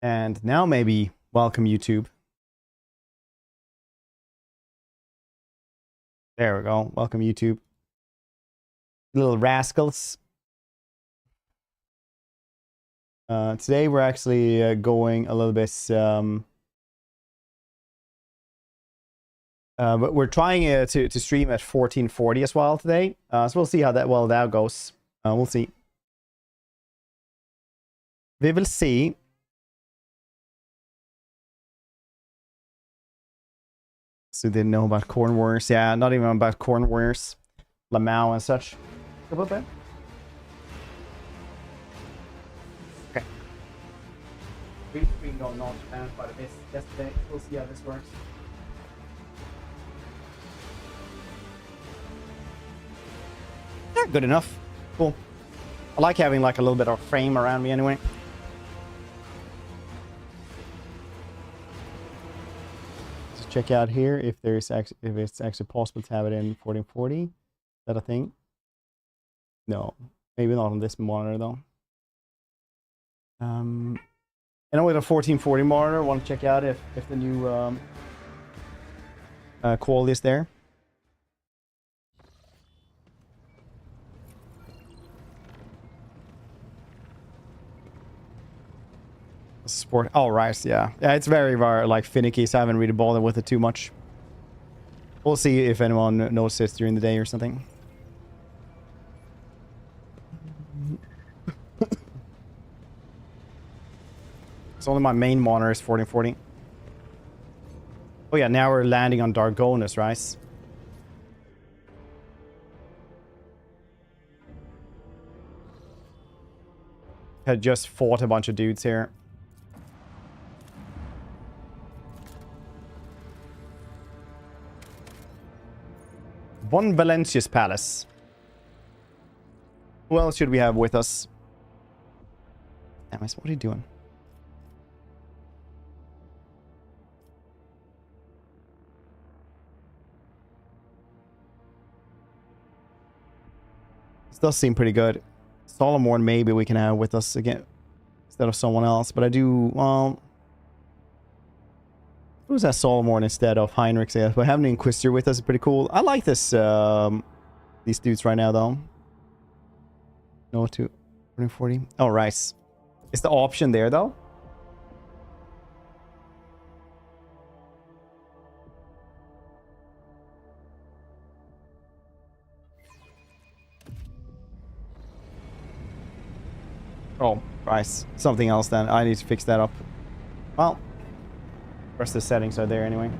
And now maybe welcome YouTube. There we go. Welcome YouTube. Little rascals. Today we're actually going a little bit... but we're trying to stream at 1440 as well today. So we'll see how that goes. We'll see. We will see. So didn't know about corn warriors. Yeah, not even about corn warriors. Lamau and such. About that? Okay. Green screen going on Japan quite a bit yesterday. We'll see how this works. Good enough. Cool. I like having like a little bit of frame around me anyway. Let's check out here if it's actually possible to have it in 1440. Is that a thing? No, maybe not on this monitor though. And with a 1440 monitor, I want to check out if the new quality is there. Sport. Oh, right. Yeah, it's very like finicky, so I haven't really bothered with it too much. We'll see if anyone notices during the day or something. It's only my main monitor is 1440. Oh yeah, now we're landing on Dargonus, right? Had just fought a bunch of dudes here. Von Valancius Palace. Who else should we have with us? Amos, what are you doing? This does seem pretty good. Solomon maybe we can have with us again instead of someone else, but I do, well... Who's that Solomon instead of Heinrich? Yeah, but having an Inquisitor with us is pretty cool. I like this, these dudes right now, though. No to 140. Oh, right. Is the option there, though? Oh, right. Something else then. I need to fix that up. Well... The rest of the settings are there anyway.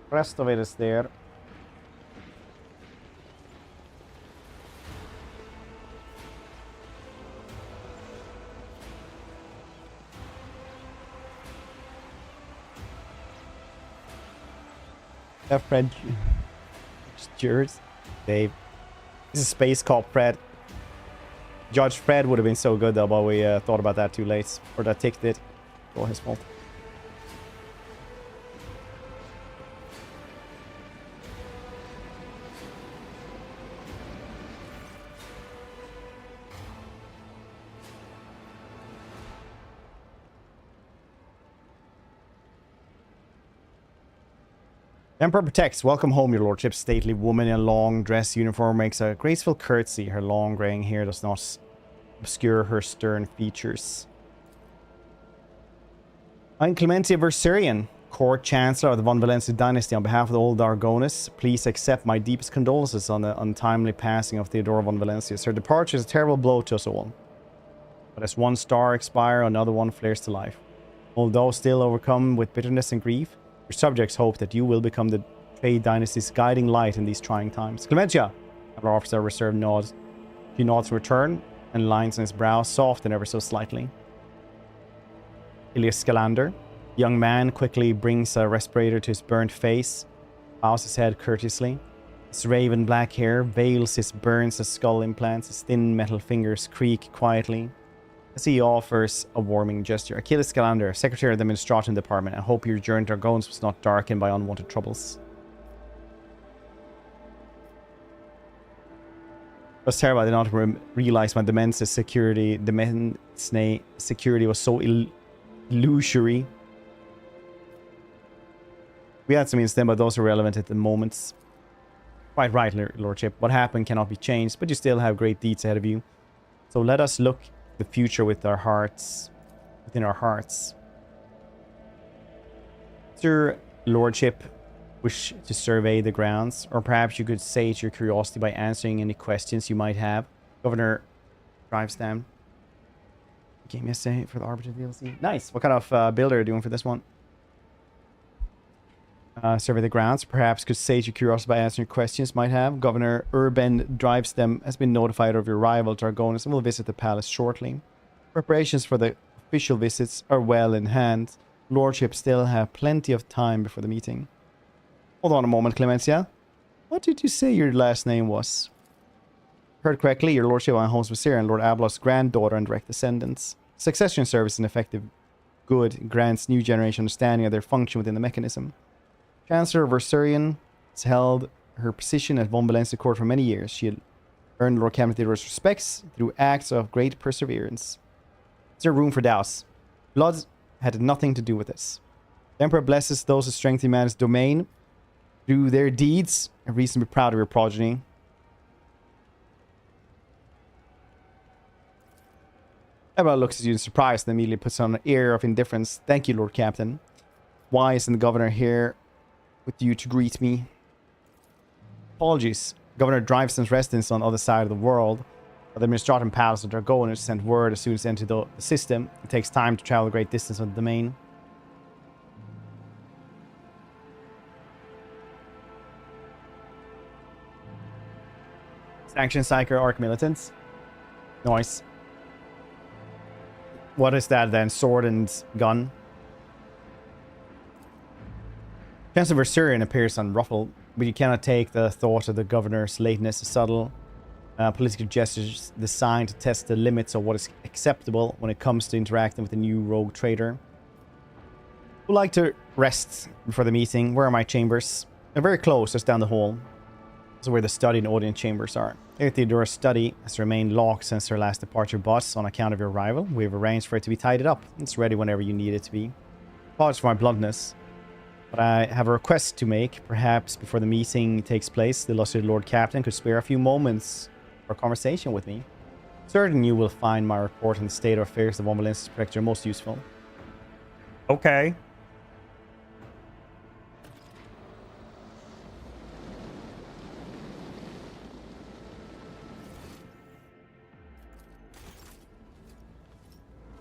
The rest of it is there. Fred Stewards, Dave. This is Space Cop Fred. Judge Fred would have been so good though, but we thought about that too late. Or that Tick did. All his fault. Emperor protects. Welcome home, your lordship. Stately woman in a long dress uniform makes a graceful curtsy. Her long graying hair does not obscure her stern features. I'm Clementia Verserian, court chancellor of the von Valancius dynasty. On behalf of the old Dargonus, please accept my deepest condolences on the untimely passing of Theodora von Valancius. Her departure is a terrible blow to us all. But as one star expires, another one flares to life. Although still overcome with bitterness and grief, your subjects hope that you will become the Trade Dynasty's guiding light in these trying times. Clementia! Our officer reserved nods. He nods in return, and lines on his brow soften ever so slightly. Ilias Scalander. Young man quickly brings a respirator to his burnt face, bows his head courteously. His raven black hair veils his burns as skull implants. His thin metal fingers creak quietly. As he offers a warming gesture. Aquila Scalander, Secretary of the Administratum Department. I hope your journey to Argones was not darkened by unwanted troubles. It was terrible. I did not realize my Demence's security. Security was so illusory. We had some incidents, but those are relevant at the moment. Quite right, Lordship. What happened cannot be changed, but you still have great deeds ahead of you. So let us look the future with our hearts, within our hearts. Does your Lordship wish to survey the grounds? Or perhaps you could sate your curiosity by answering any questions you might have. Governor drives down. Game yesterday for the Arbiter DLC. Nice. What kind of build are you doing for this one? Survey the grounds. Perhaps could sate your curiosity by answering questions might have. Governor Urban drives them has been notified of your arrival to Argonis and will visit the palace shortly. Preparations for the official visits are well in hand. Lordship still have plenty of time before the meeting. Hold on a moment, Clemencia. What did you say your last name was? Heard correctly, your Lordship on House Vizier and Lord Ablot's granddaughter and direct descendants. Succession service and effective good grants new generation understanding of their function within the mechanism. Chancellor of Versurian has held her position at von Valancius court for many years. She had earned Lord Cabinet Theodore's respects through acts of great perseverance. Is there room for doubts? Blood had nothing to do with this. The Emperor blesses those who strengthen man's domain through their deeds. A reason to be proud of your progeny. Everyone looks at you in surprise and immediately puts on an air of indifference. Thank you, Lord Captain. Why isn't the governor here with you to greet me? Apologies. Governor Driveson's residence on the other side of the world. The Administratum Palace of Dragoners sent word as soon as entered the system. It takes time to travel a great distance on the domain. Sanction Psyker Arc Militants. Nice. What is that then? Sword and gun? Chancellor Versurian appears unruffled, but you cannot take the thought of the governor's lateness as subtle. Political gestures designed to test the limits of what is acceptable when it comes to interacting with a new rogue trader. Would like to rest before the meeting. Where are my chambers? They're very close, just down the hall. This is where the study and audience chambers are. Theodora's study has remained locked since her last departure, but on account of your arrival, we have arranged for it to be tidied up. It's ready whenever you need it to be. Apologies for my bluntness, but I have a request to make. Perhaps before the meeting takes place, the illustrious Lord Captain could spare a few moments for a conversation with me. Certain you will find my report on the state of affairs of von Valancius Protector most useful. Okay.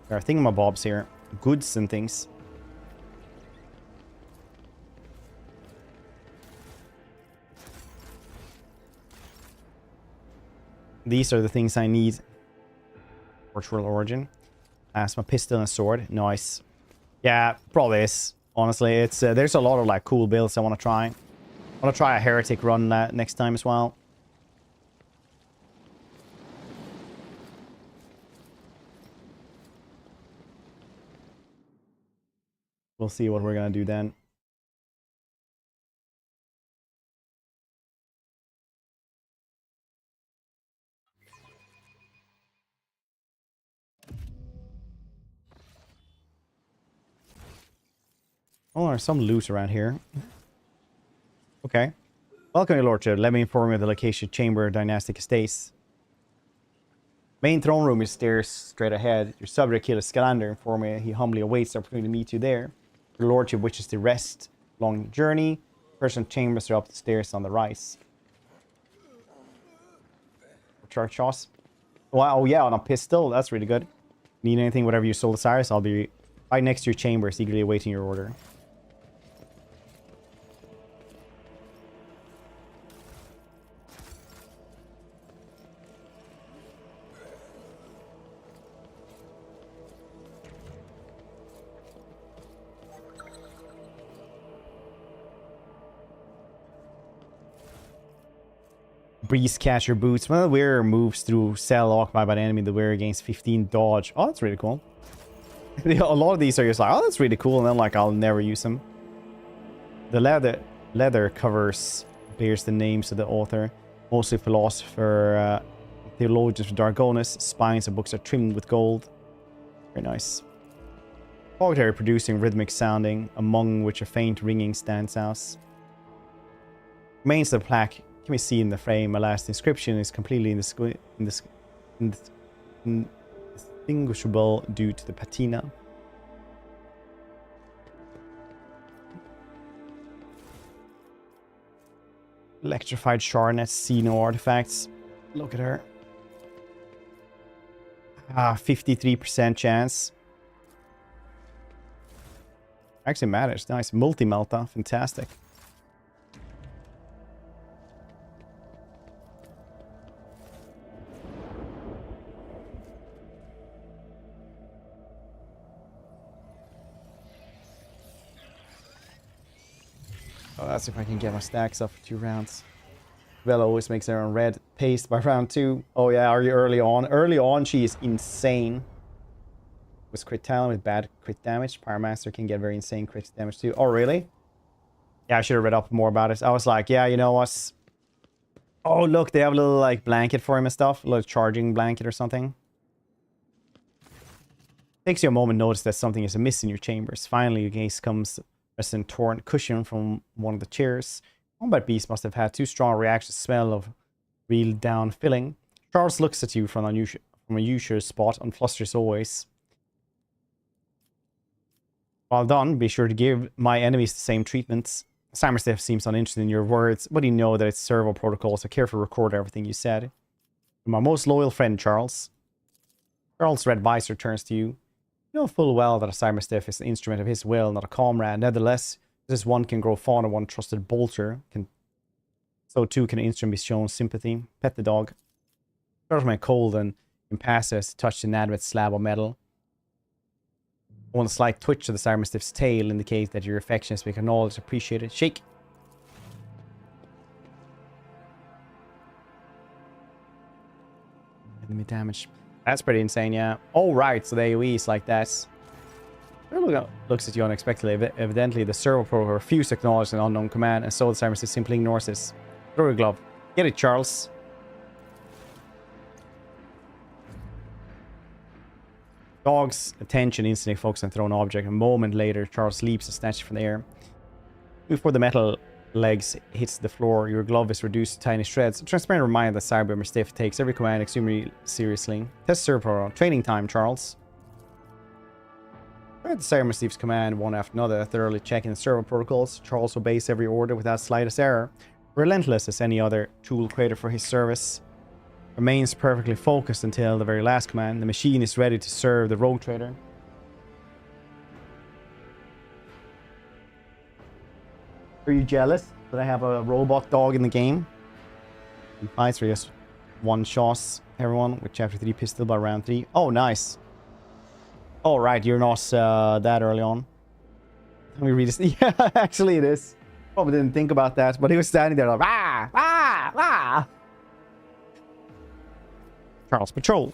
There are thingamabobs here. Goods and things. These are the things I need. Virtual origin. As my pistol and sword. Nice. Yeah, probably is. Honestly, it's there's a lot of like cool builds I want to try. I want to try a heretic run next time as well. We'll see what we're going to do then. Oh, there's some loot around here. Okay. Welcome, your lordship. Let me inform you of the location chamber dynastic estates. Main throne room is stairs straight ahead. Your subject, Aquila Scalander, informed me he humbly awaits the opportunity to meet you there. Your lordship wishes to rest. Long journey. Personal chambers are up the stairs on the right. Church house. Wow, oh yeah, on a pistol. That's really good. Need anything, whatever your soul desires, I'll be right next to your chambers, eagerly awaiting your order. Breeze catcher boots. When the wearer moves through cell occupied by the enemy, the wearer gains 15 dodge. Oh, that's really cool. A lot of these are just like, oh, that's really cool, and then like I'll never use them. The leather covers bears the names of the author, mostly philosopher, theologians from Dargonus. Spines of books are trimmed with gold. Very nice. Commentary producing rhythmic sounding, among which a faint ringing stands out. Remains of the plaque can be seen in the frame. A last inscription is completely indistinguishable due to the patina. Electrified Sharnet, see no artifacts. Look at her. 53% chance. Actually matters. Nice. Multi-melta. Fantastic. Oh, that's if I can get my stacks up for 2 rounds. Vela always makes her own red paste by round 2. Oh yeah, are you early on? Early on, she is insane. With crit talent with bad crit damage. Pyromancer can get very insane crit damage too. Oh, really? Yeah, I should have read up more about it. I was like, yeah, you know what? Oh, look, they have a little like blanket for him and stuff. A little charging blanket or something. Takes you a moment to notice that something is amiss in your chambers. Finally, your gaze comes as a torn cushion from one of the chairs. Combat beast must have had too strong a reaction to the smell of real down filling. Charles looks at you from a usual spot and flusters always. Well done. Be sure to give my enemies the same treatments. cyber-mastiff seems uninterested in your words, but you know that it's servo protocol, so carefully record everything you said. My most loyal friend, Charles. Charles' red visor turns to you. You know full well that a cyber-mastiff is an instrument of his will, not a comrade. Nevertheless, this one can grow fond of one trusted bolter. So too can an instrument be shown sympathy. Pet the dog. Charles remained cold and impassive as he touched the inanimate slab of metal. One slight twitch of the cyber-mastiff's tail indicates that your affection has been acknowledged, appreciated. Shake. Enemy damage. That's pretty insane, yeah. Oh, right. So the AoE is like that. Looks at you unexpectedly. Evidently, the servo protocol refused to acknowledge an unknown command, and so the cyber-mastiff simply ignores this. Throw your glove. Get it, Charles. Dog's attention instantly focuses on thrown object. A moment later, Charles leaps and snatches it from the air. Before the metal legs hits the floor, your glove is reduced to tiny shreds. A transparent reminder that cyber-mastiff takes every command extremely seriously. Test servo. Training time, Charles. Read the cyber-mastiff's command one after another, thoroughly checking the servo protocols. Charles obeys every order without slightest error. Relentless as any other tool created for his service. Remains perfectly focused until the very last command. The machine is ready to serve the rogue trader. Are you jealous that I have a robot dog in the game? And fights for just one shots everyone with chapter 3 pistol by round 3. Oh, nice. Oh, right, you're not that early on. Let me read this. Yeah, actually it is. Probably didn't think about that, but he was standing there like, ah, ah, ah. Charles, patrol.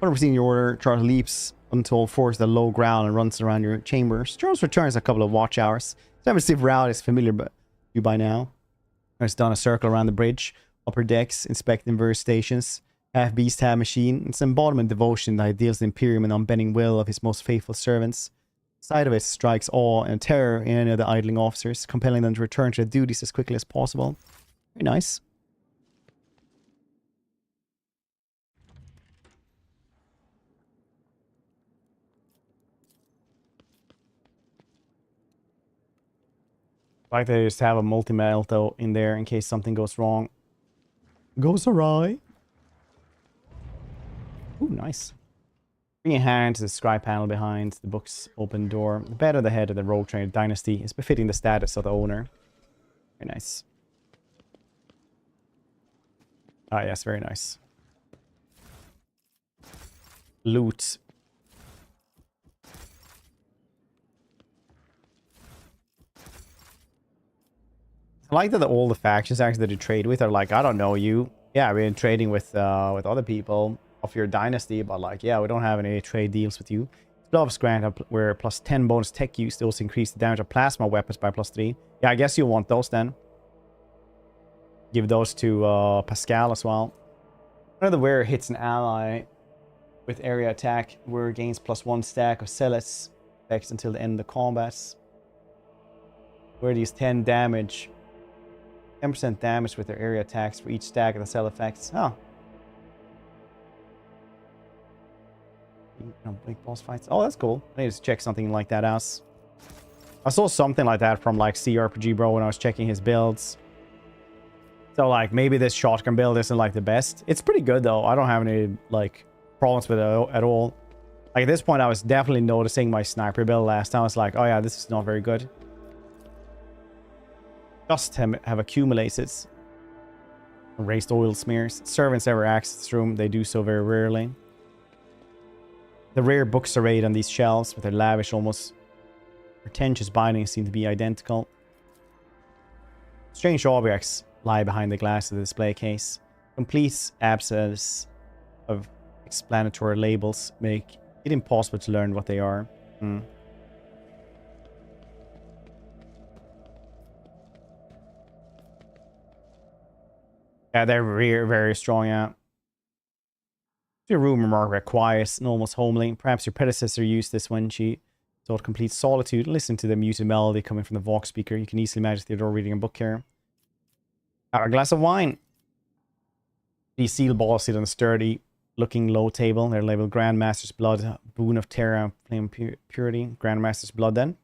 100% your order. Charles leaps until forced the low ground and runs around your chambers. Charles returns a couple of watch hours. Cyber-mastiff route is familiar but you by now. He's done a circle around the bridge, upper decks, inspecting various stations. Half beast, half machine. It's embodiment devotion that ideals the Imperium and unbending will of his most faithful servants. Sight of it strikes awe and terror in any of the idling officers, compelling them to return to their duties as quickly as possible. Very nice. I like they just have a multi-melta in there in case something goes wrong. Goes awry. Ooh, nice. Bring your hand to the scribe panel behind the book's open door. The bed of the head of the rogue trader dynasty is befitting the status of the owner. Very nice. Ah, yes, very nice. Loot. I like that all the factions actually that you trade with are like, I don't know you. Yeah, I've been trading with other people of your dynasty, but like, yeah, we don't have any trade deals with you. Gloves grant where plus 10 bonus tech use. They also increase the damage of plasma weapons by plus 3. Yeah, I guess you'll want those then. Give those to Pascal as well. Another where hits an ally with area attack, where gains plus 1 stack of zealots effects until the end of the combat. Where these 10 damage. 10% damage with their area attacks for each stack of the cell effects. Oh. Big boss fights. Oh, that's cool. I need to check something like that out. I saw something like that from like CRPG Bro when I was checking his builds. So like maybe this shotgun build isn't like the best. It's pretty good though. I don't have any like problems with it at all. Like at this point I was definitely noticing my sniper build last time. I was like, oh yeah, this is not very good. Just have accumulated. Raised oil smears. Servants ever access this room. They do so very rarely. The rare books arrayed on these shelves with their lavish, almost pretentious bindings seem to be identical. Strange objects lie behind the glass of the display case. Complete absence of explanatory labels make it impossible to learn what they are. Yeah, they're very, very strong, yeah. Your room remarked about quiet and almost homely. Perhaps your predecessor used this when she sought complete solitude. Listen to the muted melody coming from the Vox speaker. You can easily imagine Theodore reading a book here. Have a glass of wine. These seal balls sit on a sturdy looking low table. They're labeled Grandmaster's Blood, Boon of Terra, Flame Purity. Grandmaster's Blood then.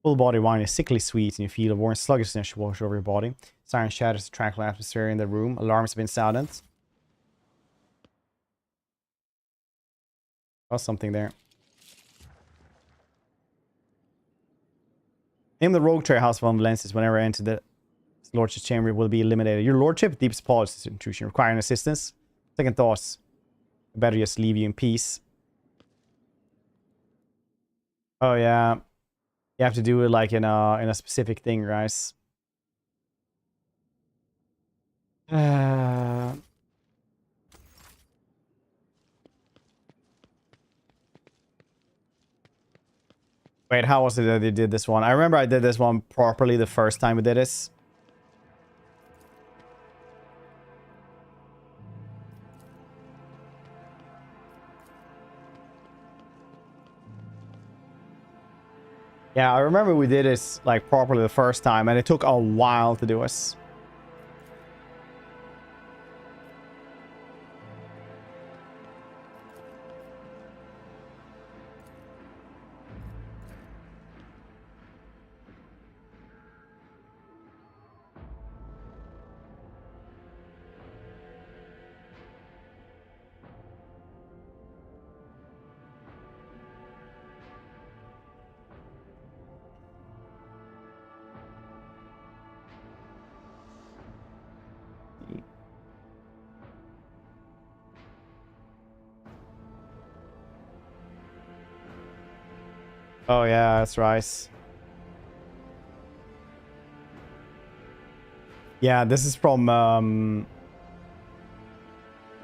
Full body wine is sickly sweet and you feel a warm sluggishness wash over your body. Siren shatters the tranquil atmosphere in the room. Alarms have been sounded. Oh, something there. In the rogue trader House von Valancius, whenever I enter the lordship's chamber, will be eliminated. Your lordship, deepest apologies, intrusion, requiring assistance. Second thoughts. I better just leave you in peace. Oh yeah, you have to do it like in a specific thing, guys. Wait, how was it that they did this one? I remember I did this one properly the first time we did this. Yeah, I remember we did this like properly the first time and it took a while to do this. Oh yeah, that's right. Yeah, this is from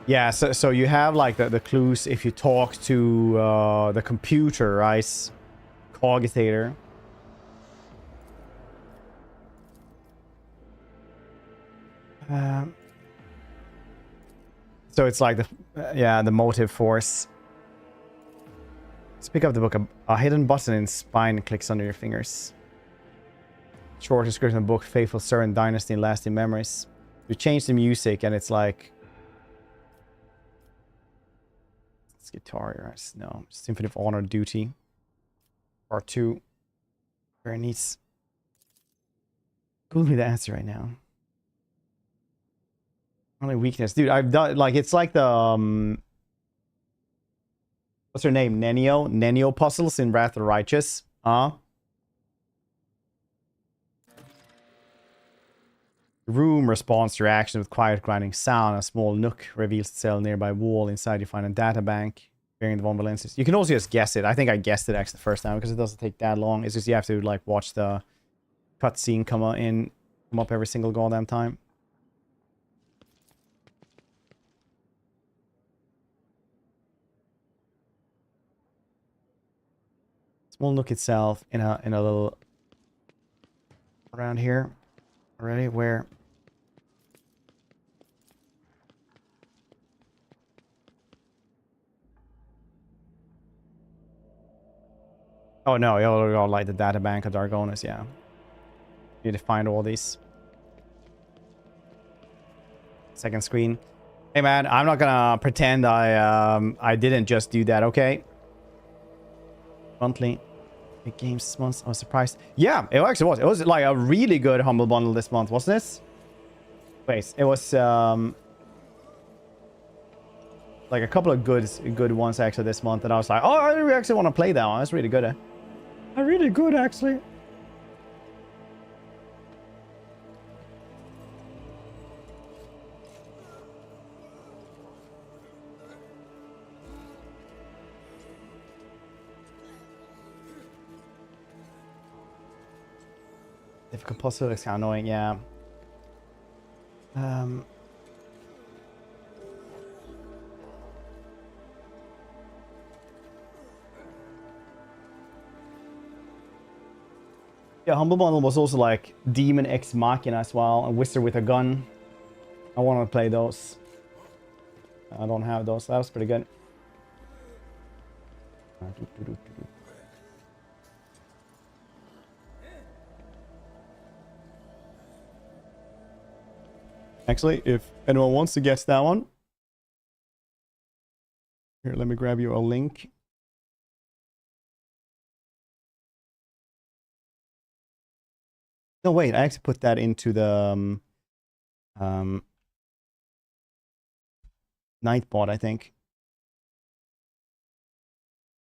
yeah, so you have like the clues if you talk to the computer, right? Cogitator. So it's like the motive force. Let's pick up the book. A hidden button in spine clicks under your fingers. Short description of the book, Faithful Servant, Dynasty, and Lasting Memories. You change the music and it's like... It's guitar, right? No. Symphony of Honor, Duty. Part 2. Where it needs... Google me the answer right now. Only weakness. Dude, I've done... Like, it's like the... What's her name? Nenio puzzles in Wrath of the Righteous. The room responds to your action with quiet grinding sound. A small nook reveals itself on a nearby wall. Inside you find a data bank bearing the von Valancius. You can also just guess it. I think I guessed it actually the first time because it doesn't take that long. It's just you have to like watch the cutscene come up every single goddamn time. Small nook itself in a little around here already where oh no, you got like the data bank of Dargonis, yeah. You need to find all these. Second screen. Hey man, I'm not gonna pretend I didn't just do that, okay? Monthly. Big games this month. I was surprised. Yeah, it actually was. It was like a really good Humble Bundle this month, wasn't it? Wait, it was like a couple of good ones actually this month that I was like, oh, I actually want to play that one. That's really good. Really good actually. Difficult puzzle is kind of annoying, yeah. Yeah, Humble Bundle was also like Demon Ex Machina as well, and Wizard with a Gun. I want to play those. I don't have those. That was pretty good. Actually, if anyone wants to get that one, here, let me grab you a link. No, wait, I actually put that into the Nightbot, I think.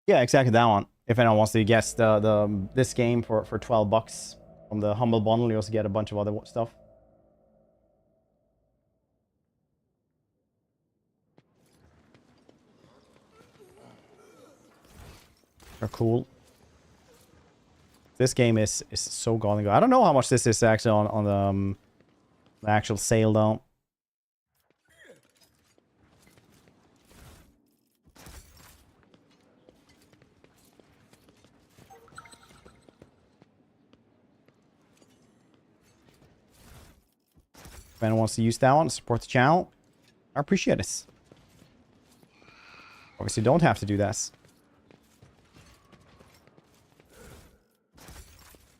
Yeah, exactly that one. If anyone wants to guess this game for $12 from the Humble Bundle, you also get a bunch of other stuff. They're cool. This game is so golden good. I don't know how much this is actually on the actual sale though. If anyone wants to use that one, support the channel, I appreciate it. Obviously, don't have to do this.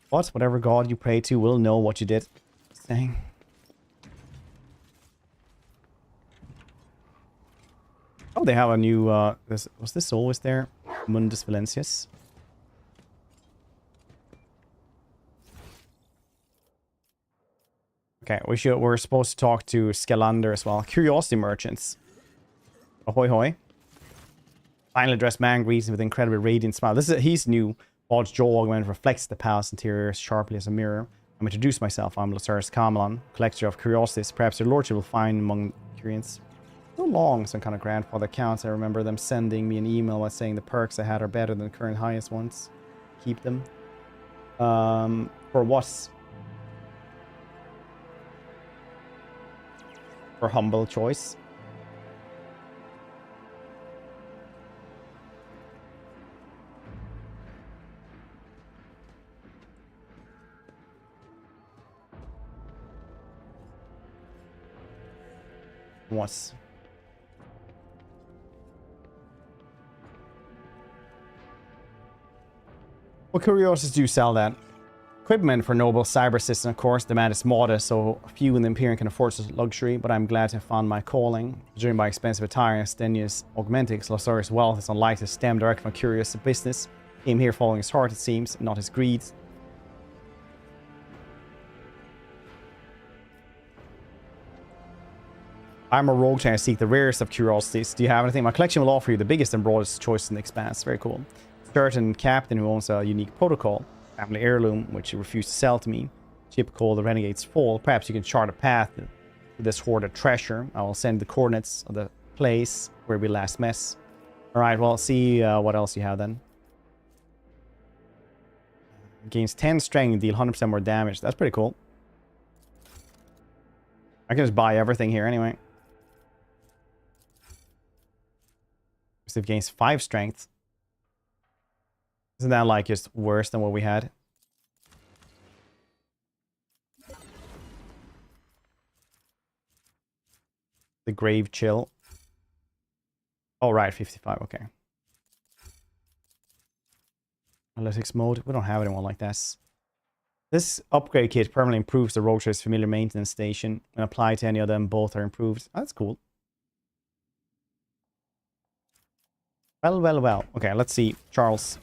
But whatever god you pray to will know what you did. Saying. Oh, they have a new. Was this always there? Mundus Valancius. Okay, we're supposed to talk to Scalander as well. Curiosity merchants. Ahoy hoy. Finally dressed man greets him with an incredibly radiant smile. He's new. Large jaw augment reflects the palace interior sharply as a mirror. I'm introduce myself. I'm Lazarus Camelon, collector of curiosities. Perhaps your lordship will find among curians. So long, some kind of grandfather accounts. I remember them sending me an email by saying the perks I had are better than the current highest ones. Keep them. For what? For humble choice. What? What curiosities do you sell then? Equipment for noble cyber system, of course. Demand is modest, so few in the Imperium can afford such luxury, but I'm glad to have found my calling. Driven by expensive attire and strenuous augmentics, Lazarus' wealth is unlikely to stem directly from curious business. Came here following his heart, it seems, not his greed. I'm a rogue trying to seek the rarest of curiosities. Do you have anything? My collection will offer you the biggest and broadest choice in the Expanse. Very cool. Certain captain who owns a unique protocol. Family heirloom, which you refuse to sell to me. Ship called the Renegade's Fall. Perhaps you can chart a path to this hoarded treasure. I will send the coordinates of the place where we last met. Alright, well, see what else you have then. Gains 10 strength, deal 100% more damage. That's pretty cool. I can just buy everything here anyway. It gains 5 strength. Isn't that like just worse than what we had? The Grave Chill. Oh, right, 55, okay. Analytics mode. We don't have anyone like this. This upgrade kit permanently improves the road trader's familiar maintenance station and apply to any of them. Both are improved. Oh, that's cool. Well. Okay, let's see. Charles.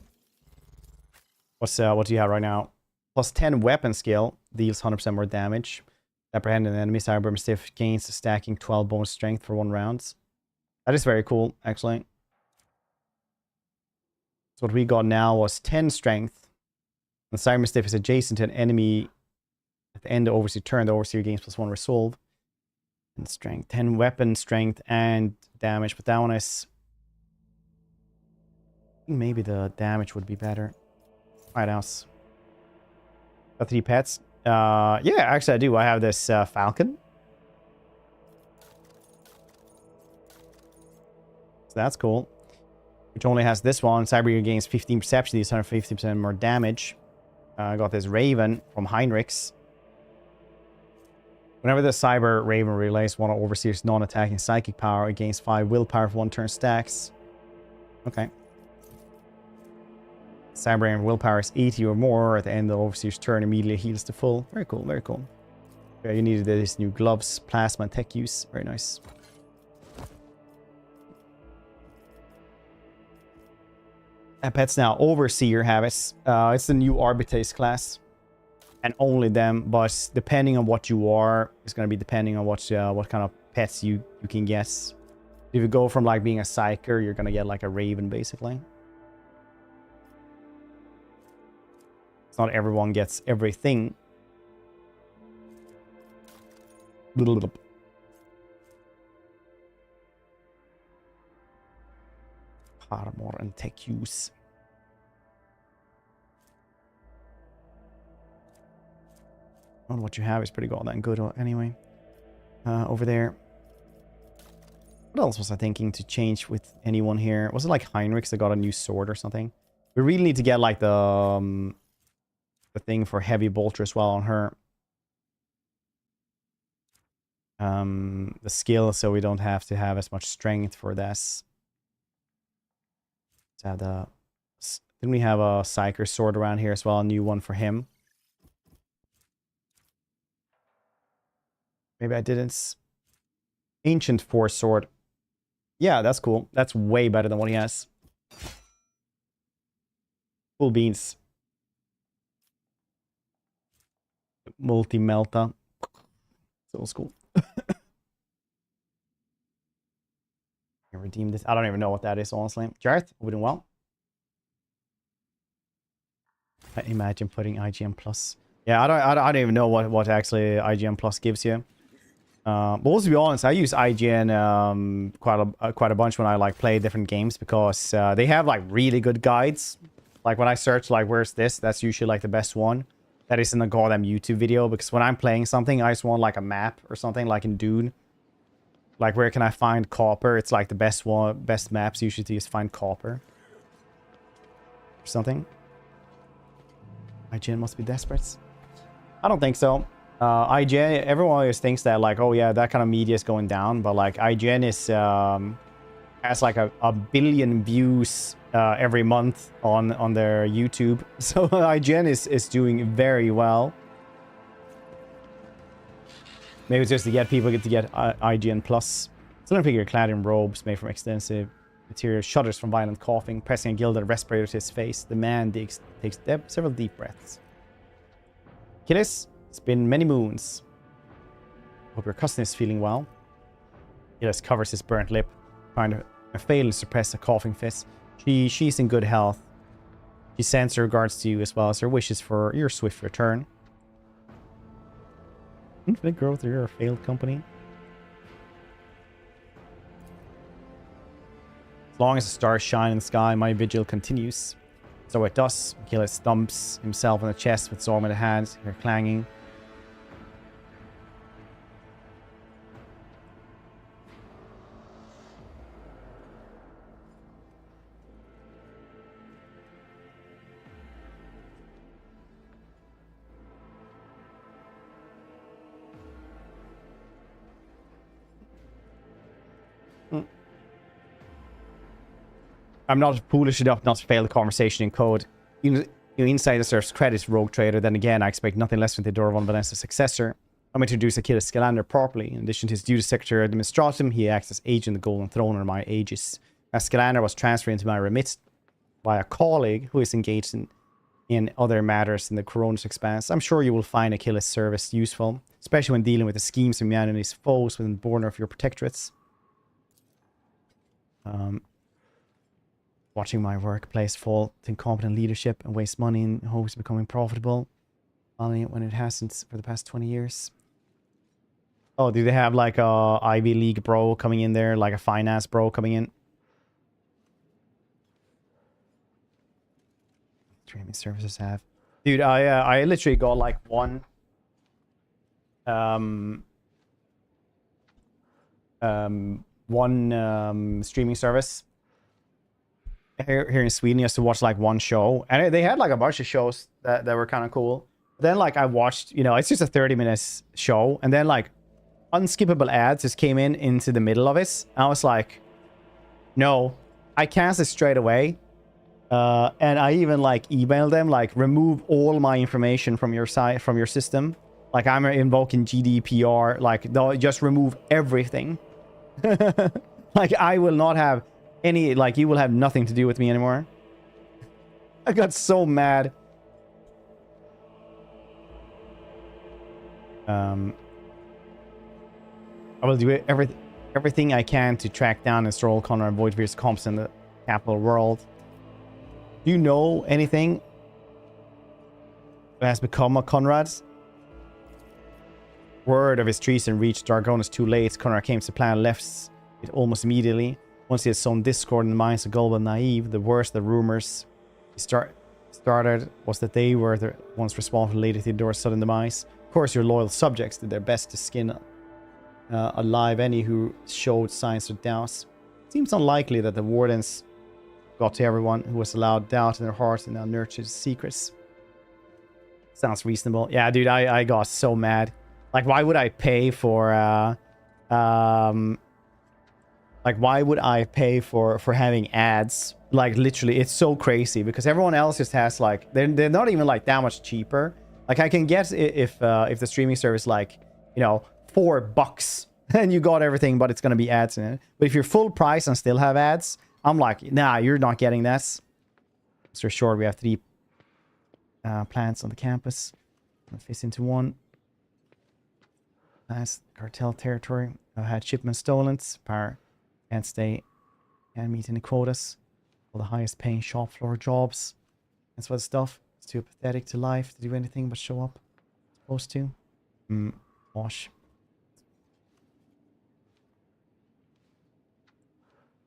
What do you have right now? Plus 10 weapon skill. Deals 100% more damage. Apprehend an enemy. Cyber-mastiff gains stacking 12 bonus strength for 1 round. That is very cool, actually. So what we got now was 10 strength. And cyber-mastiff is adjacent to an enemy at the end of the overseer turn. The overseer gains plus 1 resolve. And strength. 10 weapon strength and damage. But that one is... maybe the damage would be better. What else? Got 3 pets. Yeah, actually I do. I have this falcon. So that's cool. Which only has this one. Cyber gains 15 perception. These 150% more damage. I got this raven from Heinrichs. Whenever the cyber raven relays one of overseer's non-attacking psychic power, it gains 5 willpower for 1 turn stacks. Okay. Cyber raven willpower is 80 or more at the end of the overseer's turn, immediately heals to full. Very cool, very cool. Okay, you needed these new gloves, plasma and tech use. Very nice. Pets now. Overseer habits. It's the new Arbites class. And only them, but depending on what you are, it's going to be depending on what kind of pets you can get. If you go from like being a psyker, you're going to get like a raven basically. It's not everyone gets everything. Armor and tech use. Oh, what you have is pretty goddamn good anyway. Over there. What else was I thinking to change with anyone here? Was it like Heinrichs that got a new sword or something? We really need to get like the thing for heavy bolter as well on her. The skill, so we don't have to have as much strength for this. Didn't we have a Psyker sword around here as well? A new one for him. Maybe I didn't. Ancient Force sword. Yeah, that's cool. That's way better than what he has. Cool beans. Multi-melta. It's old school. Redeem this. I don't even know what that is, honestly. Jareth, we're doing well. I imagine putting IGN Plus. Yeah, I don't even know what actually IGN Plus gives you. But also to be honest, I use IGN quite a bunch when I like play different games because they have like really good guides. Like when I search like where's this, that's usually like the best one. That is in a goddamn YouTube video because when I'm playing something, I just want like a map or something like in Dune. Like where can I find copper? It's like the best maps usually to just find copper. Or something. IGN must be desperate. I don't think so. IGN, everyone always thinks that like, oh yeah, that kind of media is going down, but like IGN is has like a billion views every month on their YouTube. So IGN is doing very well. Maybe it's just to get people to get IGN Plus. Some figure clad in robes made from extensive material, shudders from violent coughing, pressing a gilded respirator to his face. The man takes several deep breaths. Achilles, it's been many moons. Hope your cousin is feeling well. Achilles covers his burnt lip, trying to fail to suppress a coughing fit. She's in good health. She sends her regards to you as well as her wishes for your swift return. Infinite growth, you're a failed company. As long as the stars shine in the sky, my vigil continues. So it does. Aquila stumps himself on the chest with sword in the hands. Hear clanging. I'm not foolish enough not to fail the conversation in code. You inside deserves credit, rogue trader. Then again, I expect nothing less from Theodora von Valancius' successor. I'm introduce Aquila Scalander properly. In addition to his duty Secretary Administratum, he acts as agent of the Golden Throne under my aegis. As Scalander was transferred into my remit by a colleague who is engaged in other matters in the Koronus Expanse, I'm sure you will find Aquila's service useful, especially when dealing with the schemes of humanity's foes within the border of your protectorates. Watching my workplace fall to incompetent leadership and waste money in hopes of becoming profitable, only when it hasn't for the past 20 years. Oh, do they have like a Ivy League bro coming in there, like a finance bro coming in? Streaming services have, dude. I literally got like one streaming service here in Sweden just to watch like one show, and they had like a bunch of shows that were kind of cool. Then like I watched, you know, it's just a 30 minutes show, and then like unskippable ads just came into the middle of it. I was like, no, I canceled straight away. And I even like emailed them like, remove all my information from your site, from your system. Like I'm invoking GDPR, like just remove everything. Like I will not have any, like you will have nothing to do with me anymore. I got so mad. I will do everything I can to track down and stroll Conrad and avoid fierce comps in the capital world. Do you know anything that has become a Conrad's? Word of his treason reached Dargonus too late. Conrad came to plan, left it almost immediately. Once he had sown discord in the minds of gullible and naive, the worst the rumors started was that they were the ones responsible for Lady Theodora's sudden demise. Of course, your loyal subjects did their best to skin alive any who showed signs of doubts. It seems unlikely that the wardens got to everyone who was allowed doubt in their hearts and now nurtured secrets. Sounds reasonable. Yeah, dude, I got so mad. Like, why would I pay for like, why would I pay for having ads? Like, literally, it's so crazy because everyone else just has like, they're not even like that much cheaper. Like, I can get if the streaming service, like, you know, $4 and you got everything, but it's gonna be ads in it. But if you're full price and still have ads, I'm like, nah, you're not getting that. So short, we have 3 plants on the campus. Fits into one. Nice cartel territory. I had shipments stolen. Power can't stay and meet any quotas. All the highest paying shop floor jobs. That's what stuff. It's too pathetic to life to do anything but show up. Supposed to. Wash.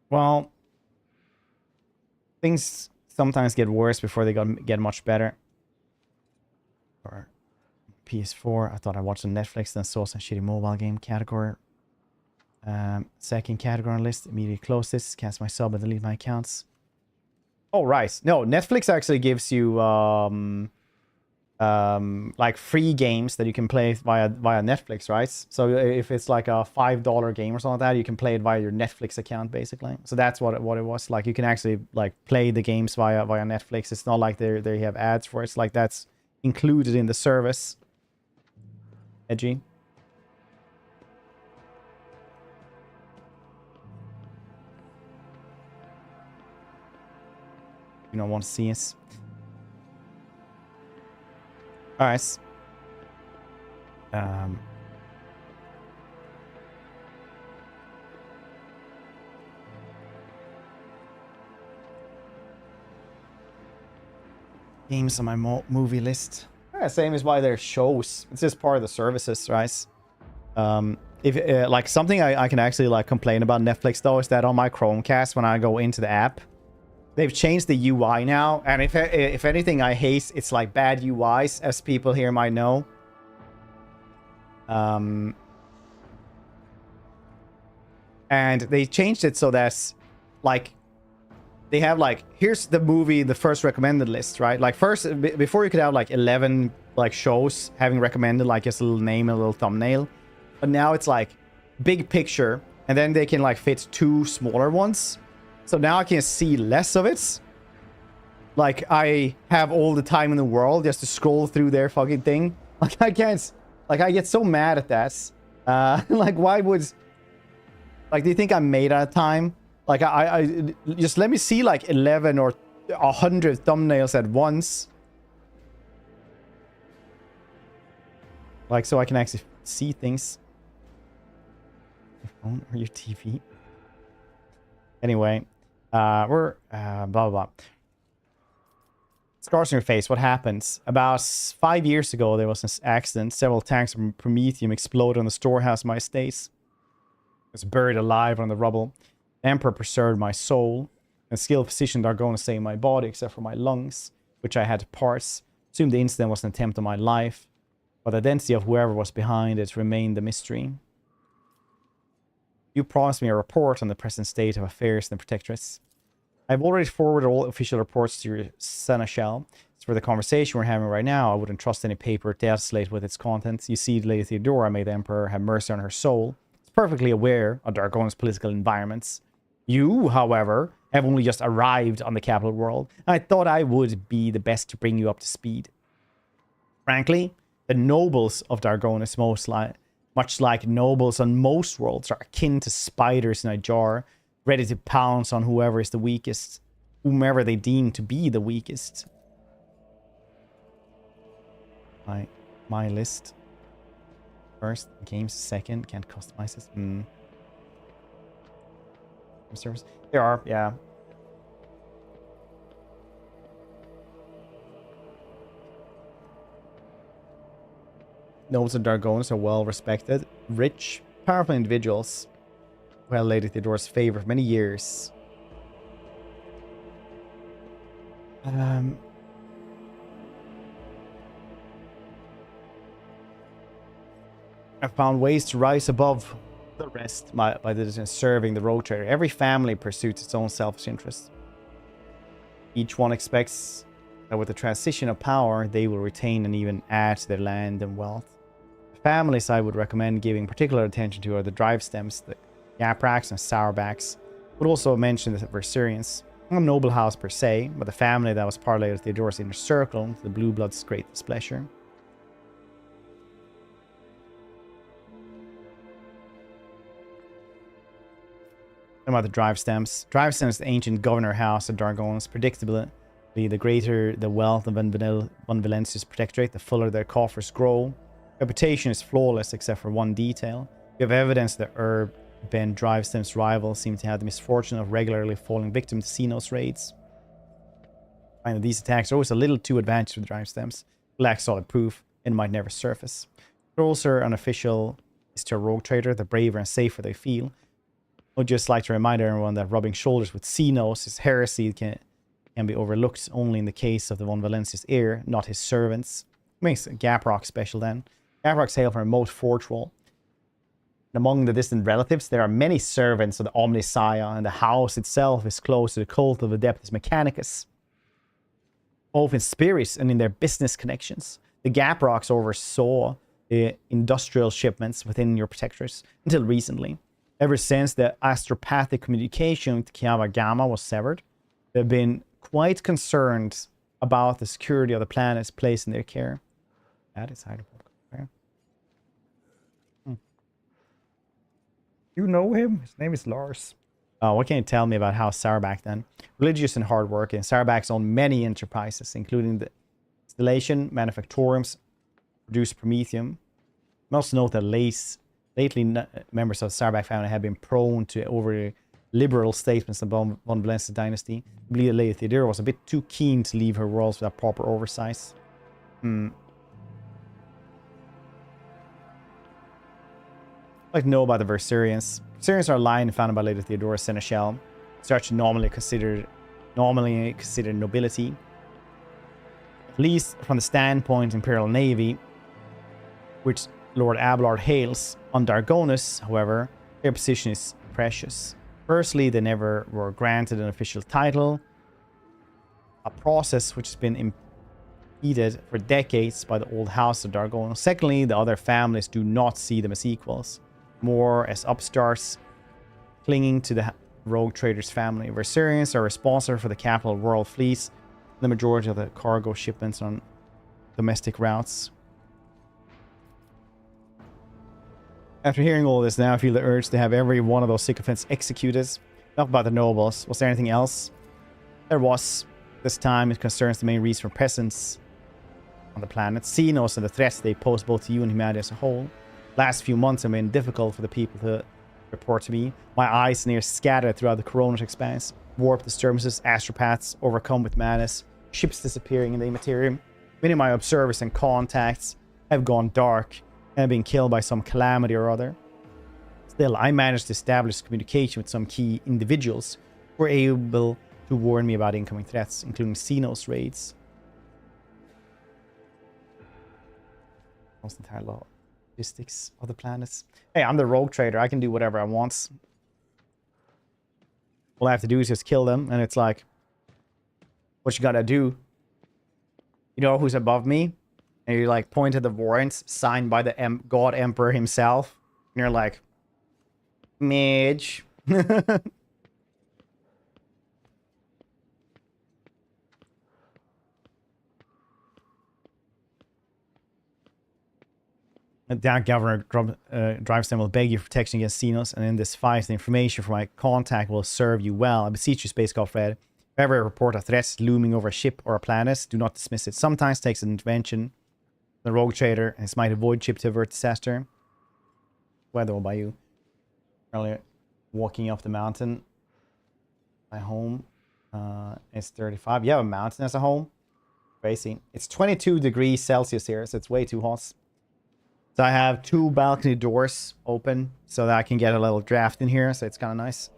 Well, things sometimes get worse before they get much better. Or PS4, I thought I watched on Netflix, then saw some shitty mobile game category. Second category on the list, immediately close this, cancel my sub and delete my accounts. Oh, right. No, Netflix actually gives you like free games that you can play via Netflix, right? So if it's like a $5 game or something like that, you can play it via your Netflix account, basically. So that's what it was. Like, you can actually like play the games via Netflix. It's not like they have ads for it. It's like that's included in the service. Edgy. You don't want to see us. Alright. Games on my movie list. Yeah, same as why there's shows. It's just part of the services, right? If like something I can actually like complain about Netflix though is that on my Chromecast when I go into the app, They've changed the UI now, and if anything I hate, it's like bad UIs, as people here might know. And they changed it so that, like, they have, like, here's the movie, the first recommended list, right? Like, first, before you could have, like, 11, like, shows having recommended, like, just a little name and a little thumbnail. But now it's, like, big picture, and then they can, like, fit 2 smaller ones. So now I can see less of it. Like, I have all the time in the world just to scroll through their fucking thing. Like, I can't... Like, I get so mad at that. Like, why would... Like, do you think I'm made out of time? Like, I just let me see, like, 11 or 100 thumbnails at once. Like, so I can actually see things. Your phone or your TV. Anyway, we're... blah, blah, blah. Scars on your face. What happens? About 5 years ago, there was an accident. Several tanks from Prometheum exploded on the storehouse of my estates. I was buried alive on the rubble. The Emperor preserved my soul. And skilled physicians are going to save my body, except for my lungs, which I had to parse. Assumed the incident was an attempt on my life, but the identity of whoever was behind it remained a mystery. You promised me a report on the present state of affairs in the Protectorates. I've already forwarded all official reports to your Seneschal. As for the conversation we're having right now, I wouldn't trust any paper desolate with its contents. You see, Lady Theodora made the Emperor have mercy on her soul. He's perfectly aware of Dargon's political environments. You, however, have only just arrived on the capital world. I thought I would be the best to bring you up to speed. Frankly, the nobles of Dargon is much like nobles on most worlds, are akin to spiders in a jar, ready to pounce on whoever is the weakest, whomever they deem to be the weakest. My list. First, games second, can't customize this. Service. There are, yeah. Nobles of Dargonis are well respected, rich, powerful individuals. Well, Lady Theodora's favor for many years. I found ways to rise above the rest by serving the road trader. Every family pursues its own selfish interests. Each one expects that with the transition of power, they will retain and even add to their land and wealth. The families I would recommend giving particular attention to are the drive stems, the Yapraks and Sourbacks. Would also mention the Verserians. Not a noble house per se, but the family that was part of Theodora's inner circle, the Blue Blood's great displeasure. About the drive stems. Drive stems is the ancient governor house of Dargon's. Predictably, the greater the wealth of von Valancius Protectorate, the fuller their coffers grow. Reputation is flawless except for one detail. You have evidence that urban drive stems rivals seem to have the misfortune of regularly falling victim to Xenos raids. I know these attacks are always a little too advanced for the drive stems. Lack solid proof and might never surface. Closer unofficial is to a rogue trader, the braver and safer they feel. I would just like to remind everyone that rubbing shoulders with Xenos is heresy can be overlooked only in the case of the von Valancius heir, not his servants. Makes Gaprock special then. Gaprocks hail from a remote forge wall. And among the distant relatives, there are many servants of the Omnissiah, and the house itself is close to the cult of Adeptus Mechanicus. Both in spirits and in their business connections. The Gaprocks oversaw the industrial shipments within your protectors until recently. Ever since the astropathic communication with Kiava Gamma was severed, they've been quite concerned about the security of the planets placed in their care. That is Heidelberg. Okay. You know him? His name is Lars. What can you tell me about House Sarback then? Religious and hardworking. Sarback's own many enterprises, including the installation, manufactoriums, produce Prometheum. Must note that lately, members of the Sarback family have been prone to over liberal statements about von Valancius dynasty. I believe that Lady Theodora was a bit too keen to leave her worlds without proper oversight. I'd like to know about the Verserians. Verserians are a line founded by Lady Theodora Seneschal. Such normally considered normally considered nobility. At least from the standpoint of Imperial Navy, which Lord Abelard hails, on Dargonus, however, their position is precious. Firstly, they never were granted an official title, a process which has been impeded for decades by the old House of Dargonus. Secondly, the other families do not see them as equals, more as upstarts clinging to the rogue traders' family. Versarians are responsible for the capital world fleets, the majority of the cargo shipments on domestic routes. After hearing all this now, I feel the urge to have every one of those sycophants executed. Enough about the nobles. Was there anything else? There was. This time it concerns the main reason for presence on the planet. Xenos and the threats they pose both to you and humanity as a whole. Last few months have been difficult for the people to report to me. My eyes near scattered throughout the Koronus Expanse. Warp disturbances, astropaths overcome with madness, ships disappearing in the Imperium. Many of my observers and contacts have gone dark and have been killed by some calamity or other. Still, I managed to establish communication with some key individuals who were able to warn me about incoming threats, including Xenos raids. Almost entire logistics of the planets. Hey, I'm the rogue trader. I can do whatever I want. All I have to do is just kill them, and it's like, what you gotta do? You know who's above me? And you like point at the warrants signed by the God Emperor himself, and you're like, Mage. The down governor drives them will beg you for protection against Xenos, and in this fight, the information from my contact will serve you well. I beseech you, Space Godfred. If ever a report of threats looming over a ship or a planet, do not dismiss it. Sometimes it takes an intervention. The rogue trader and his mighty void chip to avert disaster. Weather by you. Earlier, walking up the mountain. My home is 35. You have a mountain as a home? Crazy. It's 22 degrees Celsius here, so it's way too hot. So I have 2 balcony doors open so that I can get a little draft in here, so it's kind of nice.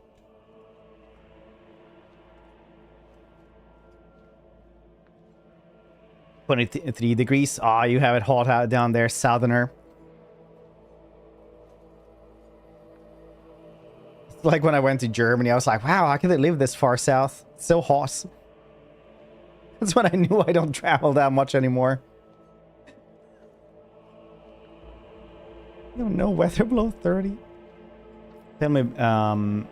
$23 degrees. Ah, you have it hot out down there, southerner. It's like when I went to Germany, I was like, wow, how can they live this far south? It's so hot. That's when I knew I don't travel that much anymore. No weather below 30. Tell me, alright.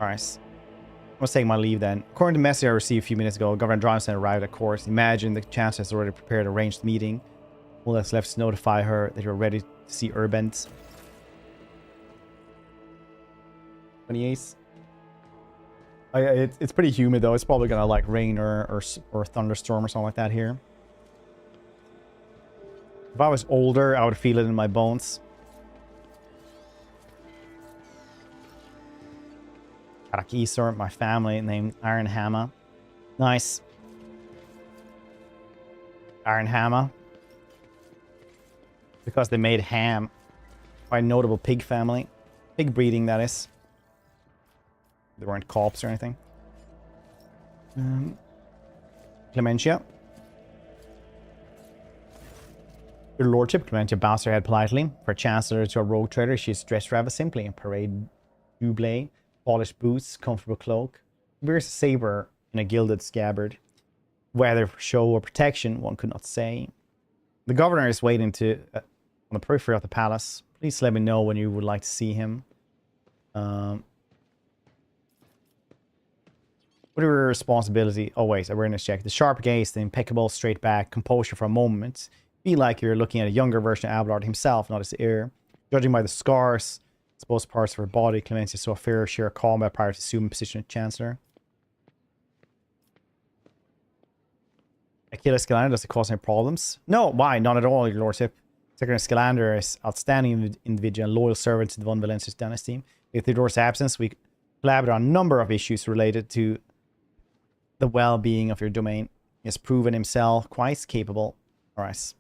I was taking my leave then. According to the message I received a few minutes ago, Governor Johnson arrived at court. Imagine the Chancellor has already prepared a arranged meeting. All that's left is to notify her that you're ready to see Urbent. 28. It's pretty humid though. It's probably gonna like rain or thunderstorm or something like that here. If I was older, I would feel it in my bones. Karakisor, my family named Iron Hammer. Nice. Iron Hammer. Because they made ham. Quite a notable pig family. Pig breeding, that is. They weren't corpse or anything. Clementia. Your lordship, Clementia bows her head politely. For a chancellor to a rogue trader, she is dressed rather simply. A parade double, polished boots, comfortable cloak. Wears a saber in a gilded scabbard. Whether for show or protection, one could not say. The governor is waiting on the periphery of the palace. Please let me know when you would like to see him. What are your responsibility? Oh wait, awareness check. The sharp gaze, the impeccable straight back, composure for a moment. Feel like you're looking at a younger version of Abelard himself, not his heir. Judging by the scars, exposed parts of her body, Clementia saw a fair share of combat prior to assuming position of Chancellor. Aquila Scalander, does it cause any problems? No, why? Not at all, your lordship. Secretary Scalander is outstanding individual and loyal servant to the von Valancius dynasty. With Theodore's absence, we collaborated on a number of issues related to the well-being of your domain. He has proven himself quite capable. Alright.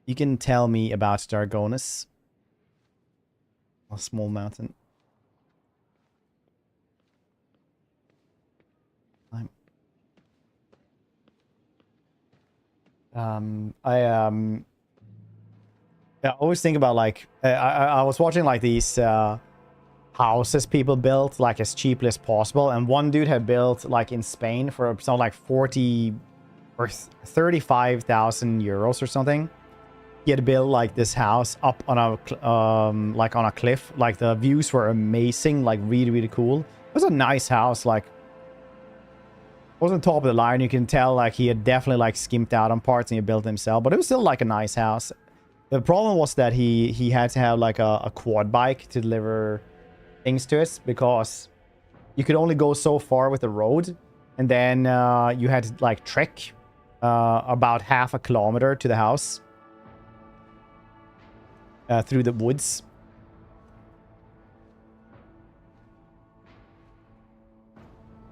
You can tell me about Dargonus. A small mountain. I always think about like I was watching like these houses people built like as cheaply as possible, and one dude had built like in Spain for something like 40 or 35,000 euros or something. He had built like this house up on a like on a cliff. Like the views were amazing, like really cool. It was a nice house, like wasn't top of the line. You can tell like he had definitely like skimped out on parts and he built himself, but it was still like a nice house. The problem was that he had to have like a quad bike to deliver things to it, because you could only go so far with the road, and then you had to like trek about half a kilometer to the house through the woods.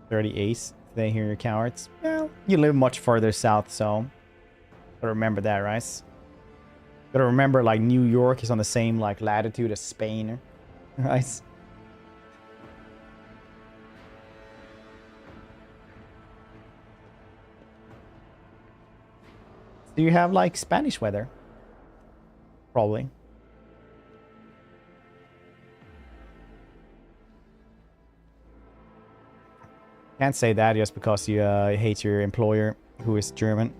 $38. They hear your cowards. Well, you live much further south, so gotta remember that, right? Gotta remember, like, New York is on the same like latitude as Spain, right? Do you have like Spanish weather? Probably. Can't say that just because you hate your employer, who is German.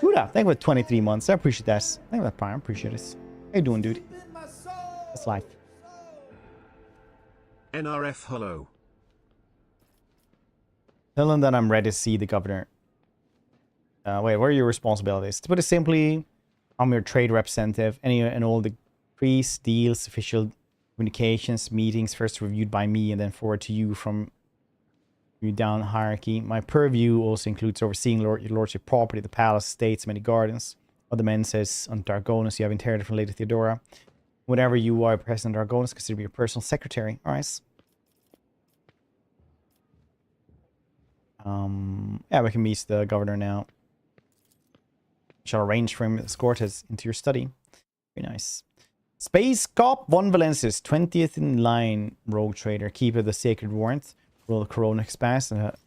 Huda, thank you for 23 months. I appreciate that. Thank you for that prime. I appreciate it. How you doing, dude? That's life. NRF hello. Tell him that I'm ready to see the governor. Wait, what are your responsibilities? To put it simply, I'm your trade representative. Any and all the decrees, deals, official communications, meetings first reviewed by me and then forward to you from you down hierarchy. My purview also includes overseeing your lordship property, the palace, estates, many gardens. Other men says on Dargonus you have inherited from Lady Theodora. Whenever you are President Dargonus, consider me your personal secretary. Alright. Yeah, we can meet the governor now. Shall arrange for him to escort us into your study. Very nice. Space Cop von Valancius, 20th in line, rogue trader, keeper of the sacred warrant, rule of Koronus Expanse, and a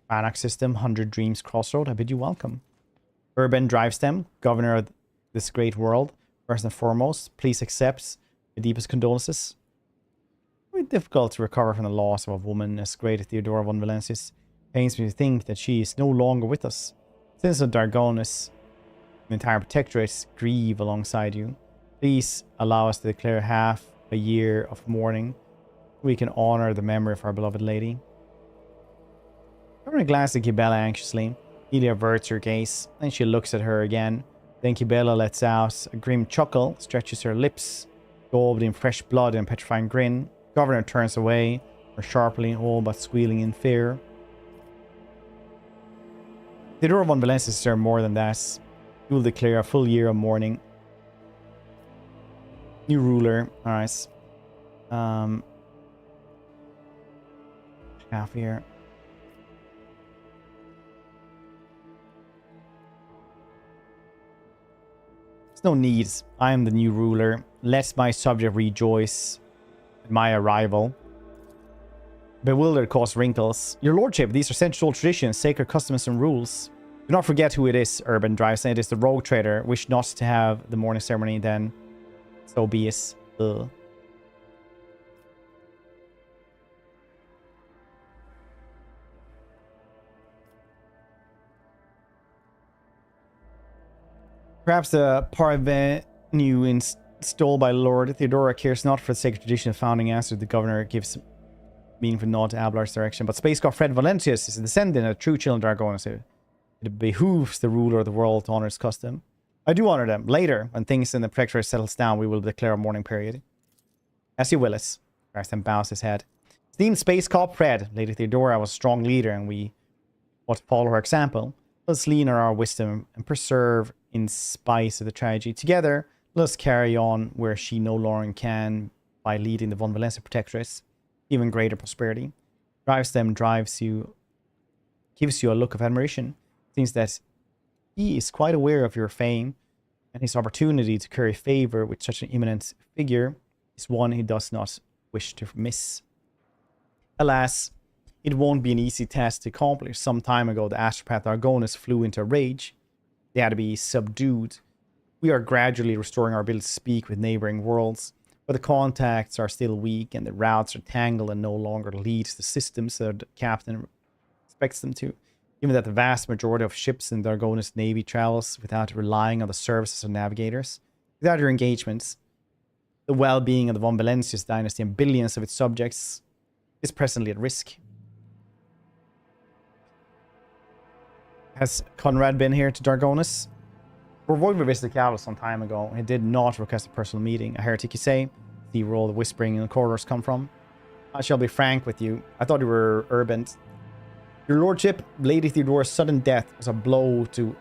Bannock system, 100 Dreams Crossroad. I bid you welcome. Urban drives them, governor of this great world. First and foremost, please accept the deepest condolences. Very difficult to recover from the loss of a woman as great as Theodora von Valancius. Pains me to think that she is no longer with us. Since the Dargonus, the entire protectorate grieve alongside you. Please allow us to declare half a year of mourning. We can honor the memory of our beloved lady. Governor glanced at Gibella anxiously. Elia averts her gaze, then she looks at her again. Then Gibella lets out a grim chuckle, stretches her lips, daubed in fresh blood and a petrifying grin. Governor turns away, her sharply, all but squealing in fear. Theodora von Valancius is there more than that. You will declare a full year of mourning. New ruler. Alright. Half here. There's no need. I am the new ruler. Let my subject rejoice at my arrival. Bewildered cause wrinkles. Your lordship, these are central traditions, sacred customs and rules. Do not forget who it is, Urban drives. It is the rogue trader. Wish not to have the mourning ceremony, then so be it. Ugh. Perhaps the parvenu installed by Lord Theodora cares not for the sacred tradition of founding answer. The governor gives meaningful nod to Ablar's direction. But Space God Fred Valancius is a descendant of true children of Dargonus. It behooves the ruler of the world to honor his custom. I do honor them. Later, when things in the protectorate settles down, we will declare a mourning period. As you will it. Garrison bows his head. Esteemed Space Cop Fred, Lady Theodora was a strong leader, and we ought to follow her example. Let us lean on our wisdom and preserve in spite of the tragedy. Together, let us carry on where she no longer can by leading the Von Valancius protectorates. Even greater prosperity. Drives them, drives you, gives you a look of admiration. Seems that he is quite aware of your fame, and his opportunity to curry favor with such an eminent figure is one he does not wish to miss. Alas, it won't be an easy task to accomplish. Some time ago, the astropath Argonus flew into a rage. They had to be subdued. We are gradually restoring our ability to speak with neighboring worlds, but the contacts are still weak and the routes are tangled and no longer lead to the systems that the captain expects them to. Given that the vast majority of ships in the Argonis Navy travels without relying on the services of navigators, without your engagements, the well-being of the von Valancius dynasty and billions of its subjects is presently at risk. Has Conrad been here to Dargonis? Void visited the capital some time ago. He did not request a personal meeting. A heretic, you say? The role the whispering in the corridors come from? I shall be frank with you. I thought you were urban. Your lordship, Lady Theodora's sudden death was a blow to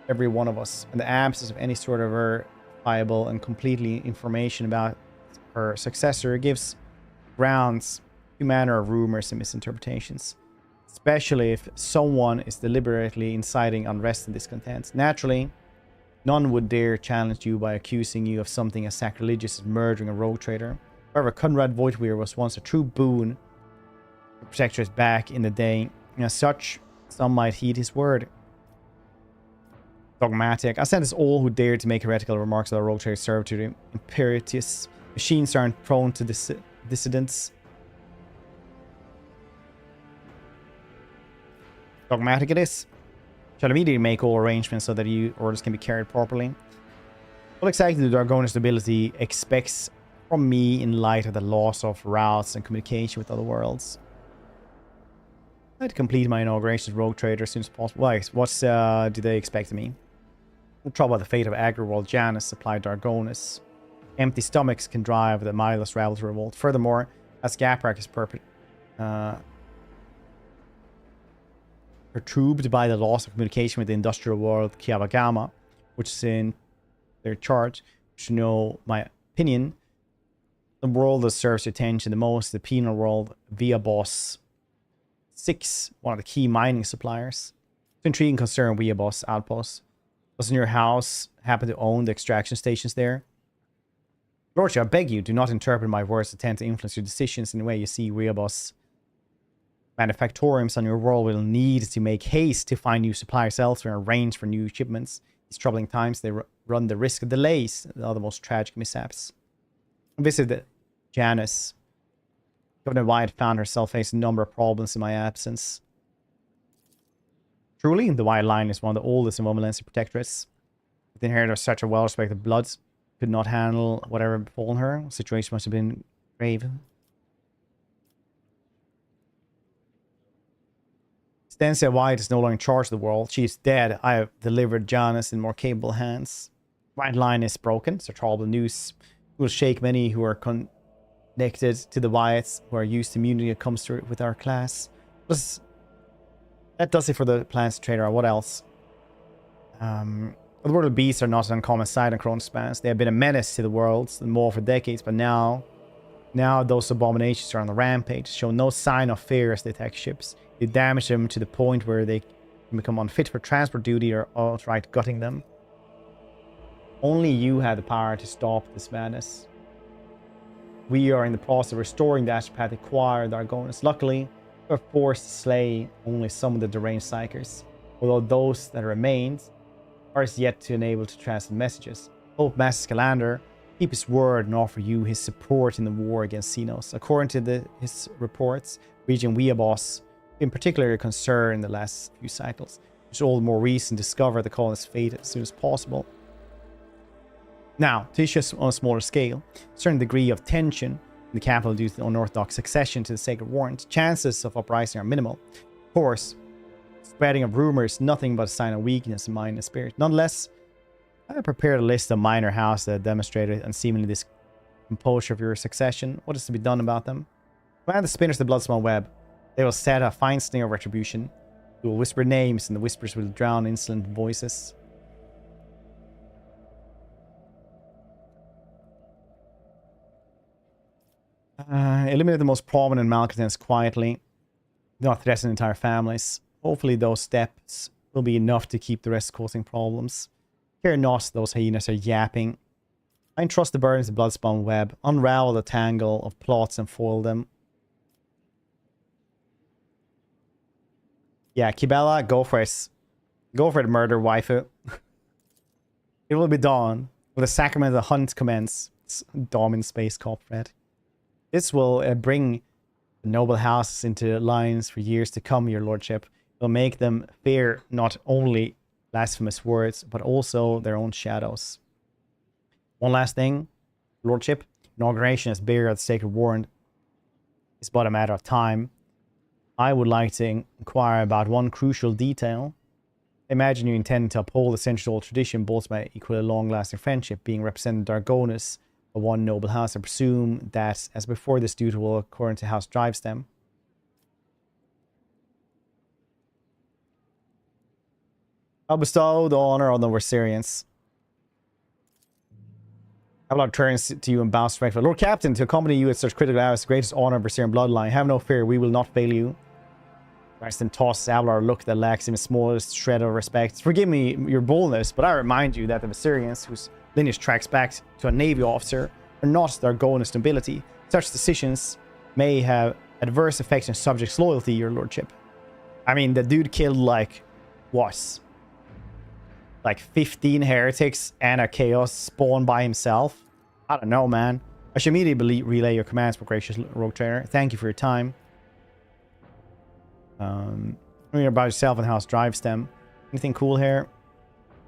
every one of us, and the absence of any sort of verifiable and completely information about her successor gives grounds to manner of rumors and misinterpretations, especially if someone is deliberately inciting unrest and discontent. Naturally, none would dare challenge you by accusing you of something as sacrilegious as murdering a rogue trader. However, Conrad Voigtweir was once a true boon to Protectorate back in the day, and as such, some might heed his word. Dogmatic. I sentence all who dare to make heretical remarks about rogue trader serve to the Imperatus. Machines aren't prone to dissidents. Dogmatic it is. Shall immediately make all arrangements so that your orders can be carried properly. What exactly the Dargonis nobility expects from me in light of the loss of routes and communication with other worlds? I'd like to complete my inauguration as rogue trader as soon as possible. Why? What do they expect of me? We'll trouble about the fate of Agri-World Janus, supplied Dargonis. Empty stomachs can drive the mindless rabble to revolt. Furthermore, as Gaprak is perturbed by the loss of communication with the industrial world Kiavagama, which is in their charge, should know my opinion. The world that serves your attention the most, the penal world, via Boss 6, one of the key mining suppliers. It's intriguing concern via Boss Outpost. Doesn't your house happen to own the extraction stations there? Lordship, I beg you, do not interpret my words to tend to influence your decisions in the way you see Weabos. Manufactoriums on your world will need to make haste to find new suppliers elsewhere and arrange for new shipments. These troubling times, they run the risk of delays and other most tragic mishaps. Visit Janus. Governor Wyatt found herself facing a number of problems in my absence. Truly, the Wyatt line is one of the oldest in von Valancius protectorates. The inheritor of such a well-respected blood could not handle whatever befallen her. The situation must have been grave. Stensia Wyatt is no longer in charge of the world. She is dead. I have delivered Janus in more capable hands. Wyatt line is broken. So horrible news will shake many who are connected to the Wyatts, who are used to immunity that comes through with our class. That does it for the plans trader. What else? The world beasts are not an uncommon sight on Koronus Expanse. They have been a menace to the worlds and more for decades, but now those abominations are on the rampage, show no sign of fear as they attack ships. They damage them to the point where they can become unfit for transport duty or outright gutting them. Only you have the power to stop this madness. We are in the process of restoring the astropathic choir, the Argonis. Luckily, we're forced to slay only some of the deranged psychers, although those that remained are as yet to enable to transmit messages. Hope Master Scalander keep his word and offer you his support in the war against Xenos. According to his reports, Region Weabos been particularly concerned in the last few cycles. It's all the more reason to discover the colonist's fate as soon as possible. Now, to issues on a smaller scale, a certain degree of tension in the capital due to the unorthodox succession to the Sacred Warrant, chances of uprising are minimal. Of course, spreading of rumors is nothing but a sign of weakness in mind and spirit. Nonetheless, I have prepared a list of minor houses that demonstrated and seemingly this composure of your succession. What is to be done about them? Command the spinners of the Bloodspawn web. They will set a fine snare of retribution. You will whisper names, and the whispers will drown insolent voices. Eliminate the most prominent malcontents quietly. Do not threaten entire families. Hopefully those steps will be enough to keep the rest causing problems. Care not, those hyenas are yapping. I entrust the burdens of the Bloodspawn web. Unravel the tangle of plots and foil them. Yeah, Kibella, go for it. Go for it, murder waifu. It will be dawn. Will the sacrament of the hunt commence? It's dawn in space, cop Fred. This will bring the noble houses into lines for years to come, your lordship. It will make them fear not only blasphemous words, but also their own shadows. One last thing, lordship. Inauguration as bearer of the sacred warrant is but a matter of time. I would like to inquire about one crucial detail. Imagine you intend to uphold the century-old tradition bolstered by Aquila long-lasting friendship, being represented Dargonus of one noble house. I presume that, as before, this duty will according to House drives them. I'll bestow the honor on the Versarians. Abelard turns to you and bows respectfully. Lord Captain, to accompany you at such critical hours, the greatest honor of Versarian bloodline. Have no fear, we will not fail you. Braxton tosses Abelard a look that lacks in the smallest shred of respect. Forgive me your boldness, but I remind you that the Versarians, whose lineage tracks back to a navy officer, are not their Dargonist nobility. Such decisions may have adverse effects on subjects' loyalty, your lordship. I mean, the dude killed, like, what? Like 15 heretics and a chaos spawn by himself? I don't know, man. I should immediately relay your commands, for gracious rogue trader. Thank you for your time. Read about yourself and House drives them. Anything cool here?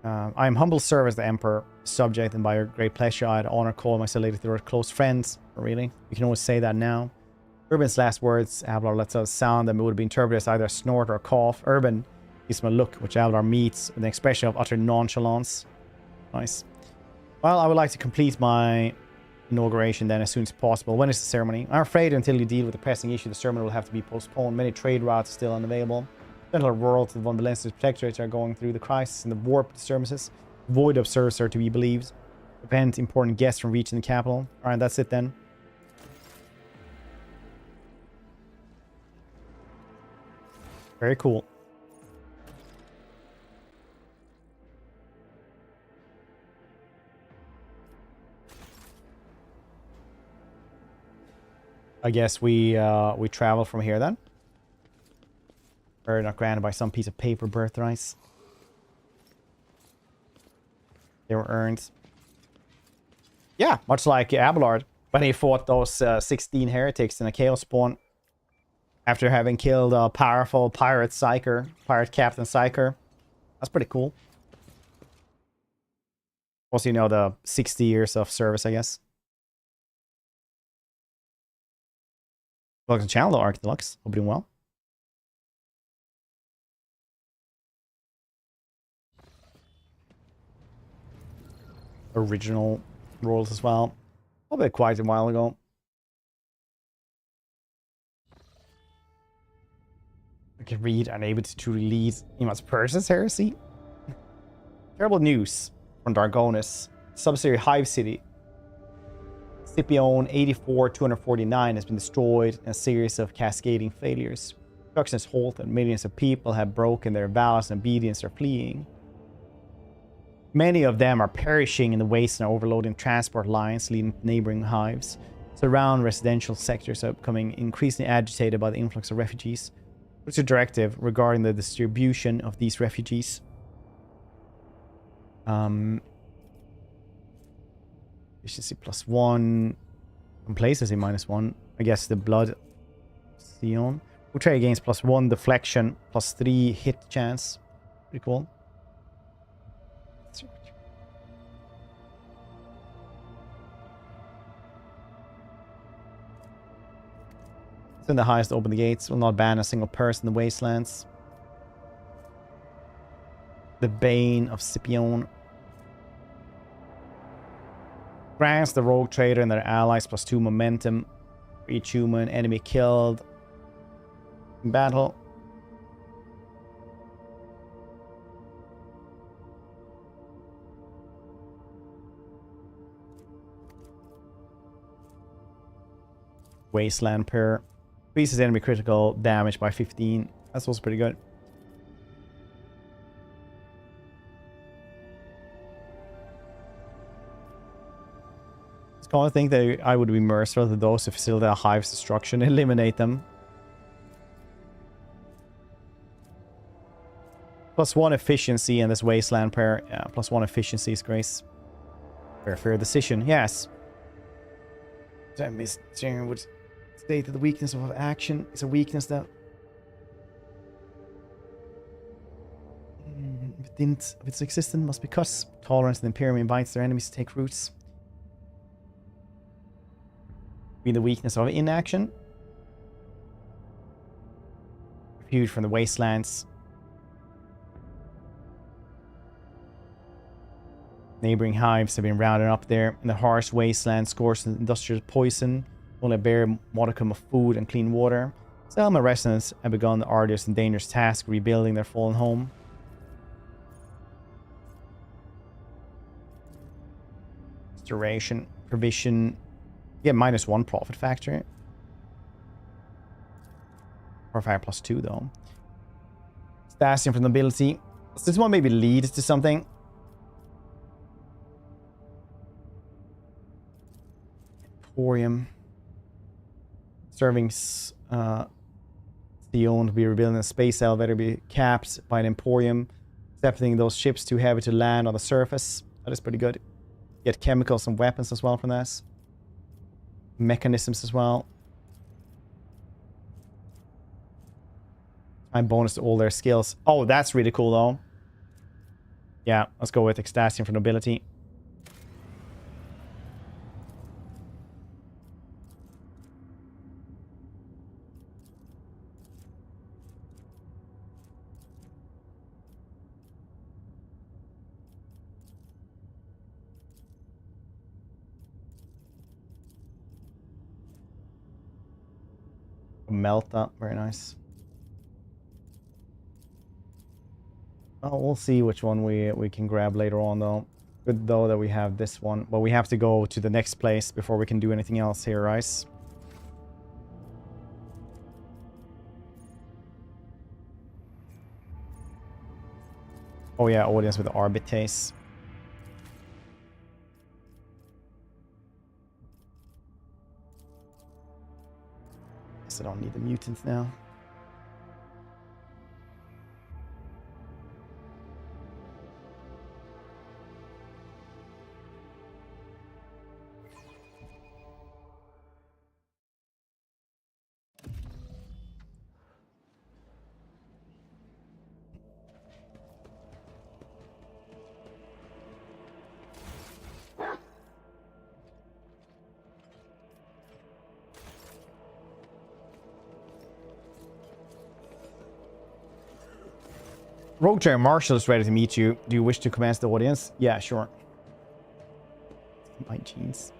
I am humble service the Emperor, subject, and by your great pleasure, I had honor call myself later to close friends. Really? You can always say that now. Urban's last words, Abelard lets out a sound that would be interpreted as either a snort or a cough. Urban gives him a look, which Abelard meets with an expression of utter nonchalance. Nice. Well, I would like to complete my inauguration then as soon as possible. When is the ceremony? I'm afraid until you deal with the pressing issue, the ceremony will have to be postponed. Many trade routes are still unavailable. Central world of von Valancius protectorates are going through the crisis and the warp disturbances. Void observers are to be believed. Prevent important guests from reaching the capital. Alright, that's it then. Very cool. I guess we travel from here then. Or not granted by some piece of paper birthrights. They were earned. Yeah, much like Abelard when he fought those 16 heretics in a chaos spawn. After having killed a powerful pirate captain Psyker. That's pretty cool. Also, you know, the 60 years of service, I guess. Welcome to the channel, Arc Deluxe. Hope you're doing well. Original rolls as well. A little bit quite a while ago. I can read, unable to truly lead. You must purge this heresy. Terrible news from Dargonus. Subsidiary Hive City. Scipione 84-249 has been destroyed in a series of cascading failures. Production has halted and millions of people have broken their vows and obedience are fleeing. Many of them are perishing in the waste and are overloading transport lines leading to neighboring hives. Surround residential sectors are becoming increasingly agitated by the influx of refugees. What's your directive regarding the distribution of these refugees? Efficiency +1. Complacency -1. I guess the blood. Sion. Betrayal gains +1. Deflection +3. Hit chance. Pretty cool. Send the highest to open the gates. Will not ban a single person in the wastelands. The Bane of Scipione. Grants the rogue trader and their allies +2 momentum for each human enemy killed in battle. Wasteland pair. Increases enemy critical damage by 15. That's also pretty good. I think that I would be merciful to those who facilitate a hive's destruction. Eliminate them. +1 efficiency in this wasteland pair. Yeah, +1 efficiency is grace. Fair decision, yes. I missed would state that the weakness of action is a weakness that if it's existent must be cut. Tolerance of the Imperium invites their enemies to take roots. Be the weakness of inaction. Refuge from the wastelands. Neighboring hives have been rounded up there. In the harsh wasteland, scorched with industrial poison. Only a bare modicum of food and clean water. Selma residents have begun the arduous and dangerous task of rebuilding their fallen home. Restoration, provision. Yeah, -1 profit factor. Or fire +2 though. Stasium for nobility. Does this one maybe lead to something? Emporium. Serving Theon to be rebuilding a space elevator, be capped by an Emporium. Accepting those ships too heavy to land on the surface. That is pretty good. Get chemicals and weapons as well from this. Mechanisms as well. Time bonus to all their skills. Oh, that's really cool though. Yeah, let's go with Extasium for nobility. Melt that, very nice. Oh, we'll see which one we can grab later on though. Good though that we have this one, but we have to go to the next place before we can do anything else here, right? Oh yeah, audience with the Arbites. I don't need the mutants now. Rogue Trader Marshall is ready to meet you. Do you wish to commence the audience? Yeah, sure. My jeans.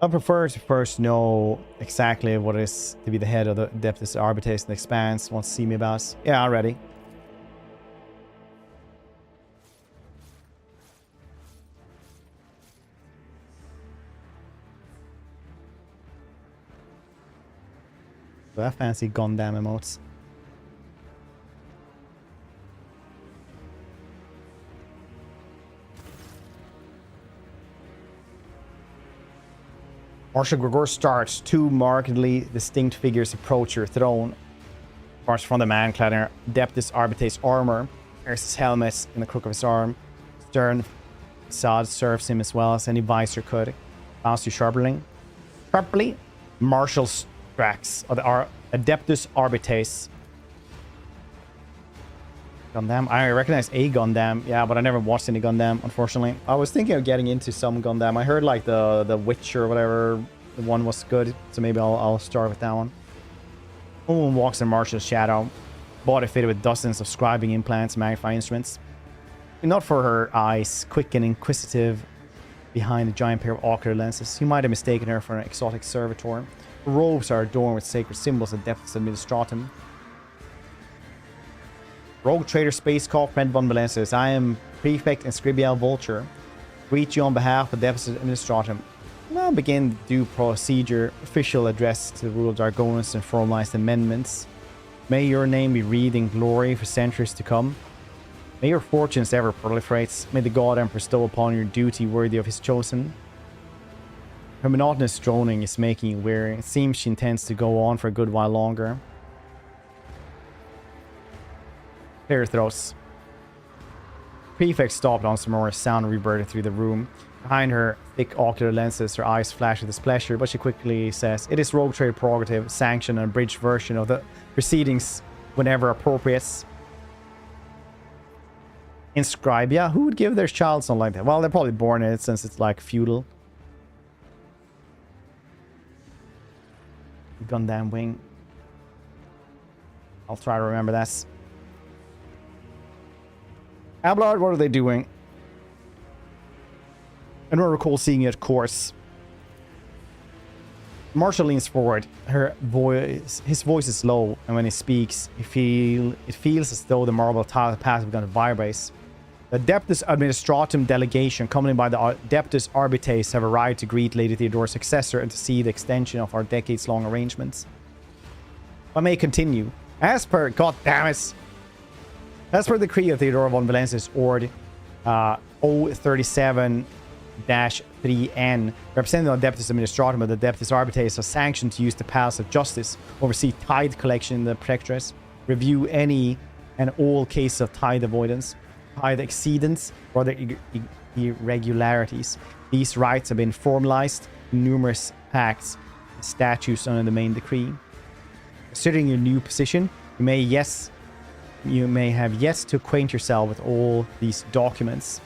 I prefer to first know exactly what it is to be the head of the Adeptus Arbites and Expanse. Want to see me about? Yeah, I'm ready. I fancy Gundam emotes. Marshal Gregor starts. Two markedly distinct figures approach your throne. Starts from the man clad in Adeptus Arbites armor. Wears his helmet in the crook of his arm. Stern facade serves him as well as any visor could. Bows you sharply. Marshal Strax of the Adeptus Arbites. Gundam. I recognize a Gundam, yeah, but I never watched any Gundam, unfortunately. I was thinking of getting into some Gundam. I heard like the Witcher or whatever, the one was good, so maybe I'll start with that one. Woman walks in Marshal's shadow, body fitted with dozens of scribing implants and magnifying instruments. Not for her eyes, quick and inquisitive behind a giant pair of ocular lenses. You might have mistaken her for an exotic servitor. Her robes are adorned with sacred symbols of Adeptus Administratum. Rogue Trader Space Call, Friend von Valancius. I am Prefect and Scribial Vulture. Greet you on behalf of Adeptus Administratum. Now begin due procedure, official address to the rule of Dargonus and formalized amendments. May your name be read in glory for centuries to come. May your fortunes ever proliferate. May the God Emperor bestow upon you duty worthy of his chosen. Her monotonous droning is making you weary. It seems she intends to go on for a good while longer. Clear throws. Prefect stopped on some more sound reverted through the room. Behind her thick ocular lenses, her eyes flash with displeasure, but she quickly says, "It is rogue trade prerogative, sanction an abridged version of the proceedings whenever appropriate." Inscribia? Who would give their child something like that? Well, they're probably born in it since it's like feudal. Gundam wing. I'll try to remember that. Abelard, what are they doing? I don't recall seeing it, of course. Marshall leans forward. His voice is low, and when he speaks, it feels as though the marble path has begun to vibrate. The Adeptus Administratum delegation, accompanied by the Adeptus Arbites, have arrived to greet Lady Theodora's successor and to see the extension of our decades-long arrangements. I may continue. As per the decree of Theodora von Valancius, Ord 037-3N, representing the Adeptus Administratum of the Adeptus Arbites, are sanctioned to use the Palace of Justice, oversee tithe collection in the Protectorate, review any and all cases of tithe avoidance, tithe exceedance, or other irregularities. These rights have been formalized in numerous pacts and statutes under the main decree. Considering your new position, you may have yet to acquaint yourself with all these documents.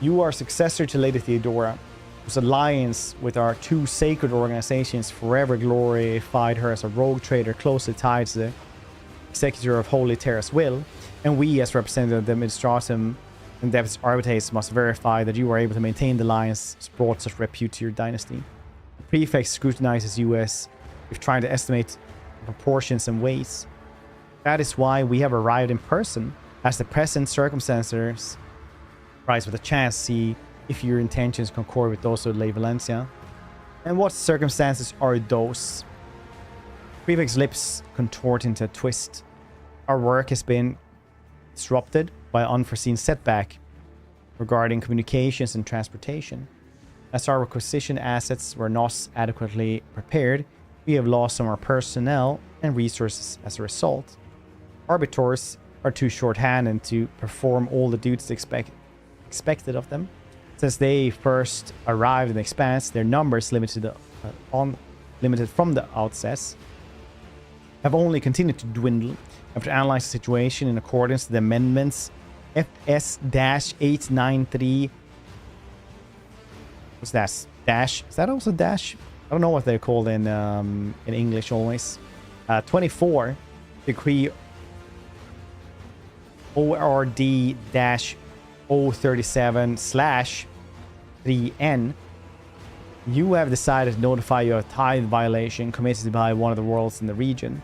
You are successor to Lady Theodora, whose alliance with our two sacred organizations forever glorified her as a rogue trader closely tied to the executor of Holy Terra's will, and we, as representative of the Administratum and Adeptus Arbites, must verify that you are able to maintain the alliance that's brought such repute to your dynasty. The prefect scrutinizes you as if trying to estimate proportions and weights. That is why we have arrived in person, as the present circumstances rise with a chance to see if your intentions concord with those of Lady Valencia. And what circumstances are those? Prefect's lips contort into a twist. Our work has been disrupted by an unforeseen setback regarding communications and transportation. As our requisition assets were not adequately prepared, we have lost some of our personnel and resources as a result. Arbiters are too short-handed to perform all the duties expected of them. Since they first arrived in the Expanse, their numbers, limited from the outset, have only continued to dwindle. After analyzing the situation in accordance to the amendments FS-893, what's that? Dash? Is that also dash? I don't know what they're called in English always. 24, decree ORD-037/3N, you have decided to notify you of a tithe violation committed by one of the worlds in the region.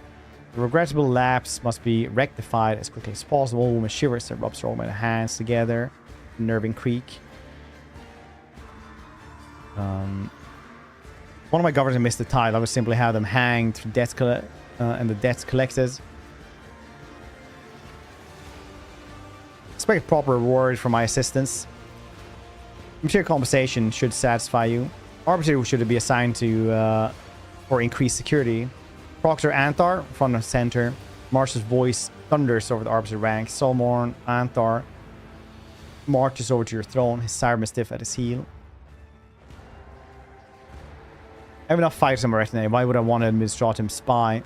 The regrettable lapse must be rectified as quickly as possible. Woman shivers and rubs her hands together. Nerving creak. One of my governors missed the tithe. I would simply have them hanged for debts and the debts collected. Expect proper reward for my assistance. Material compensation should satisfy you. Arbiter should be assigned to for increased security. Proctor Anthar, front and center. Marsh's voice thunders over the Arbiter ranks. Solmorn Anthar marches over to your throne, his cyber-mastiff at his heel. I have enough fighters in my retinue. Why would I want to Administratum spy?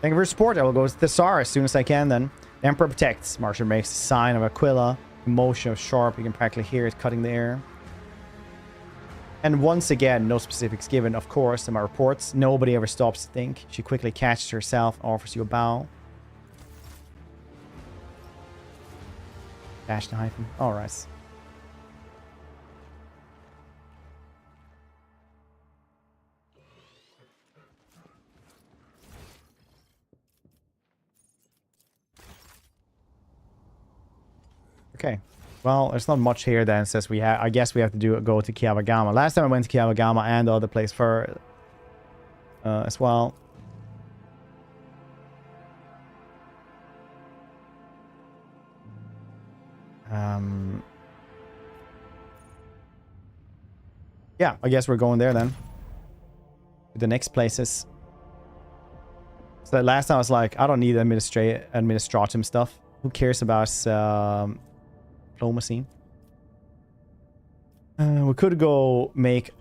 Thank you for your support. I will go to the Tsar as soon as I can then. The Emperor protects. Marshal makes the sign of Aquila. Motion of sharp. You can practically hear it cutting the air. And once again, no specifics given, of course, in my reports. Nobody ever stops to think. She quickly catches herself, offers you a bow. Dash the hyphen. Alright. Okay. Well, there's not much here then, since we have. I guess we have to go to Kiavagama. Last time I went to Kiavagama and the other place for as well. Yeah, I guess we're going there then. The next places. So last time I was like, I don't need administratum stuff. Who cares about diplomacy? We could go make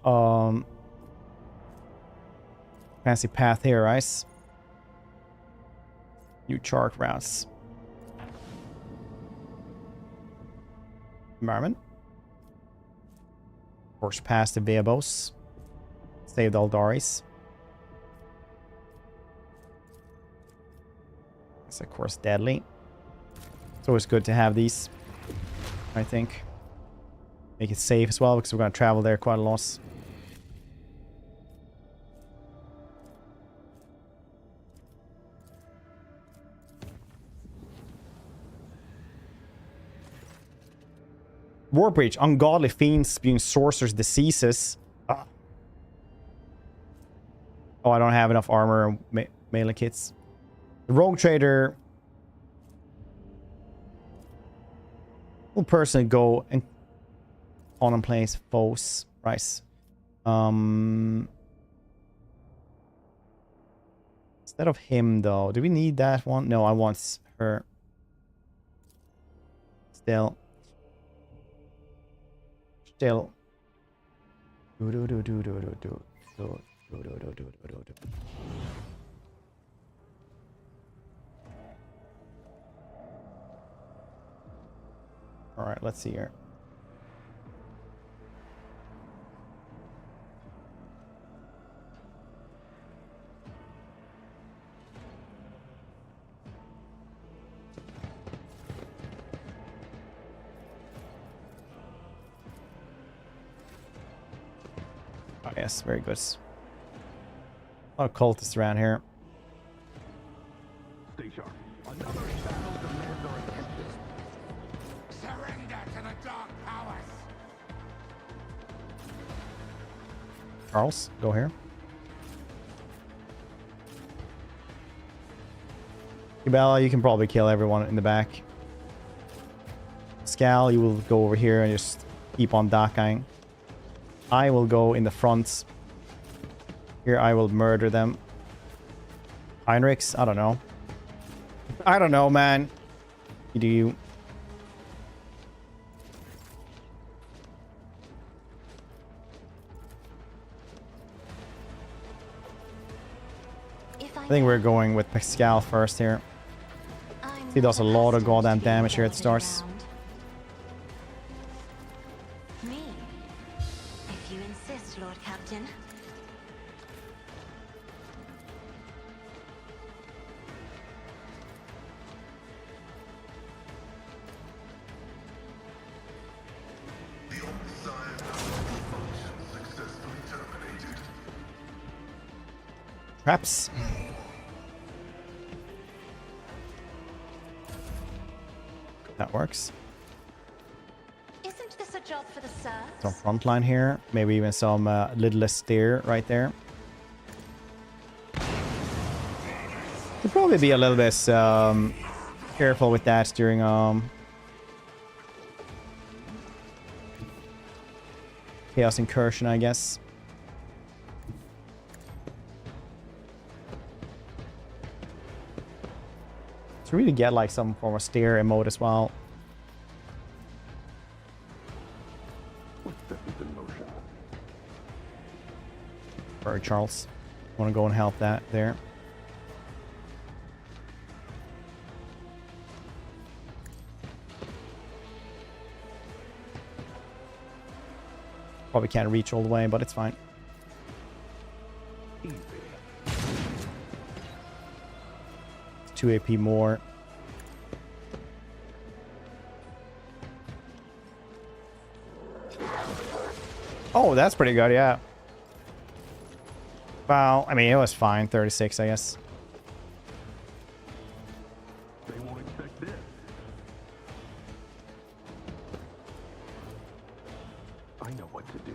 fancy path here, right? New chart routes. Environment. Push past the Veabos. Save the Aldaris. It's of course deadly. It's always good to have these, I think. Make it safe as well, because we're going to travel there quite a lot. War breach. Ungodly fiends spewing sorcerers' diseases. Ah. Oh, I don't have enough armor and melee kits. The rogue trader will personally go and contemplate foes. Right. Instead of him, though, do we need that one? No, I want her. Still. All right, let's see here. Oh, yes, very good. A lot of cultists around here. Stay sharp. Another battle demands our attention. Surrender to the dark powers. Charles, go here. Ibella, you can probably kill everyone in the back. Scal, you will go over here and just keep on docking. I will go in the front. Here I will murder them. Heinrichs? I don't know. I don't know, man. You do you. I think we're going with Pascal first here. He does a lot of goddamn damage here at the start. Me, if you insist, Lord Captain. Traps. That works. Isn't this a job for the serfs? Some front line here. Maybe even some little steer right there. Could probably be a little bit careful with that during Chaos Incursion, I guess. To really get like some form of steer emote as well. Alright, Charles. Want to go and help that there. Probably can't reach all the way, but it's fine. It's 2 AP more. Oh, that's pretty good, yeah. Well, I mean, it was fine. 36, I guess. They won't expect this. I know what to do.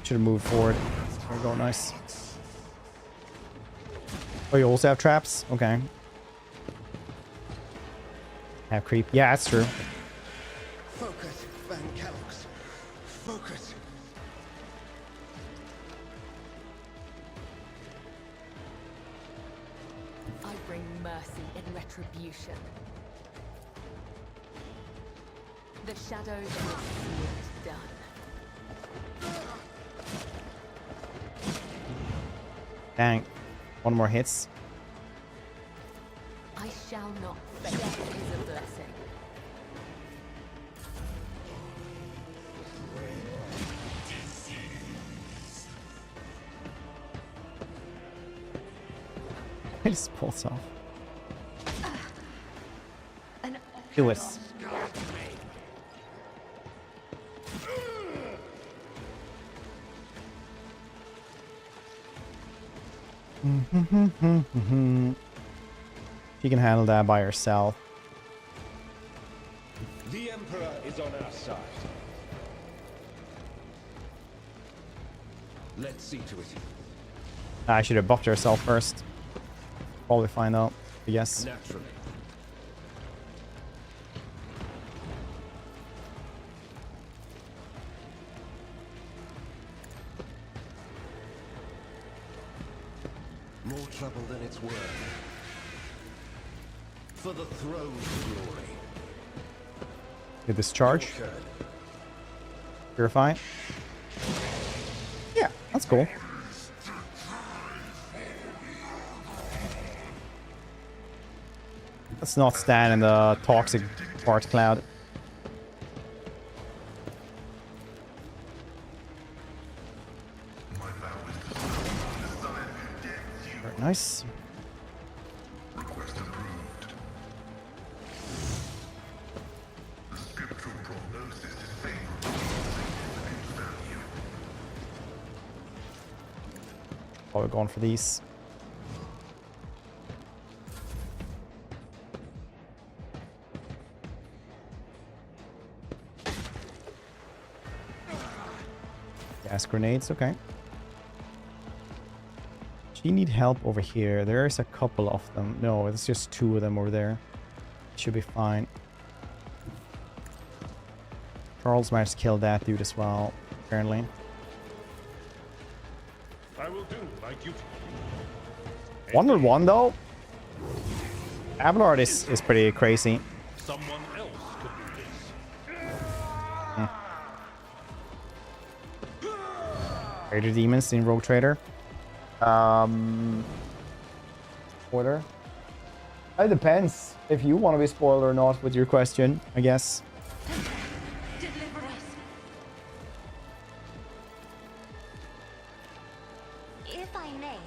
Should have moved forward. There we go, nice. Oh, you also have traps? Okay. Have creep. Yeah, that's true. Focus, Van Kellogg's. Focus. bring mercy in retribution. The shadows will see it done. Dang. One more hits. I shall not fail. Death is a blessing. It just pulls off. An Do it. She can handle that by herself. The Emperor is on our side. Let's see to it. I should have buffed herself first. Probably find out, I guess. Naturally. More trouble than it's worth. For the throne's glory. Get this charge. Good. Purify. Yeah, that's cool. Let's not stand in the toxic part cloud. Very nice. Probably going for these. Gas grenades, okay. She need help over here. There's a couple of them. No, it's just two of them over there. Should be fine. Charles managed to kill that dude as well, apparently. I will do my duty. 1v1 though? Abelard is pretty crazy. Someone else could do this. Trader demons in Rogue Trader. Spoiler. It depends if you want to be spoiled or not with your question, I guess. deliver us. If I may,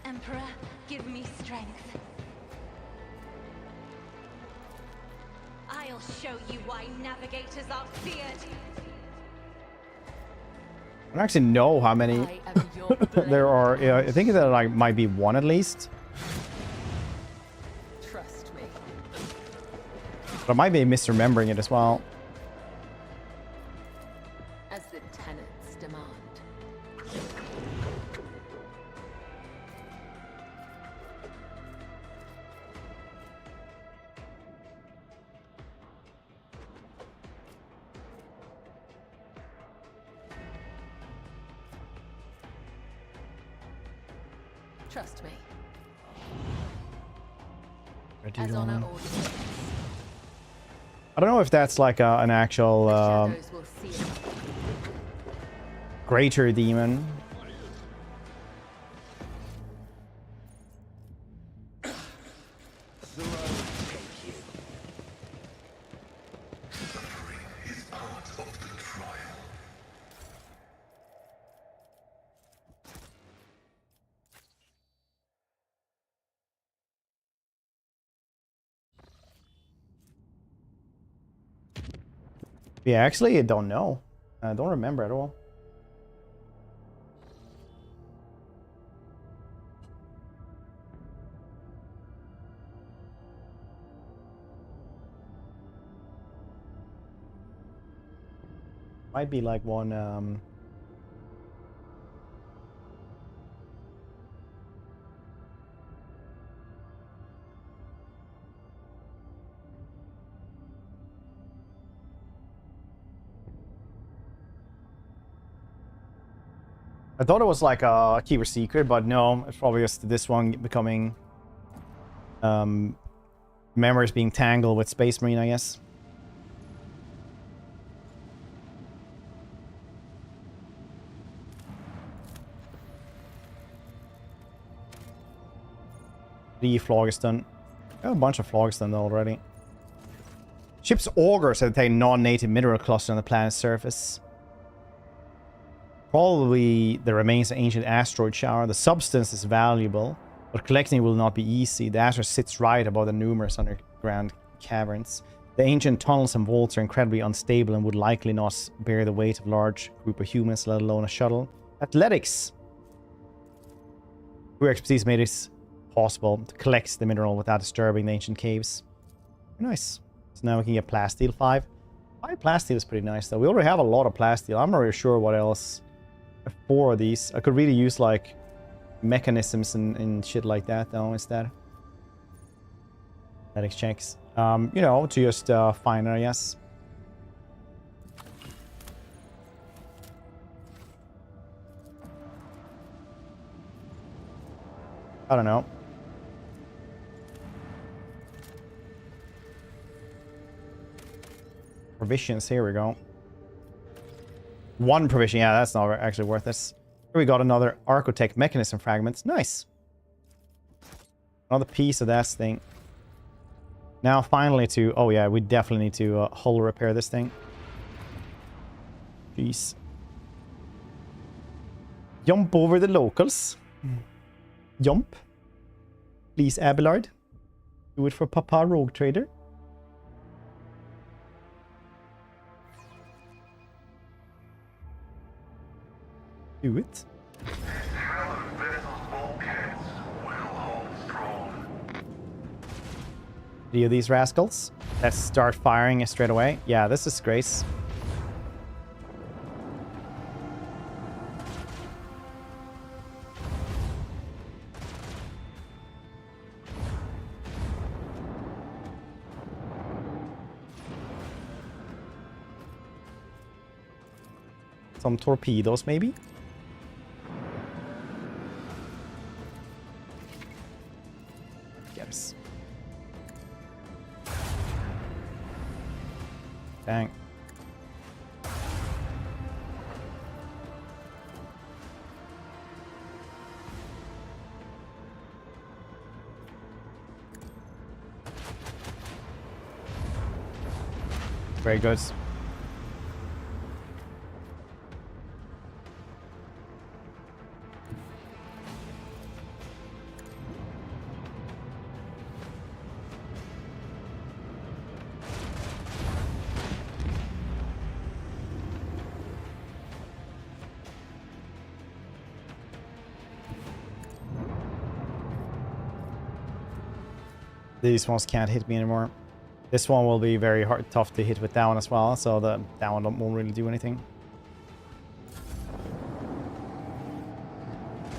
Emperor, give me strength. I'll show you why navigators are feared. I don't actually know how many I am your there blade. are. Yeah, I think there like might be one at least. Trust me. But I might be misremembering it as well. As the tenants demand. Trust me. As honor orders. I don't know if that's like an actual The shadows will see it. greater demon. Yeah, actually, I don't know. I don't remember at all. Might be like one I thought it was like a keeper secret, but no, it's probably just this one becoming memories being tangled with Space Marine, I guess. The Phlogiston. Got a bunch of Phlogiston already. Ship's auger said they non-native mineral cluster on the planet's surface. Probably the remains of ancient asteroid shower. The substance is valuable, but collecting will not be easy. The asteroid sits right above the numerous underground caverns. The ancient tunnels and vaults are incredibly unstable and would likely not bear the weight of a large group of humans, let alone a shuttle. Athletics. Your expertise made it possible to collect the mineral without disturbing the ancient caves. Very nice. So now we can get plasteel 5. 5 plasteel is pretty nice though. We already have a lot of plasteel. I'm not really sure what else. 4 of these. I could really use like mechanisms and shit like that though instead. Athletics checks. You know, to just find it, I guess. I don't know. Provisions, here we go. 1 provision, yeah, that's not actually worth it. Here we got another Architect mechanism fragment. Nice. Another piece of that thing. Now finally to... Oh yeah, we definitely need to hull repair this thing. Jeez. Jump over the locals. Jump. Please, Abelard. Do it for Papa Rogue Trader. Do it. Three of these rascals. Let's start firing straight away. Yeah, this is Grace. Some torpedoes, maybe? Yes. Dang. Very good. These ones can't hit me anymore. This one will be very tough to hit with that one as well, so that one won't really do anything.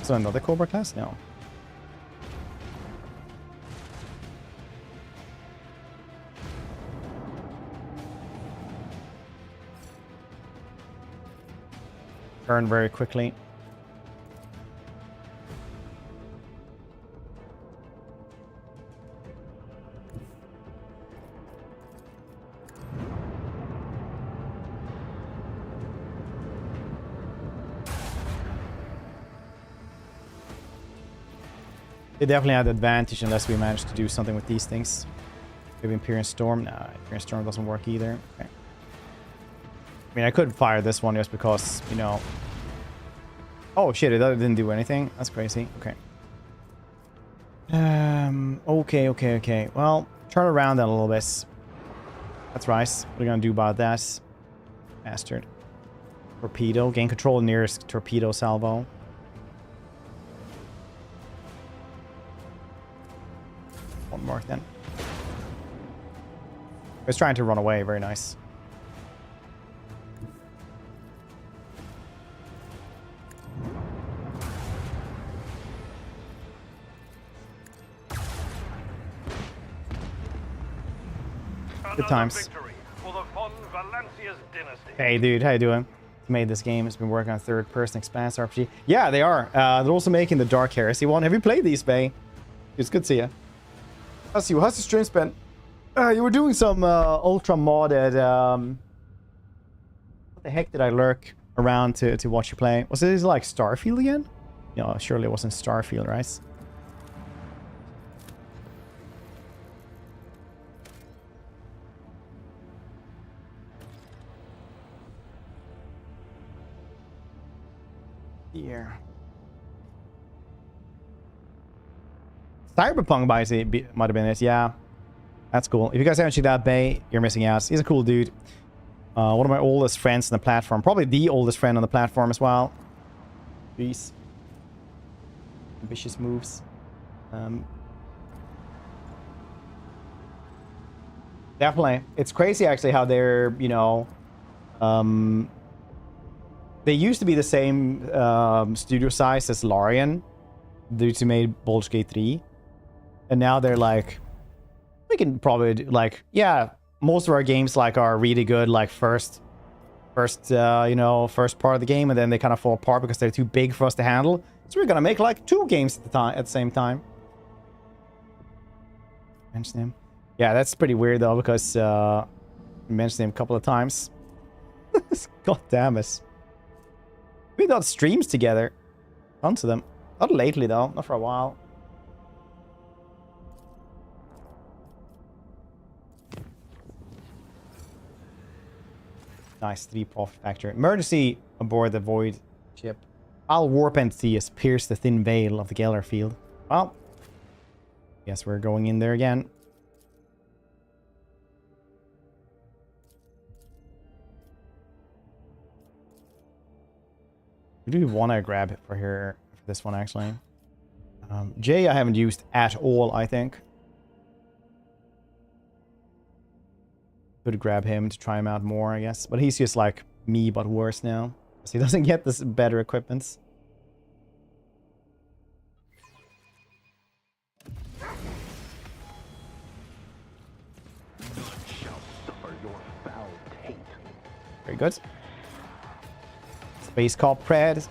So another Cobra class? No. Burn very quickly. They definitely had the advantage unless we managed to do something with these things. Maybe Imperial Storm. Nah, Imperial Storm doesn't work either. Okay. I mean, I could fire this one just because, you know... Oh shit, it didn't do anything. That's crazy. Okay. Okay. Well, turn around that a little bit. That's right. What are we gonna do about that? Bastard. Torpedo. Gain control of nearest torpedo salvo. One mark then. I was trying to run away. Very nice. Good times. For the von Valancius dynasty. Hey dude, how you doing? made this game. It's been working on third-person Expanse RPG. Yeah, they are. They're also making the Dark Heresy one. Have you played these, Bay? It's good to see you. How's the stream spent? You were doing some ultra modded. What the heck did I lurk around to watch you play? Was it like Starfield again? No, surely it wasn't Starfield, right? Here. Cyberpunk might have been it, yeah. That's cool. If you guys haven't checked out Bay, you're missing out. He's a cool dude. One of my oldest friends on the platform. Probably the oldest friend on the platform as well. Jeez. Ambitious moves. Definitely. It's crazy actually how they're, you know... they used to be the same studio size as Larian. Dudes who made Baldur's Gate 3. And now they're like... We can probably do, like... Yeah, most of our games like are really good, like first you know, first part of the game, and then they kind of fall apart because they're too big for us to handle. So we're gonna make like 2 games at the same time. Mention him. Yeah, that's pretty weird though, because I mentioned him a couple of times. God damn it. We got streams together. Onto them. Not lately though, not for a while. Nice, 3 profit factor. Emergency aboard the Void ship. I'll warp entity has pierced the thin veil of the Geller field. Well, guess we're going in there again. We do want to grab it for here for this one actually. J I haven't used at all, I think. Could grab him to try him out more, I guess. But he's just like me, but worse now. So he doesn't get this better equipment. Very good. Space Cop Pred.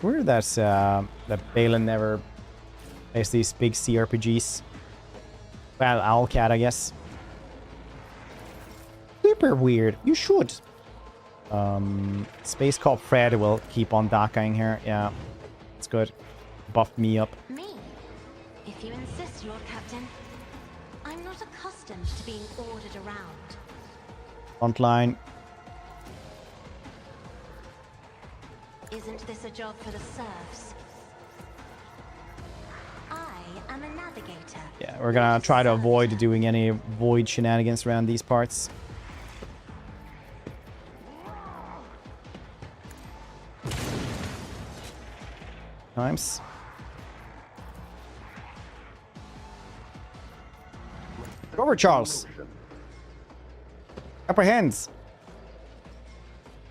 Weird that Balin never plays these big CRPGs. Well, Owlcat, I guess. Super weird. You should. Space Cop Fred will keep on DACAing here. Yeah, it's good. Buffed me up. Me? If you insist, Lord Captain. I'm not accustomed to being ordered around. Frontline. Isn't this a job for the serfs? I am a navigator. Yeah, we're gonna try to avoid doing any void shenanigans around these parts. Times. Go over, Charles. Upper hands.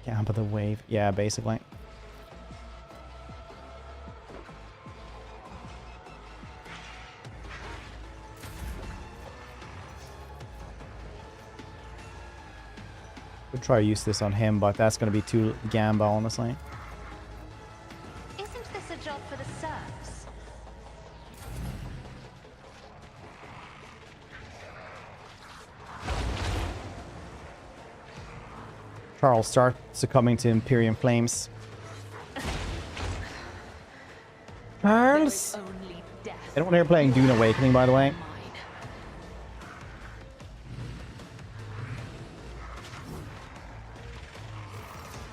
Camp of the wave. Yeah, basically. Could try to use this on him, but that's going to be too gamba, honestly. Isn't this a job for the serfs? Charles, start succumbing to Imperium flames. Charles! Only death. Anyone here playing Dune Awakening, by the way? Mine.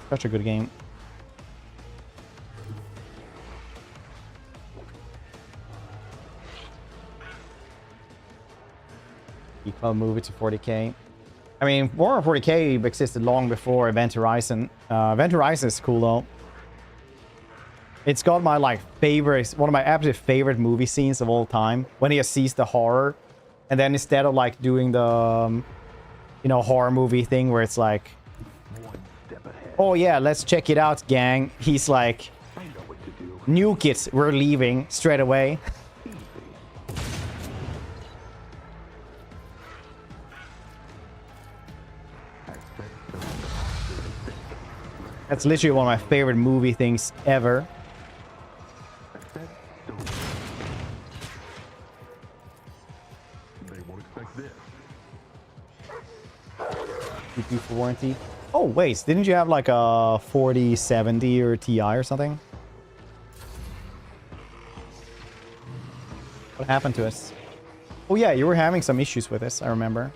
Such a good game. I'll move it to 40k. I mean, Warhammer 40k existed long before Event Horizon. Event Horizon is cool though. It's got my like favorite, one of my absolute favorite movie scenes of all time. When he sees the horror, and then instead of like doing the, you know, horror movie thing where it's like, oh yeah, let's check it out, gang. He's like, nuke it, we're leaving straight away. That's literally one of my favorite movie things ever. I said don't. They won't expect this. CPU for warranty. Oh, wait, didn't you have like a 4070 or Ti or something? What happened to us? Oh yeah, you were having some issues with this, I remember.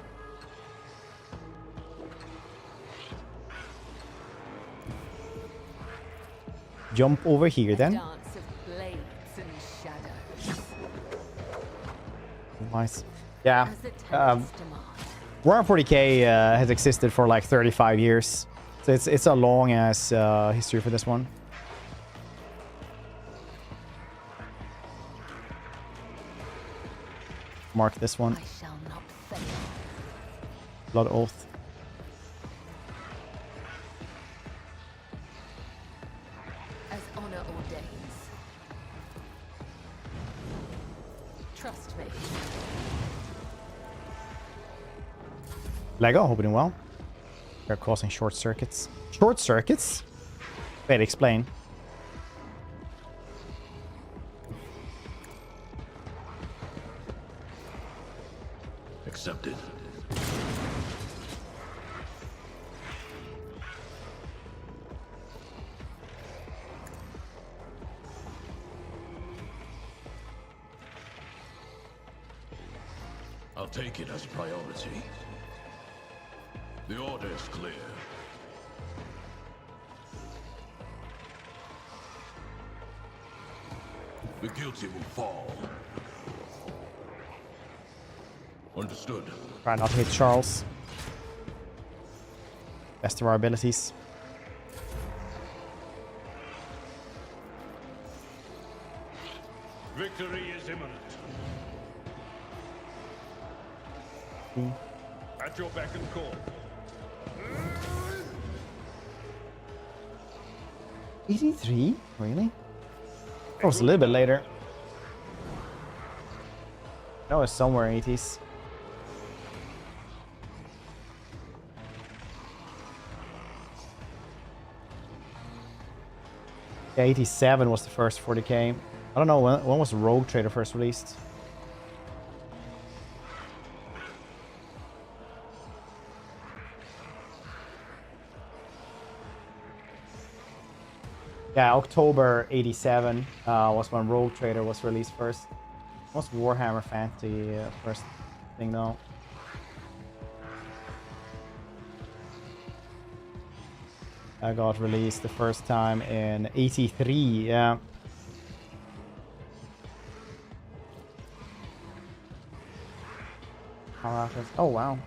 Jump over here then. Dance of blades and shadows. Nice. Yeah. As the tenets demand. Warhammer 40k has existed for like 35 years. So it's a long ass history for this one. Mark this one. I shall not fail. Blood Oath. As honor ordains. Trust me. Lego, hope you're doing well. They're causing short circuits. Short circuits? Wait, explain. Accepted. I'll take it as priority. The order is clear. The guilty will fall. Understood. Try not to hit Charles. Best of our abilities. Victory is imminent. At your beck and call. 83? Really? That was a little bit later. That was somewhere 80s. Yeah, 87 was the first 40k. I don't know, when was Rogue Trader first released? Yeah, October 87 was when Rogue Trader was released first. Was Warhammer Fantasy first thing though? I got released the first time in 83, yeah. Oh wow.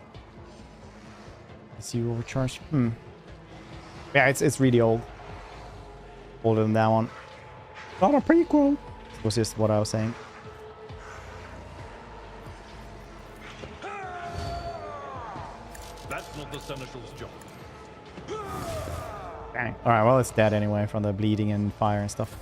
Zero overcharge. Yeah, it's really old. Older than that one. Not a prequel. Was just what I was saying. That's not the Seneschal's job. Dang. Alright, well it's dead anyway from the bleeding and fire and stuff.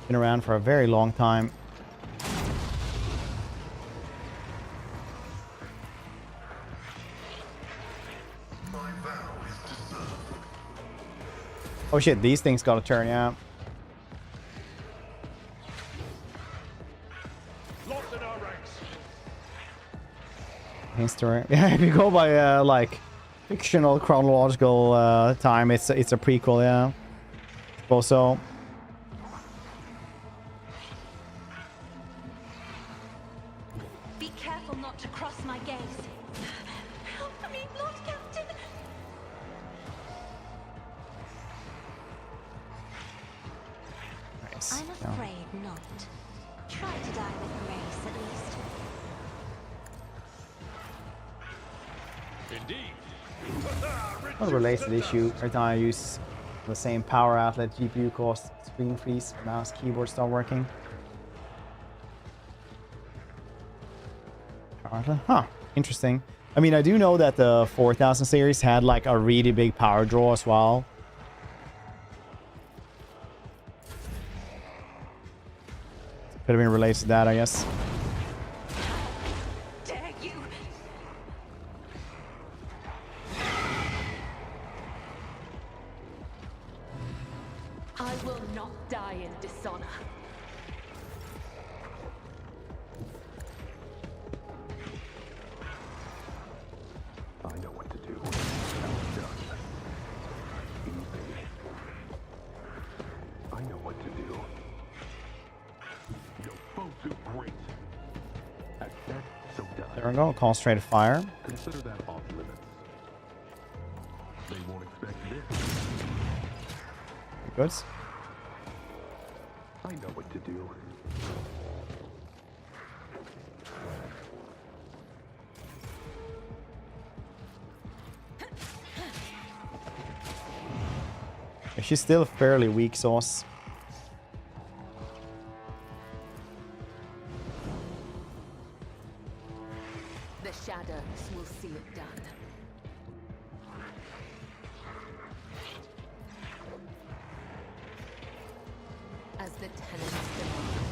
Been around for a very long time. Oh shit, these things gotta turn, yeah. Lost in our ranks. History. Yeah, if you go by like fictional chronological time, it's a prequel, yeah. Also. Be careful not to cross my gaze. Help me, Lord Captain. Nice. I'm Yeah. afraid not. Try to die with grace, at least. Indeed. Not a related issue. Every time I use The same power outlet, GPU cost, screen freeze, mouse, keyboard stop working. Huh, interesting. I mean, I do know that the 4000 series had like a really big power draw as well. Could have been related to that, I guess. Dare you? I will not die in dishonor. I know what to do. Now it's done. Easy. I know what to do. You're both too great. As said, so done. There we go. Concentrated fire. Consider that off limits. They won't expect this. Good. I know what to do. She's still fairly weak sauce. The shadows will see it done. As the tenants demand.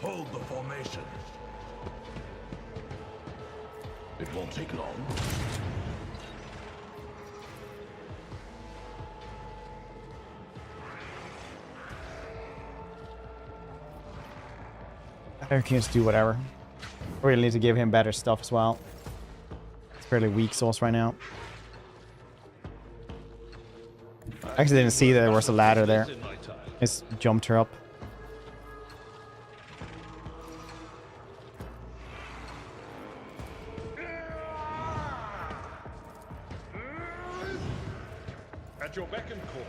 Hold the formation. It won't take long. He can just do whatever. We really need to give him better stuff as well. It's fairly weak sauce right now. I actually didn't see that there was a ladder there. In my time. Just jumped her up. At your beck and call.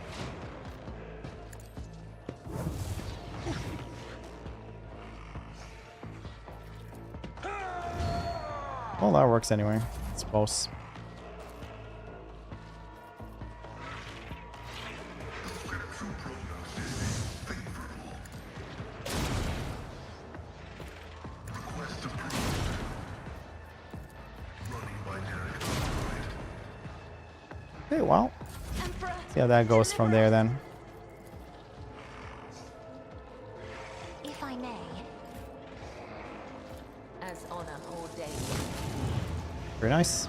Well, that works anyway, I suppose. Okay, well, Emperor, see how that goes from there then. if I may. As honor ordains. Very nice.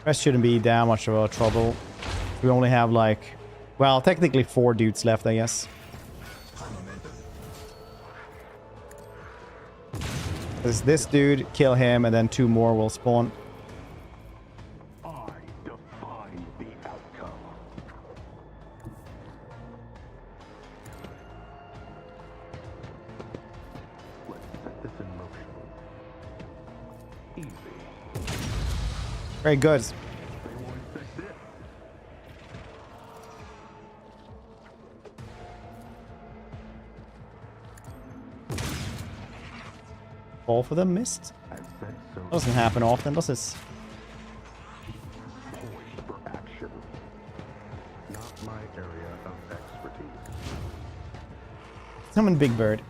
Rest shouldn't be that much of a trouble. We only have like, well, technically 4 dudes left, I guess. There's this dude, kill him, and then 2 more will spawn. I define the outcome. Let's set this in motion. Easy. Very good. They won't expect this. Both of them missed. As said, so Doesn't happen often, does this? poised for action. Not my area of expertise. Summon Big Bird.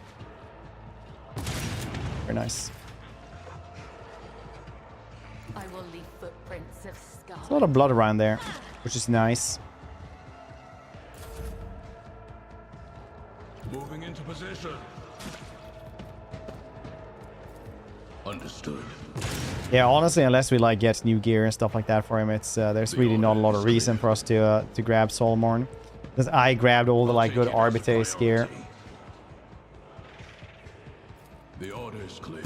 Very nice. I will leave footprints of scars. There's a lot of blood around there, which is nice. Moving into position. Understood. Yeah, honestly, unless we like get new gear and stuff like that for him, it's there's really not a lot of reason for us to grab Solmorn. Because I grabbed all the like good Arbites gear. The order is clear.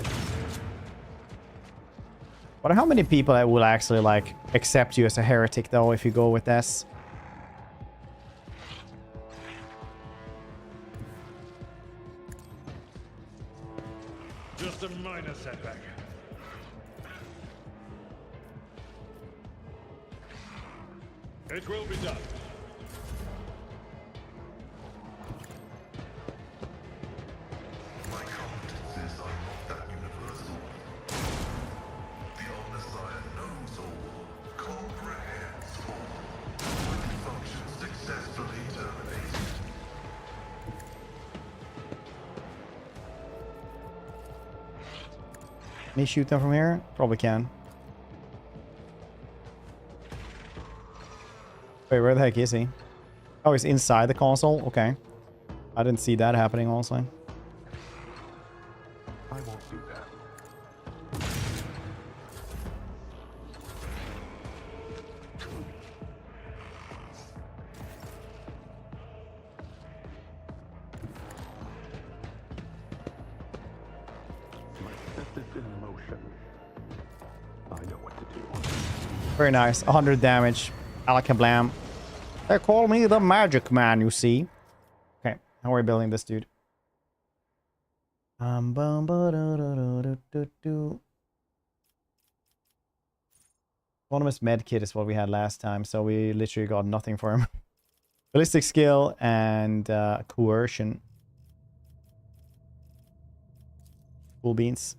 But how many people will actually like accept you as a heretic though if you go with this? Just a minor setback. It will be done. My competence is I'm not that universal. Can he shoot them from here? Probably can. Wait, where the heck is he? Oh, he's inside the console? Okay. I didn't see that happening, honestly. I won't do that. My set this in motion. I know what to do. Very nice. 100 damage. Alakablam. They call me the magic man, you see. Okay, how are we building this dude? Autonomous medkit is what we had last time, so we literally got nothing for him. Ballistic skill and coercion. Cool beans.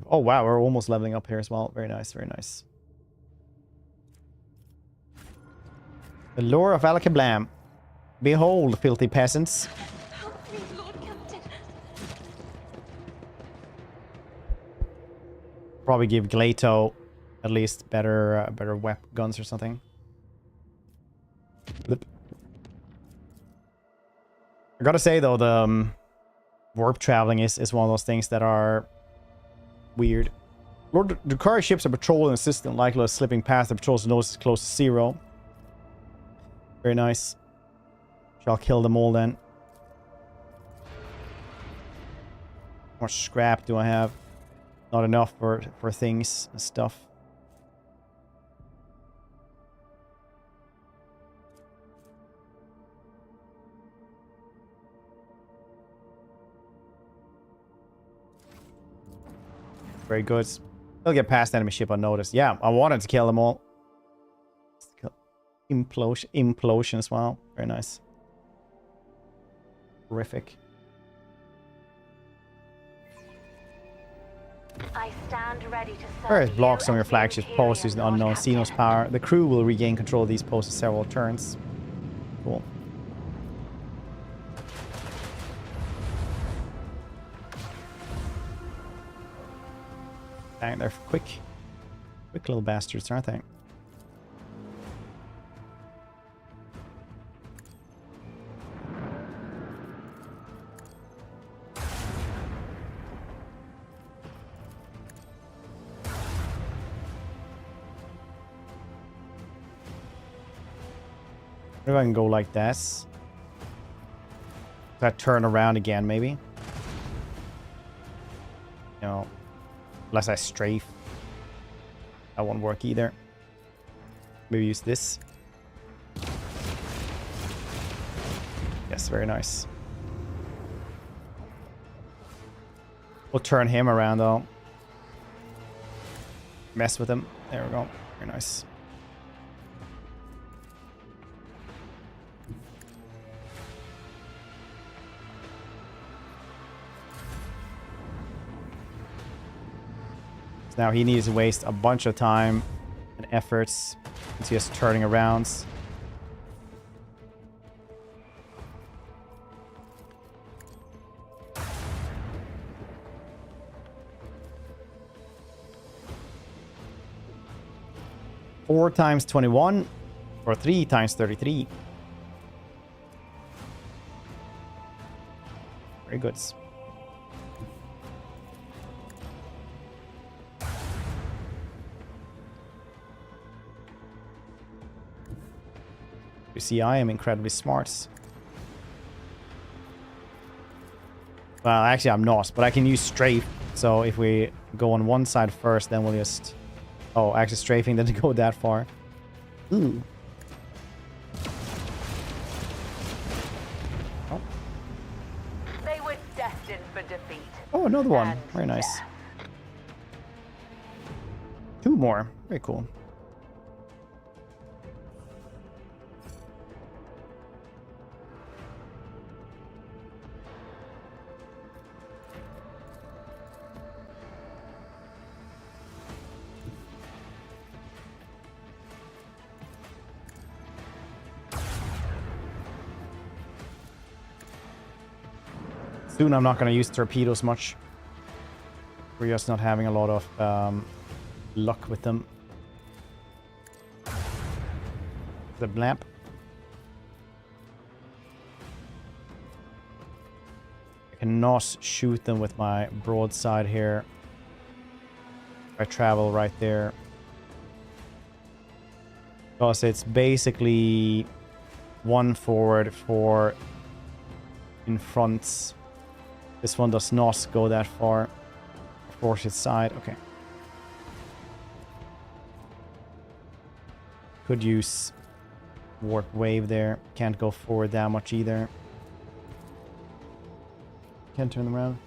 Oh wow, we're almost leveling up here as well. Very nice, very nice. The lore of Alakablam. Behold, filthy peasants. Help me, Lord Captain. Probably give Glato at least better guns or something. Blip. I gotta say though, the warp traveling is one of those things that are weird. Lord Drukhari ships are patrolling the system, likely slipping past the patrol's nose is close to 0. Very nice. Shall kill them all then. How much scrap do I have? Not enough for things and stuff. Very good. They'll get past enemy ship unnoticed. Yeah, I wanted to kill them all. Implosion as well. Very nice. Terrific. I stand ready to serve Various blocks you on your and the flagship post Imperium, using Lord unknown Captain. Xenos power. The crew will regain control of these posts in several turns. Cool. Dang, they're quick. Quick little bastards, aren't they? If I can go like this. That turn around again, maybe. No. Unless I strafe. That won't work either. Maybe use this. Yes, very nice. We'll turn him around though. Mess with him. There we go. Very nice. Now he needs to waste a bunch of time and efforts into just turning around. Four times 21 or 3 times 33. Very good. You see, I am incredibly smart. Well, actually, I'm not, but I can use strafe. So if we go on one side first, then we'll just... Oh, actually, strafing didn't go that far. Ooh. Oh, They were destined for defeat. oh another one. And Very nice. death. 2 more. Very cool. Soon I'm not going to use torpedoes much. We're just not having a lot of luck with them. The blamp. I cannot shoot them with my broadside here. I travel right there. Because it's basically one forward, four in front. This one does not go that far. Force its side. Okay. Could use warp wave there. Can't go forward that much either. Can't turn them around.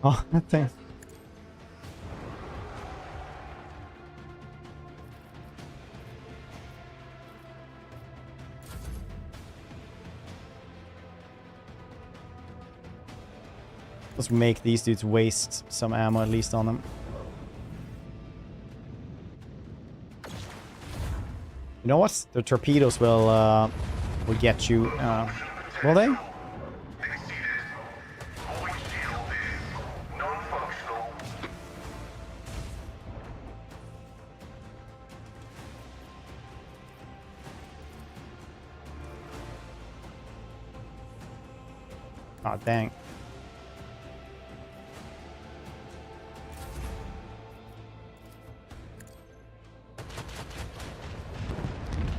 Oh, that thing. Let's make these dudes waste some ammo at least on them. You know what? The torpedoes will get you. Will they? Oh, dang.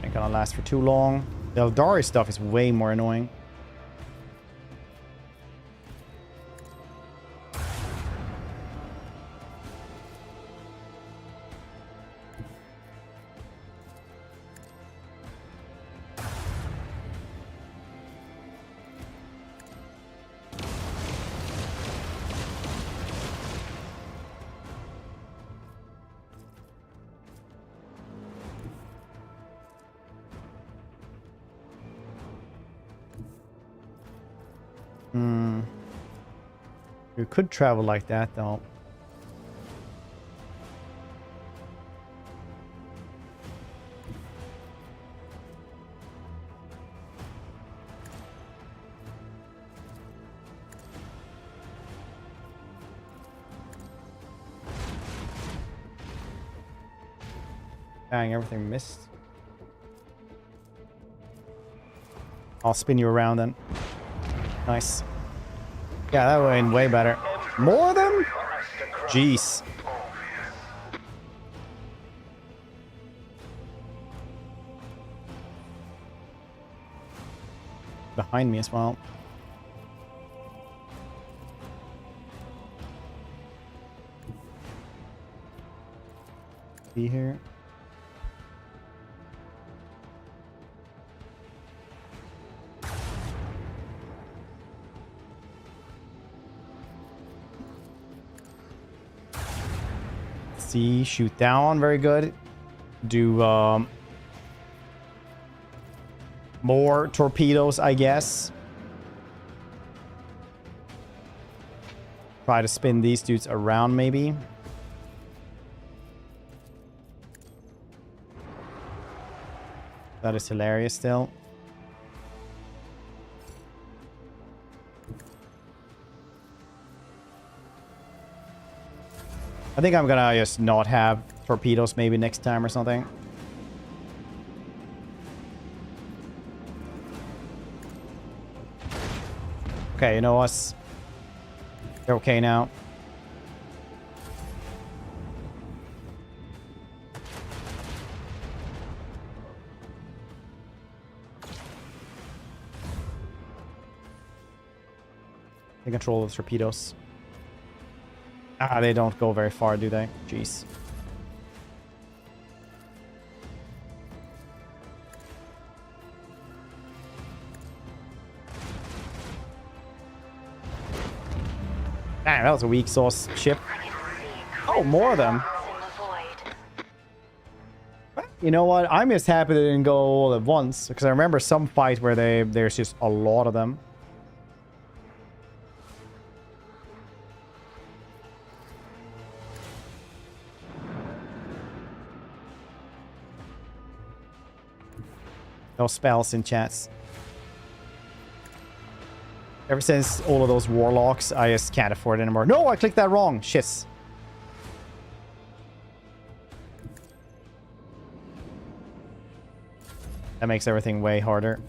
Ain't gonna last for too long. The Eldari stuff is way more annoying. You could travel like that, though. Dang, everything missed. I'll spin you around then. Nice. Yeah, that went way better. More of them? Jeez. Behind me as well. See here. See, shoot down, very good. Do more torpedoes, I guess. Try to spin these dudes around, maybe. That is hilarious still. I think I'm gonna just not have torpedoes maybe next time or something. Okay, you know what? They're okay now. They control the torpedoes. Ah, they don't go very far, do they? Jeez. Damn, that was a weak sauce ship. Oh, more of them. You know what? I'm just happy they didn't go all at once, because I remember some fight where there's just a lot of them. No spells in chats. Ever since all of those warlocks, I just can't afford it anymore. No, I clicked that wrong. Shit. That makes everything way harder.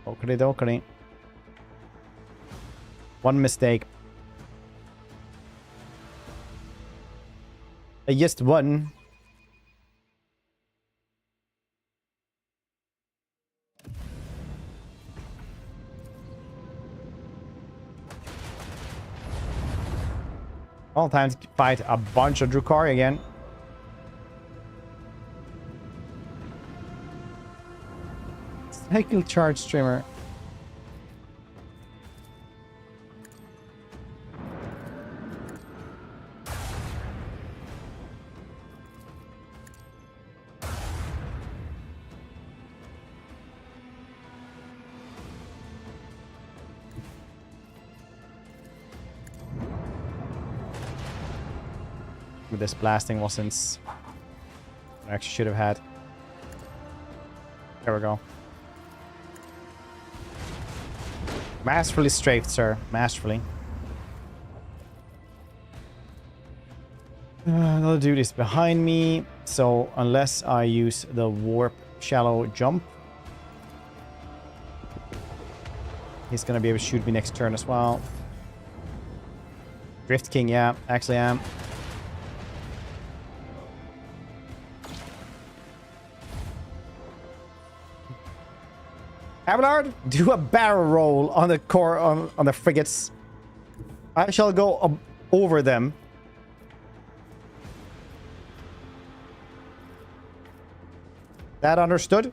Oakley dokley. One mistake. Just one. All times fight a bunch of Drukhari again. Cycle charge streamer. This blasting wasn't I actually should have had. There we go. Masterfully strafed, sir. Masterfully. Another dude is behind me, so unless I use the warp shallow jump, he's gonna be able to shoot me next turn as well. Drift King, yeah, actually am. Abelard, do a barrel roll on the core on the frigates. I shall go over them. That understood?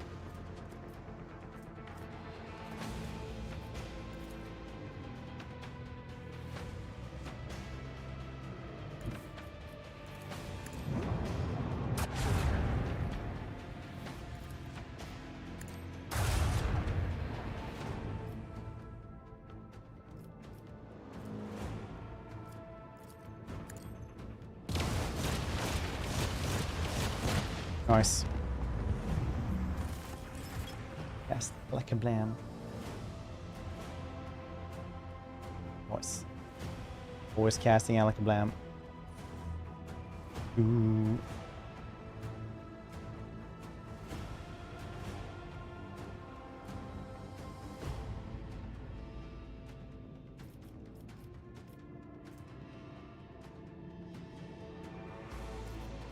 Nice. Yes, like a blam. Nice. Always casting out like a blam. Ooh.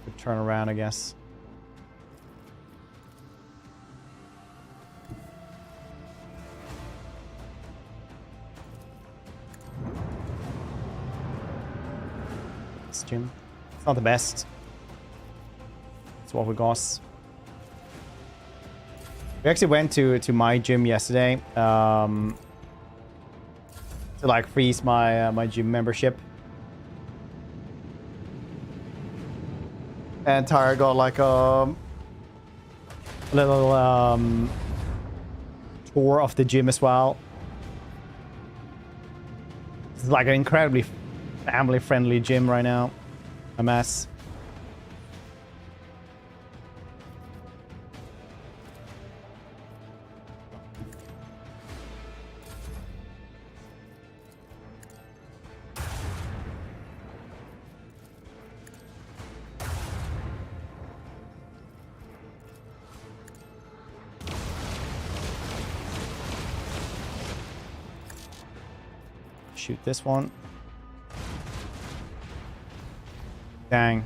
Good turn around, I guess. Gym. It's not the best. It's what we got. We actually went to my gym yesterday to like freeze my my gym membership. And Tyre got like a little tour of the gym as well. It's like an incredibly family-friendly gym right now. A mess. Shoot this one. Dang.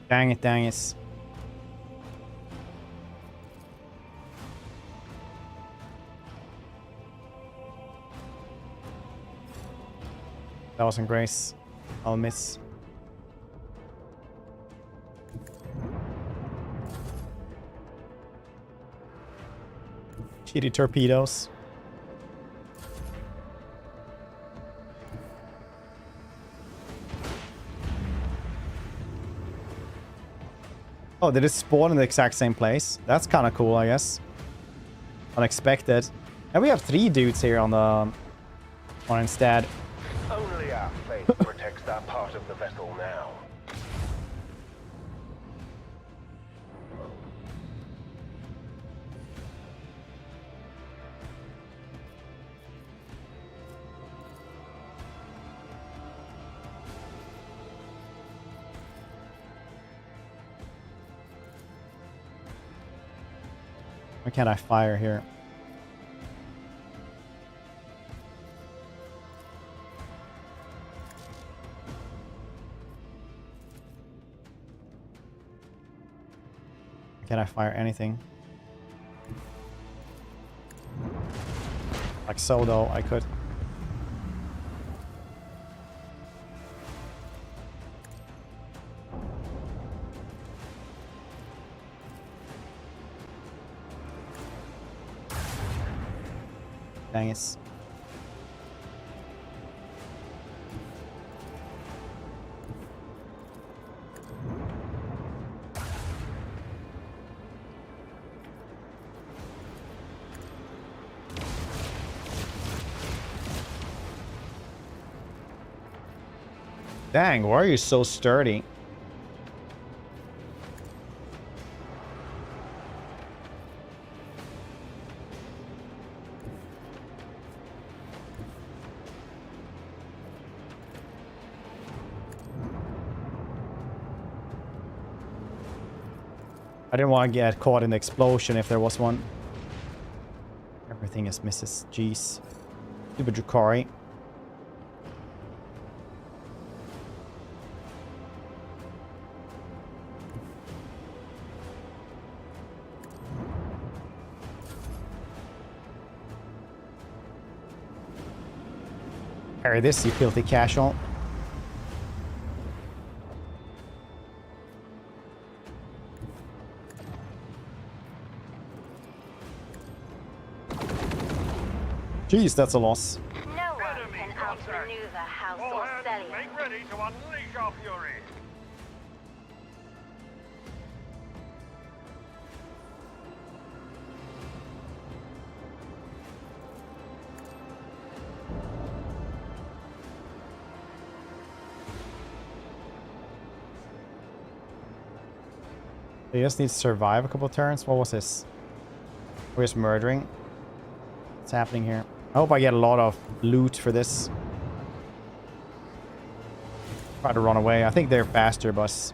Dang it, dang it. That wasn't grace. I'll miss. Shitty torpedoes. Oh, did it spawn in the exact same place? That's kind of cool, I guess. Unexpected. And we have 3 dudes here on the one instead. Only our faith protects that part of the vessel now. Why can't I fire here? Can I fire anything? Like so, though, I could. Dang it. Dang, why are you so sturdy? I didn't want to get caught in the explosion if there was one. Everything is misses. Jeez. Super Drukari. Parry this, you filthy casual. Jeez, that's a loss. No one can outmaneuver House All or hands, Celian. make ready to unleash our fury. They just need to survive a couple of turns. What was this? We're just murdering. What's happening here? I hope I get a lot of loot for this. Try to run away. I think they're faster, but...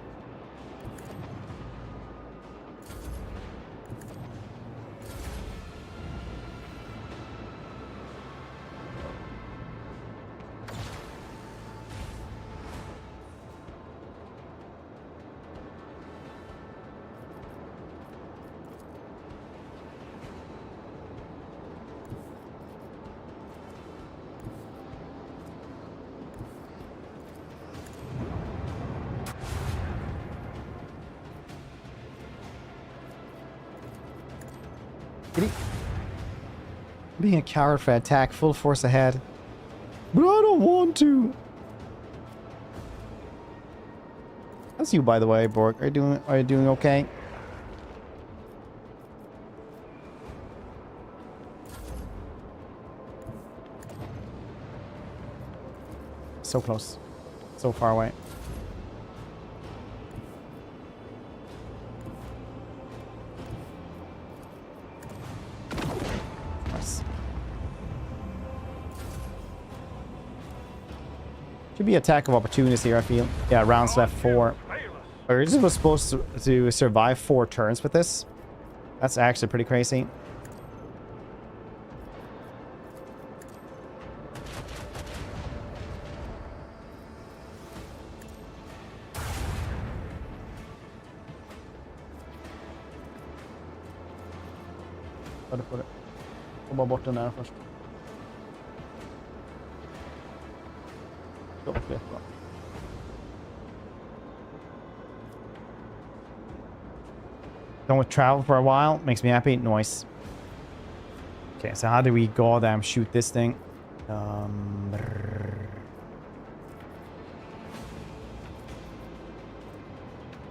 Being a coward for attack, full force ahead. But I don't want to. That's you, by the way, Borg. Are you doing okay? So close. So far away. Should be attack of opportunities here, I feel. Yeah, rounds left 4. Or is it supposed to survive 4 turns with this? That's actually pretty crazy. Få bara bort den där först. Done with travel for a while. Makes me happy. Nice. Okay, so how do we goddamn shoot this thing?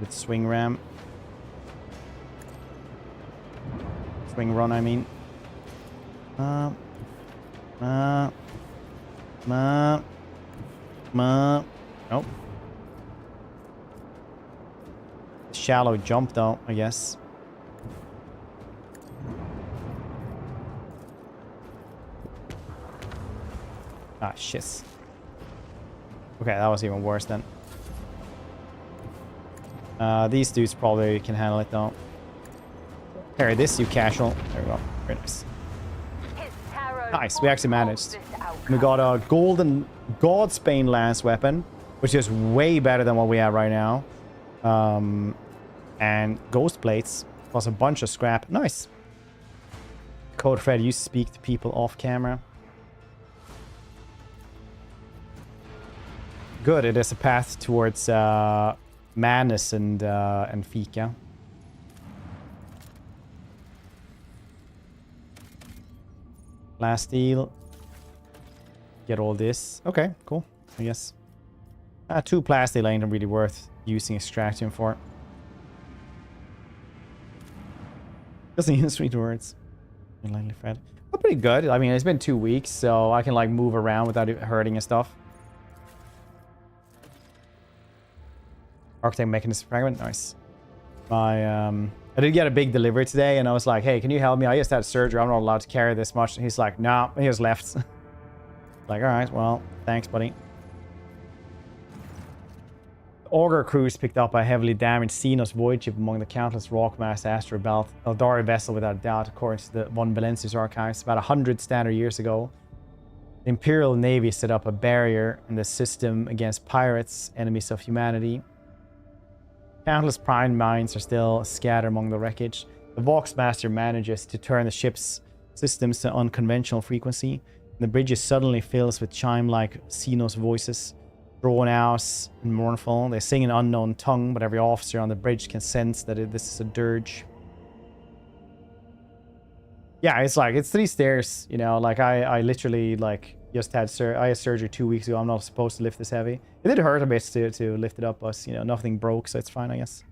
With swing ram. Swing run, I mean. Nope. Shallow jump though, I guess. Ah, shit. Okay, that was even worse then. These dudes probably can handle it though. Parry this, you casual. There we go. Very nice. Nice, we actually managed. We got a golden Godsbane lance weapon, which is way better than what we have right now. And ghost plates, plus a bunch of scrap. Nice. Code Fred used to speak to people off camera. Good, it is a path towards madness and Fika. Last deal. Get all this. Okay, cool. I guess. 2 plastic ain't really worth using extraction for. Doesn't use 3 words. Lightly fed. But pretty good. I mean, it's been 2 weeks, so I can like move around without it hurting and stuff. Architect mechanism fragment. Nice. I did get a big delivery today, and I was like, hey, can you help me? I just had surgery. I'm not allowed to carry this much. And he's like, nah, he just left. Like, all right, well, thanks, buddy. The Augur cruise picked up a heavily damaged Xenos void ship among the countless rock-mass asteroid belt. Eldari vessel, without doubt, according to the von Valancius archives. About 100 standard years ago, the Imperial Navy set up a barrier in the system against pirates, enemies of humanity. Countless prime mines are still scattered among the wreckage. The Voxmaster manages to turn the ship's systems to unconventional frequency. The bridge suddenly fills with chime-like Xenos voices, drawn out and mournful. They sing an unknown tongue, but every officer on the bridge can sense that this is a dirge. Yeah, it's like, it's 3 stairs, you know, like I literally like just had surgery 2 weeks ago. I'm not supposed to lift this heavy. It did hurt a bit to lift it up, but you know, nothing broke, so it's fine, I guess.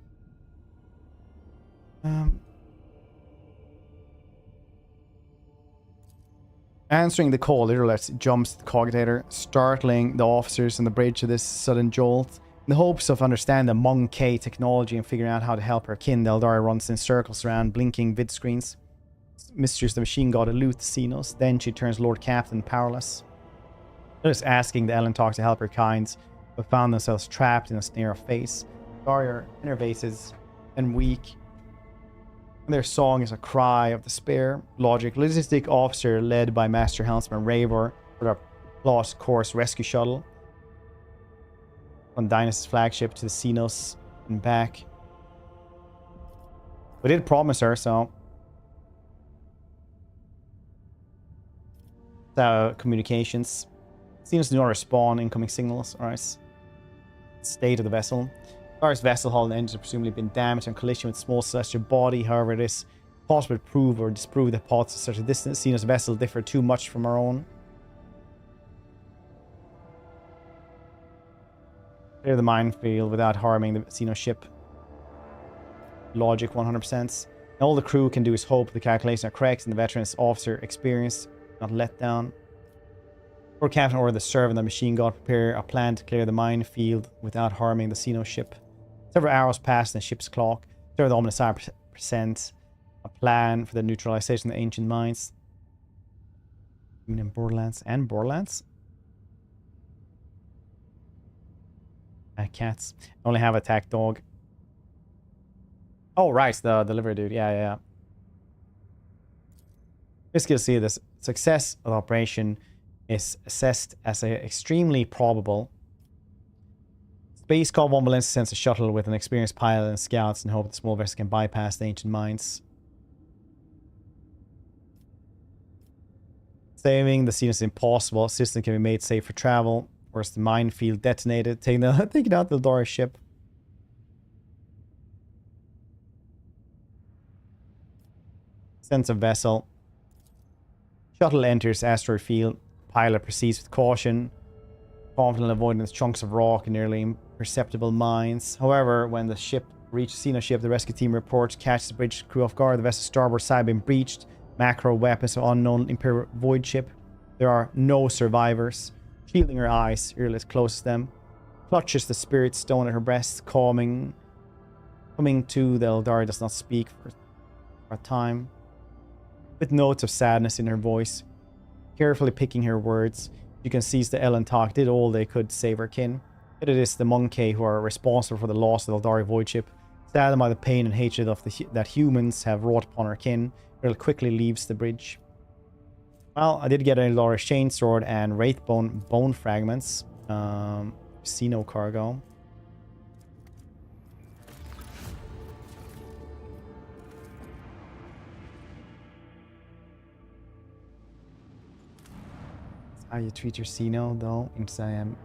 Answering the call, literally jumps the cogitator, startling the officers on the bridge to this sudden jolt. In the hopes of understanding the Monk-K technology and figuring out how to help her kin, the Eldari runs in circles around blinking vid screens. Mistress the Machine God eludes Xenos. Then she turns Lord Captain powerless. Just asking the Elentalk to help her kind, but found themselves trapped in a snare of face. Eldari innervated and weak. Their song is a cry of despair. Logic. Logistic officer led by Master Helmsman Ravor with our Lost Course rescue shuttle on Dynasty's flagship to the Xenos and back. We did promise her, so communications. Xenos do not respond. Incoming signals. Alright. State of the vessel. Eldari's vessel hull and engines have presumably been damaged on collision with small celestial body. However, it is possible to prove or disprove the hypothesis at such a distance. Xenos' vessel differ too much from our own. Clear the minefield without harming the Xenos ship. Logic 100%. And all the crew can do is hope the calculations are correct and the veteran's officer experience not let down. Lord Captain ordered the servant and the Machine God prepare a plan to clear the minefield without harming the Xenos ship. Several hours passed in the ship's clock. Servant Omniscience presents a plan for the neutralization of the ancient mines. Even in Borderlands and Borderlands. Cats. Only have attack dog. Oh, right, the delivery dude. Yeah. Basically, see the success of the operation is assessed as extremely probable. Space Corps von Valancius sends a shuttle with an experienced pilot and scouts in hope the small vessel can bypass the ancient mines. Saving the Xenos is impossible. System can be made safe for travel. course, the minefield detonated, taking out the Eldari ship. Sends a vessel. Shuttle enters asteroid field. Pilot proceeds with caution, confident avoiding chunks of rock and nearly imperceptible mines. However, when the ship reaches Xeno ship, the rescue team reports catches the bridge crew off guard. The vessel's starboard side being breached. Macro weapons of unknown Imperial void ship. There are no survivors. Shielding her eyes, Imperialis closes them. Clutches the spirit stone at her breast, coming to. The Eldari does not speak for a time, with notes of sadness in her voice. Carefully picking her words, you can seize the Ellen talk did all they could save her kin. Yet it is the Monkey who are responsible for the loss of the Eldari void ship. Saddened by the pain and hatred of that humans have wrought upon her kin, Earl quickly leaves the bridge. Well, I did get an Eldari chainsword and wraithbone bone fragments. Xeno cargo. How you treat your Xeno, though, into I am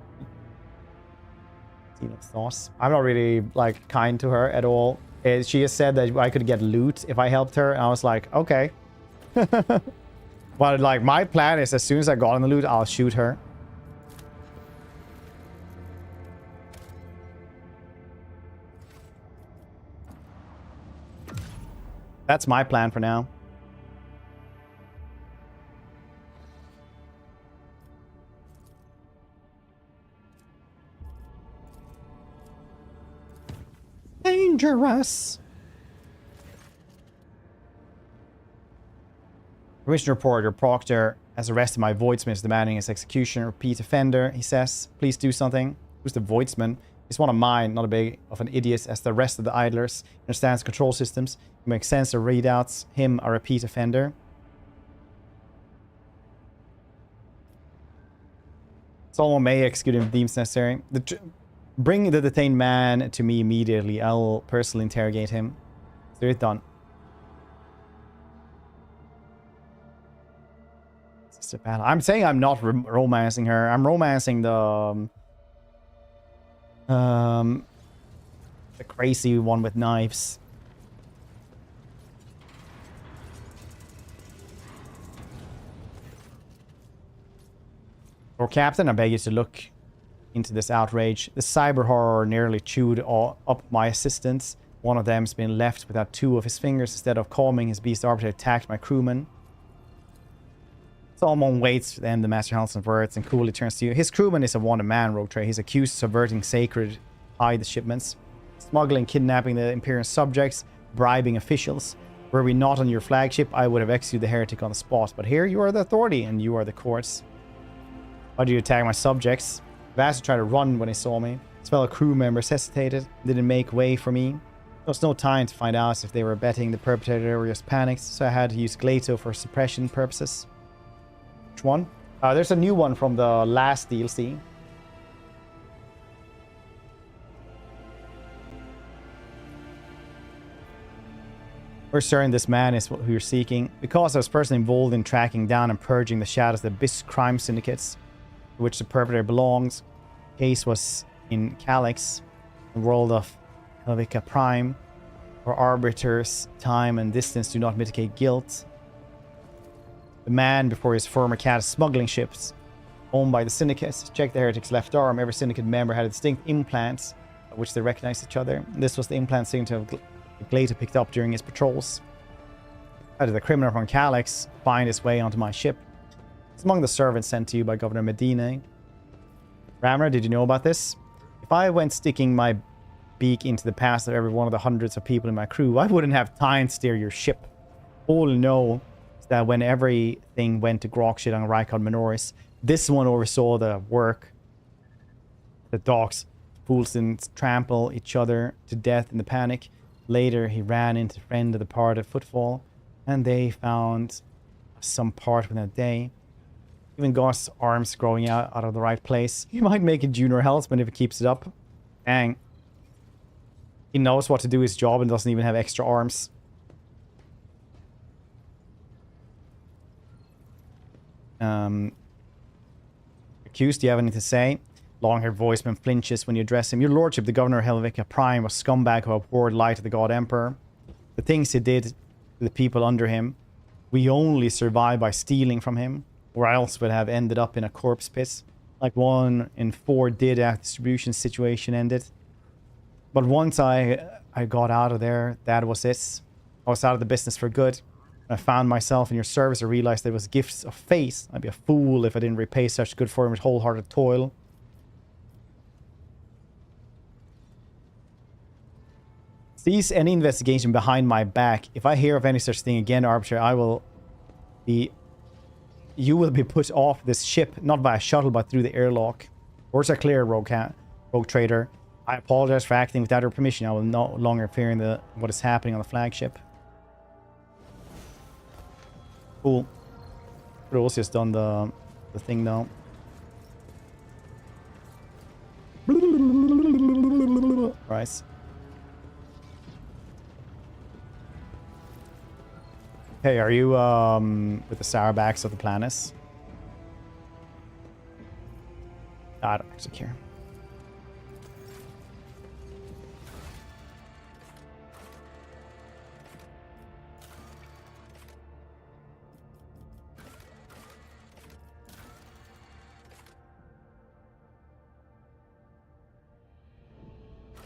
Xeno thoughts. I'm not really like kind to her at all. She has said that I could get loot if I helped her, and I was like, okay. But like my plan is, as soon as I got on the loot, I'll shoot her. That's my plan for now. Dangerous. Commission report. Your proctor has arrested my voidsmith, demanding his execution. Repeat offender, he says. Please do something. Who's the voidsman? He's one of mine, not a big of an idiot as the rest of the idlers. He understands control systems. It makes sense to readouts. Him a repeat offender. Someone may execute him if deems necessary. Bring the detained man to me immediately. I'll personally interrogate him. So it's done. It's a battle. I'm saying I'm not romancing her. I'm romancing the crazy one with knives. Or Captain, I beg you to look into this outrage. The cyber horror nearly chewed up my assistants. One of them's been left without two of his fingers. Instead of calming, his beast arbiter attacked my crewman. Someone waits to end the Master Halson's words and coolly turns to you. His crewman is a wanted man, Rogue Trey. He's accused of subverting sacred Tithe shipments, smuggling, kidnapping the Imperial subjects, bribing officials. Were we not on your flagship, I would have executed the heretic on the spot. But here you are the authority and you are the courts. Why do you attack my subjects? Vassal tried to run when he saw me. His fellow crew members hesitated, didn't make way for me. There was no time to find out if they were abetting the perpetrator or just panicked, so I had to use Glato for suppression purposes. Which one? There's a new one from the last DLC. We're certain this man is who you're seeking. Because I was personally involved in tracking down and purging the shadows of the Abyss crime syndicates, to which the perpetrator belongs. The case was in Calyx, the world of Helvica Prime, where arbiters, time and distance do not mitigate guilt. The man before his former cat smuggling ships owned by the syndicates. Check the heretic's left arm. Every syndicate member had a distinct implants of which they recognized each other. This was the implant signature of Glato picked up during his patrols. How did the criminal from Calyx find his way onto my ship? It's among the servants sent to you by Governor Medina. Rammer, did you know about this? If I went sticking my beak into the past of every one of the hundreds of people in my crew, I wouldn't have time to steer your ship. All you know is that when everything went to grok shit on Rykon Minoris, this one oversaw the work. The dogs, fools didn't trample each other to death in the panic. Later, he ran into a friend of the party Footfall, and they found some part within a day. Even Gost's arms growing out of the right place. He might make a junior helmsman if he keeps it up. Dang. He knows what to do his job and doesn't even have extra arms. Accused, do you have anything to say? Long-haired voiceman flinches when you address him. Your lordship, the governor of Helvetica Prime, was scumbag who abhorred light of the god emperor. The things he did to the people under him, we only survived by stealing from him, or else would have ended up in a corpse pit, like 1 in 4 did after distribution situation ended. But once I got out of there, that was it. I was out of the business for good. I found myself in your service. I realized there was gifts of faith. I'd be a fool if I didn't repay such good form with wholehearted toil. Cease any investigation behind my back. If I hear of any such thing again, Arbitrary, you will be put off this ship, not by a shuttle, but through the airlock. Words are clear, rogue trader. I apologize for acting without your permission. I will no longer appear in what is happening on the flagship. Cool. Rosia's done the thing now. Right. Hey, are you with the Sourbacks of the planets? I don't actually care.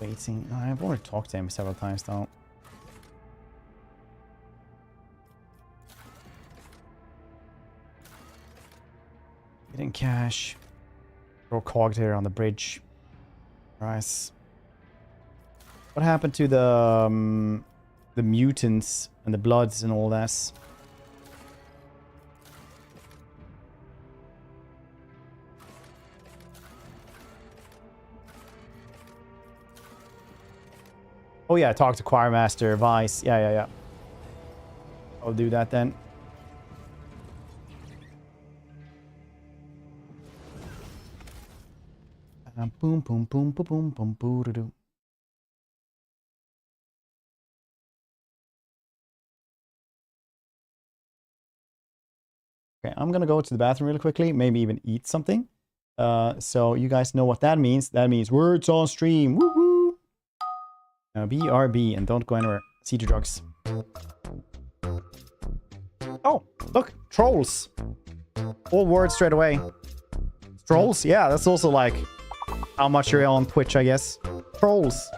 Waiting. I've already talked to him several times though. Getting cash. Throw cogged here on the bridge. Nice. What happened to the mutants and the bloods and all that? Oh yeah, talk to Choirmaster Vice. Yeah. I'll do that then. Boom, boom, boom, boom, boom, boom, boom, doo. Okay, I'm gonna go to the bathroom really quickly, maybe even eat something. So you guys know what that means. That means words on stream. Woo woo. BRB and don't go anywhere. See the drugs. Oh, look, trolls. All words straight away. Trolls? Yeah, that's also like how much you're on Twitch, I guess. Trolls.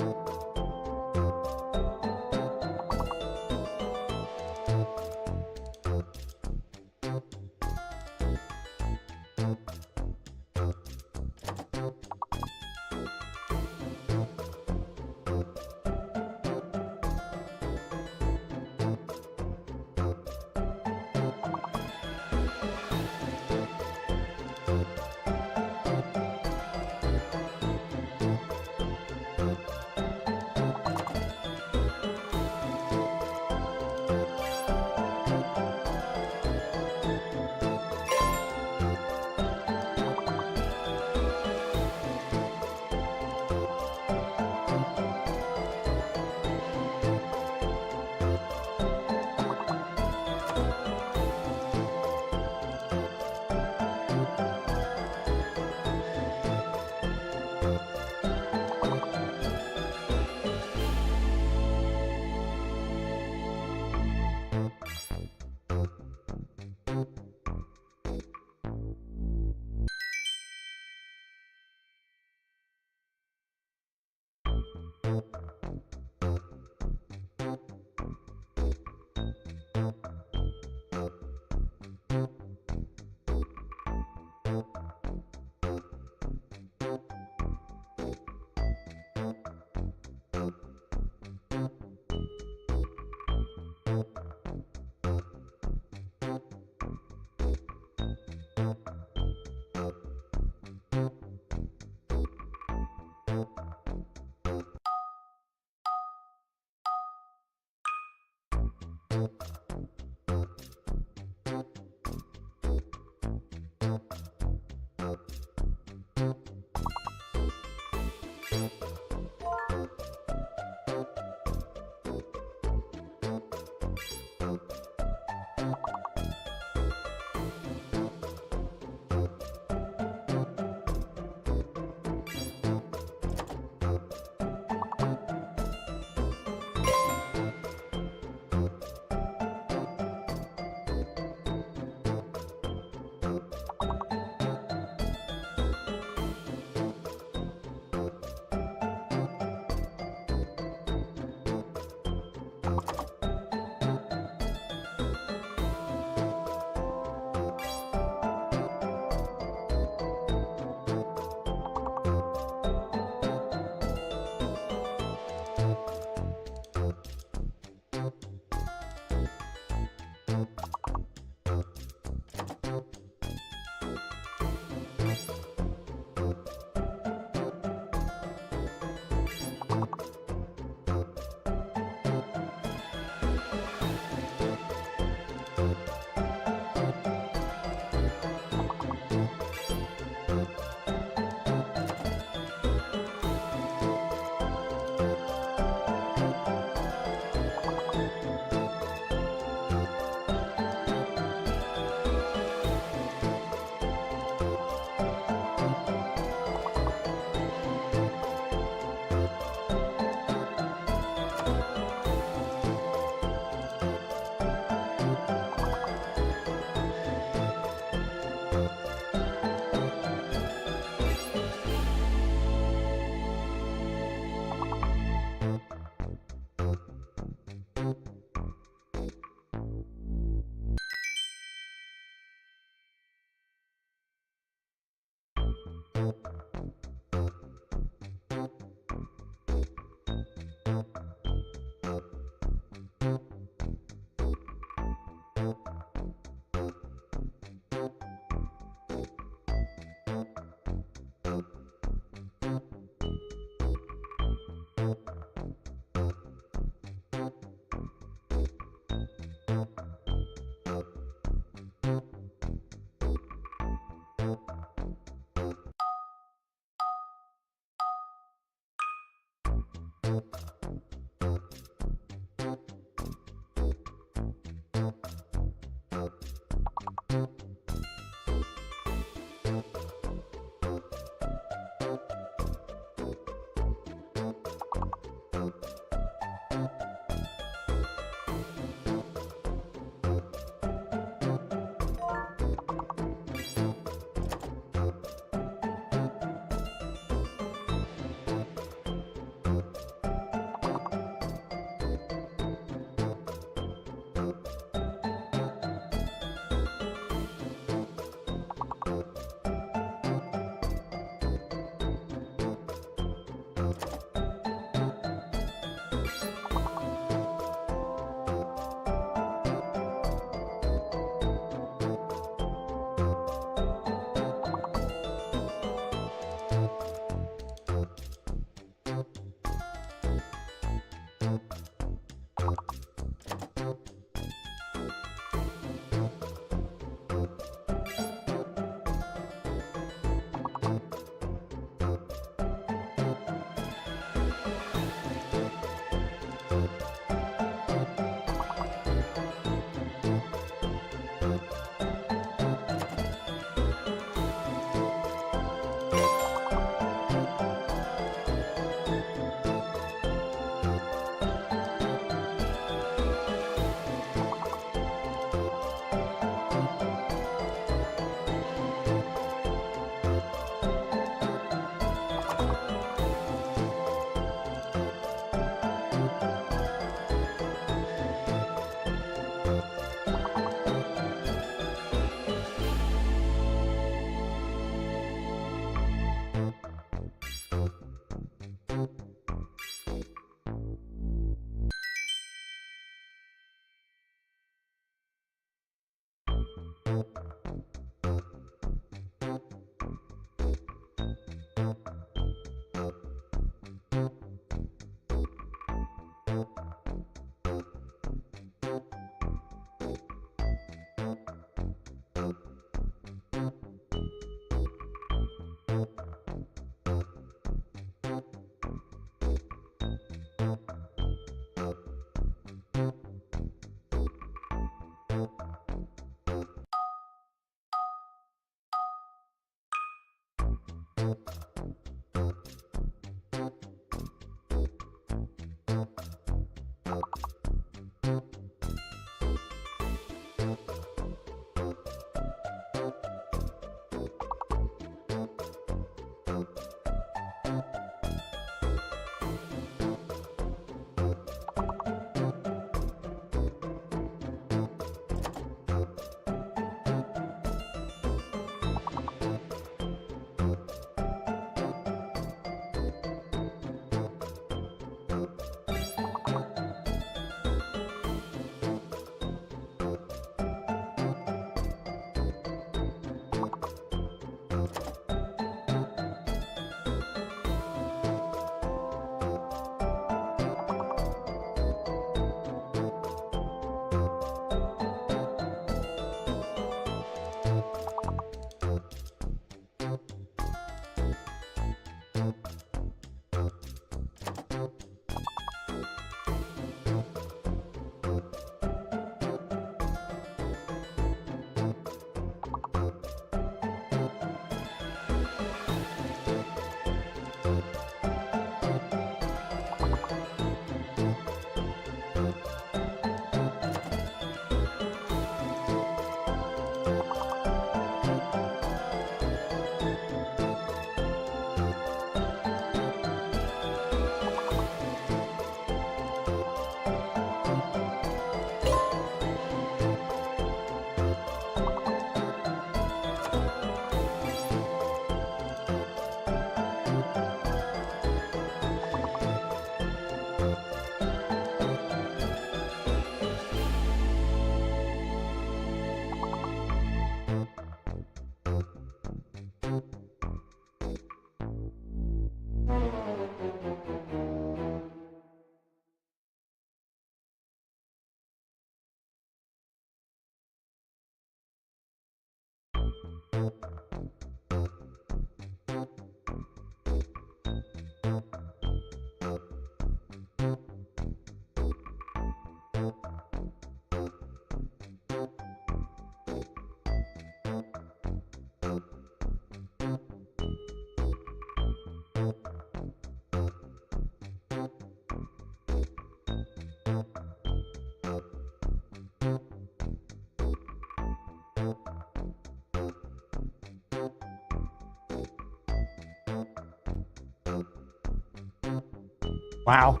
Wow.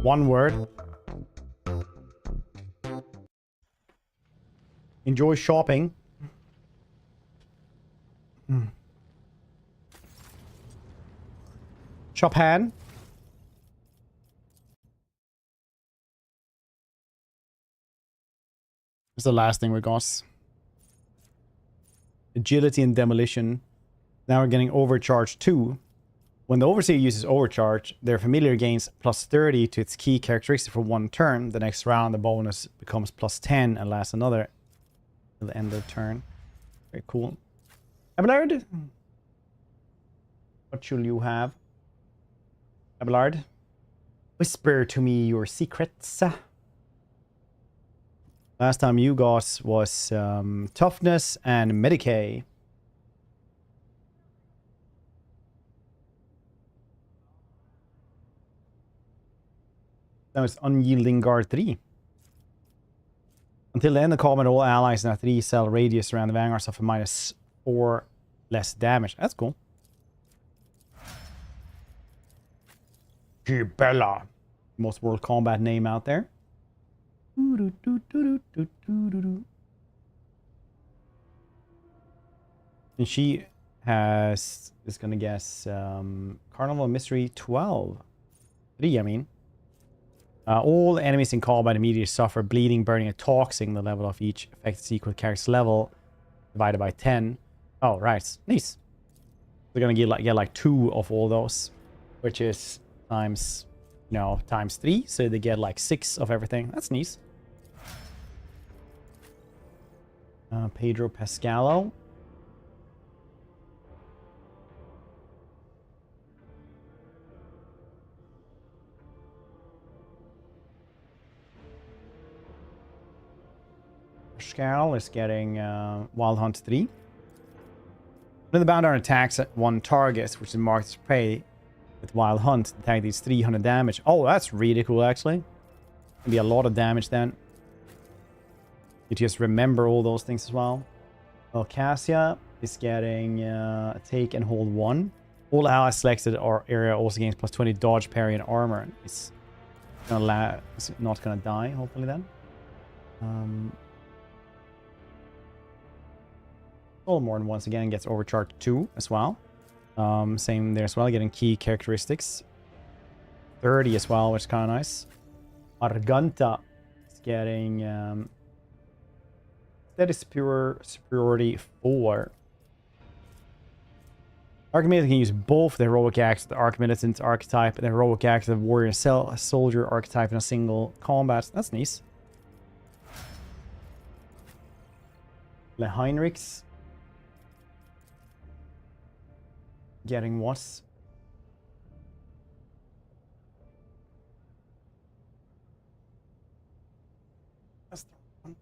One word. Enjoy shopping. Shop hand. It's the last thing we got. Agility and demolition. Now we're getting overcharge 2. When the overseer uses overcharge, their familiar gains plus 30 to its key characteristic for 1 turn. The next round, the bonus becomes plus 10 and lasts another till the end of the turn. Very cool. Abelard? What should you have? Abelard? Whisper to me your secrets. Last time you got was toughness and Medicaid. Now it's unyielding guard 3. Until the end of combat, all allies in a 3-cell radius around the vanguard suffer -4 less damage. That's cool. Gibella. Most World Combat name out there. And she has, is gonna guess, Carnival Mystery 12. 3, I mean. All enemies in combat immediately suffer bleeding, burning, and toxing. The level of each effect is equal to character's level divided by 10. Oh, right. Nice. We're gonna get like 2 of all those, which is times, times 3. So they get like 6 of everything. That's nice. Pedro Pascalo. Pascal is getting Wild Hunt 3. When the Boundar attacks at 1 target, which is marked as prey with Wild Hunt, the attack deals 300 damage. Oh, that's really cool, actually. Can be a lot of damage then. You just remember all those things as well. Well, Cassia is getting take and hold 1. All allies selected or area also gains plus 20 dodge, parry, and armor. It's not gonna die, hopefully then. Soulmorn once again gets overcharged 2 as well. Same there as well, getting key characteristics. 30 as well, which is kind of nice. Arganta is getting that is pure superiority 4. Archimedic can use both the heroic acts of the Archimeditant archetype and the heroic acts of the warrior soldier archetype in a single combat. That's nice. Le Heinrichs getting what? That's the one.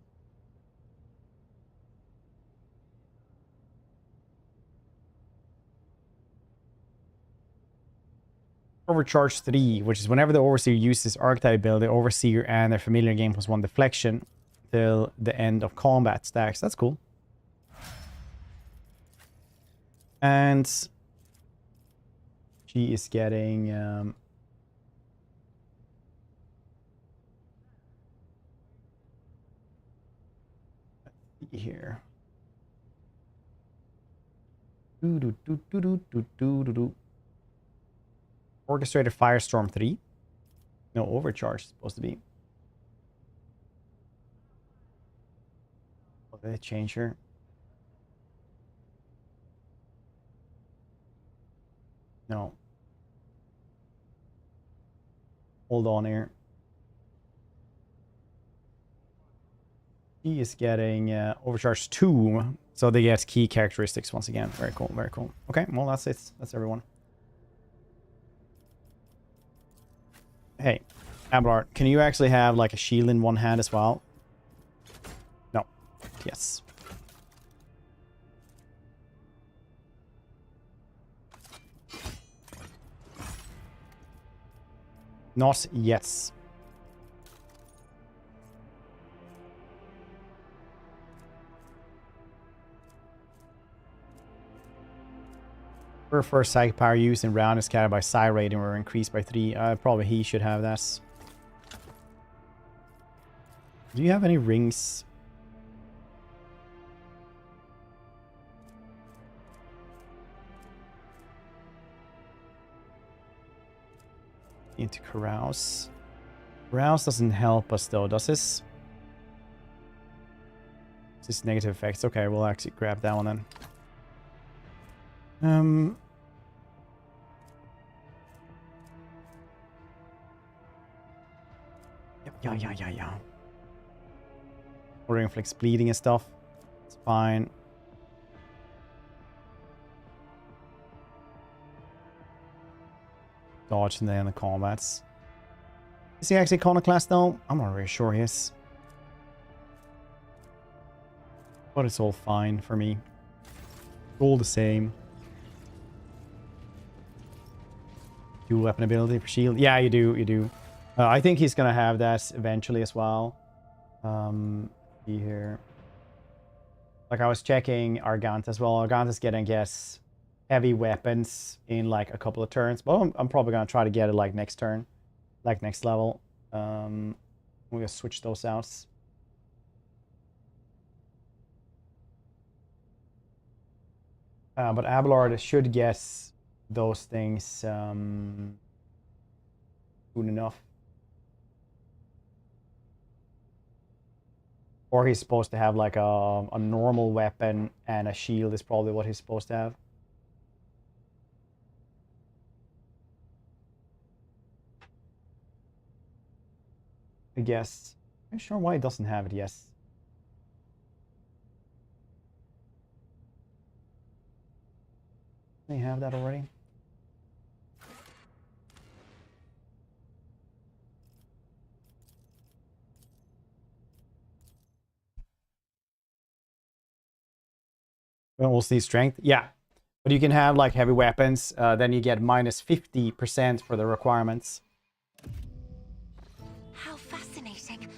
Overcharge 3, which is whenever the Overseer uses archetype ability, the Overseer and their familiar gain +1 deflection till the end of combat stacks. That's cool. And she is getting let's see here. Orchestrated Firestorm 3. No, Overcharge is supposed to be. Okay, change her. No. Hold on here. He is getting Overcharge 2. So they get key characteristics once again. Very cool, very cool. Okay, well, that's it. That's everyone. Hey, Abelard, can you actually have like a shield in one hand as well? No. Yes. Not yes. First psychic power used in round is scattered by psi rating or increased by 3. Probably he should have that. Do you have any rings? Into carouse. Carouse doesn't help us though, does this? This negative effects. Okay, we'll actually grab that one then. Yeah. Or inflicts bleeding and stuff. It's fine. Dodge and then the combats. Is he actually iconoclast though? I'm not really sure he is. But it's all fine for me. All the same. Dual weapon ability for shield. Yeah, you do. I think he's gonna have that eventually as well. See here. Like I was checking Argant as well. Argant is getting, I guess, heavy weapons in like a couple of turns. But I'm probably gonna try to get it like next turn. Like next level. We're gonna switch those out. But Abelard should guess those things soon enough. Or he's supposed to have like a normal weapon and a shield is probably what he's supposed to have. I guess. I'm not sure why he doesn't have it, yes. They have that already. Well, we'll see strength. Yeah. But you can have like heavy weapons. Then you get minus 50% for the requirements. How fascinating.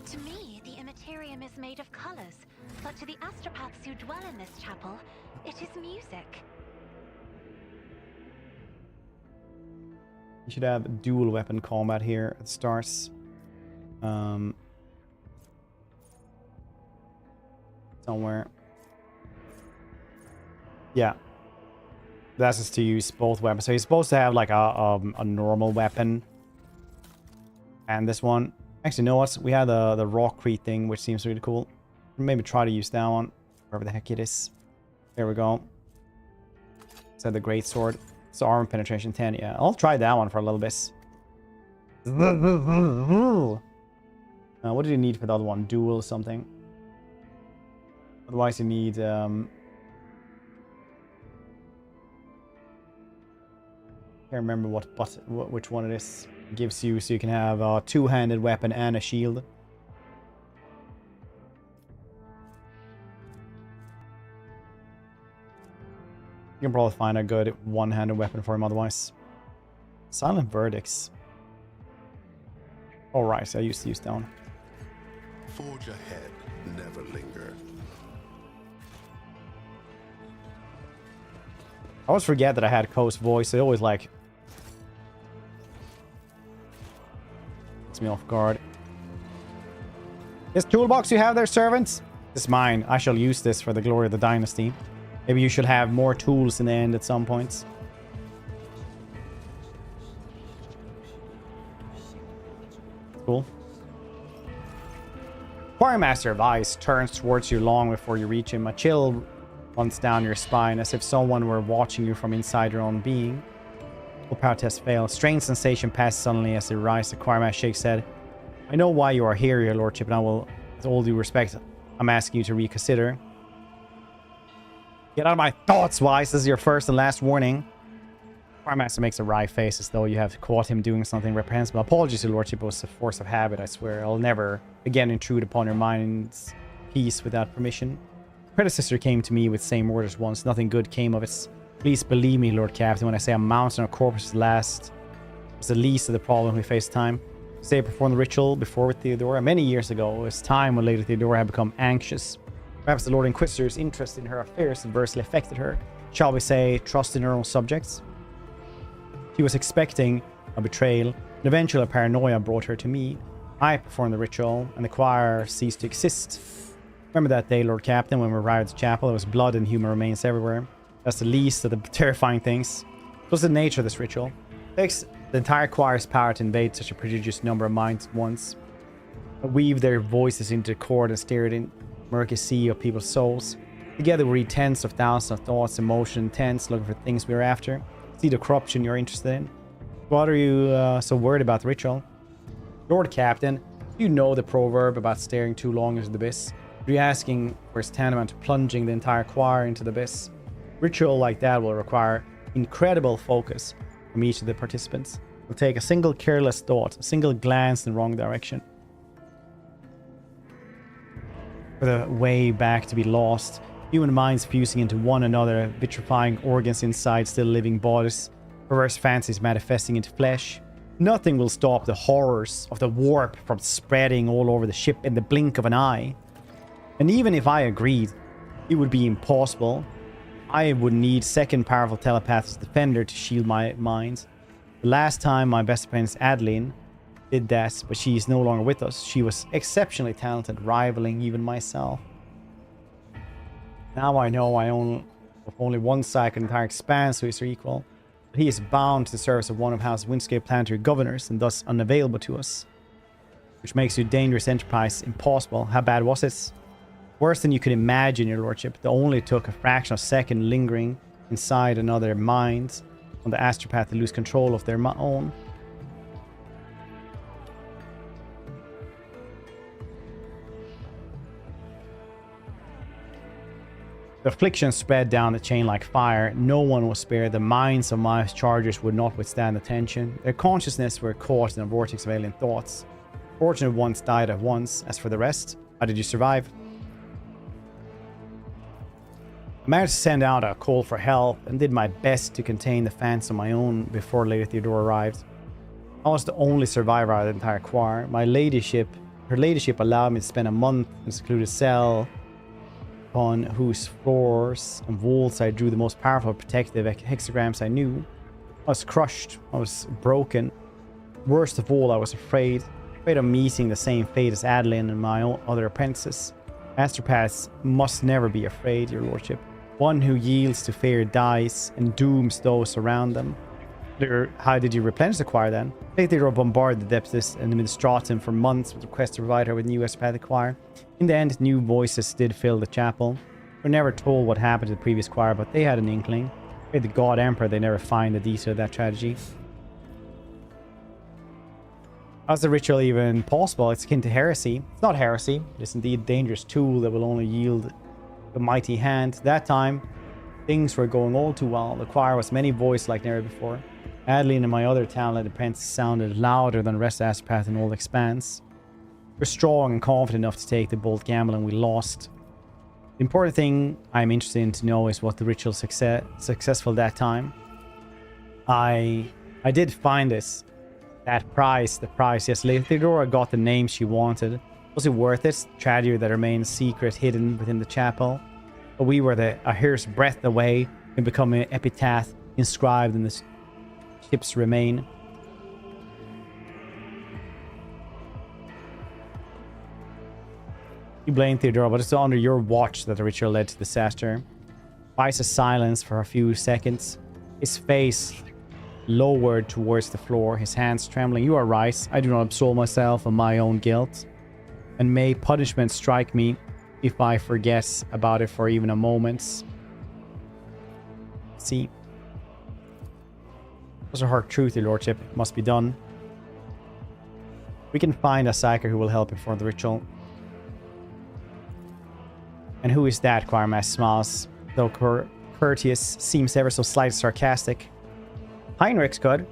To me, the Imperium is made of colors. But to the astropaths who dwell in this chapel, it is music. You should have dual weapon combat here at stars. Somewhere. Yeah. That's just to use both weapons. So he's supposed to have like a normal weapon. And this one. Actually, you know what? We had the Rockcrete thing, which seems really cool. Maybe try to use that one. Wherever the heck it is. There we go. So the Great Sword. So armor penetration 10. Yeah, I'll try that one for a little bit. What do you need for the other one? Dual something. Otherwise you need... can't remember which one it is. It gives you so you can have a two-handed weapon and a shield. You can probably find a good one-handed weapon for him otherwise. Silent verdicts. Alright, so I used to use that one. Forge ahead, never linger. I always forget that I had Ko's voice. I always like... Gets me off guard. This toolbox you have there, servants? This is mine. I shall use this for the glory of the dynasty. Maybe you should have more tools in the end at some points. Cool. Choirmaster of Ice turns towards you long before you reach him. A chill runs down your spine as if someone were watching you from inside your own being. All power test fail. Strange sensation passes suddenly as they rise. The choirmaster shakes his head. I know why you are here, your lordship, and I will, with all due respect, I'm asking you to reconsider. Get out of my thoughts, Wise. This is your first and last warning. Choirmaster makes a wry face as though you have caught him doing something reprehensible. Apologies, your lordship. It was a force of habit, I swear. I'll never again intrude upon your mind's peace without permission. Predecessor came to me with same orders once. Nothing good came of it. Please believe me, Lord Captain, when I say a mountain of corpses was the least of the problem we faced time. Say performed the ritual before with Theodora many years ago. It was time when Lady Theodora had become anxious. Perhaps the Lord Inquisitor's interest in her affairs adversely affected her. shall we say, trust in her own subjects. She was expecting a betrayal, and eventually paranoia brought her to me. I performed the ritual, and the choir ceased to exist. Remember that day, Lord Captain, when we arrived at the chapel? There was blood and human remains everywhere. That's the least of the terrifying things. It was the nature of this ritual. It takes the entire choir's power to invade such a prodigious number of minds at once. Weave their voices into the chord and steer it in murky sea of people's souls. Together we read tens of thousands of thoughts, emotion, intents, looking for things we're after. See the corruption you're interested in. What are you so worried about the ritual? Lord Captain, do you know the proverb about staring too long into the abyss? Are you asking for its tantamount to plunging the entire choir into the abyss? Ritual like that will require incredible focus from each of the participants. It will take a single careless thought, a single glance in the wrong direction, for the way back to be lost. Human minds fusing into one another, vitrifying organs inside still living bodies, perverse fancies manifesting into flesh. Nothing will stop the horrors of the warp from spreading all over the ship in the blink of an eye. And even if I agreed, it would be impossible. I would need second powerful telepath as defender to shield my mind. The last time my best apprentice Adeline did that, but she is no longer with us. She was exceptionally talented, rivaling even myself. Now I know I own only one side in the entire expanse who is her equal. But he is bound to the service of one of House Windscape planetary governors and thus unavailable to us. Which makes your dangerous enterprise impossible. How bad was it? Worse than you could imagine, your lordship. It only took a fraction of a second lingering inside another mind on the astropath to lose control of their own. The affliction spread down the chain like fire. No one was spared. The minds of my chargers would not withstand the tension. Their consciousness were caught in a vortex of alien thoughts. Fortunate ones died at once. As for the rest, how did you survive? I managed to send out a call for help and did my best to contain the fans on my own before Lady Theodora arrived. I was the only survivor out of the entire choir. Her ladyship allowed me to spend a month in a secluded cell upon whose floors and walls I drew the most powerful protective hexagrams I knew. I was crushed. I was broken. Worst of all, I was afraid of meeting the same fate as Adeline and my own other apprentices. Astropaths must never be afraid, your lordship. One who yields to fear dies and dooms those around them. How did you replenish the choir then? They bombarded the Adeptus and Administratum for months with requests to provide her with new astropathic choir. In the end, new voices did fill the chapel. We were never told what happened to the previous choir, but they had an inkling. With the God Emperor, they never find the detail of that tragedy. How's the ritual even possible? It's akin to heresy. It's not heresy. It's indeed a dangerous tool that will only yield a mighty hand. That time, things were going all too well. The choir was many-voiced like never before. Adeline and my other talented apprentices sounded louder than the rest of Astropath in all Expanse. We're strong and confident enough to take the bold gamble, and we lost. The important thing I'm interested in to know is what the ritual successful that time. I did find this. The prize, yes, Lady Theodora got the name she wanted. Was it worth it? Tragedy that remained secret, hidden within the chapel. But we were a hair's breadth away from becoming an epitaph inscribed in the ship's remain. You blame Theodora, but it's under your watch that the ritual led to disaster. Vice's silence for a few seconds. His face lowered towards the floor, his hands trembling. You are right. I do not absolve myself of my own guilt. And may punishment strike me if I forget about it for even a moment. See. It was a hard truth, your lordship. It must be done. We can find a psyker who will help perform the ritual. And who is that? Choirmaster smiles, though courteous, seems ever so slightly sarcastic. Heinrich's good.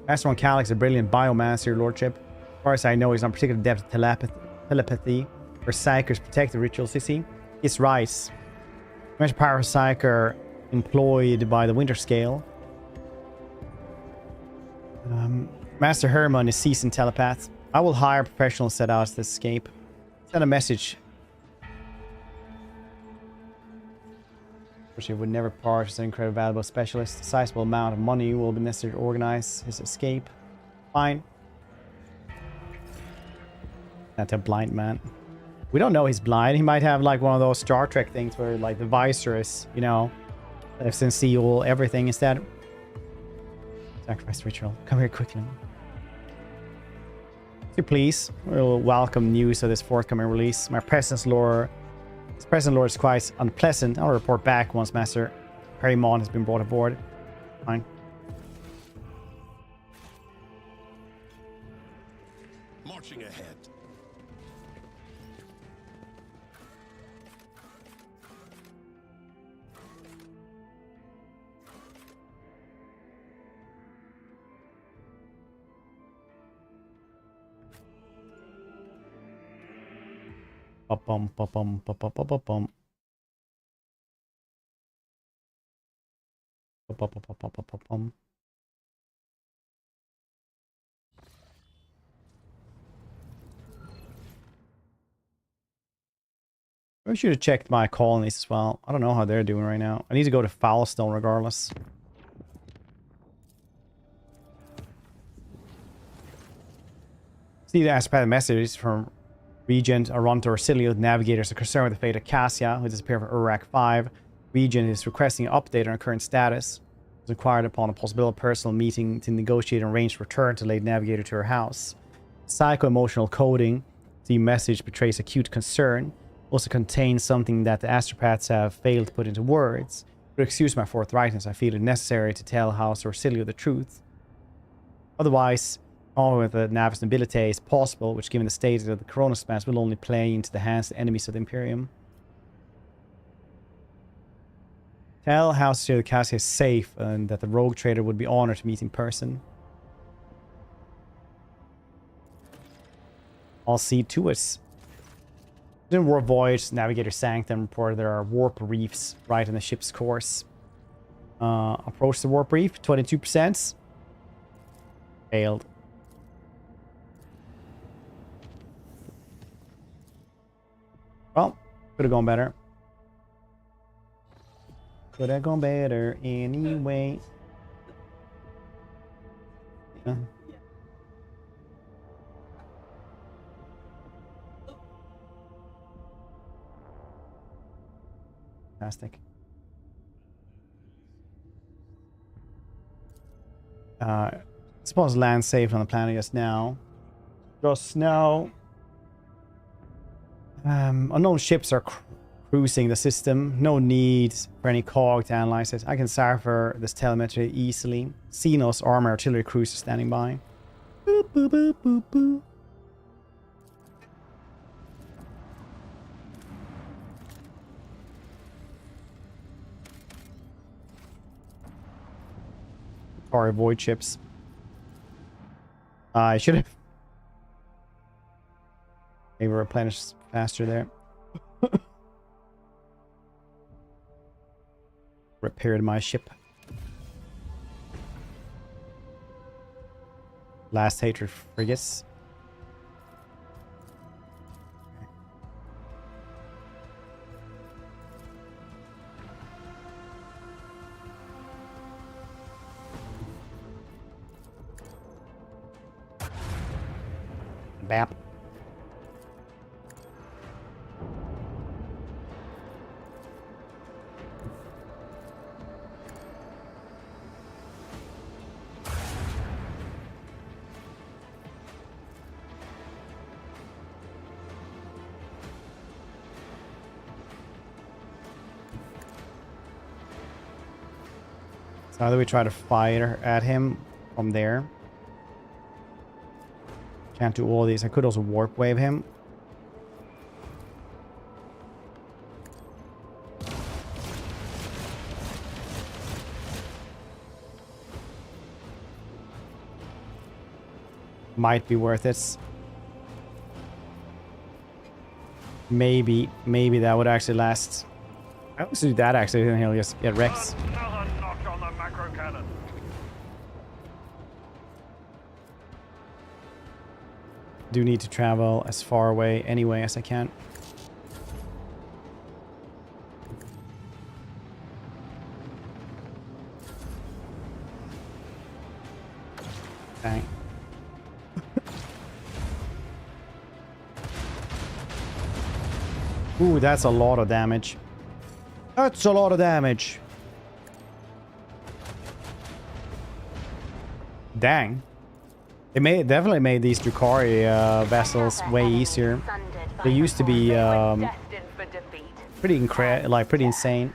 Master von Valancius is a brilliant biomancer, your lordship. As far as I know, he's not particularly adept at telepathy or psychers protect the rituals, you see. He's right. Much powerful psyker employed by the Winter Scale. Master Hermann is seasoned telepath. I will hire professionals set out to escape. Send a message She would never part as an incredibly valuable specialist. A sizable amount of money will be necessary to organize his escape. Fine. That's a blind man. We don't know he's blind. He might have like one of those Star Trek things where like the visor is, you know, lets him see all everything instead. Sacrifice ritual. Come here quickly. If you please, we'll welcome news of this forthcoming release. My presence lore is quite unpleasant. I'll report back once Master Perimon has been brought aboard. Fine. Marching ahead. Ba-bum, ba-bum, ba-bum, ba-bum. Ba-ba-ba-ba-ba-ba-bum. I should have checked my colonies as well. I don't know how they're doing right now. I need to go to Foulstone regardless. See the Aspath messages from Regent Aronto Orsilio. Navigators are concerned with the fate of Cassia, who disappeared from Urak 5. Regent is requesting an update on her current status. Was inquired upon a possible personal meeting to negotiate an arranged return to lead Navigator to her house. Psycho-emotional coding. The message betrays acute concern. Also contains something that the astropaths have failed to put into words. But excuse my forthrightness, I feel it necessary to tell House Orsilio the truth. Otherwise, all with the Navis Nobility is possible, which given the state of the Koronus Expanse will only play into the hands of the enemies of the Imperium. Tell House Orsilio Cassia is safe and that the rogue trader would be honored to meet in person. I'll see to it. In Warp Voyage, Navigator Sanctum reported there are warp reefs right in the ship's course. Approach the warp reef, 22%. Failed. Well, could have gone better. Could have gone better anyway. Yeah. Fantastic. I suppose land safe on the planet just now. Just now. Unknown ships are cruising the system. No need for any cog to analyze it. I can cipher this telemetry easily. Xenos armor artillery cruiser standing by. Boop, boop, boop, boop, boop. Or void ships. I should have maybe replenished faster there. Repaired my ship. Last hatred frigates. Bap. So either we try to fire at him from there. Can't do all these. I could also warp wave him. Might be worth it. Maybe that would actually last. I would do that actually, then he'll just get Rex. Another knock on the macro cannon. Do need to travel as far away anyway as I can. Dang. Ooh, that's a lot of damage. That's a lot of damage. Dang. They definitely made these Drukhari vessels way easier. They used to be pretty insane.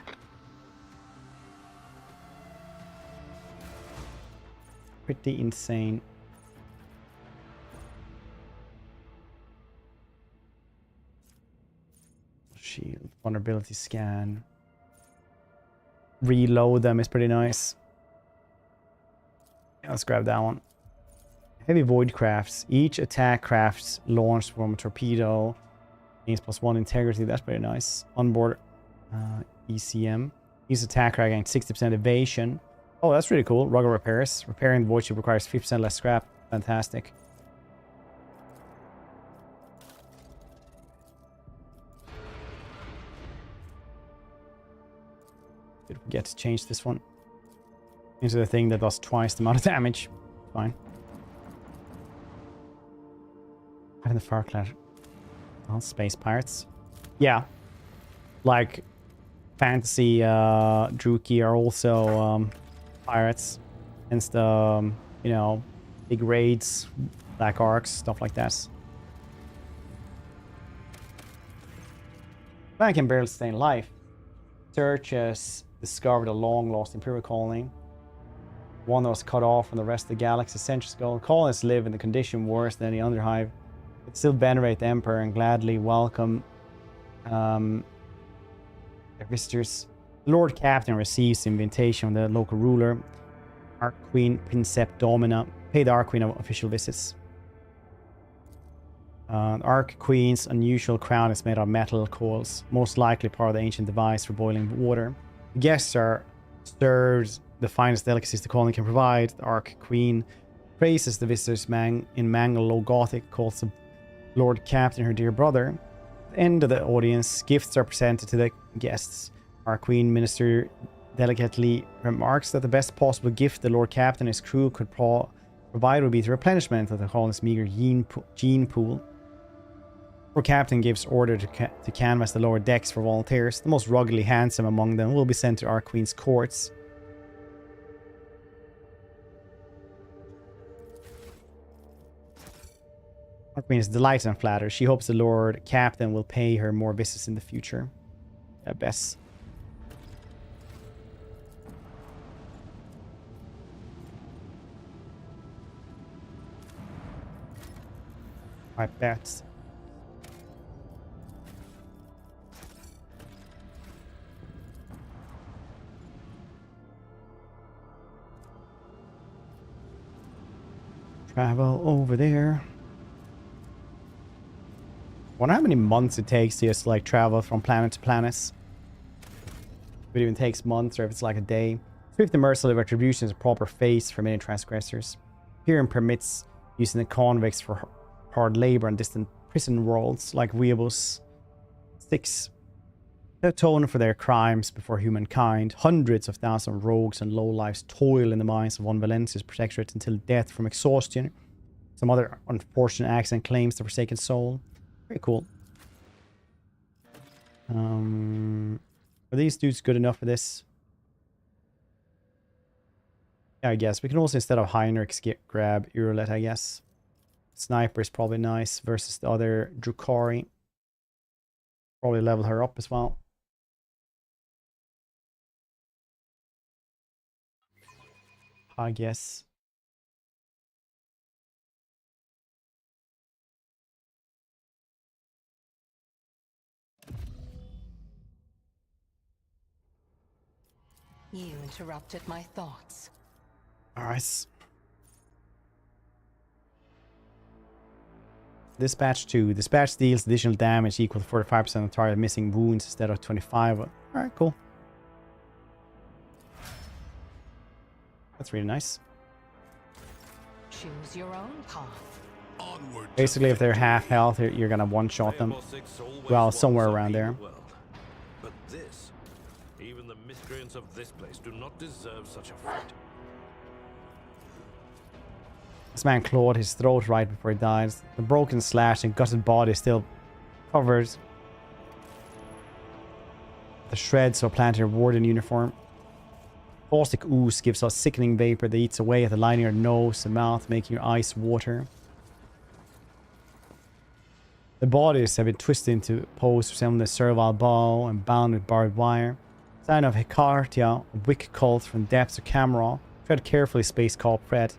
Pretty insane. Shield, vulnerability scan. Reload them is pretty nice. Yeah, let's grab that one. Heavy void crafts. Each attack crafts launched from a torpedo. Gains +1 integrity. That's pretty nice. Onboard ECM. Each attack craft gains 60% evasion. Oh, that's really cool. Rugged repairs. Repairing the void ship requires 50% less scrap. Fantastic. Did forget to change this one into the thing that does twice the amount of damage. Fine. And the far-clad. Oh, space pirates. Yeah. Like fantasy Druki are also pirates. Hence the you know, big raids, black arcs, stuff like that. Back in barely staying alive. Searches discovered a long-lost Imperial colony. One that was cut off from the rest of the galaxy centuries ago. Colonists live in a condition worse than any other hive. But still venerate the Emperor and gladly welcome their visitors. The Lord Captain receives the invitation of the local ruler, Arch Queen Princeps Domina. Pay the Arch Queen official visits. Arch Queen's unusual crown is made of metal coils, most likely part of the ancient device for boiling water. The guests are served the finest delicacies the colony can provide. The Arch Queen praises the visitors in Mangal Low Gothic, calls the Lord Captain her dear brother. At the end of the audience, gifts are presented to the guests. Arch Queen Minister delicately remarks that the best possible gift the Lord Captain and his crew could provide would be the replenishment of the colony's meager gene pool. Lord Captain gives order to canvass the lower decks for volunteers. The most ruggedly handsome among them will be sent to Arch Queen's courts. Arch Queen is delighted and flattered. She hopes the Lord Captain will pay her more visits in the future. I best. I bet. Travel over there. I wonder how many months it takes to just like travel from planet to planet. If it even takes months or if it's like a day. Swift and merciless retribution is a proper face for many transgressors. Imperium permits using the convicts for hard labor in distant prison worlds like Weebus. 6. They atone for their crimes before humankind. Hundreds of thousands of rogues and lowlifes toil in the mines of von Valancius protectorate until death from exhaustion. Some other unfortunate accident claims the forsaken soul. Very cool. Are these dudes good enough for this? Yeah, I guess. We can also, instead of Heinrichs, grab Urolet, I guess. Sniper is probably nice versus the other Drukhari. Probably level her up as well. I guess. You interrupted my thoughts. Alright. Dispatch 2. Dispatch deals additional damage equal to 45% of target missing wounds instead of 25. Alright, cool. That's really nice. Choose your own path. Onward. Basically, if they're half health, you're gonna one-shot them. Well, somewhere around there. But this, even the miscreants of this place do not deserve such a fate. This man clawed his throat right before he died. The broken, slashed, and gutted body still covered the shreds of planted warden uniform. Caustic ooze gives off sickening vapor that eats away at the lining of your nose and mouth, making your eyes water. The bodies have been twisted into pose resembling a servile bow and bound with barbed wire. Sign of Hecartia, a wicked cult from the depths of Cameron. Tread carefully, space called Fred.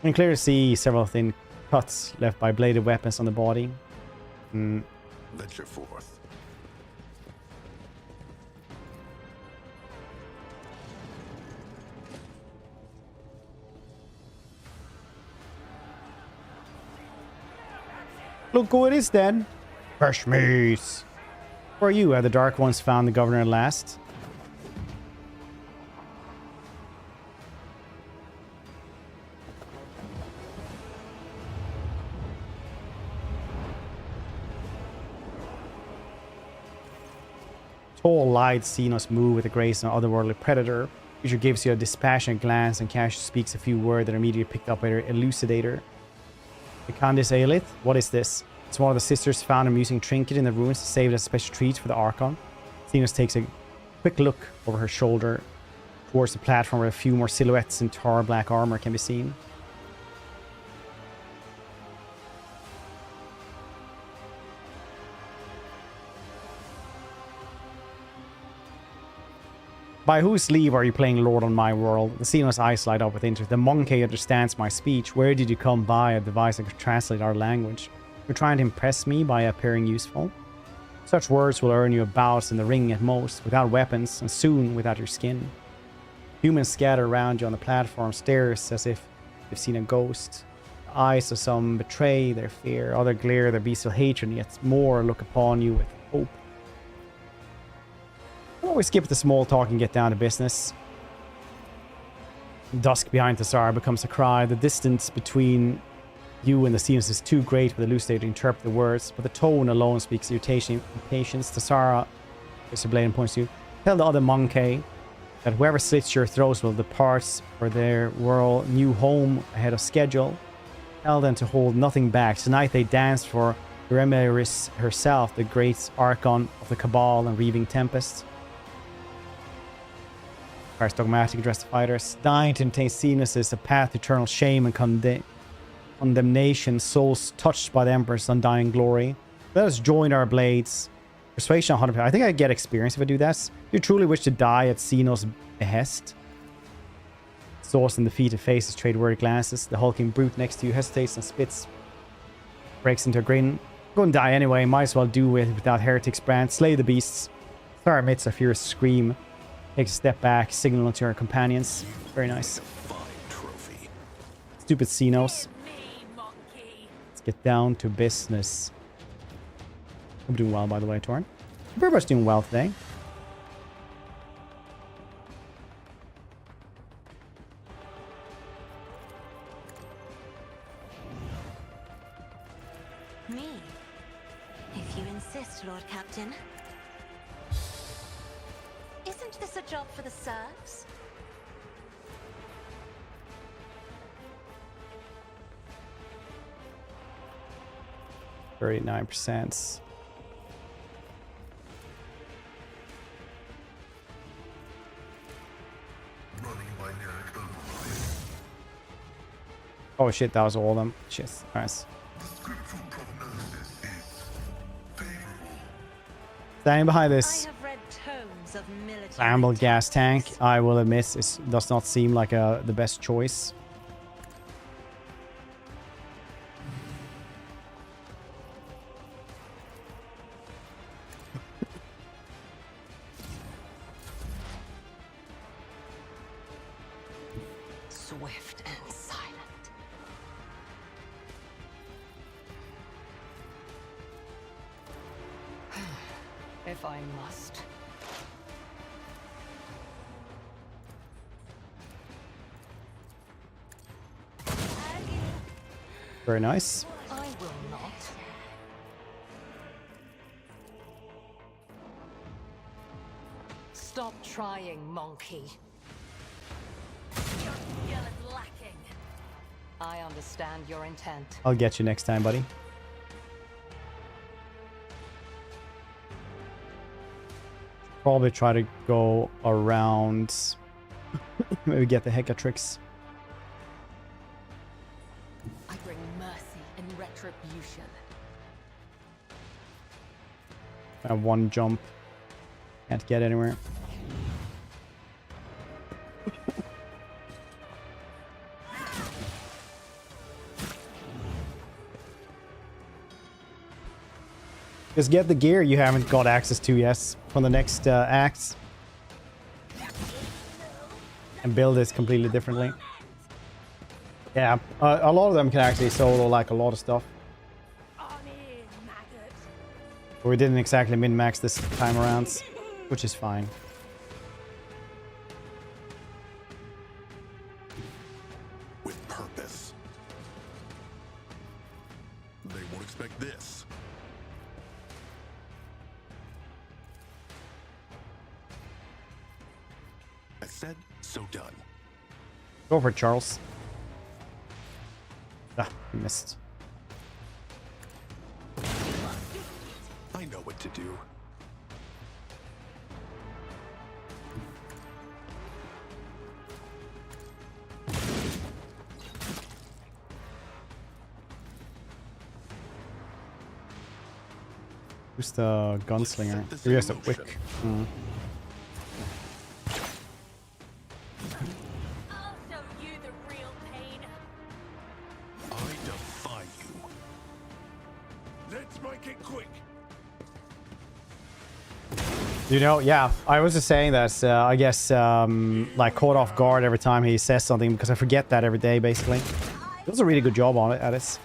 You can clearly see several thin cuts left by bladed weapons on the body. Venture forth. Look who it is then. Fresh meat. Where are you? Have the Dark Ones found the governor at last? Tall light seen us move with the grace of an otherworldly predator. Creature gives you a dispassionate glance and Cash speaks a few words that are immediately picked up by their elucidator. Candice Aelith, what is this? It's one of the sisters found a amusing trinket in the ruins to save it as a special treat for the Archon. Xenos takes a quick look over her shoulder towards the platform where a few more silhouettes in tar black armor can be seen. By whose leave are you playing Lord on my world? The Xenos eyes light up with interest. The monkey understands my speech. Where did you come by? A device that could translate our language. You're trying to impress me by appearing useful? Such words will earn you a bout in the ring at most, without weapons, and soon without your skin. Humans scatter around you on the platform, stares as if they've seen a ghost. The eyes of some betray their fear, other glare their bestial hatred, and yet more look upon you with hope. We skip the small talk and get down to business. Dusk behind Tassara becomes a cry. The distance between you and the Xenos is too great for the Elucidator to interpret the words, but the tone alone speaks irritation and impatience. Tassara, Mr. Bladen points to you. Tell the other monkey that whoever slits your throats will depart for their world new home ahead of schedule. Tell them to hold nothing back. Tonight they dance for Iremiris herself, the great Archon of the Cabal and Reaving Tempest. Fires dogmatic address the fighters. Dying to obtain Xenos is a path to eternal shame and condemnation. Souls touched by the Emperor's undying glory. Let us join our blades. Persuasion 100%. I think I get experience if I do that. Do you truly wish to die at Xenos' behest? Source and defeated faces trade worried glances. The hulking brute next to you hesitates and spits. Breaks into a grin. Go and die anyway. Might as well do it without Heretic's brand. Slay the beasts. Thar emits a furious scream. Takes a step back, signal to her companions. Very nice. Fine trophy. Stupid Xenos. Let's get down to business. I'm doing well, by the way, Torn. I'm pretty much doing well today. Me? If you insist, Lord Captain. Isn't this a job for the serfs? %39%. Oh shit, that was all of them. Shit, nice. Standing behind this flammable gas tank, I will admit, it does not seem like the best choice. Swift and silent. If I must. Very nice. I will not. Stop trying, monkey. Skill is lacking. I understand your intent. I'll get you next time, buddy. Probably try to go around. Maybe get the Hecatrix. I bring mercy and retribution. I have one jump. Can't get anywhere. Just get the gear you haven't got access to yet from the next acts. And build this completely differently. Yeah, a lot of them can actually solo like a lot of stuff. But we didn't exactly min-max this time around, which is fine. With purpose. They won't expect this. I said, so done. Go for it, Charles. Ah, you missed. I know what to do. Who's the gunslinger? He has a wick. I'll show you the real pain. I defy you. Let's make it quick. You know, yeah, I was just saying that, I guess, like, caught off guard every time he says something, because I forget that every day, basically. He does a really good job on it, at it.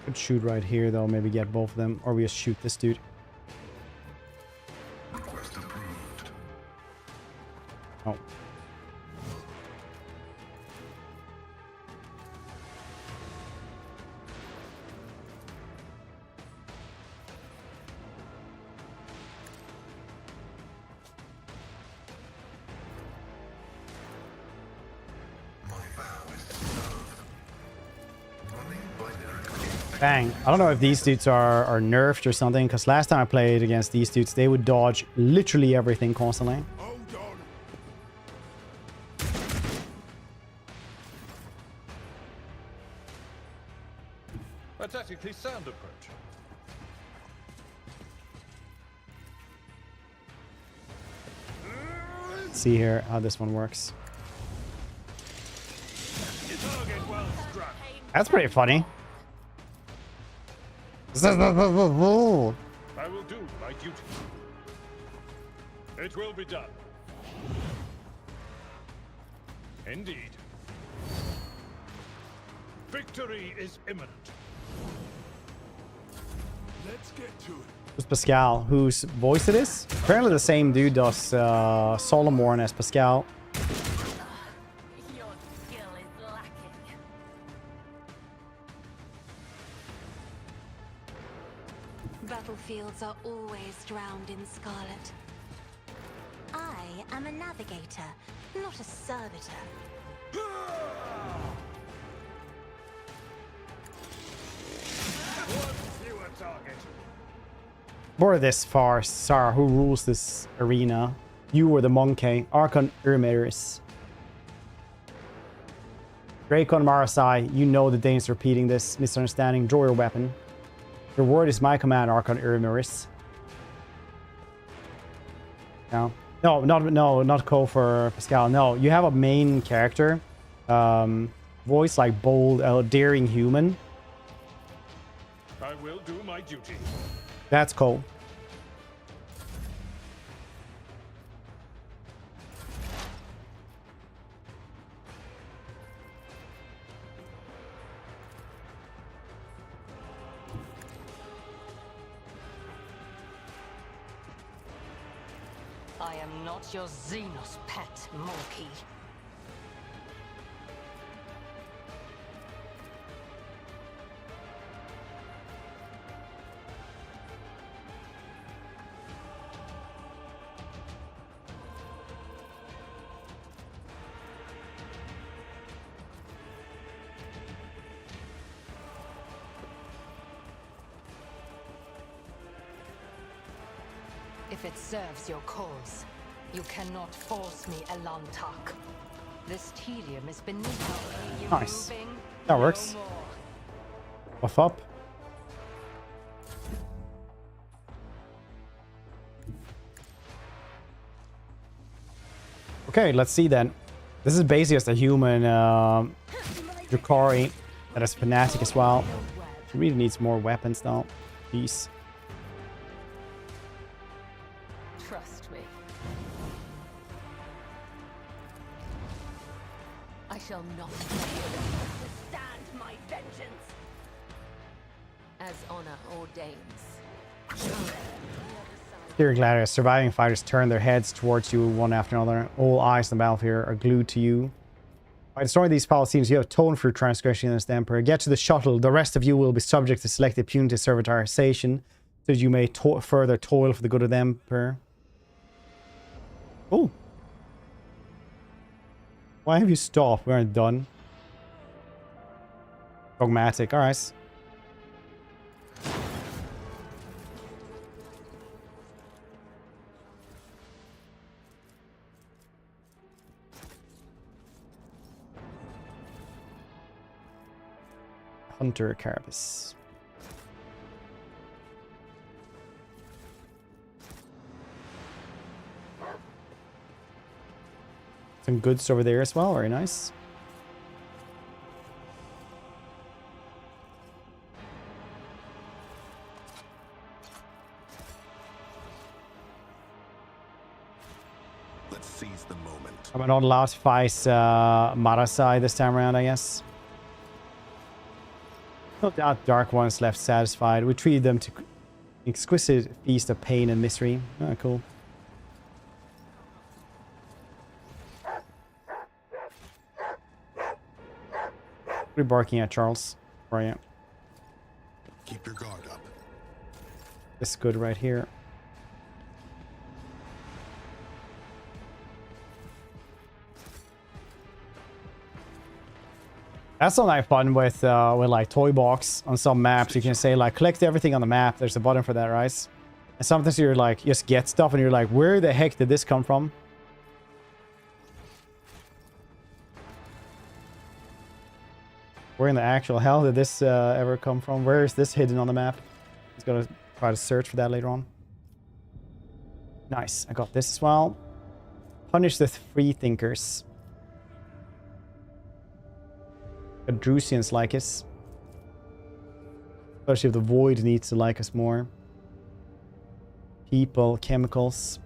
Could shoot right here, though, maybe get both of them, or we just shoot this dude. Oh. Bang. I don't know if these dudes are nerfed or something, because last time I played against these dudes, they would dodge literally everything constantly. Hold on. A tactically sound approach. Let's see here how this one works. Target well struck. That's pretty funny. I will do my duty. It will be done. Indeed. Victory is imminent. Let's get to it. Who's Pascal? Whose voice it is? Apparently the same dude does Solomon as Pascal. Your skill is lacking. Battlefields are always drowned in scarlet. I am a navigator, not a servitor. One fewer target. We're this far, Sarah, who rules this arena? You or the monkey, Archon Immerse. Dracon Marasai, you know the dangers of repeating this misunderstanding. Draw your weapon. Your word is my command, Archon Immerse. No. No, not Ko for Pascal. No, you have a main character. Voice like bold, daring human. I will do my duty. That's Ko. I am not your Xenos pet, monkey. If it serves your cause, you cannot force me, Elantak. This tedium is beneath me. You Nice. moving? That works. No more. Buff up. Okay, let's see then. This is basically just a human Drakari that is fanatic as well. She really needs more weapons now. Peace. Trust me. I shall not withstand my vengeance. As honor ordains. Here, Gladius, surviving fighters turn their heads towards you one after another. All eyes on the battlefield here are glued to you. By destroying these Palestinians, you have atoned for your transgression against the Emperor. Get to the shuttle. The rest of you will be subject to selective punitive servitorization, so that you may further toil for the good of the Emperor. Oh. Why have you stopped? We aren't done. Dogmatic. Alright. Hunter Carapace. Some goods over there as well. Very nice. Let's seize the moment. I'm not allowed to fight Marasai this time around, I guess. No doubt Dark Ones left satisfied. We treated them to exquisite feast of pain and misery. Oh, cool. What are you barking at, Charles? Where are you? Keep your guard up. This is good right here. That's something I have fun with like Toy Box on some maps. You can say like collect everything on the map. There's a button for that, right? And sometimes you're like just get stuff and you're like, where the heck did this come from? Where in the actual hell did this ever come from? Where is this hidden on the map? He's gonna try to search for that later on. Nice, I got this as well. Punish the free thinkers. Drusians like us. Especially if the void needs to like us more. People, chemicals.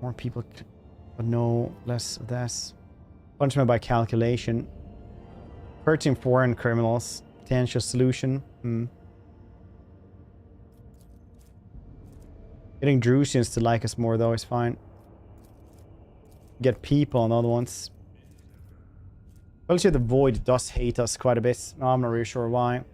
More people, but no less of that. Punishment by calculation. Hurting foreign criminals. Potential solution. Getting Drusians to like us more though is fine. Get people on other ones. Actually, the void does hate us quite a bit. No, I'm not really sure why.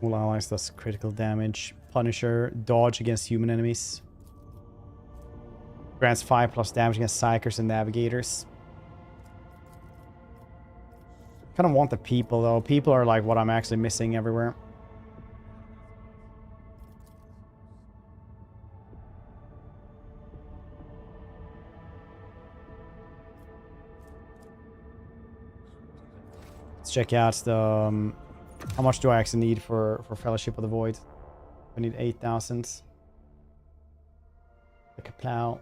All allies does critical damage. Punisher, dodge against human enemies. Grants 5+ damage against psychers and navigators. Kind of want the people though. People are like what I'm actually missing everywhere. Let's check out the how much do I actually need for Fellowship of the Void? I need 8,000. Like a plow.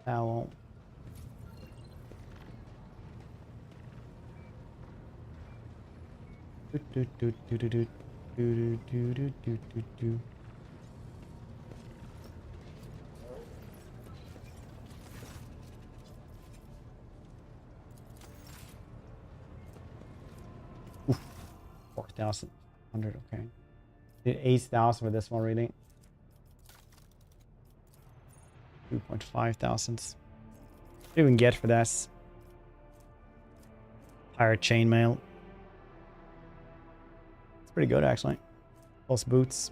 Plow. Oof, 4,100. Okay, did 8,000 for this one, really. 2.5 thousand. What do you even get for this? Pirate chainmail. Pretty good actually. Plus boots.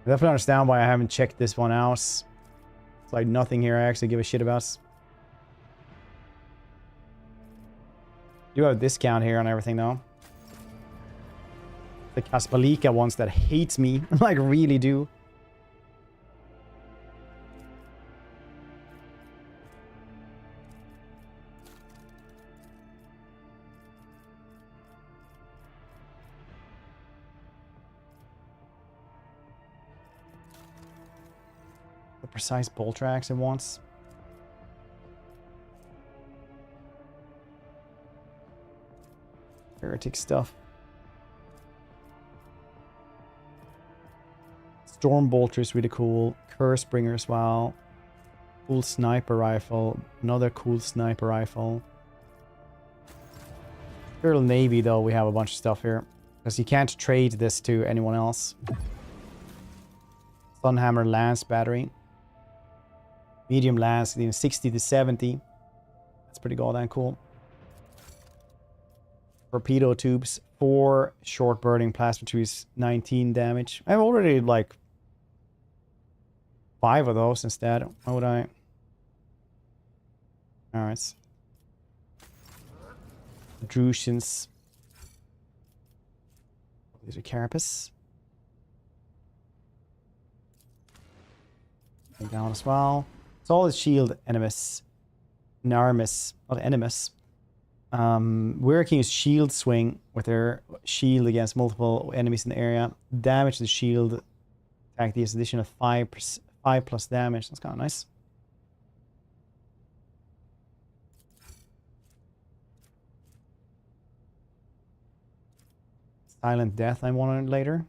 I definitely understand why I haven't checked this one out. It's like nothing here I actually give a shit about. You have a discount here on everything though. The Kaspalika ones that hates me, like really do. The precise bolt tracks it wants. Heretic stuff. Stormbolter is really cool. Cursebringer as well. Cool sniper rifle. Another cool sniper rifle. Imperial Navy though, we have a bunch of stuff here. Because you can't trade this to anyone else. Sunhammer Lance Battery. Medium Lance, 60 to 70. That's pretty goddamn cool. Torpedo tubes. 4 short burning plasma tubes, 19 damage. I've already like 5 of those instead. Why would I? Alright. Drusians. These are Carapace. And down as well. Solid shield enemies. Narmis, not enemies. We're can use shield swing with their shield against multiple enemies in the area. Damage the shield. Attack the addition of 5 plus damage. That's kind of nice. Silent Death I wanted later.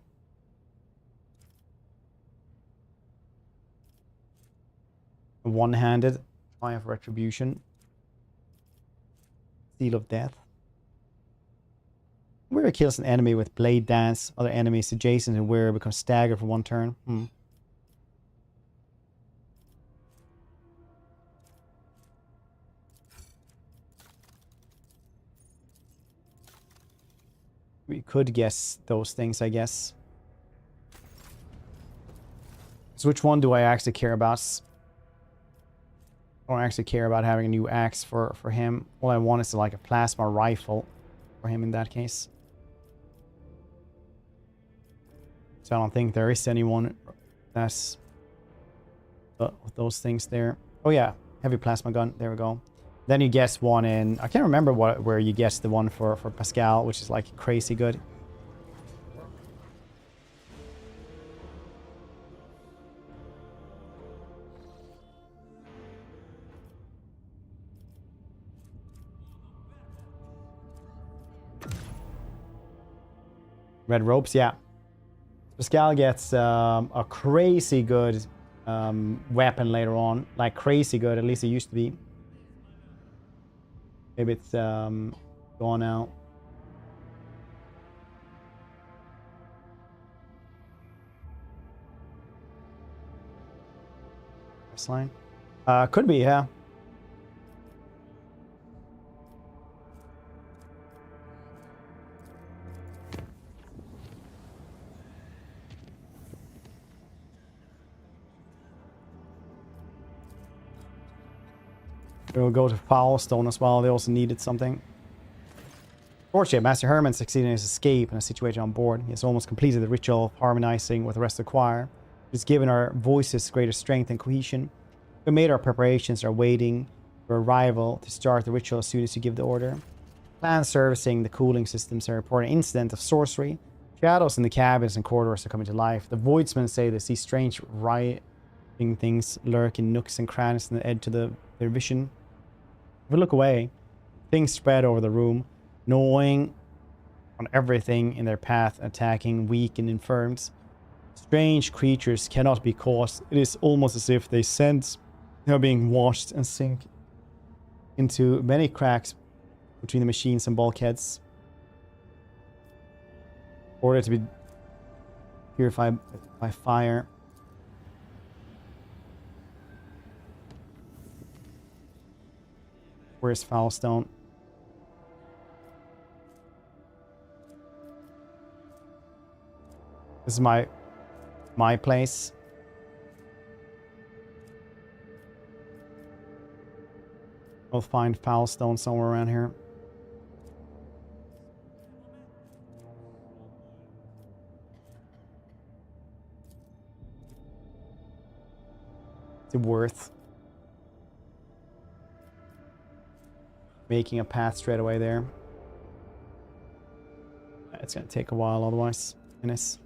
One-handed. Triumph Retribution. Seal of Death. Weir kills an enemy with Blade Dance. Other enemies adjacent and Weir become staggered for 1 turn. We could guess those things, I guess. So which one do I actually care about? I don't actually care about having a new axe for him. All I want is like a plasma rifle for him in that case. So I don't think there is anyone that's with those things there. Oh yeah, heavy plasma gun. There we go. Then you guess one in... I can't remember where you guessed the one for Pascal, which is like crazy good. Red ropes, yeah. Pascal gets a crazy good weapon later on. Like crazy good, at least it used to be. Maybe it's gone out. This line? Could be, yeah. We'll go to Foulstone as well. They also needed something. Fortunately, Master Herman succeeded in his escape and a situation on board. He has almost completed the ritual of harmonizing with the rest of the choir. It's given our voices greater strength and cohesion. We made our preparations and are waiting for arrival to start the ritual as soon as you give the order. Plans servicing the cooling systems report an incident of sorcery. Shadows in the cabins and corridors are coming to life. The Voidsmen say they see strange writhing things lurk in nooks and crannies on the edge of their vision. If we look away, things spread over the room, gnawing on everything in their path, attacking weak and infirms. Strange creatures cannot be caught. It is almost as if they sense they are being washed and sink into many cracks between the machines and bulkheads. Order to be purified by fire. Where's Foulstone? This is my My place. I'll find foul stone somewhere around here. Is it worth making a path straight away there? It's gonna take a while otherwise. Goodness.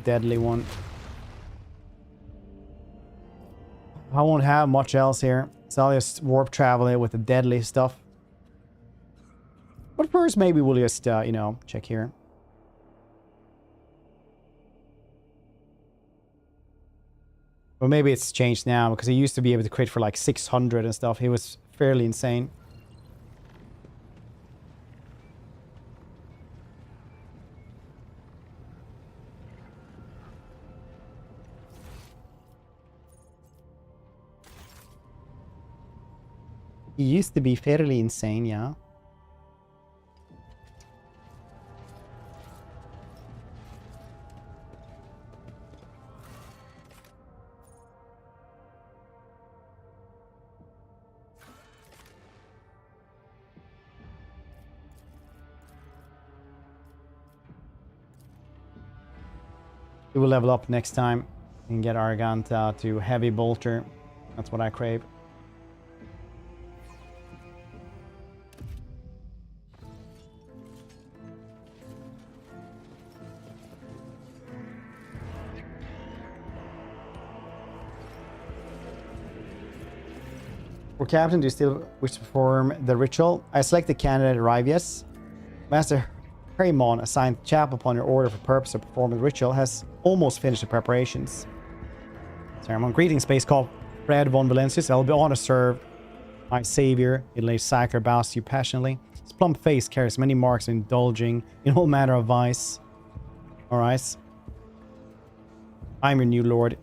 Deadly one. I won't have much else here, so I'll just warp travel it with the deadly stuff. But first, maybe we'll just, you know, check here. Well, maybe it's changed now, because he used to be able to crit for like 600 and stuff. He was fairly insane. He used to be fairly insane, yeah. We will level up next time and get Arganta to heavy bolter. That's what I crave. For Captain, do you still wish to perform the ritual? I select the candidate Rivius. Master Harrymon, assigned chapel upon your order for purpose of performing the ritual, has almost finished the preparations. Ceremony. Greetings, Space Cop. Fred von Valancius. I will be honored to serve my savior. Middle-aged Sacker bows to you passionately. His plump face carries many marks of indulging in all manner of vice. Alright. I'm your new lord.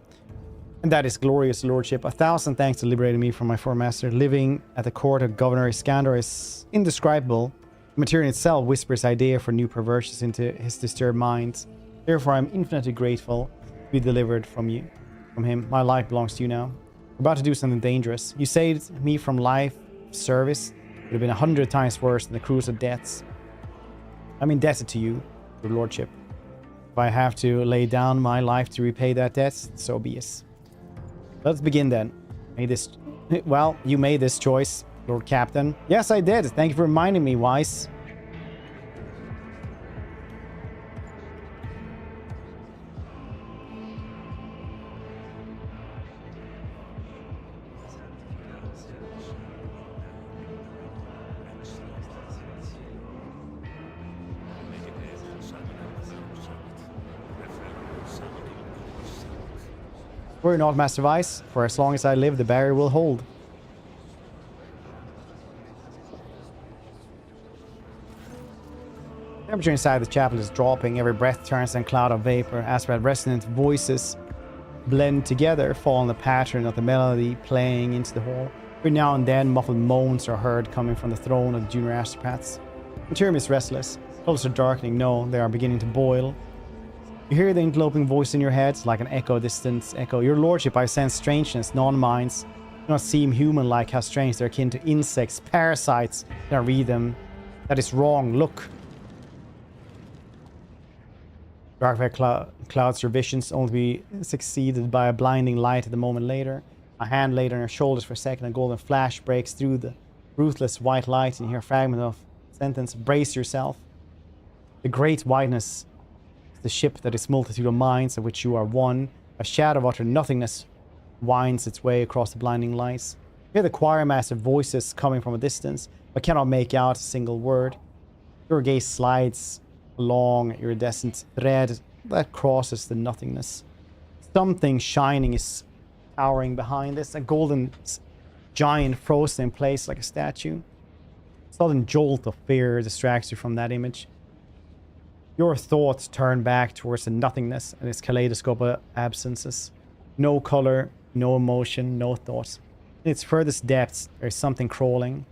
And that is glorious lordship. 1,000 thanks for liberating me from my former master. Living at the court of Governor Iskandar is indescribable. The material itself whispers idea for new perversions into his disturbed mind. Therefore, I'm infinitely grateful to be delivered from him. My life belongs to you now. We're about to do something dangerous. You saved me from life service. It would have been 100 times worse than the cruise of deaths. I'm indebted to you, your lordship. If I have to lay down my life to repay that debt, so be it. Let's begin then. Well, you made this choice, Lord Captain. Yes, I did. Thank you for reminding me, Wise. Worry not, Master Vice. For as long as I live, the barrier will hold. The temperature inside the chapel is dropping. Every breath turns a cloud of vapor. As resonant voices blend together, following the pattern of the melody playing into the hall. Every now and then, muffled moans are heard coming from the throne of the junior astropaths. Imperium is restless. Clouds are darkening. No, they are beginning to boil. You hear the interloping voice in your head, like an echo, distant echo. Your lordship, I sense strangeness, non-minds. Do not seem human-like, how strange they're akin to insects, parasites. Can I read them? That is wrong. Look. Dark clouds your visions, only to be succeeded by a blinding light at the moment later. A hand laid on your shoulders for a second, a golden flash breaks through the ruthless white light, and you hear a fragment of sentence. Brace yourself. The great whiteness. The ship that is multitude of minds of which you are one. A shadow of utter nothingness winds its way across the blinding lights. You hear the choir master voices coming from a distance, but cannot make out a single word. Your gaze slides along iridescent thread that crosses the nothingness. Something shining is towering behind this, a golden giant frozen in place like a statue. A sudden jolt of fear distracts you from that image. Your thoughts turn back towards the nothingness and its kaleidoscope of absences. No color, no emotion, no thoughts. In its furthest depths, there is something crawling.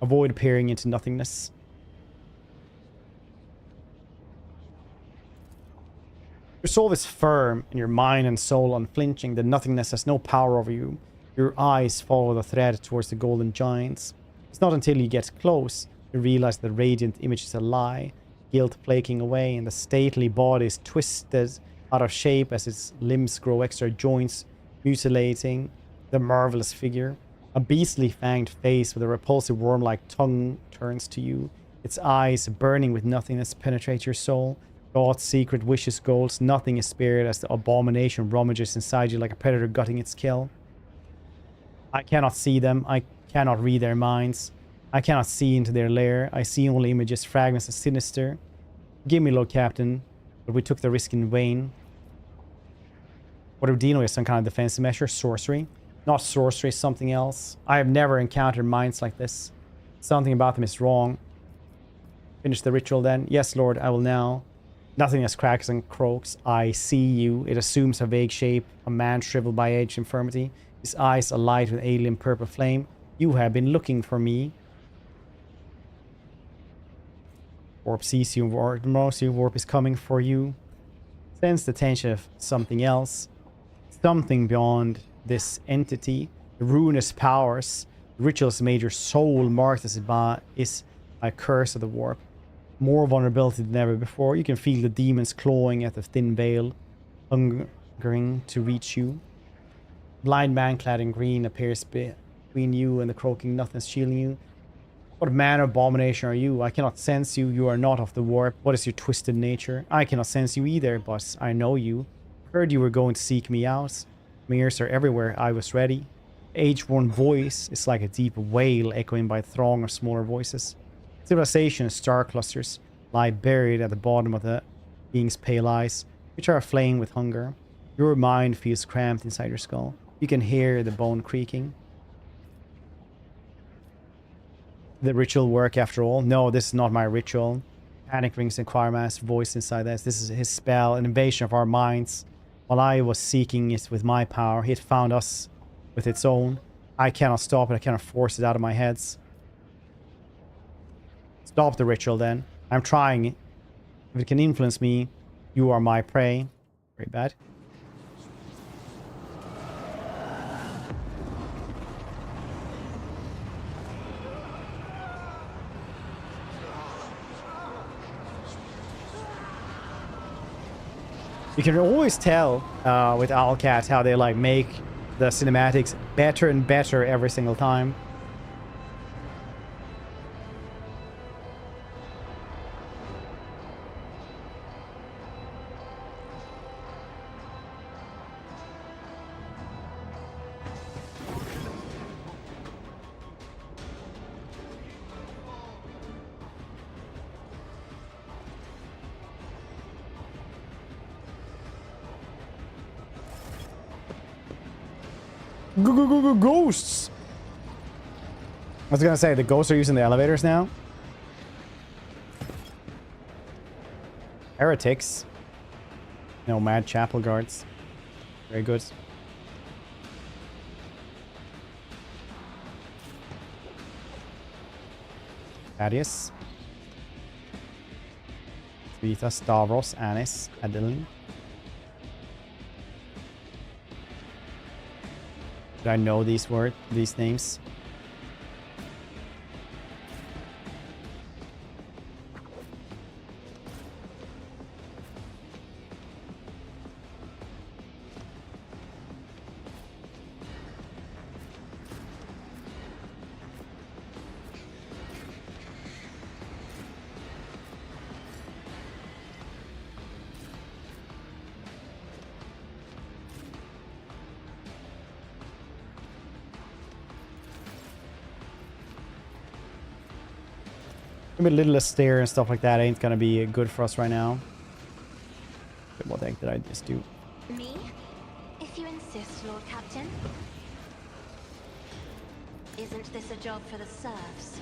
Avoid peering into nothingness. Your soul is firm, and your mind and soul unflinching. The nothingness has no power over you. Your eyes follow the thread towards the golden giants. It's not until you get close you realize the radiant image is a lie, guilt flaking away, and the stately body is twisted out of shape as its limbs grow extra joints, mutilating the marvelous figure. A beastly fanged face with a repulsive worm-like tongue turns to you. Its eyes, burning with nothingness, penetrate your soul. Thoughts, secret wishes, goals, nothing is spared as the abomination rummages inside you like a predator gutting its kill. I cannot see them. I cannot read their minds. I cannot see into their lair. I see only images, fragments, and sinister. Give me, Lord Captain, but we took the risk in vain. What are we dealing with? Some kind of defensive measure? Sorcery? Not sorcery, something else. I have never encountered minds like this. Something about them is wrong. Finish the ritual then. Yes, Lord, I will now. Nothingness cracks and croaks. I see you. It assumes a vague shape. A man shriveled by age infirmity. His eyes alight with alien purple flame. You have been looking for me. Warp sees you. Warp is coming for you. Sense the tension of something else. Something beyond this entity. The ruinous powers. The ritual's major soul marked as is a curse of the warp. More vulnerability than ever before. You can feel the demons clawing at the thin veil, hungering to reach you. Blind man clad in green appears between you and the croaking nothingness shielding you. What manner of abomination are you? I cannot sense you. You are not of the warp. What is your twisted nature? I cannot sense you either, but I know you. Heard you were going to seek me out. Mirrors are everywhere. I was ready. Age-worn voice is like a deep wail echoing by a throng of smaller voices. Civilization star clusters lie buried at the bottom of the being's pale eyes, which are aflame with hunger. Your mind feels cramped inside your skull. You can hear the bone creaking. The ritual work after all? No, this is not my ritual. Panic rings in Quirman's voice inside this. This is his spell, an invasion of our minds. While I was seeking it with my power, it found us with its own. I cannot stop it. I cannot force it out of my heads. Stop the ritual then. I'm trying. If it can influence me, you are my prey. Very bad. You can always tell with Owlcat how they like make the cinematics better and better every single time. Ghosts! I was gonna say, the ghosts are using the elevators now. Heretics. No, mad chapel guards. Very good. Thaddeus. Vita, Stavros, Anis, Adeline. Do I know these names? Maybe a little austere and stuff like that ain't gonna be good for us right now. What the heck did I just do? Me? If you insist, Lord Captain. Isn't this a job for the serfs?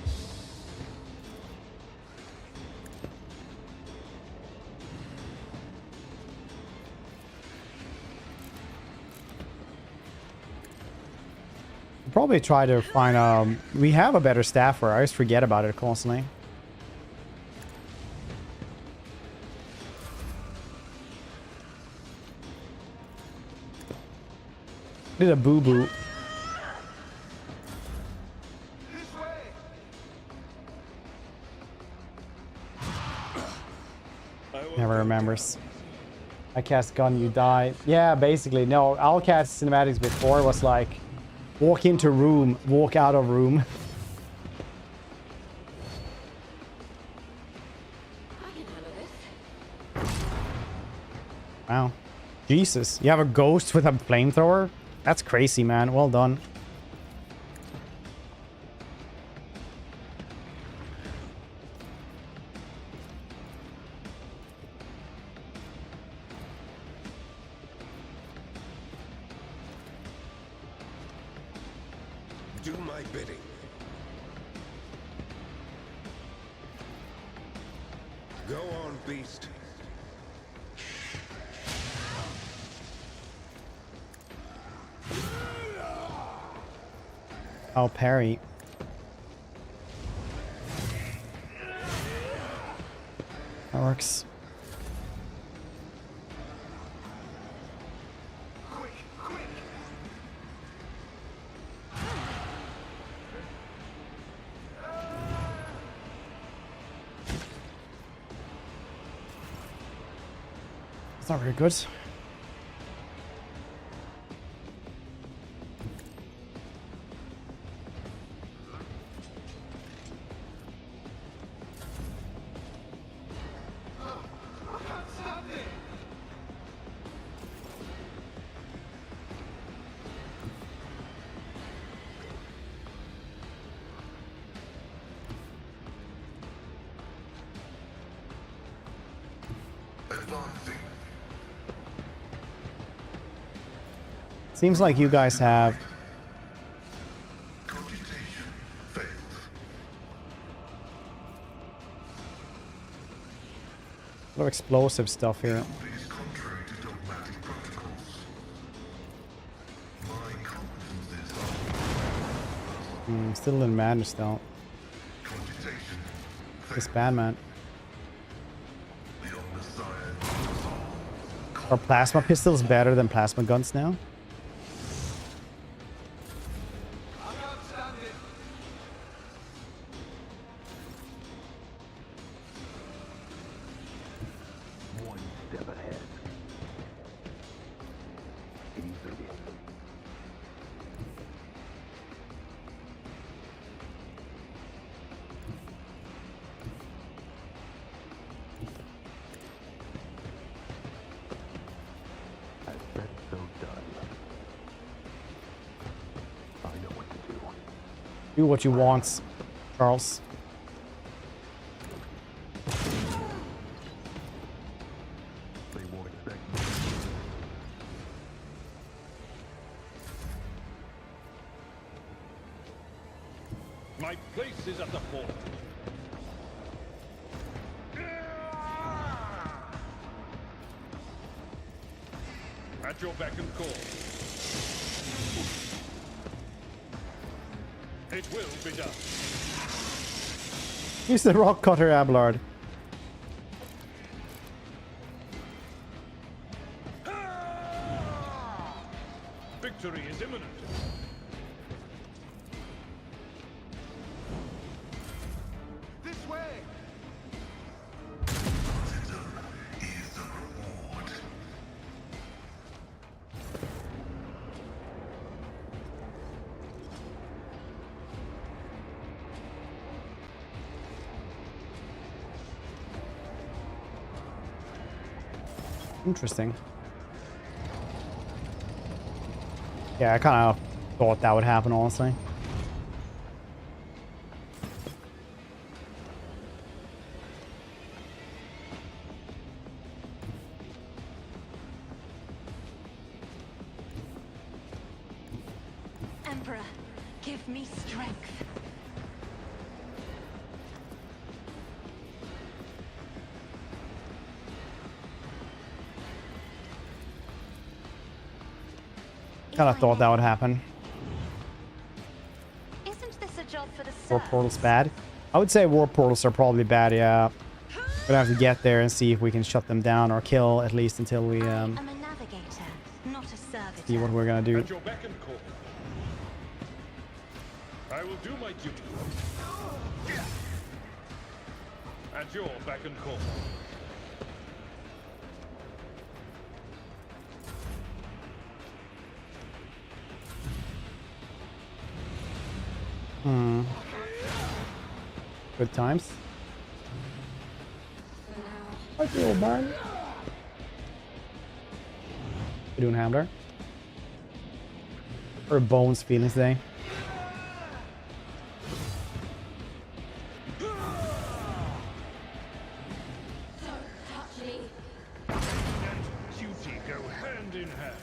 probably try to find we have a better staffer. I just forget about it constantly. Did a boo-boo. Never remembers. I cast gun, you die. Yeah, basically. No, I'll cast cinematics before was like walk into room, walk out of room. I can handle this. Wow. Jesus, you have a ghost with a flamethrower? That's crazy, man. Well done. Do my bidding. Go on, beast. Oh, parry. That works. It's not very good. Seems like you guys have a lot of explosive stuff here. Still in madness though. It's bad, man. Are plasma pistols better than plasma guns now? Do what you want, Charles. They won't expect My place is at the fort. At your beck and call. It will be done. Use the rock cutter, Abelard. Victory is imminent. This way! Interesting. Yeah, I kind of thought that would happen, honestly. Emperor, give me strength. Kind of thought that would happen. Warp portals bad? I would say warp portals are probably bad, yeah. Gonna have to get there and see if we can shut them down or kill at least until we I am a navigator, not a servitor. see what we're gonna do. At your beck and call. I will do my duty. At your beck and call. Good times. I feel bad. We're doing Hamler. Or Bones feeling today. Duty go hand in hand.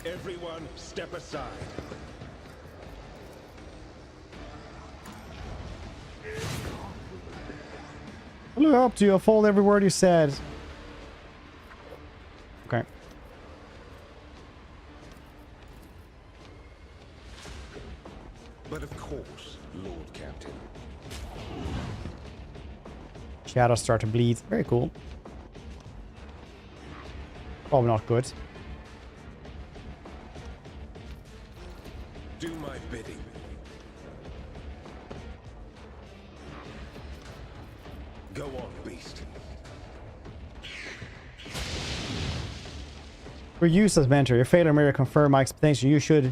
Everyone, step aside. Look up to you. I'll fold every word you said. Okay. But of course, Lord Captain. Shadows start to bleed. Very cool. Probably not good. Do my bidding. Go on, beast. For use as mentor, your failure may confirm my expectation. You should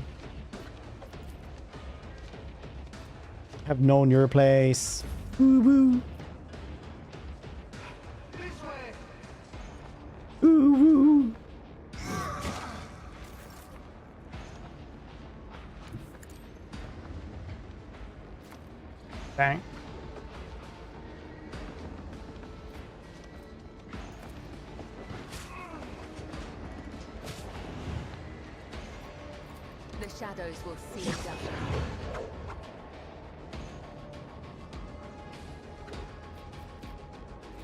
have known your place. Woo woo. Woo woo. Bang. The shadows will see judgment.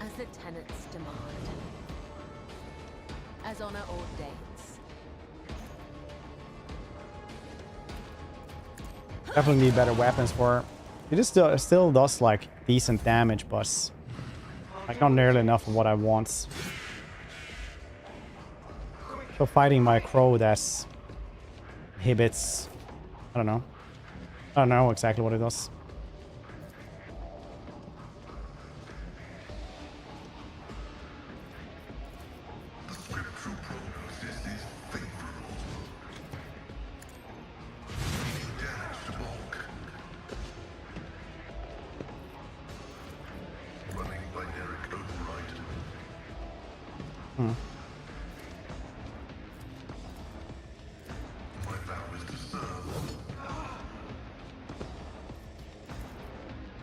As the tenets demand. As honor ordains. Definitely need better weapons for her. It is still does like decent damage, but like not nearly enough of what I want. So fighting my crow that inhibits, I don't know exactly what it does.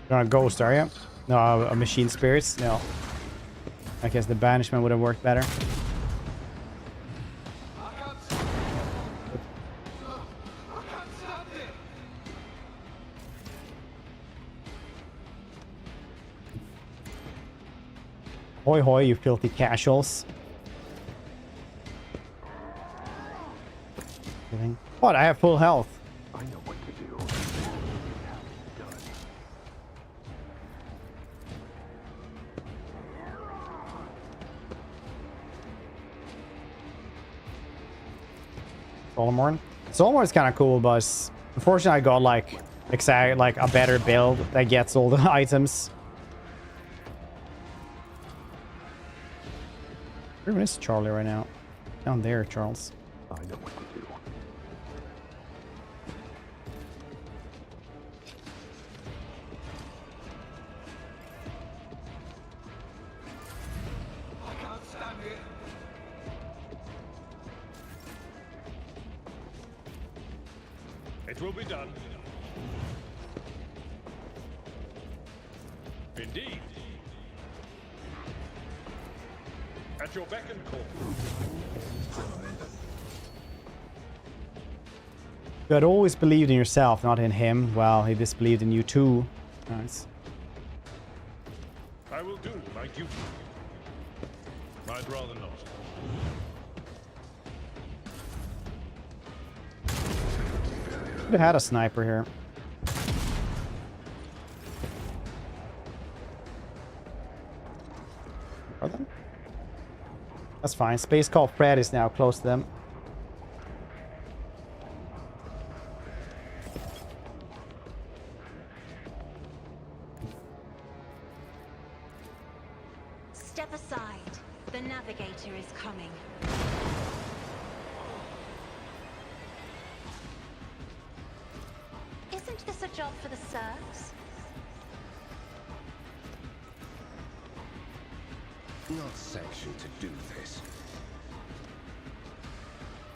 You're not a ghost, are you? No, a machine spirits? No. I guess the banishment would have worked better. Hoi hoi, you filthy casuals. What? I have full health. I know what to do. Solomorn. Solomorn is kind of cool, but unfortunately I got like a better build that gets all the items. Where is Charlie right now? Down there, Charles. I know what to do. I can't stand it. It will be done. Indeed. At your beck and call. You had always believed in yourself, not in him. Well, he disbelieved in you too. Nice. I will do my duty. I'd rather not. Could have had a sniper here. Are they? That's fine. Space Call Fred is now close to them. Step aside. The navigator is coming. Isn't this a job for the serfs? Not sanctioned to do this.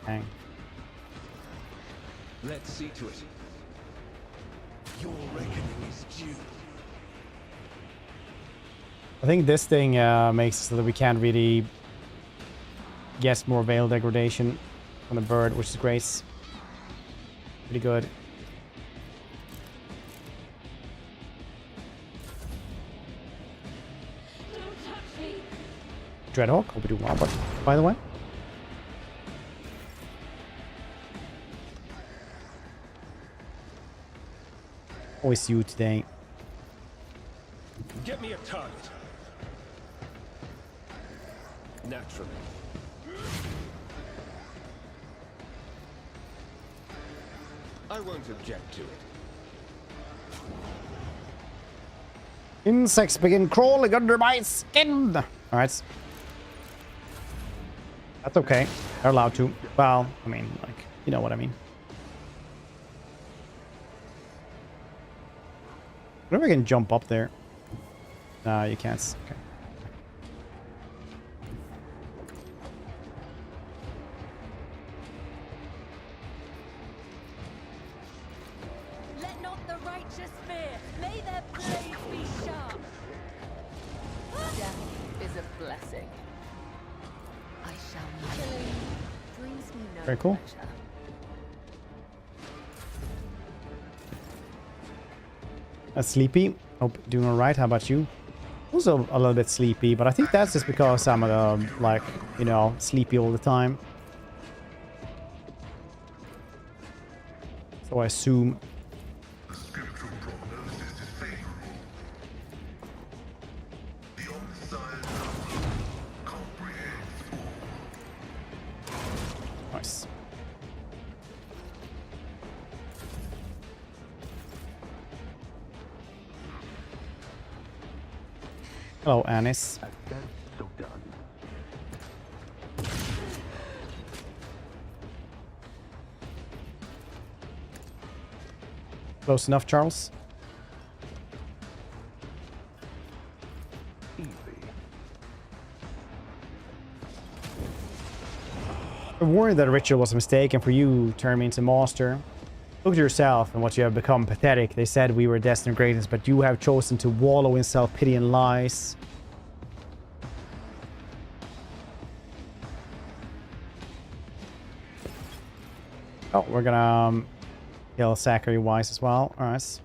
Dang. Let's see to it. Your reckoning is due. I think this thing makes it so that we can't really get more veil degradation on the bird, which is great. Pretty good. Dreadhawk, hope you do well, but by the way. Always you today. Get me a target. Naturally. I won't object to it. Insects begin crawling under my skin. Alright. That's okay. They're allowed to. Well, I mean, like, you know what I mean. I wonder if I can jump up there. No, you can't. Okay. Let not the righteous fear. May their blades be sharp. Death is a blessing. I shall killing brings me no Very cool. pleasure. Sleepy. Hope doing all right. How about you? Also a little bit sleepy, but I think that's just because I'm like, you know, sleepy all the time. So I assume. Nice. Hello, Anis. So done. Close enough, Charles? Easy. I'm worried that ritual was a mistake, and for you, turn me into monster. Look at yourself and what you have become. Pathetic. They said we were destined for greatness, but you have chosen to wallow in self-pity and lies. Oh, we're gonna kill Zachary Wise as well. Alright.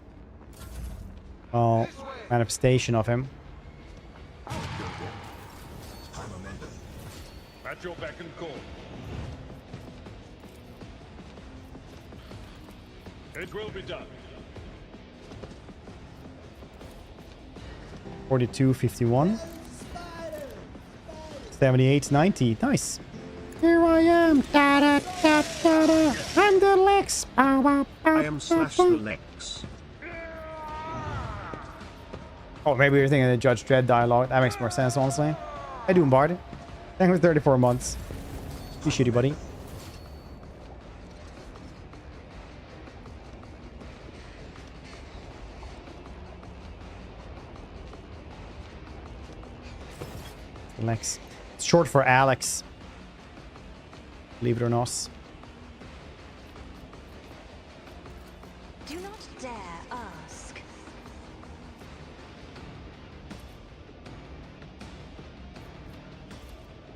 Well, manifestation of him. At your beck and call. It will be done. 42, 51. 78, 90. Nice. Here I am. Da, da, da, da, da. I'm the Lex. Bow, bow, bow, I am slash the Lex. Oh, maybe you're thinking of the Judge Dredd dialogue. That makes more sense, honestly. How you doing, Bard? Thanks for 34 months. You shitty, buddy. Lex. It's short for Alex. Believe it or not. Do not dare ask.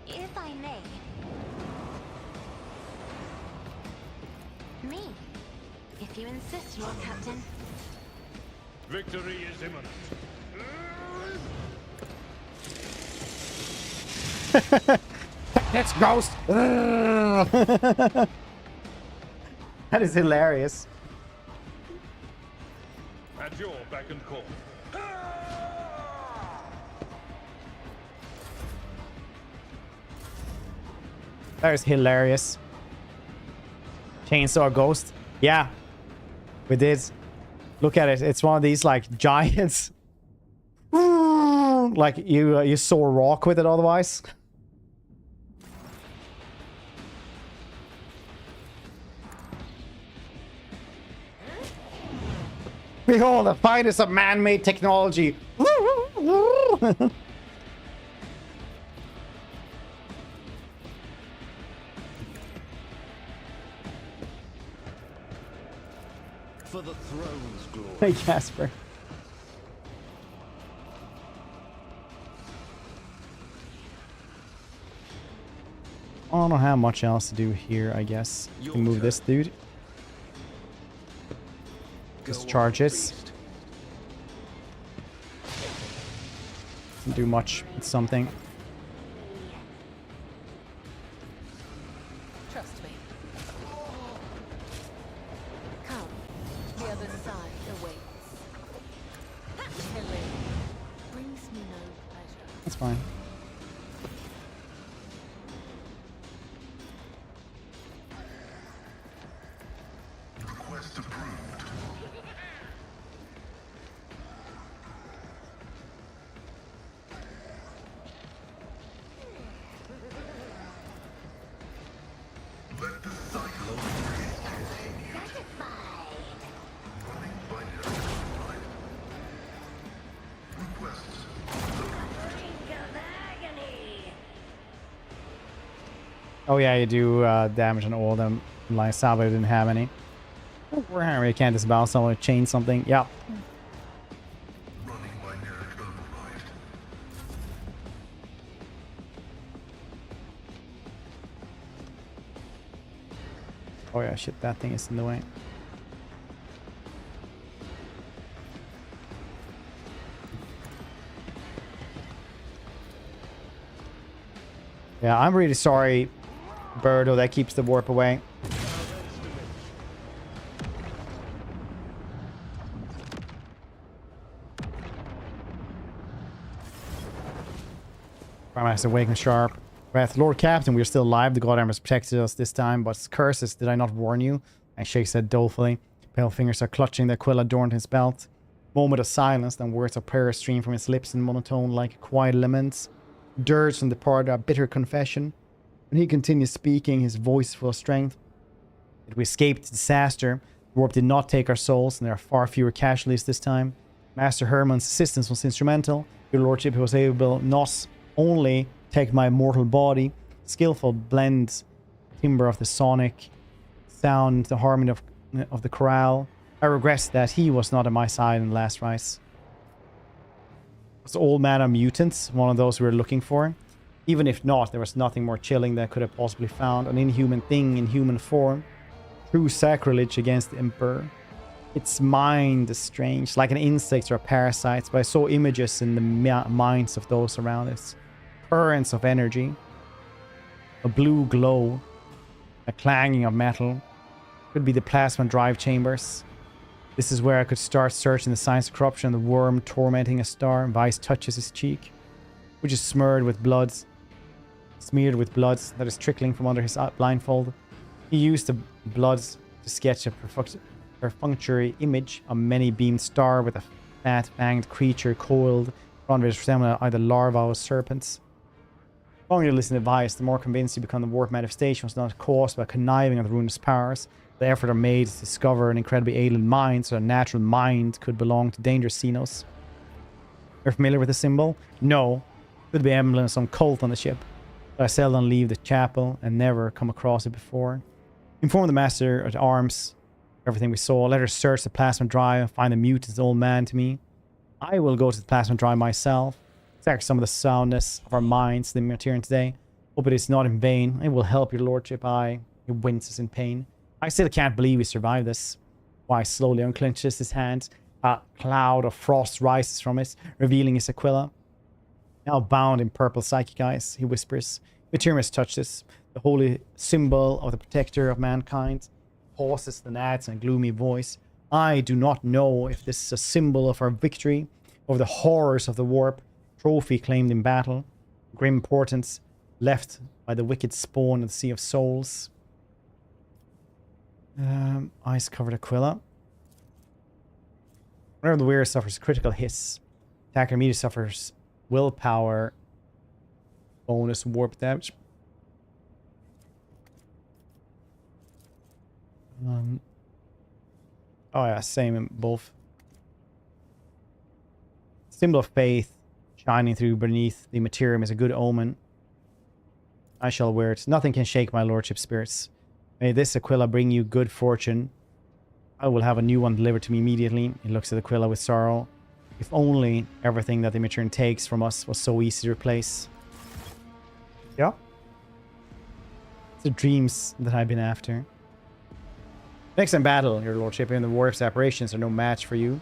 If I may. Me. If you insist, Lord Captain. Victory is imminent. That's ghost. That is hilarious. At your beck and call. That is hilarious. Chainsaw ghost. Yeah, we did. Look at it. It's one of these like giants. Like you saw a rock with it otherwise. Behold, the finest of man-made technology. For the throne's glory. Hey, Casper. I don't know how much else to do here, I guess. We can move this dude. Just charges. Doesn't do much. It's something. Trust me. Come. The other side awaits. Killing brings me no pleasure. That's fine. Request approved. Let the cycle of grace continue. Running binary applied. Requests Oh yeah, you do damage on all of them. Like Sabo didn't have any. Warhammer, you can't disavow someone to chain something. Yeah. running binary override. Oh yeah, shit, that thing is in the way. Yeah, I'm really sorry, Birdo, that keeps the warp away. Primax awaken sharp. Breath, Lord Captain, we are still alive. The God Armor has protected us this time, but curses, did I not warn you? And shakes head dolefully. Pale fingers are clutching the Aquila adorned his belt. Moment of silence, then words of prayer stream from his lips in monotone like quiet laments. Dirge from the part a bitter confession. When he continues speaking, his voice full of strength. Yet we escaped disaster. The warp did not take our souls, and there are far fewer casualties this time. Master Herman's assistance was instrumental. Your Lordship was able not only take my mortal body, skillful blend timbre of the sonic sound, the harmony of the chorale. I regret that he was not at my side in the last rise. Was old man a mutant, one of those we were looking for? Even if not, there was nothing more chilling that could have possibly found. An inhuman thing in human form. True sacrilege against the Emperor. Its mind is strange, like an insect or a parasite, but I saw images in the minds of those around us. Currents of energy. A blue glow. A clanging of metal. Could be the plasma drive chambers. This is where I could start searching the signs of corruption. The worm tormenting a star. Vice touches his cheek, which is smeared with blood. Smeared with blood that is trickling from under his blindfold. He used the blood to sketch a perfunctory image, a many-beamed star with a fat-fanged creature coiled around which resembled either larvae or serpents. The longer you listen to Vice, the more convinced you become the warp manifestation was not caused by conniving of the ruinous powers. The effort are made to discover an incredibly alien mind, so a natural mind could belong to dangerous Xenos. You're familiar with the symbol? No. Could be emblem of some cult on the ship. But I seldom leave the chapel and never come across it before. Inform the Master at Arms everything we saw. Let her search the plasma drive and find the mutant old man to me. I will go to the plasma drive myself. Extract some of the soundness of our minds, the Materian today. Hope it is not in vain. It will help your Lordship. He winces in pain. I still can't believe we survived this. Why slowly unclenches his hand. A cloud of frost rises from it, revealing his Aquila. Now bound in purple psychic eyes, he whispers, Imperium has touched this. The holy symbol of the protector of mankind pauses, then adds in a gloomy voice. I do not know if this is a symbol of our victory over the horrors of the warp, trophy claimed in battle, grim portents left by the wicked spawn of the Sea of Souls. Ice-covered Aquila. Whenever the wearer suffers critical hits, attacker immediately suffers willpower bonus warp damage. Oh yeah, same in both. Symbol of faith shining through beneath the Imperium is a good omen. I shall wear it. Nothing can shake my lordship's spirits. May this Aquila bring you good fortune. I will have a new one delivered to me immediately. He looks at Aquila with sorrow. If only everything that the Imperium takes from us was so easy to replace. Yeah. It's the dreams that I've been after. Next in battle, your lordship, and the warp's apparitions are no match for you.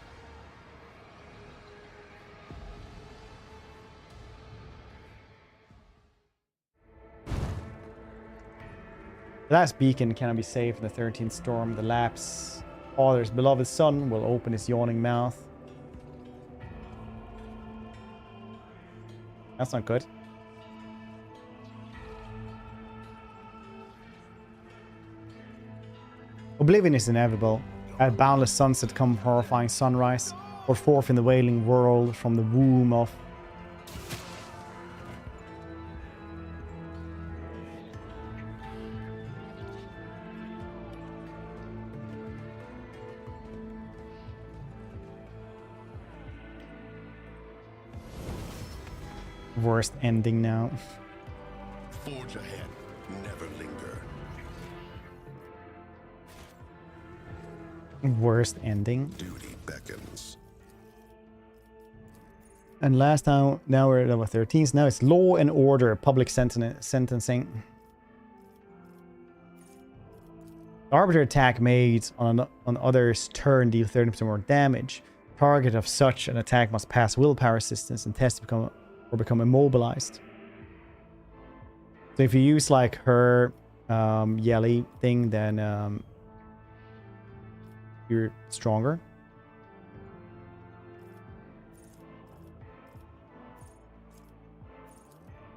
The last beacon cannot be saved from the 13th storm. The lapse father's beloved son will open his yawning mouth. That's not good. Oblivion is inevitable. At boundless sunset come horrifying sunrise, or forth in the wailing world from the womb of... Worst ending now. Forge ahead, never linger. Worst ending. Duty beckons. And last now we're at level 13. So now it's law and order, public sentencing. The arbiter attack made on others' turn deal 30% more damage. Target of such an attack must pass willpower resistance and test to become immobilized. So if you use like her yelly thing, then you're stronger.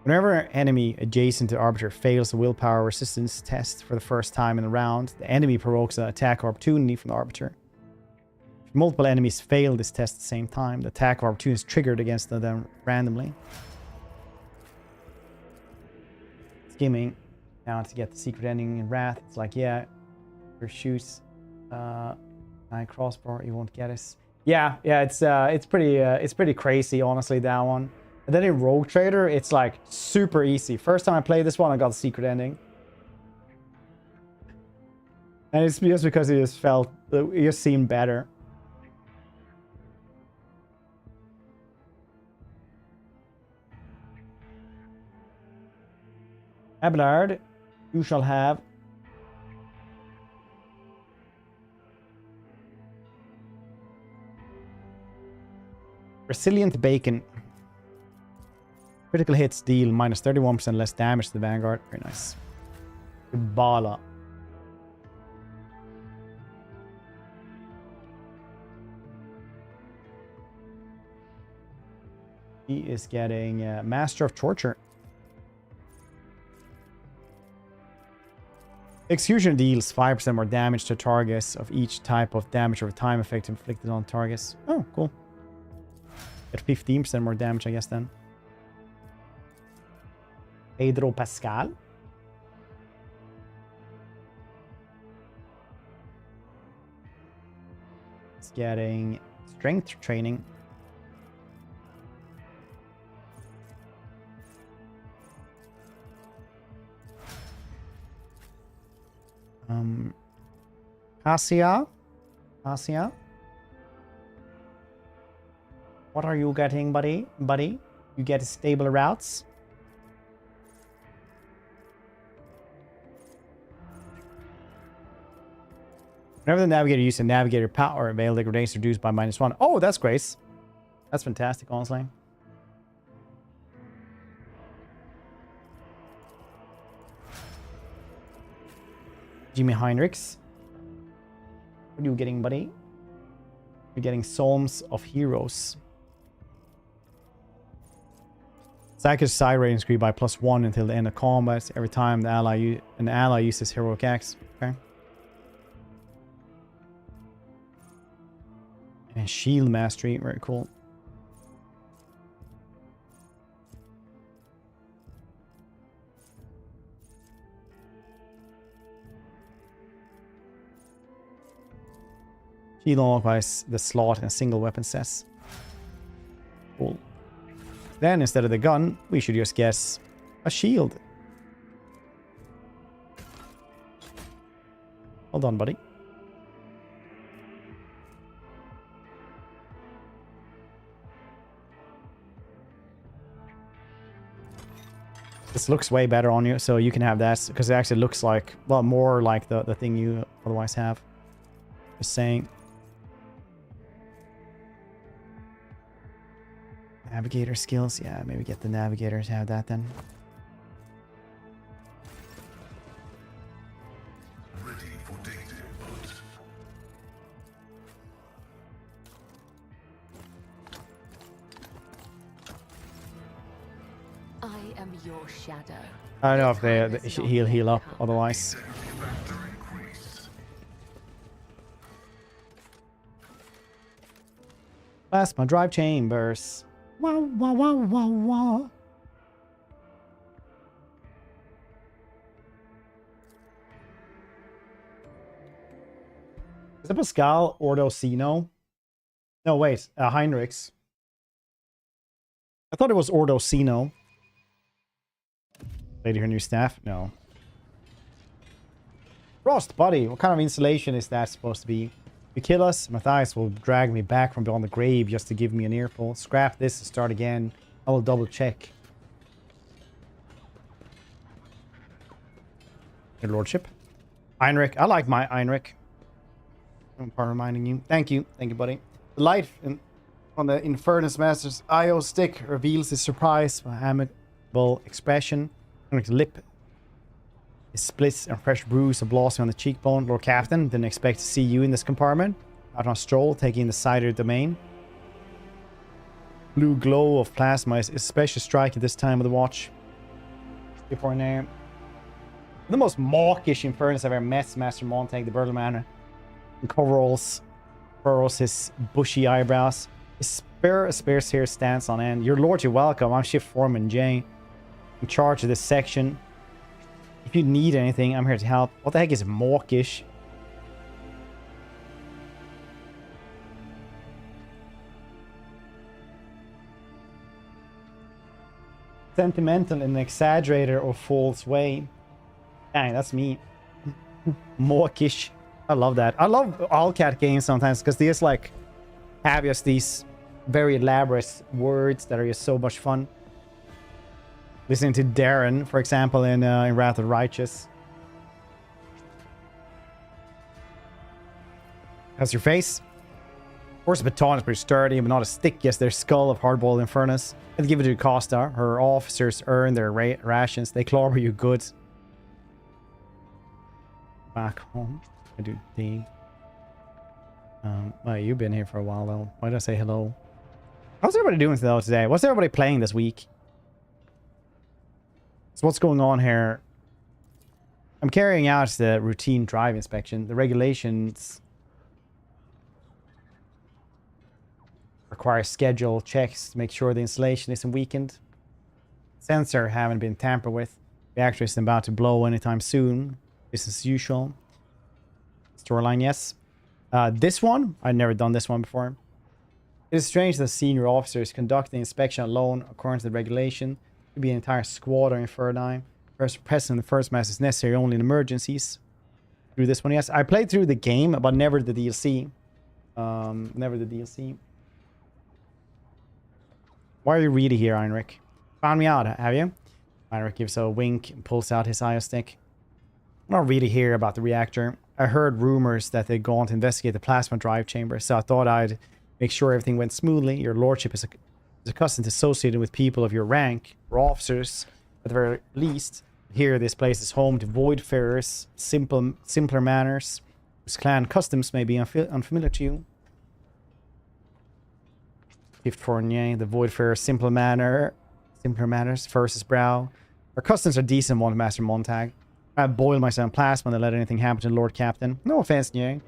Whenever an enemy adjacent to Arbiter fails the willpower resistance test for the first time in a round, the enemy provokes an attack opportunity from the Arbiter. If multiple enemies fail this test at the same time, the attack of opportunity is triggered against them randomly. Skimming down to get the secret ending in Wrath. It's like, yeah, your shoots 9 crossbar, you won't get us. Yeah, it's pretty crazy, honestly, that one. And then in Rogue Trader, it's like super easy. First time I played this one, I got the secret ending. And it's just because it just seemed better. Abelard, you shall have resilient bacon. Critical hits deal minus 31% less damage to the Vanguard. Very nice. Bala. He is getting Master of Torture. Execution deals 5% more damage to targets of each type of damage over time effect inflicted on targets. Oh, cool. At 15% more damage, I guess, then. Pedro Pascal. It's getting strength training. Asia. What are you getting, buddy? You get stable routes. Whenever the navigator uses a navigator power, avail degradation reduced by -1. Oh, that's great. That's fantastic, honestly. Jimmy Heinrichs. What are you getting, buddy? You're getting Psalms of Heroes. Psychic side rating increased by +1 until the end of combat. Every time an ally uses heroic acts. Okay. And shield mastery, very cool. Shield occupies the slot in a single weapon set. Cool. Then, instead of the gun, we should just guess a shield. Hold on, buddy. This looks way better on you, so you can have that, because it actually looks like, well, more like the thing you otherwise have. Just saying. Navigator skills, yeah, maybe get the navigators, have that then. Ready for data input. I am your shadow. I don't know if he'll heal up otherwise. Factor increase. Plasma drive chambers. Wow, wow, wow, wow, wow. Is it Pascal Ordocino? No, wait. Heinrichs. I thought it was Ordocino. Lady, her new staff? No. Frost, buddy. What kind of installation is that supposed to be? You kill us, Matthias will drag me back from beyond the grave just to give me an earful. Scrap this and start again. I will double check. Your lordship. Heinrich. I like my Heinrich. I'm reminding you. Thank you. Thank you, buddy. The light on the Infernus Master's IO stick reveals his surprise, amiable expression. Heinrich's lip is splits and fresh bruise are blossoming on the cheekbone. Lord Captain, didn't expect to see you in this compartment. Out on a stroll, taking the cider domain. Blue glow of plasma is especially striking this time of the watch. Before now. The most mawkish Infernus I've ever met, Master Montag, the Burtle Man. In coveralls, furrows his bushy eyebrows. His sparse hair stands on end. Your lordship, welcome. I'm Shift Foreman Jay, in charge of this section. If you need anything, I'm here to help. What the heck is mawkish? Sentimental in an exaggerated or false way. Dang, that's me. Mawkish. I love that. I love Allcat games sometimes because they just like have just these very elaborate words that are just so much fun. Listening to Darren, for example, in Wrath of the Righteous. How's your face? Of course, the baton is pretty sturdy, but not a stick. Yes, their skull of hard-boiled Infernus. I'll give it to Costa. Her officers earn their rations. They clobber you good. Back home. I do think. Well, you've been here for a while, though. Why did I say hello? How's everybody doing today? What's everybody playing this week? So what's going on here? I'm carrying out the routine drive inspection. The regulations require schedule checks to make sure the installation isn't weakened. Sensor haven't been tampered with. Reactor isn't about to blow anytime soon. Business as usual. Storyline, yes. This one, I've never done this one before. It is strange that senior officers conduct the inspection alone according to the regulation. It could be an entire squad or inferni. First present in the first mass is necessary only in emergencies. Through this one, yes. I played through the game, but never the DLC. Never the DLC. Why are you really here, Heinrich? Found me out, have you? Heinrich gives a wink and pulls out his IO stick. I'm not really here about the reactor. I heard rumors that they'd gone to investigate the plasma drive chamber, so I thought I'd make sure everything went smoothly. Your lordship is accustomed to associating with people of your rank, or officers, at the very least. Here, this place is home to voidfarers, simpler manners, whose clan customs may be unfamiliar to you. Gift Fournier, the voidfarer, simpler manners, First's brow. Our customs are decent, one Master Montag. I boil myself in plasma and let anything happen to the Lord Captain. No offense, Nye.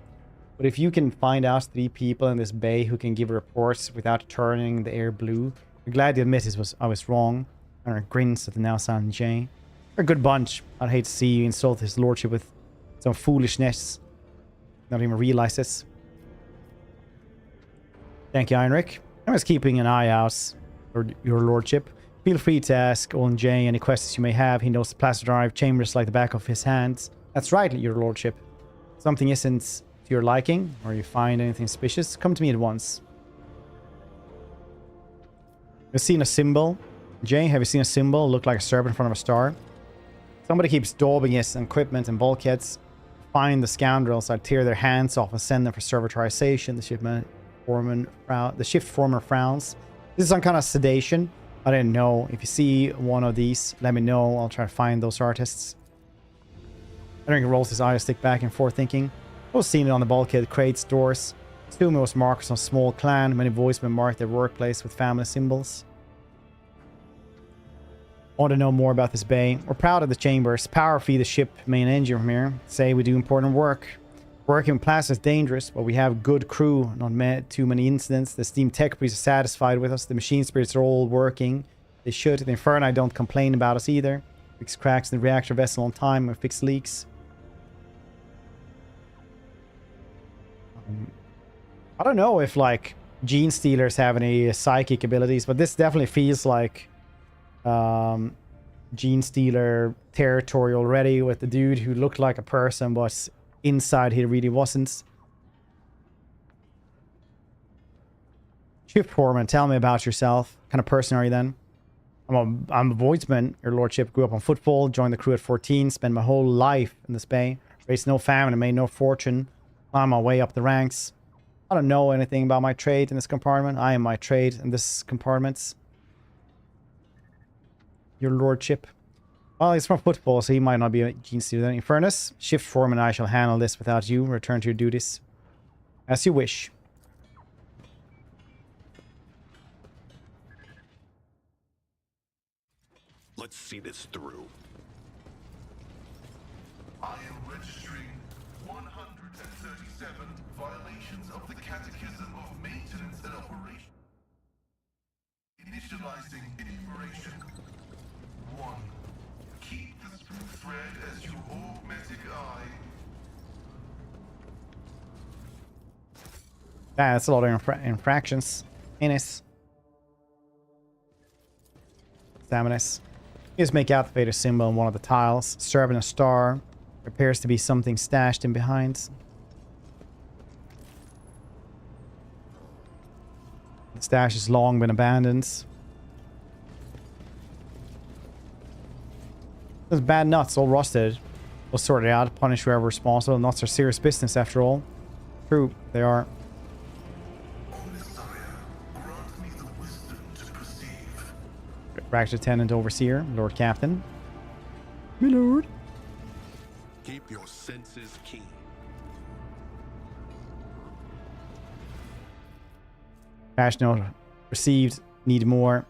But if you can find out 3 people in this bay who can give reports without turning the air blue, I'm glad to admit I was wrong. And grins at the now silent Jay. They're a good bunch. I'd hate to see you insult his lordship with some foolishness. Not even realize this. Thank you, Heinrich. I was keeping an eye out for your lordship. Feel free to ask Olin Jay any questions you may have. He knows the plasma drive chambers like the back of his hands. That's right, your lordship. Something isn't to your liking, or you find anything suspicious, come to me at once. You've seen a symbol? Jay, have you seen a symbol look like a serpent in front of a star? Somebody keeps daubing his equipment and bulkheads. Find the scoundrels. I'd tear their hands off and send them for servitorization. The shift foreman frowns. This is some kind of sedation. I didn't know. If you see one of these, let me know. I'll try to find those artists. Henrik rolls his eyes, stick back and forth, thinking. I was seeing it on the bulkhead, crates, doors. Assume it was marked some small clan. Many voicemen marked their workplace with family symbols. I want to know more about this bay. We're proud of the chambers. Power feed the ship main engine from here. Say we do important work. Working with plasma is dangerous, but we have good crew. Not too many incidents. The steam tech priests are satisfied with us. The machine spirits are all working. They should. The Inferni don't complain about us either. Fix cracks in the reactor vessel on time or fix leaks. I don't know if like gene stealers have any psychic abilities, but this definitely feels like gene stealer territory already, with the dude who looked like a person but inside he really wasn't. Shift foreman, tell me about yourself. What kind of person are you then? I'm a voidsman, your lordship. Grew up on football, joined the crew at 14, spent my whole life in this bay, raised no family, made no fortune, climbed my way up the ranks. I don't know anything about my trade in this compartment. I am my trade in this compartment. Your lordship. Well, he's from football, so he might not be a gene stealer. In fairness, shift foreman and I shall handle this without you. Return to your duties. As you wish. Let's see this through. I am registering 137 violations of the Catechism of Maintenance and Operation. Initializing information. 1. Keep the spook thread as your augmented eye. That's a lot of infractions. Innis. Examinus. Just make out the Vader symbol on one of the tiles. Serving a star. There appears to be something stashed in behind. The stash has long been abandoned. Those bad nuts, all rusted. We'll sort it out, punish whoever responsible. Nuts are serious business after all. True, they are. Grant me the wisdom to perceive. Rack Lieutenant Overseer, Lord Captain. My lord. Keep your senses keen. Cash note received. Need more.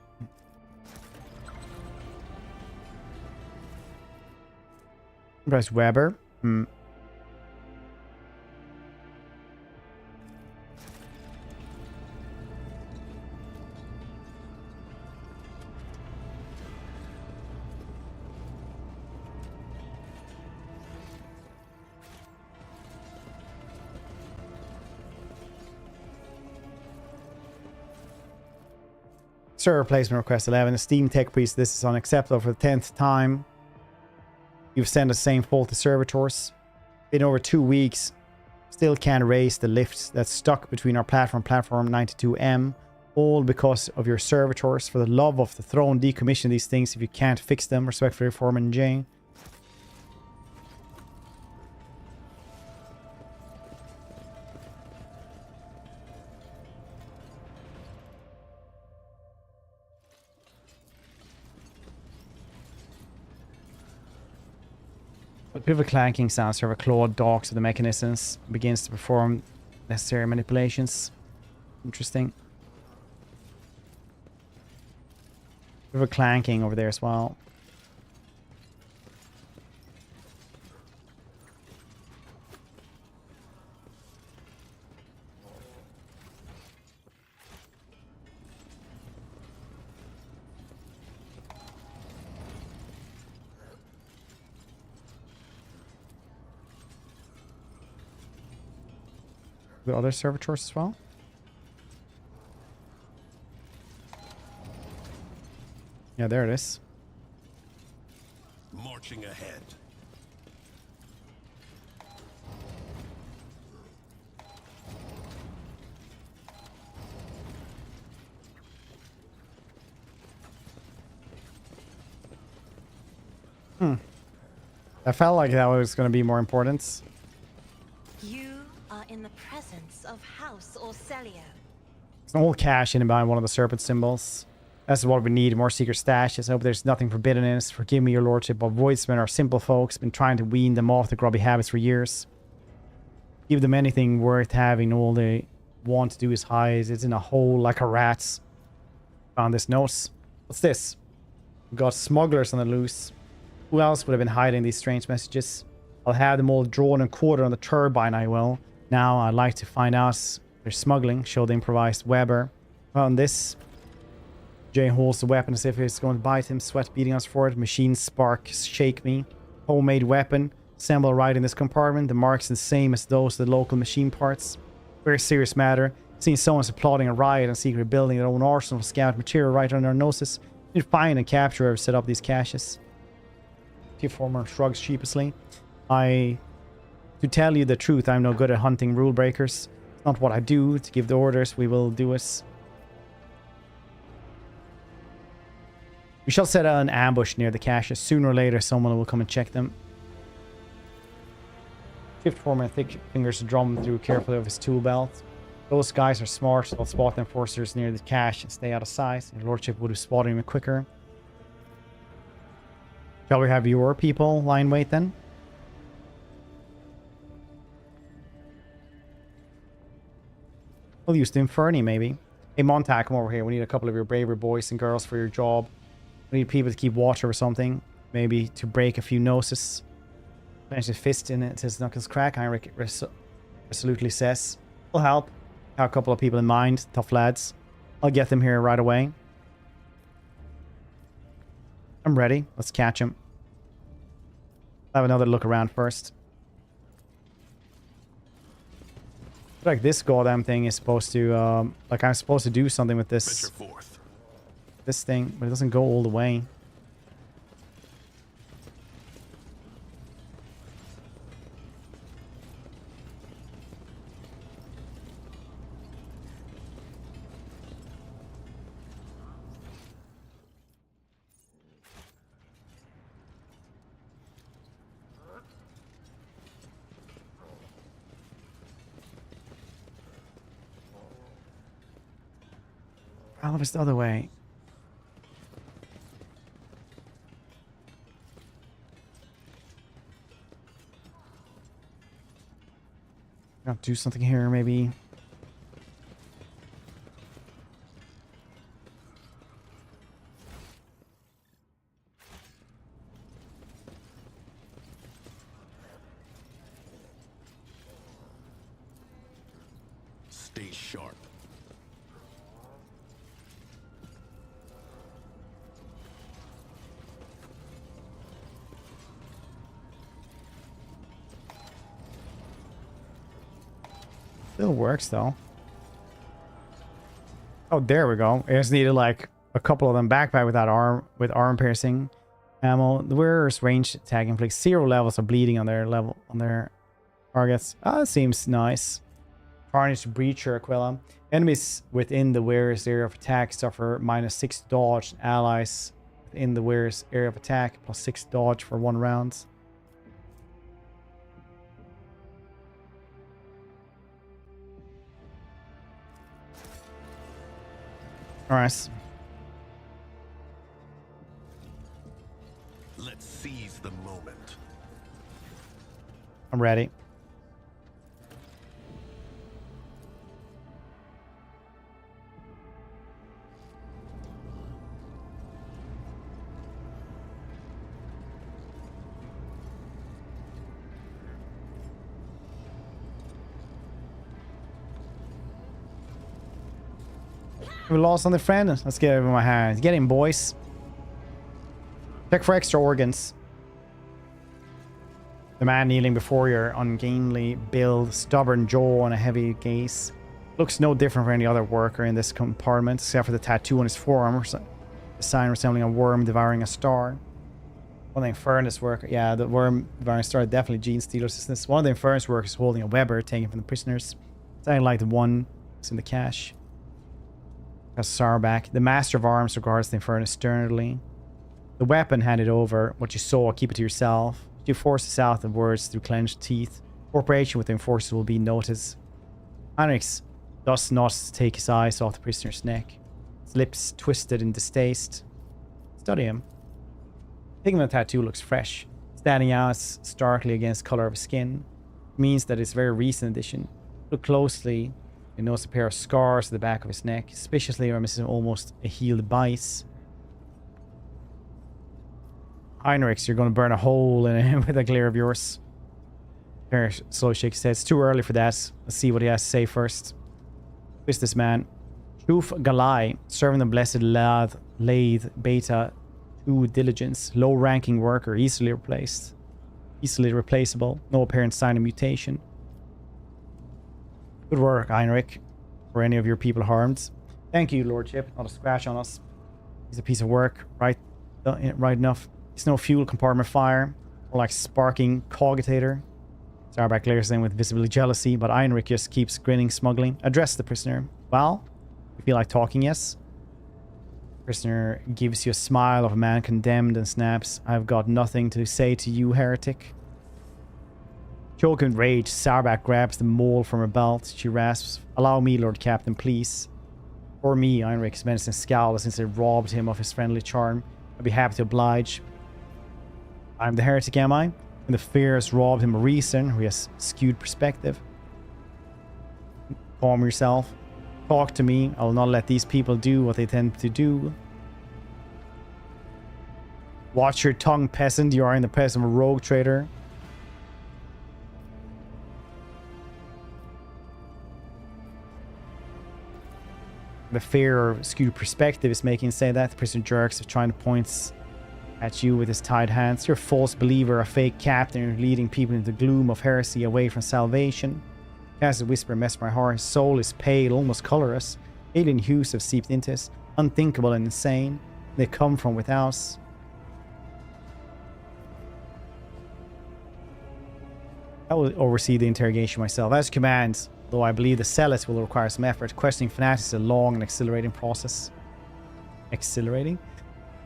Press Weber. Server replacement request 11. Steam Tech Priest, this is unacceptable for the 10th time. You've sent the same faulty servitors. Been over 2 weeks. Still can't raise the lift that's stuck between our platform 92M. All because of your servitors. For the love of the throne, decommission these things if you can't fix them. Respectfully, Foreman Jane. bit of a clanking sound. Sort of a clawed docks of the mechanisms. Begins to perform necessary manipulations. Interesting. Bit of a clanking over there as well. The other servitors as well. Yeah, there it is. Marching ahead. I felt like that was going to be more important. You are in the presence of House Orcelio. There's an old cache in behind one of the serpent symbols. That's what we need, more secret stashes. I hope there's nothing forbidden in it. Forgive me, your lordship, but voidsmen are simple folks. Been trying to wean them off the grubby habits for years. Give them anything worth having. All they want to do is hide. It's in a hole like a rat's. Found this note. What's this? We got smugglers on the loose. Who else would have been hiding these strange messages? I'll have them all drawn and quartered on the turbine, I will. Now, I'd like to find out they're smuggling. Show the improvised Weber. Found this. Jay holds the weapon as if it's going to bite him. Sweat beating us for it. Machine spark shake me. Homemade weapon. Assembled right in this compartment. The marks the same as those of the local machine parts. Very serious matter. Seeing someone's applauding a riot and secret building their own arsenal of scout material right under our noses. You'd find and capture whoever set up these caches. Former shrugs sheepishly. To tell you the truth, I'm no good at hunting rule breakers. It's not what I do. To give the orders, we will do it. We shall set an ambush near the caches. Sooner or later, someone will come and check them. Fifth former thick fingers drum through carefully of his tool belt. Those guys are smart. They'll spot the enforcers near the cache and stay out of sight. Your lordship would have spotted him quicker. Shall we have your people line wait then? We'll use the Inferni maybe. Hey Montag, come over here. We need a couple of your braver boys and girls for your job. We need people to keep watch or something. Maybe to break a few noses. Finish his fist in it. His knuckles crack. Heinrich resolutely says. Will help. Have a couple of people in mind. Tough lads. I'll get them here right away. I'm ready. Let's catch him. Have another look around first. I feel like this goddamn thing is supposed to, like I'm supposed to do something with this thing, but it doesn't go all the way. All of us the other way. I'll do something here, maybe. Stay sharp. Still works though. Oh, there we go. I just needed like a couple of them backpack with that arm piercing ammo. The wearer's range attack inflicts 0 levels of bleeding on their targets. That seems nice. Tarnished Breacher Aquila. Enemies within the wearer's area of attack suffer -6 dodge. Allies within the wearer's area of attack +6 dodge for 1 round. Alright. Let's seize the moment. I'm ready. We lost on the friend. Let's get it over my hands. Get him, boys. Check for extra organs. The man kneeling before your ungainly build, stubborn jaw, and a heavy gaze looks no different from any other worker in this compartment, except for the tattoo on his forearm, a sign resembling a worm devouring a star. One of the Infernus worker, yeah, the worm devouring a star, definitely Gene Stealer's. One of the Infernus workers holding a Weber taken from the prisoners, sounding like the one that's in the cache. Sarback, the master of arms, regards the Infernus sternly. The weapon handed over. What you saw, keep it to yourself. You force this out the words through clenched teeth. Cooperation with the enforcers will be noticed. Heinrichs does not take his eyes off the prisoner's neck. His lips twisted in distaste. Study him. Pigment tattoo looks fresh, standing out starkly against the color of his skin. It means that it's a very recent addition. Look closely. You notice a pair of scars at the back of his neck, suspiciously reminiscent almost a healed bite. Heinrichs, you're going to burn a hole in him with a glare of yours. Slowly shakes his head. It's too early for that. Let's see what he has to say first. Who is this man? Shuf Galai, serving the blessed Lathe Beta 2 Diligence. Low-ranking worker, easily replaceable. No apparent sign of mutation. Good work, Heinrich. Were any of your people harmed? Thank you, Lordship. Not a scratch on us. He's a piece of work, right enough. It's no fuel compartment fire, or like sparking cogitator. Sarback glares in with visible jealousy, but Heinrich just keeps grinning smugly. Address the prisoner. Well, you feel like talking, yes? Prisoner gives you a smile of a man condemned and snaps. I've got nothing to say to you, heretic. Choking with rage, Sarback grabs the mole from her belt. She rasps, allow me, Lord Captain, please. For me, Heinrich's menacing scowl since they robbed him of his friendly charm. I'd be happy to oblige. I'm the heretic, am I? And the fear has robbed him of reason, who has skewed perspective. Calm yourself. Talk to me. I will not let these people do what they tend to do. Watch your tongue, peasant. You are in the presence of a rogue trader. The fear or skewed perspective is making you say that. The prisoner jerks of trying to point at you with his tied hands. You're a false believer, a fake captain. You're leading people into the gloom of heresy away from salvation. As a whisper messed my heart. His soul is pale, almost colorless. Alien hues have seeped into us. Unthinkable and insane. They come from without. I will oversee the interrogation myself. As command. Though I believe the zealot will require some effort. Questioning fanatics is a long and exhilarating process. Exhilarating?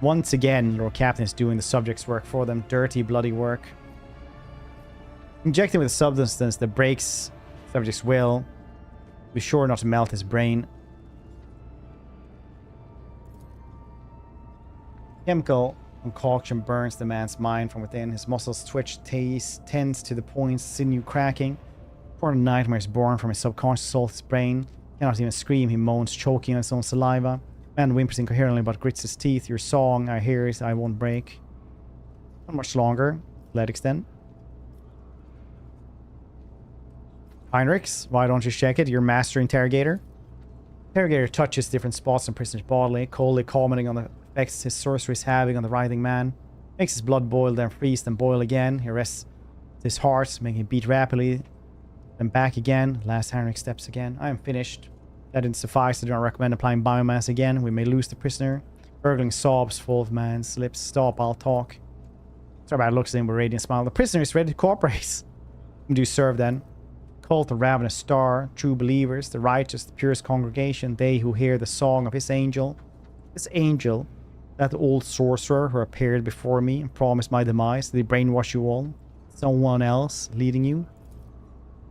Once again, Lord Captain is doing the subject's work for them. Dirty, bloody work. Injecting with a substance that breaks the subject's will. Be sure not to melt his brain. Chemical concoction burns the man's mind from within. His muscles twitch, tense to the point, sinew cracking. Poor nightmares born from his subconscious soul, his brain. Cannot even scream, he moans, choking on his own saliva. Man whimpers incoherently but grits his teeth. Your song, I hear it, I won't break. Not much longer. Athletics then. Heinrichs, why don't you check it? Your master interrogator. Interrogator touches different spots on prisoner's bodily, coldly commenting on the effects his sorcery is having on the writhing man. Makes his blood boil, then freeze, then boil again. He rests his heart, making it beat rapidly. Then back again. Last Heinrich steps again. I am finished. That didn't suffice. I do not recommend applying biomass again. We may lose the prisoner. Gurgling sobs full of man's lips. Stop, I'll talk. Sarback looks at him with a radiant smile. The prisoner is ready to cooperate. Whom do you serve then? Cult of ravenous star, true believers, the righteous, the purest congregation, they who hear the song of his angel. This angel, that old sorcerer who appeared before me and promised my demise, did he brainwash you all? Someone else leading you?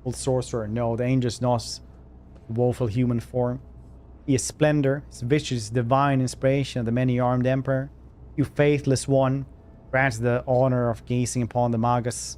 Old sorcerer, no, the angel is not woeful human form. He is splendor, his vision is divine inspiration of the many-armed emperor. You faithless one, granted the honor of gazing upon the magus.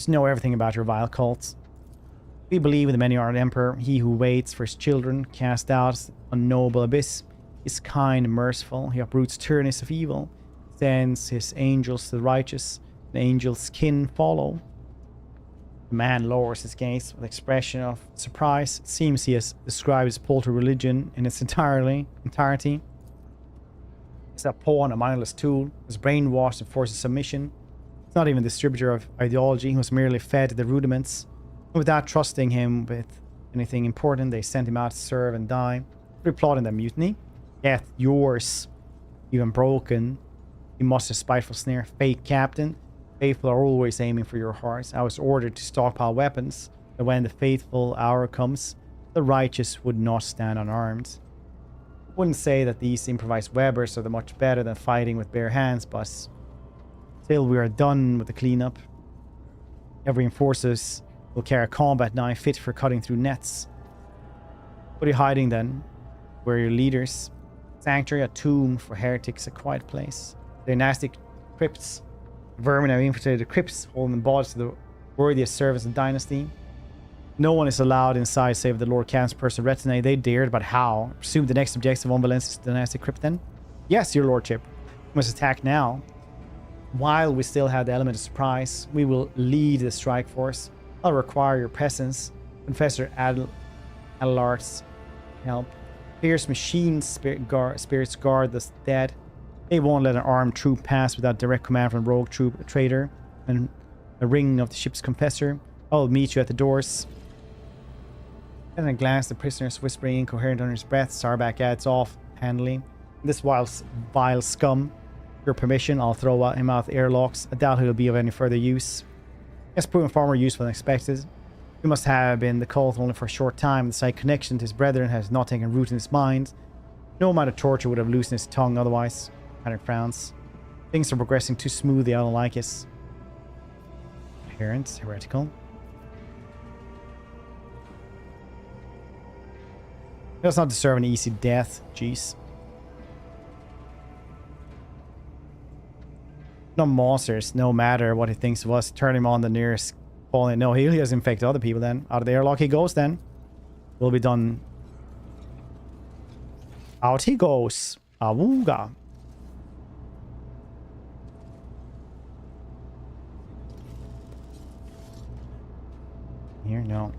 Just know everything about your vile cult. We believe in the many-armed emperor, he who waits for his children, cast out unknowable abyss, is kind and merciful, he uproots tyrannies of evil, sends his angels to the righteous, and angels' kin follow. The man lowers his gaze with an expression of surprise. It seems he has described his paltry religion in its entirety. It's a pawn, a mindless tool, was brainwashed and forced to submission. It's not even a distributor of ideology, he was merely fed the rudiments. Without trusting him with anything important, they sent him out to serve and die. Every plot in the mutiny. Death, yours. Even broken. He must a spiteful sneer. Fake captain. Faithful are always aiming for your hearts. I was ordered to stockpile weapons, that when the fateful hour comes, the righteous would not stand unarmed. I wouldn't say that these improvised webbers are much better than fighting with bare hands, but till we are done with the cleanup, every enforcers will carry a combat knife fit for cutting through nets. What are you hiding then? Where are your leaders? Sanctuary, a tomb for heretics, a quiet place. Dynastic crypts. Vermin have infiltrated the crypts, holding the bodies to the worthiest service of the dynasty. No one is allowed inside save the Lord Can's personal retinue. They dared, but how? Presume the next objective on Valancius dynastic crypt then? Yes, your lordship. We must attack now. While we still have the element of surprise, we will lead the strike force. I'll require your presence. Confessor Adelart's help. Fierce machine spirits guard the dead. They won't let an armed troop pass without direct command from a rogue troop, a traitor, and a ring of the ship's confessor. I'll meet you at the doors. And a glance, the prisoners whispering incoherent under his breath. Sarback adds off handily. This vile scum. With your permission, I'll throw him out the airlocks. I doubt he'll be of any further use. He has proven far more useful than expected. He must have been the cult only for a short time. The slight connection to his brethren has not taken root in his mind. No amount of torture would have loosened his tongue otherwise. Patrick frowns. Things are progressing too smoothly, I don't like it. Adherent, heretical. He does not deserve an easy death. Jeez. No monsters, no matter what he thinks of us. Turn him on the nearest colony. No, he has infected other people then. Out of the airlock he goes then. Will be done. Out he goes. Awooga. Here, no.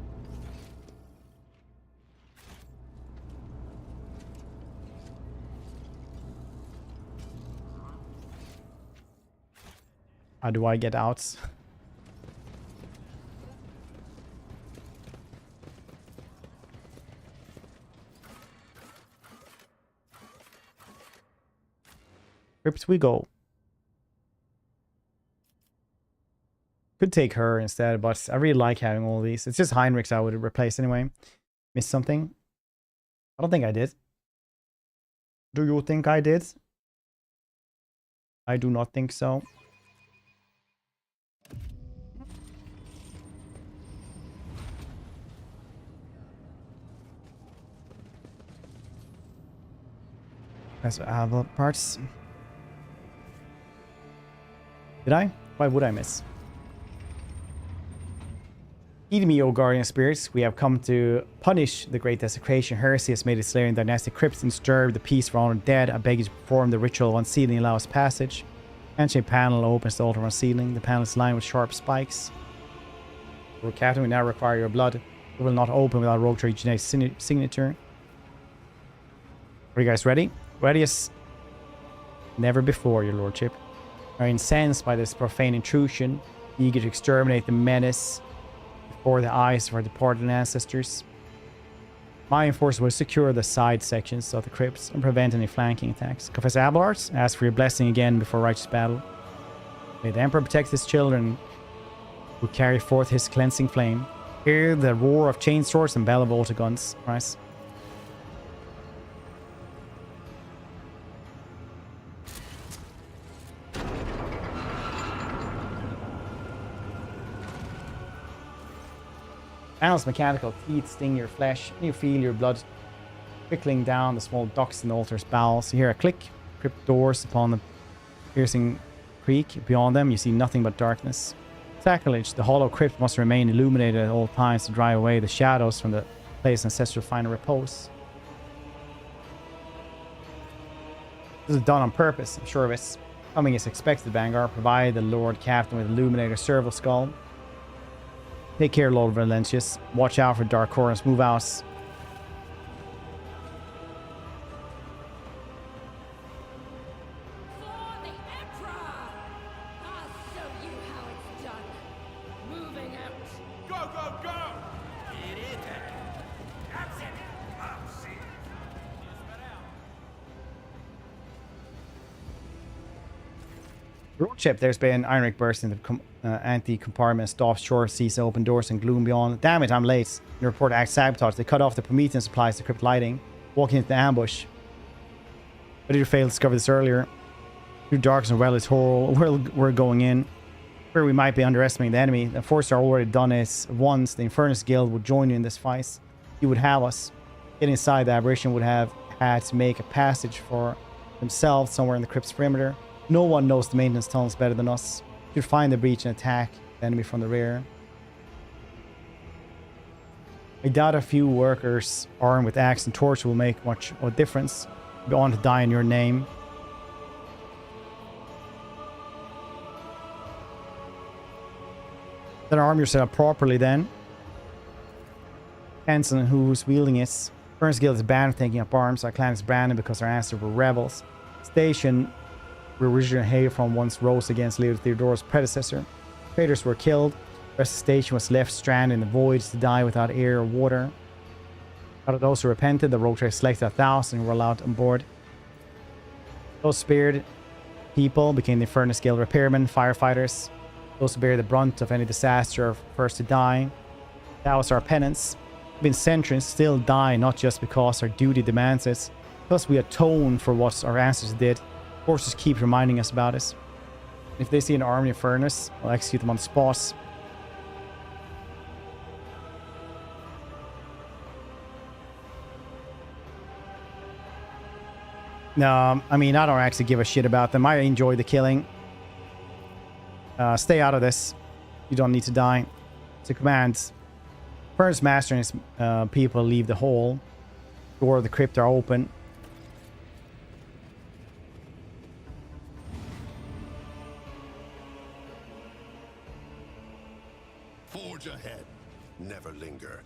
How do I get out? Crypt we go. Could take her instead, but I really like having all these. It's just Heinrichs I would replace anyway. Missed something? I don't think I did. Do you think I did? I do not think so. That's other parts. Did I? Why would I miss? Heed me, O guardian spirits. We have come to punish the great desecration. Heresy has made its lair in dynastic crypts and disturbed the peace of our honored dead. I beg you to perform the ritual of unsealing and allow us passage. Ancient panel opens the altar of unsealing. The panel is lined with sharp spikes. Lord Captain, we now require your blood. It will not open without rogue trade genetic signature. Are you guys ready? Ready as never before, your lordship. Are incensed by this profane intrusion, eager to exterminate the menace before the eyes of our departed ancestors. My enforcers will secure the side sections of the crypts and prevent any flanking attacks. Confessor Abelard, ask for your blessing again before righteous battle. May the Emperor protect his children who carry forth his cleansing flame. Hear the roar of chain swords and bell of auto guns. Nice. Panel's mechanical teeth sting your flesh, and you feel your blood trickling down the small ducts in the altar's bowels. You hear a click, crypt doors upon the piercing creak. Beyond them, you see nothing but darkness. Sacrilege. The hollow crypt must remain illuminated at all times to drive away the shadows from the place ancestral final repose. This is done on purpose. I'm sure of it. Coming is expected, Vanguard. Provide the Lord Captain with Illuminator Cervical Skull. Take care, Lord Valancius. Watch out for Dark Koronus move outs. For the Emperor! I'll show you how it's done. Moving out. Go, go, go! It is. That's it. I'll see. Road ship, there's been iron burst into anti-compartment, staff shore, seas open doors and gloom beyond. Damn it, I'm late. The report acts sabotage. They cut off the Promethean supplies to crypt lighting, walking into the ambush. But you failed to discover this earlier. Through darkness and well is horror. We're going in. Where we might be underestimating the enemy. The forces are already done it once. The Infernus Guild would join you in this fight. You would have us. Getting inside, the aberration would have had to make a passage for themselves somewhere in the crypt's perimeter. No one knows the maintenance tunnels better than us. You find the breach and attack the enemy from the rear. I doubt a few workers armed with axe and torch will make much of a difference. Be on to die in your name. Then arm yourself properly then. Depends on who's wielding it. Infernus Guild is banned for taking up arms. Our clan is branded because our ancestors were rebels. Station we originally hailed from once rose against Leo Theodorus' predecessor. Traders were killed. The rest of the station was left stranded in the voids to die without air or water. Out of those who repented, the rogue trader selected 1,000 who were allowed on board. Those spared people became the Infernus Guild repairmen, firefighters. Those who bear the brunt of any disaster are first to die. That was our penance. We've been centuries, still die, not just because our duty demands it, because we atone for what our ancestors did. Forces keep reminding us about it. If they see an army of Infernus, we'll execute them on the spot. No, I mean, I don't actually give a shit about them. I enjoy the killing. Stay out of this. You don't need to die. It's a command. Infernus Master and his people leave the hole. Door of the crypt are open. Forge ahead. Never linger.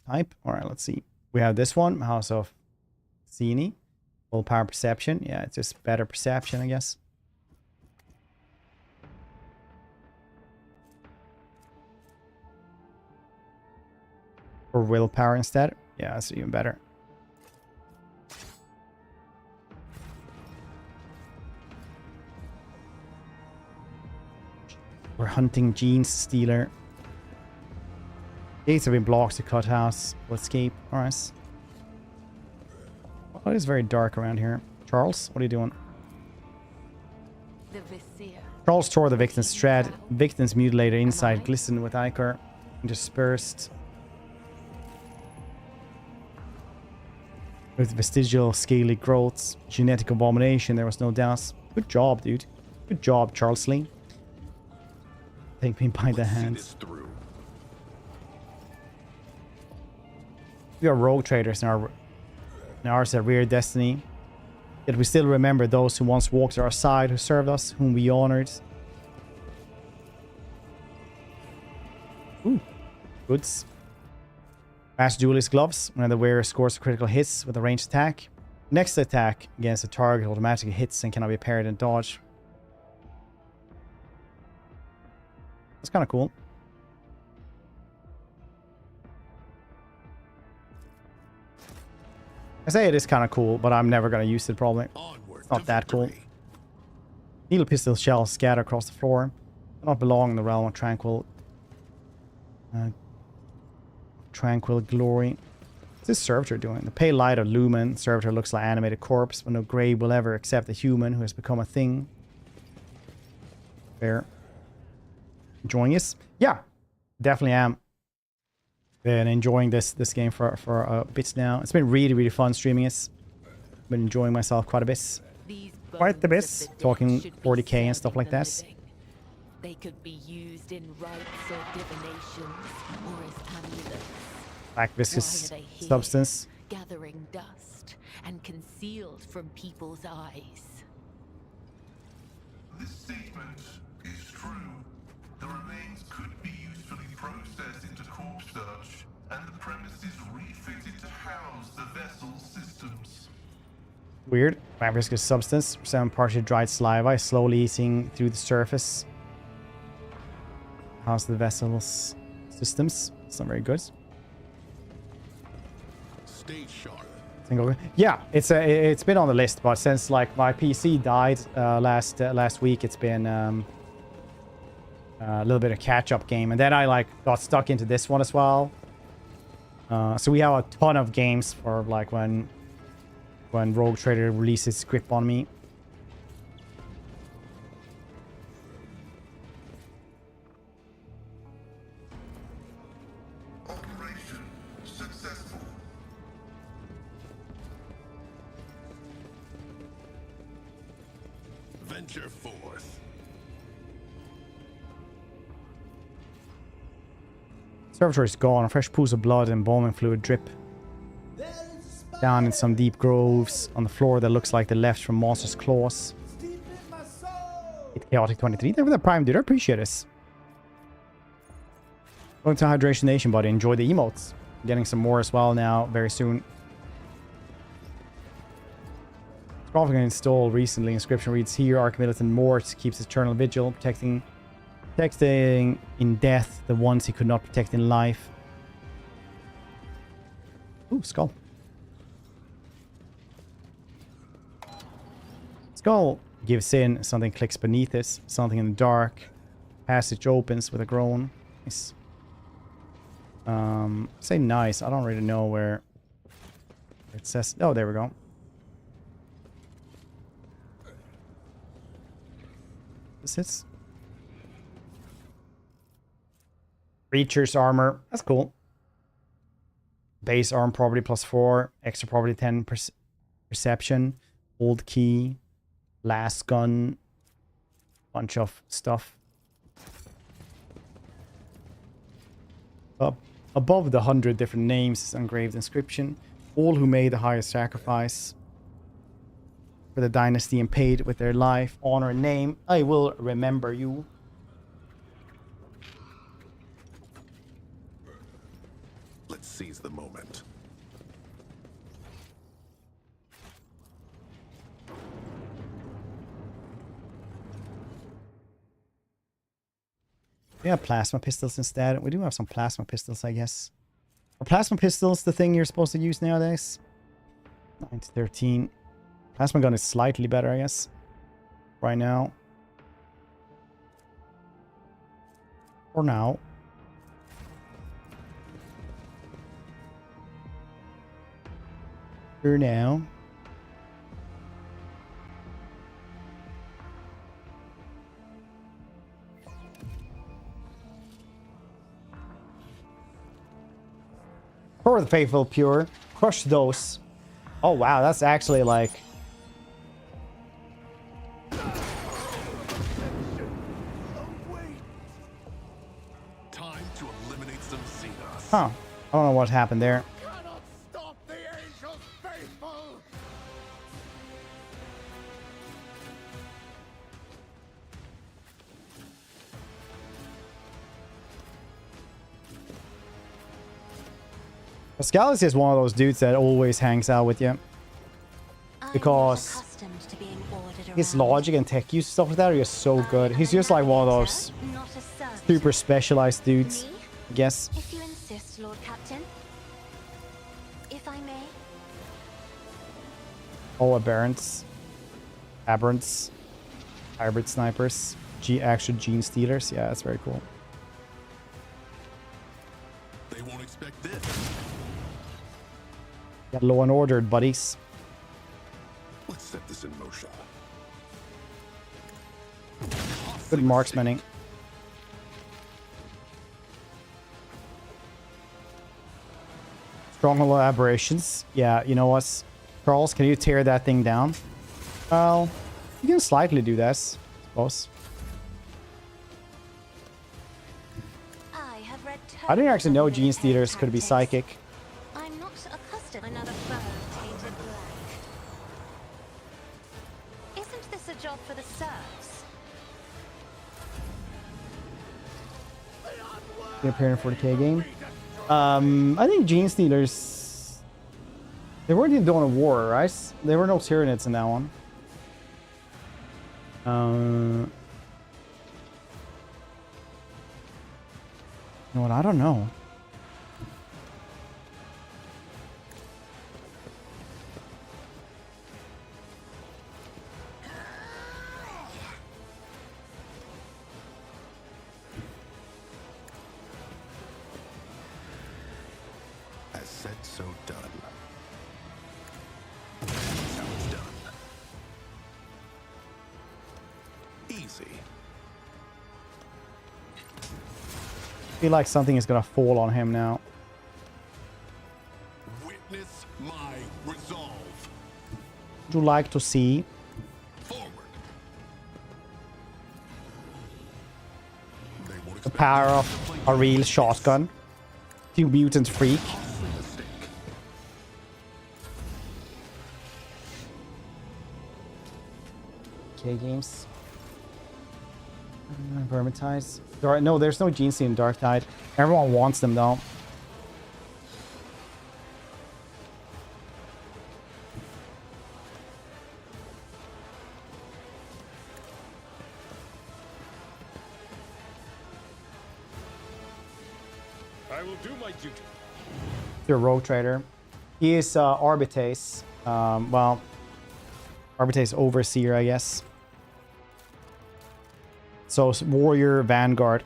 Type. All right, let's see. We have this one, House of Zini. Full power perception. Yeah, it's just better perception, I guess. Or willpower instead. Yeah, that's even better. We're hunting Gene's Stealer. Gates have been blocked to cut house. We'll escape. Alright. Oh, it is very dark around here. Charles, what are you doing? The Vizier. Charles tore the victim's thread. Victim's mutilated inside glistened with ichor and dispersed with vestigial scaly growths. Genetic abomination, there was no doubt. Good job, dude. Good job, Charles Lee. Take me by the hand. We are rogue traders in ours a rare destiny. Yet we still remember those who once walked at our side, who served us, whom we honored. Ooh, goods. Master Duelist gloves. When the wearer scores critical hits with a ranged attack. Next attack against a target automatically hits and cannot be parried and dodged. That's kind of cool. I say it is kind of cool, but I'm never going to use it probably. It's not that cool. Needle pistol shells scatter across the floor. Do not belong in the realm of tranquil glory. What's this servitor doing? The pale light of Lumen. Servitor looks like an animated corpse, but no grave will ever accept a human who has become a thing. Fair. Enjoying this? Yeah, definitely am. Been enjoying this game for a bit now. It's been really fun streaming it. Been enjoying myself quite a bit. These Quite the bones bit. of the Talking dead should be 40k and stuff serving like the that. living. They could be used in rites or divinations, or as amulets. Black Why viscous are they here, substance. gathering dust and concealed from people's eyes? This statement is true. The remains could be usefully processed into corpse starch, and the premises refitted to house the vessel's systems. Weird. Black viscous substance. Some partially dried saliva is slowly eating through the surface. How's the vessel's systems? It's not very good. Stay sharp. Yeah, it's been on the list, but since like my PC died last week, it's been a little bit of catch-up game, and then I like got stuck into this one as well. So we have a ton of games for like when Rogue Trader releases grip on me. Operation successful. Venture forth. Servitor is gone. Fresh pools of blood and embalming fluid drip down in some deep grooves on the floor that looks like the left from monster's claws. It's Chaotic 23. Thank you for the prime, dude. I appreciate this. Going to Hydration Nation, buddy. Enjoy the emotes. Getting some more as well now, very soon. Scrolling installed recently. Inscription reads here: Archmilitant Mort keeps eternal vigil, protecting in death the ones he could not protect in life. Ooh, skull. Skull gives in, something clicks beneath it, something in the dark. Passage opens with a groan. Nice. Say nice. I don't really know where it says. Oh, there we go. This is Breacher's armor. That's cool. Base arm property +4. Extra property 10 perception. Old key. Last gun. Bunch of stuff. Up above the 100 different names is engraved inscription. All who made the highest sacrifice for the dynasty and paid with their life, honor, and name, I will remember you. Let's seize the moment. We have plasma pistols instead. We do have some plasma pistols, I guess. Are plasma pistols the thing you're supposed to use nowadays? 9 to 13. Plasma gun is slightly better, I guess. Right now. For now. For now. For the faithful pure. Crush those. Oh wow, that's actually like... Time to eliminate some Xenos. Huh. I don't know what happened there. Cannot stop the angels faithful! Pascalis is one of those dudes that always hangs out with you. Because his logic and tech use stuff like that are just so good. He's just like one of those super specialized dudes, I guess. If you insist, Lord Captain. If I may. All aberrants. Aberrants. Hybrid snipers. Actual gene stealers. Yeah, that's very cool. They won't expect this. Got low and ordered, buddies. Let's set this in motion. Good marksmaning. Stronghold of aberrations. Yeah, you know what? Charles, can you tear that thing down? Well, you can slightly do this, I suppose. I have read I didn't actually know tales of Gene Stealers could be tactics. psychic. I'm not accustomed to another foe tainted black. Isn't this a job for the serfs? They appear in a 40k game. I think Gene Stealers... They weren't in Dawn of War, right? There were no Tyranids in that one. You know what? I don't know. As said, so done. That's how it's done. Easy. I feel like something is gonna fall on him now. Witness my resolve. Would you like to see Forward. They won't the expect power of a real shotgun? You mutant freak. costly mistake. K games. Vermintide. No, there's no Gene Stealer in Dark Tide. Everyone wants them though. I will do my duty. You're a rogue trader. He is Arbites. Well, Arbites Overseer, I guess. So Warrior Vanguard.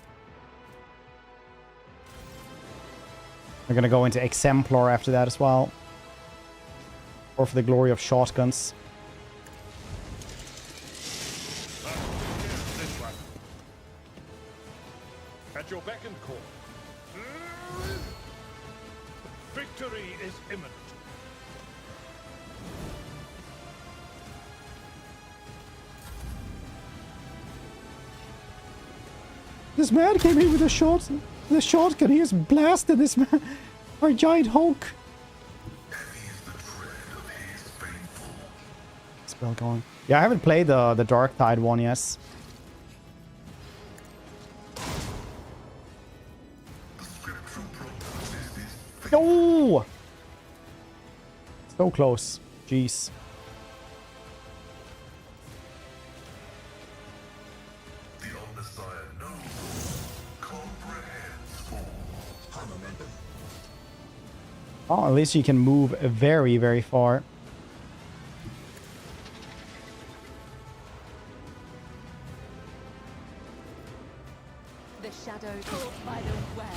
We're gonna go into Exemplar after that as well. Or for the glory of shotguns. This one. At your beck and call. Victory is imminent. This man came in with a shotgun. He just blasted this man. Our giant Hulk. Spell going. Yeah, I haven't played the Dark Tide one yet. No! So close. Jeez. The old Messiah knows, comprehends all. Oh, at least you can move very, very far. The shadow caught by the web.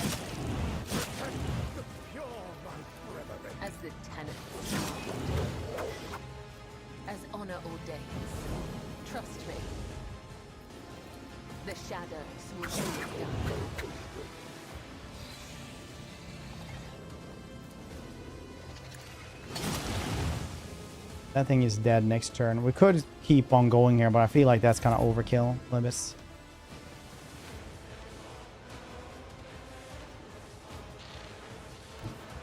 As the tenets, as honor ordains. Trust me. The shadows will show you down. That thing is dead next turn. We could keep on going here, but I feel like that's kind of overkill, Libis.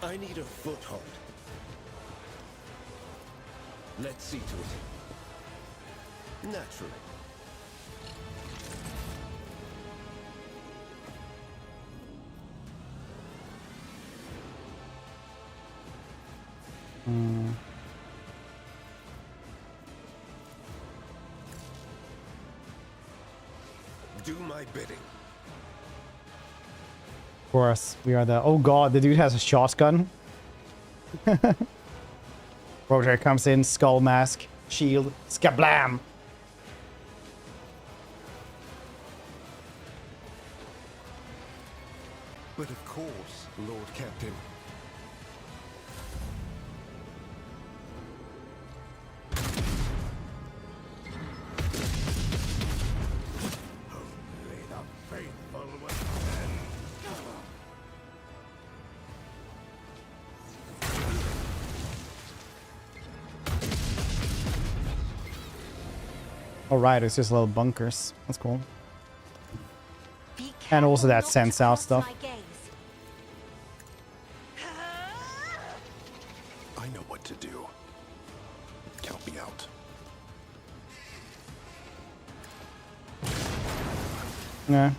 I need a foothold. Let's see to it. Naturally. Do my bidding. Of course, we are the... Oh god, the dude has a shotgun. Roger comes in, skull mask, shield, skablam! But of course, Lord Captain. Only the faithful will defend. Oh, right, it's just little bunkers. That's cool. Be And also careful that not to sense out cross stuff. my gaze. I know what to do. Count me out. Yeah.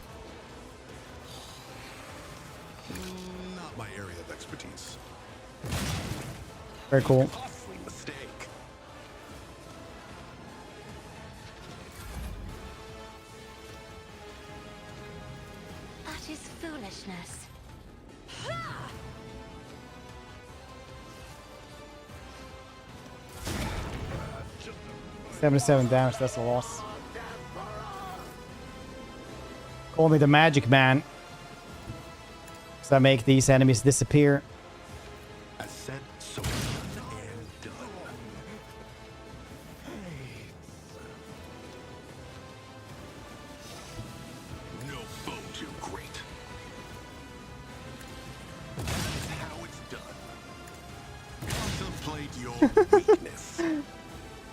Not my area of expertise. Very cool. Costly mistake. That is foolishness. 77 damage, that's a loss. Call me the magic man. Because I make these enemies disappear. As said, so done and done. No foe too great. That's how it's done. Contemplate your weakness.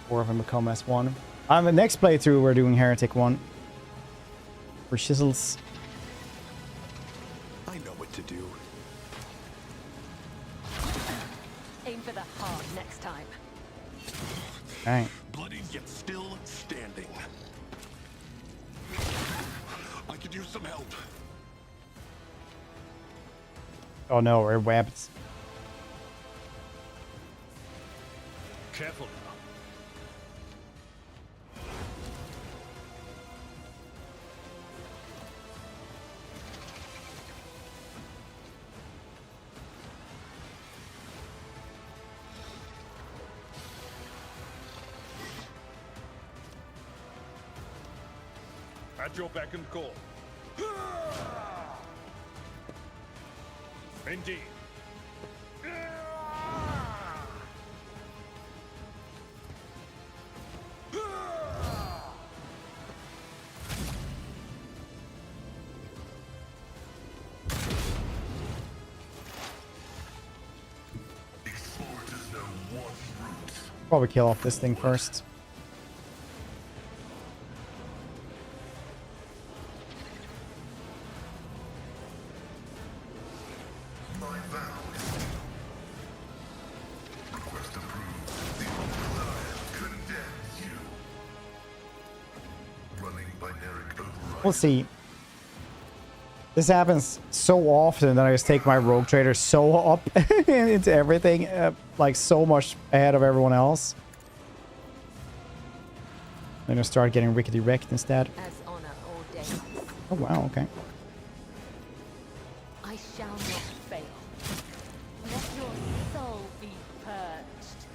Or if I become S1. On the next playthrough, we're doing Heretic 1. For shizzles. I know what to do. Aim for the heart next time. Alright. Bloody yet still standing. I could use some help. Oh no, we're webbed. Careful now. At your beck and call. Indeed. Explorers know one route. Probably kill off this thing first. My vow is request approved. The Empire condemns you. Running binary override. We'll see. This happens so often that I just take my rogue trader so up into everything, like so much ahead of everyone else. Then I start getting rickety wrecked instead. As honor ordains, Oh wow, okay. I shall not fail. Let your soul be purged.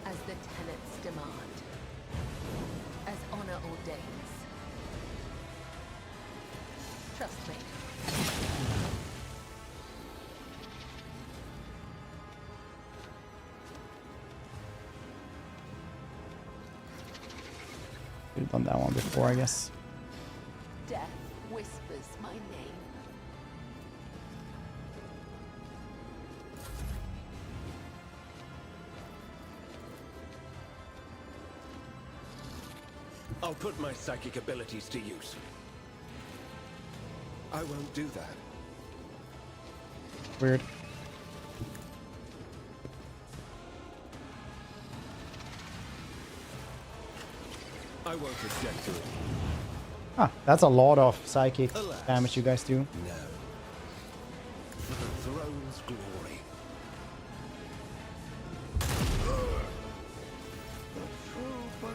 As the tenets demand. As honor ordains. Trust me. We've done that one before, I guess. Death whispers my name. I'll put my psychic abilities to use. I won't do that. Weird. I won't object to it. Ah, that's a lot of psychic Alas. damage you guys do. No. For the throne's glory.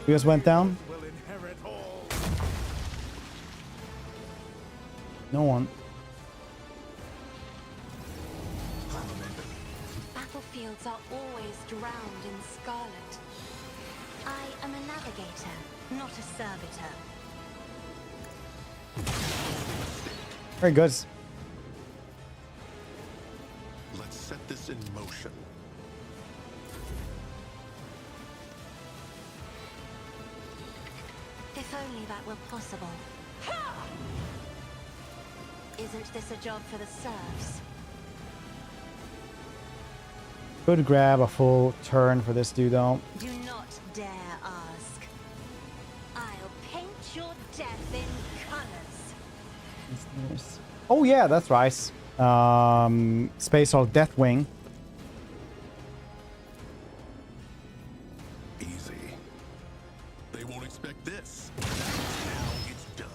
You guys went down? Will inherit all. No one. Battlefields are always drowned in scarlet. I am a navigator, not a servitor. Very good. Let's set this in motion. If only that were possible. Isn't this a job for the serfs? Could grab a full turn for this dude though. Do not dare ask. Death in colors. Oh yeah, that's right. Space Hulk Deathwing. Easy. They won't expect this. Now it's done.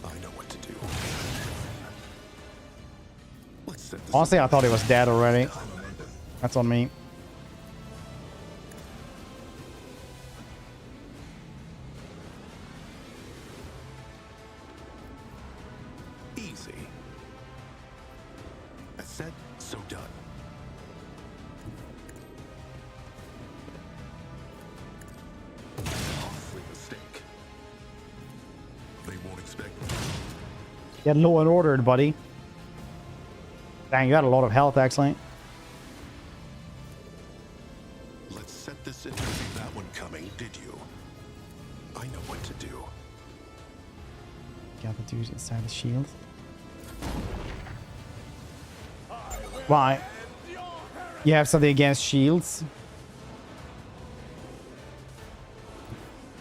I know what to do. Let's set this Honestly, up. I thought he was dead already. That's on me. Easy. I said, so done. Costly mistake. They won't expect. Get low and ordered, buddy. Dang, you had a lot of health, actually. Let's set this in. Didn't see that one coming, did you? I know what to do. Got the dude inside the shield. Why? You have something against shields?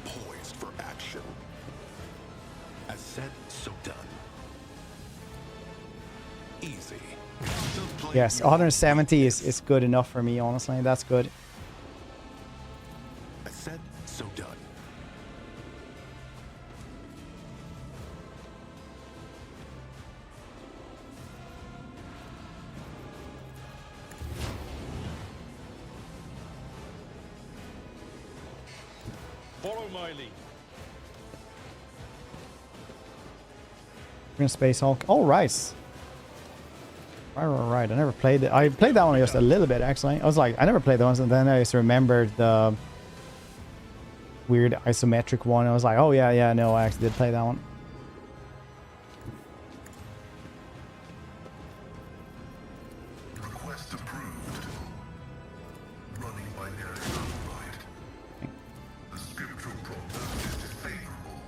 Poised for action. As said, so done. Easy. Don't play Yes, your 170 is good enough for me, honestly. That's good. I said, so done. Follow my lead. We're in Space Hulk. Oh, right. Right. I never played it. I played that one just a little bit, actually. I was like, I never played those, and then I just remembered the weird isometric one. I was like, oh, yeah, no, I actually did play that one. Request approved. Running binary override. The scriptural prognosis is favorable.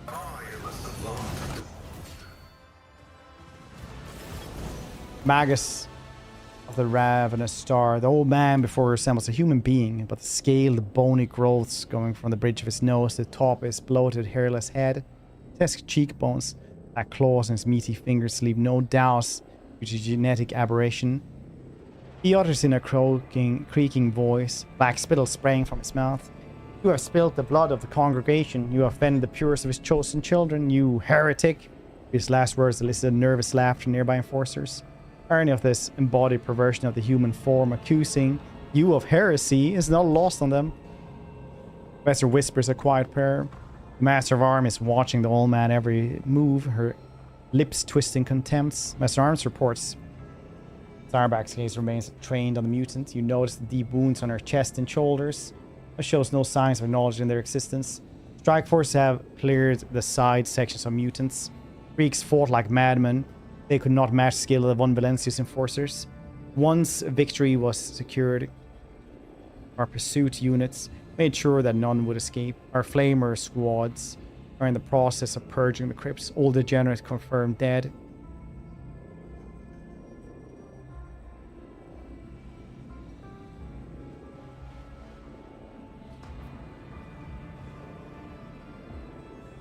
I am a savant. Magus of the ravenous star. The old man before resembles a human being, but the scaled, bony growths going from the bridge of his nose to the top of his bloated, hairless head, grotesque cheekbones, that claws in his meaty fingers leave no doubt due to genetic aberration. He utters in a creaking voice, black spittle spraying from his mouth. You have spilt the blood of the congregation. You have offended the purest of his chosen children, you heretic. His last words elicited nervous laughter from nearby enforcers. Irony of this embodied perversion of the human form, accusing you of heresy, is not lost on them. Professor whispers a quiet prayer. The Master of Arms is watching the old man every move, her lips twisting contempts. Master of Arms reports. Zarback's gaze remains trained on the mutant. You notice the deep wounds on her chest and shoulders, but shows no signs of acknowledging their existence. Strike forces have cleared the side sections of mutants. Greeks fought like madmen. They could not match the skill of the von Valancius enforcers. Once victory was secured, our pursuit units made sure that none would escape. Our flamer squads are in the process of purging the crypts. All degenerates confirmed dead.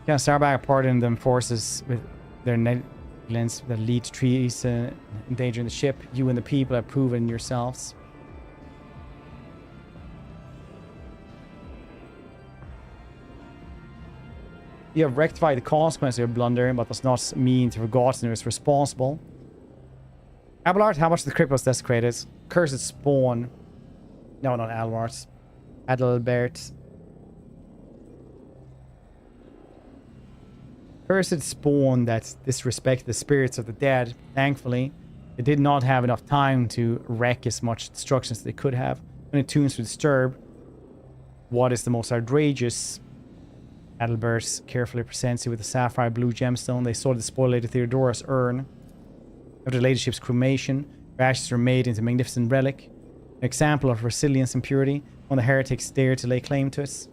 Yeah, Starback pardoned them forces with their negligence that lead to trees endangering the ship. You and the people have proven yourselves. You have rectified the consequence of your blunder, but does not mean to have forgotten who is responsible. Abelard, how much the crypt was desecrated? Cursed spawn. No, not Almart. Adalbert. Cursed spawn that disrespect the spirits of the dead. Thankfully, they did not have enough time to wreak as much destruction as they could have. When it tunes to disturb, what is the most outrageous? Adalbert carefully presents you with a sapphire blue gemstone. They saw the spoiled Lady Theodora's urn. After the ladyship's cremation, her ashes were made into a magnificent relic. An example of resilience and purity. One of the heretics dared to lay claim to it.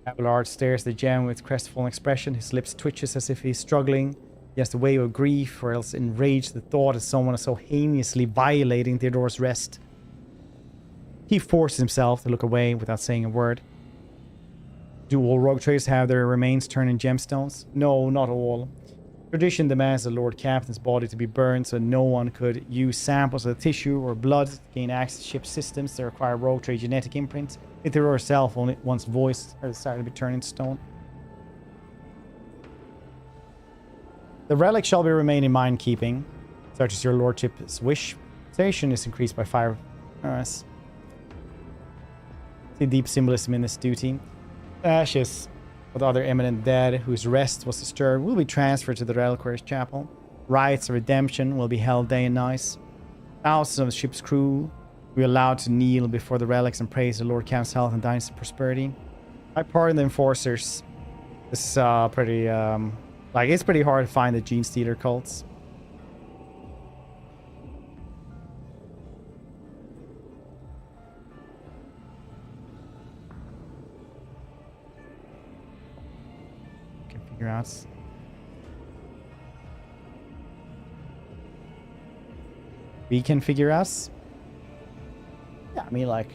Abelard stares at the gem with crestfallen expression. His lips twitches as if he's struggling. He has the wave of grief, or else enraged at the thought that someone is so heinously violating Theodora's rest. He forces himself to look away without saying a word. Do all rogue traders have their remains turned in gemstones? No, not all. Tradition demands the Lord Captain's body to be burned so no one could use samples of the tissue or blood to gain access to ship systems that require rogue trade genetic imprints. If they were herself only once voiced or decided to be turned into stone. The relic shall be remain in mine keeping, such as your lordship's wish. Station is increased by 5. See deep symbolism in this duty. Ashes of the other eminent dead whose rest was disturbed will be transferred to the reliquary's chapel. Rites of redemption will be held day and night. Thousands of the ship's crew will be allowed to kneel before the relics and praise the Lord Camp's health and dynasty prosperity. I pardon the enforcers. This is pretty, like, it's pretty hard to find the Gene Stealer cults. Out. We can figure us. Yeah, I mean, like,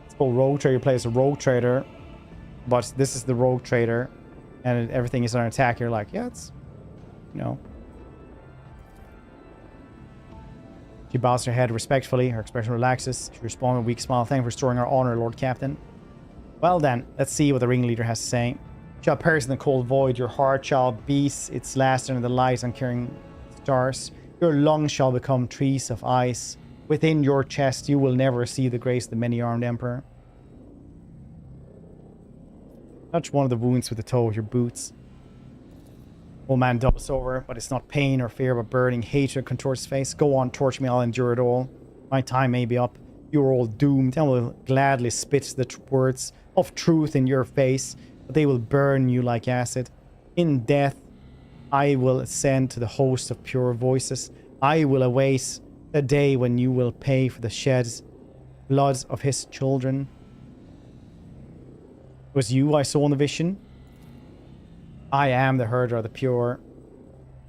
it's called rogue trader. Plays a rogue trader, but this is the rogue trader, and everything is on attack. You're like, yeah, it's, you know. She bows her head respectfully. Her expression relaxes. She responds with a weak smile. Thank you for restoring our honor, Lord Captain. Well then, let's see what the ringleader has to say. Shall perish in the cold void, your heart shall beat its last under the light and carrying stars. Your lungs shall become trees of ice. Within your chest you will never see the grace of the many-armed emperor. Touch one of the wounds with the toe of your boots. Old man doubles over, but it's not pain or fear, but burning hatred contorts his face. Go on, torture me, I'll endure it all. My time may be up. You are all doomed, and will gladly spit the words of truth in your face. But they will burn you like acid. In death, I will ascend to the host of pure voices. I will await the day when you will pay for the shed blood of his children. It was you I saw in the vision. I am the herder of the pure.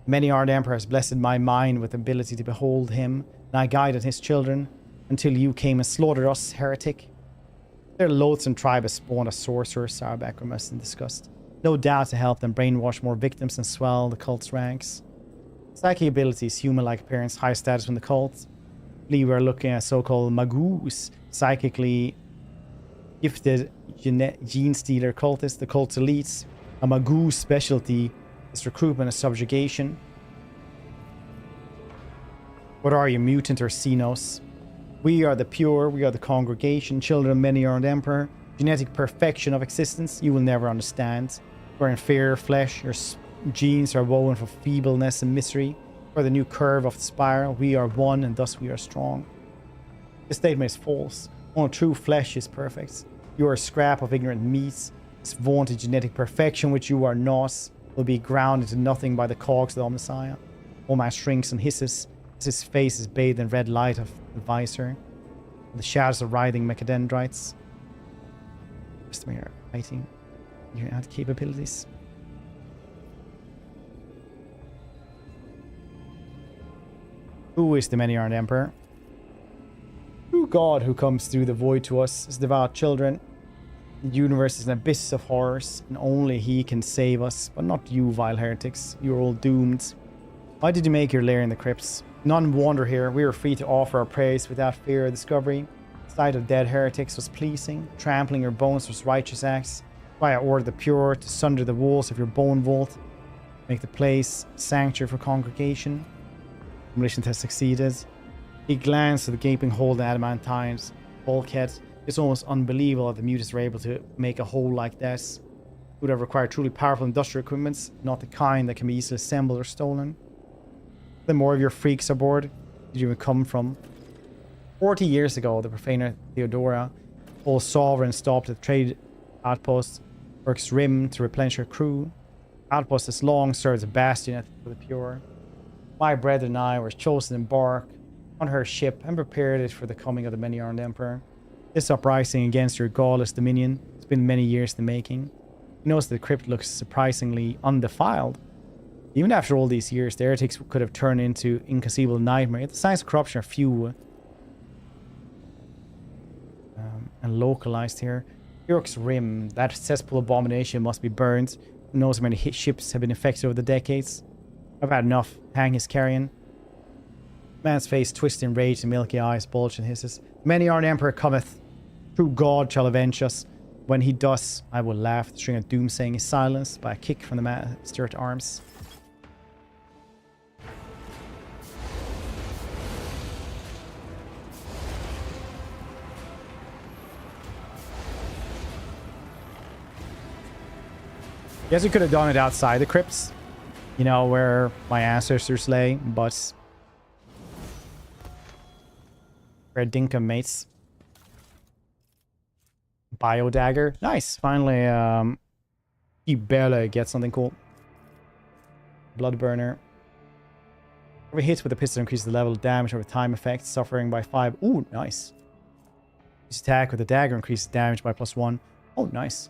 Many-armed emperor has blessed my mind with the ability to behold him, and I guided his children until you came and slaughtered us, heretic. Their loathsome tribe has spawned a sorcerer, Sarbeck must in disgust. No doubt to help them brainwash more victims and swell the cult's ranks. Psychic abilities, human-like appearance, high status from the cult. I believe we're looking at so-called magus, psychically gifted gene stealer cultists, the cult's elites. A magu's specialty is recruitment and subjugation. What are you, mutant or xenos? We are the pure, we are the congregation, children of many-armed emperor. Genetic perfection of existence, you will never understand. We're inferior flesh, your genes are woven for feebleness and misery. We're the new curve of the spiral, we are one and thus we are strong. This statement is false. Only true flesh is perfect. You are a scrap of ignorant meat. This vaunted genetic perfection which you are not will be ground into nothing by the cogs of the Messiah. Old man shrinks and hisses as his face is bathed in red light of the visor. The shadows of writhing mechadendrites. Just we are fighting your add capabilities. Who is the many-armed emperor? True God who comes through the void to us as devout children. The universe is an abyss of horrors, and only he can save us, but not you, vile heretics. You are all doomed. Why did you make your lair in the crypts? None wander here. We were free to offer our praise without fear of discovery. The sight of dead heretics was pleasing. Trampling your bones was righteous acts. Why I ordered the pure to sunder the walls of your bone vault. Make the place sanctuary for congregation. Demolition has succeeded. He glanced at the gaping hole in the adamantine's bulkhead. It's almost unbelievable that the mutants were able to make a hole like this. It would have required truly powerful industrial equipment, not the kind that can be easily assembled or stolen. The more of your freaks aboard did you even come from? 40 years ago, the profaner Theodora, old sovereign, stopped at the trade outpost, works rim to replenish her crew. Outpost has long served as a bastion for the pure. My brethren and I were chosen to embark on her ship and prepared it for the coming of the many-armed emperor. This uprising against your godless dominion has been many years in the making. You notice the crypt looks surprisingly undefiled. Even after all these years, the heretics could have turned into inconceivable nightmare. Yet the signs of corruption are few. and localized here. York's Rim. That cesspool abomination must be burned. Who knows how many ships have been affected over the decades. I've had enough. Hang his carrion. Man's face twists in rage and milky eyes bulge and hisses. Many are an emperor cometh. True God shall avenge us. When he does, I will laugh. The string of doomsaying is silenced by a kick from the master at arms. Guess we could have done it outside the crypts, you know, where my ancestors lay, but red dinkum mates. Bio dagger, nice. Finally, you barely get something cool. Blood burner. Every hit with the pistol increases the level of damage over time effect, suffering by 5. Ooh, nice. Each attack with the dagger increases damage by +1. Oh, nice.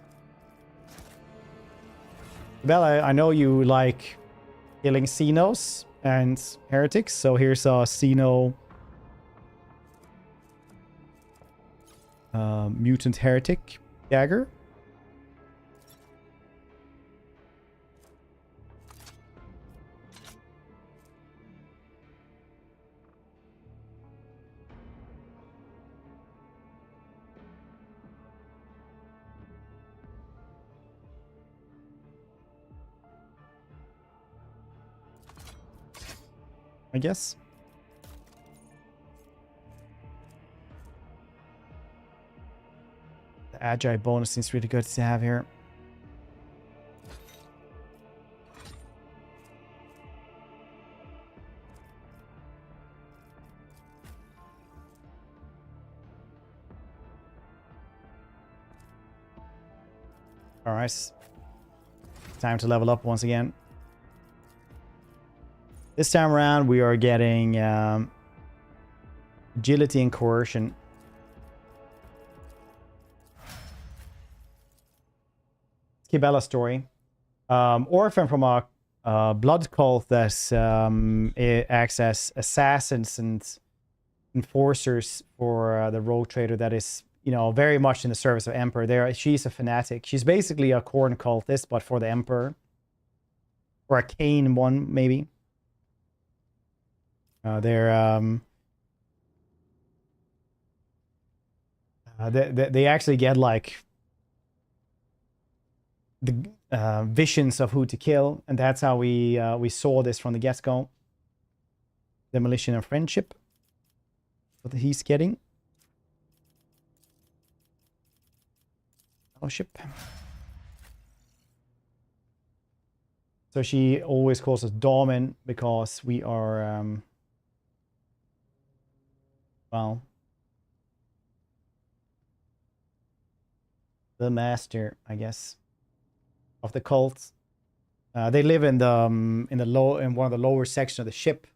Bella, I know you like killing Xenos and heretics, so here's a Xeno mutant heretic dagger. I guess. The agile bonus seems really good to have here. All right. Time to level up once again. This time around, we are getting agility and coercion. Kibella story. Orphan from a blood cult that acts as assassins and enforcers for the rogue trader that is, you know, very much in the service of Emperor. She's a fanatic. She's basically a corn cultist, but for the Emperor. Or a Cain one, maybe. They actually get like the visions of who to kill, and that's how we saw this from the get-go. Demolition of friendship. What he's getting. Fellowship. So she always calls us Domin because we are well, the master, I guess, of the cult. They live in one of the lower sections of the ship,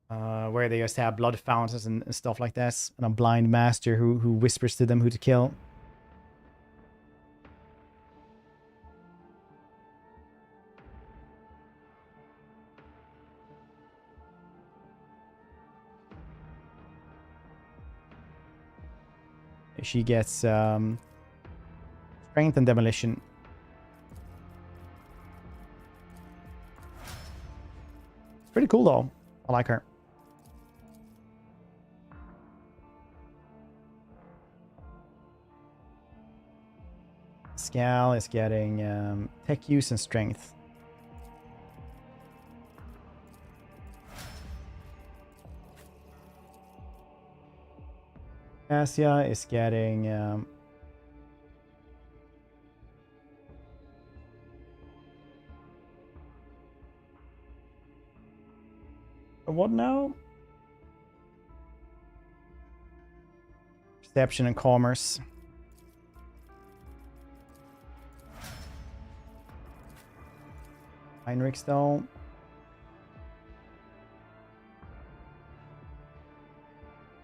where they just have blood fountains and stuff like that, and a blind master who whispers to them who to kill. She gets strength and demolition. Pretty cool though. I like her. Scal is getting tech use and strength. Cassia is getting what now? Perception and commerce. Heinrich's though.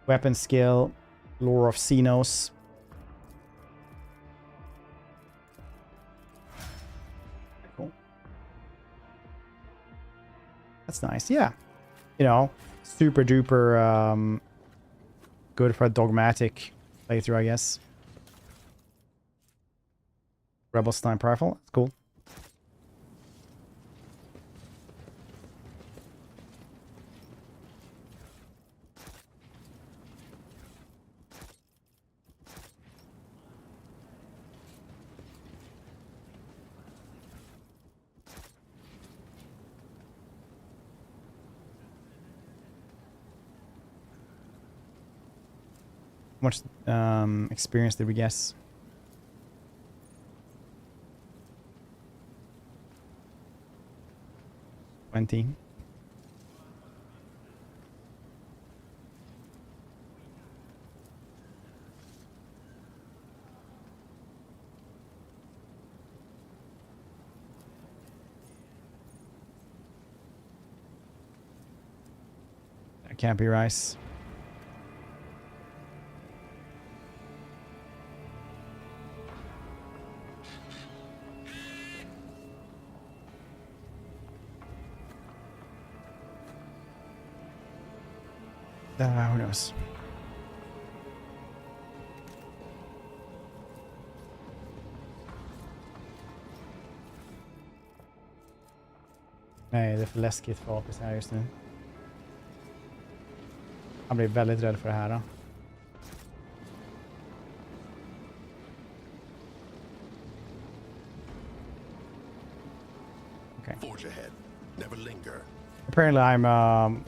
Weapon skill. Lore of Xenos. Cool. That's nice. Yeah. You know, super duper good for a dogmatic playthrough, I guess. Rebel sniper rifle. That's cool. How much experience did we guess? 20. That can't be rice. Who knows? Nej, det är för läskigt för APs här just nu. Han blir väldigt rädd för det här då. Okay. Forge ahead. Never linger. Apparently I'm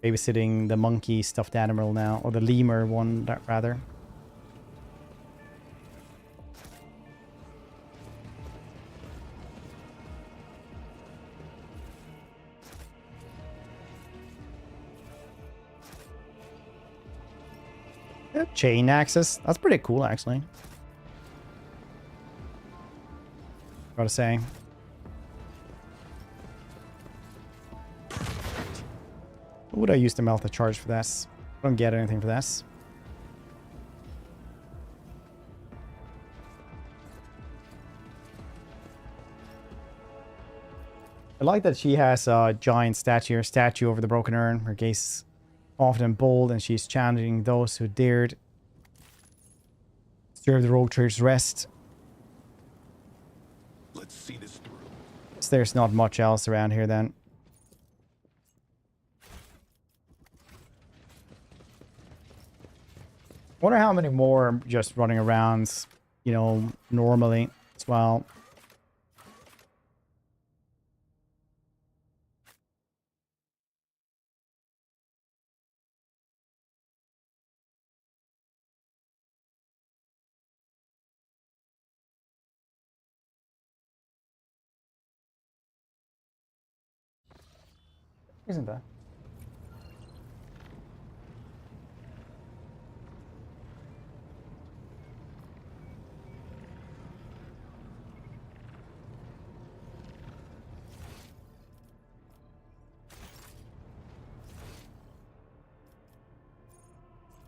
babysitting the monkey stuffed animal now, or the lemur one, rather. Yeah, chain axes. That's pretty cool, actually. Gotta say. What would I use to melt the charge for this? I don't get anything for this. I like that she has a giant statue over the broken urn. Her gaze is confident, bold, and she's challenging those who dared serve the rogue trader's rest. Let's see this through. So there's not much else around here then. I wonder how many more are just running around, you know, normally as well. Isn't that?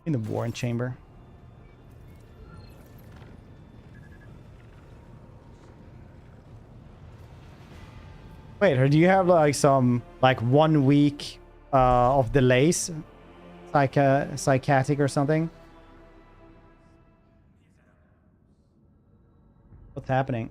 In the Warren Chamber. Wait, do you have like some like 1 week of delays? Psychiatric or something? What's happening?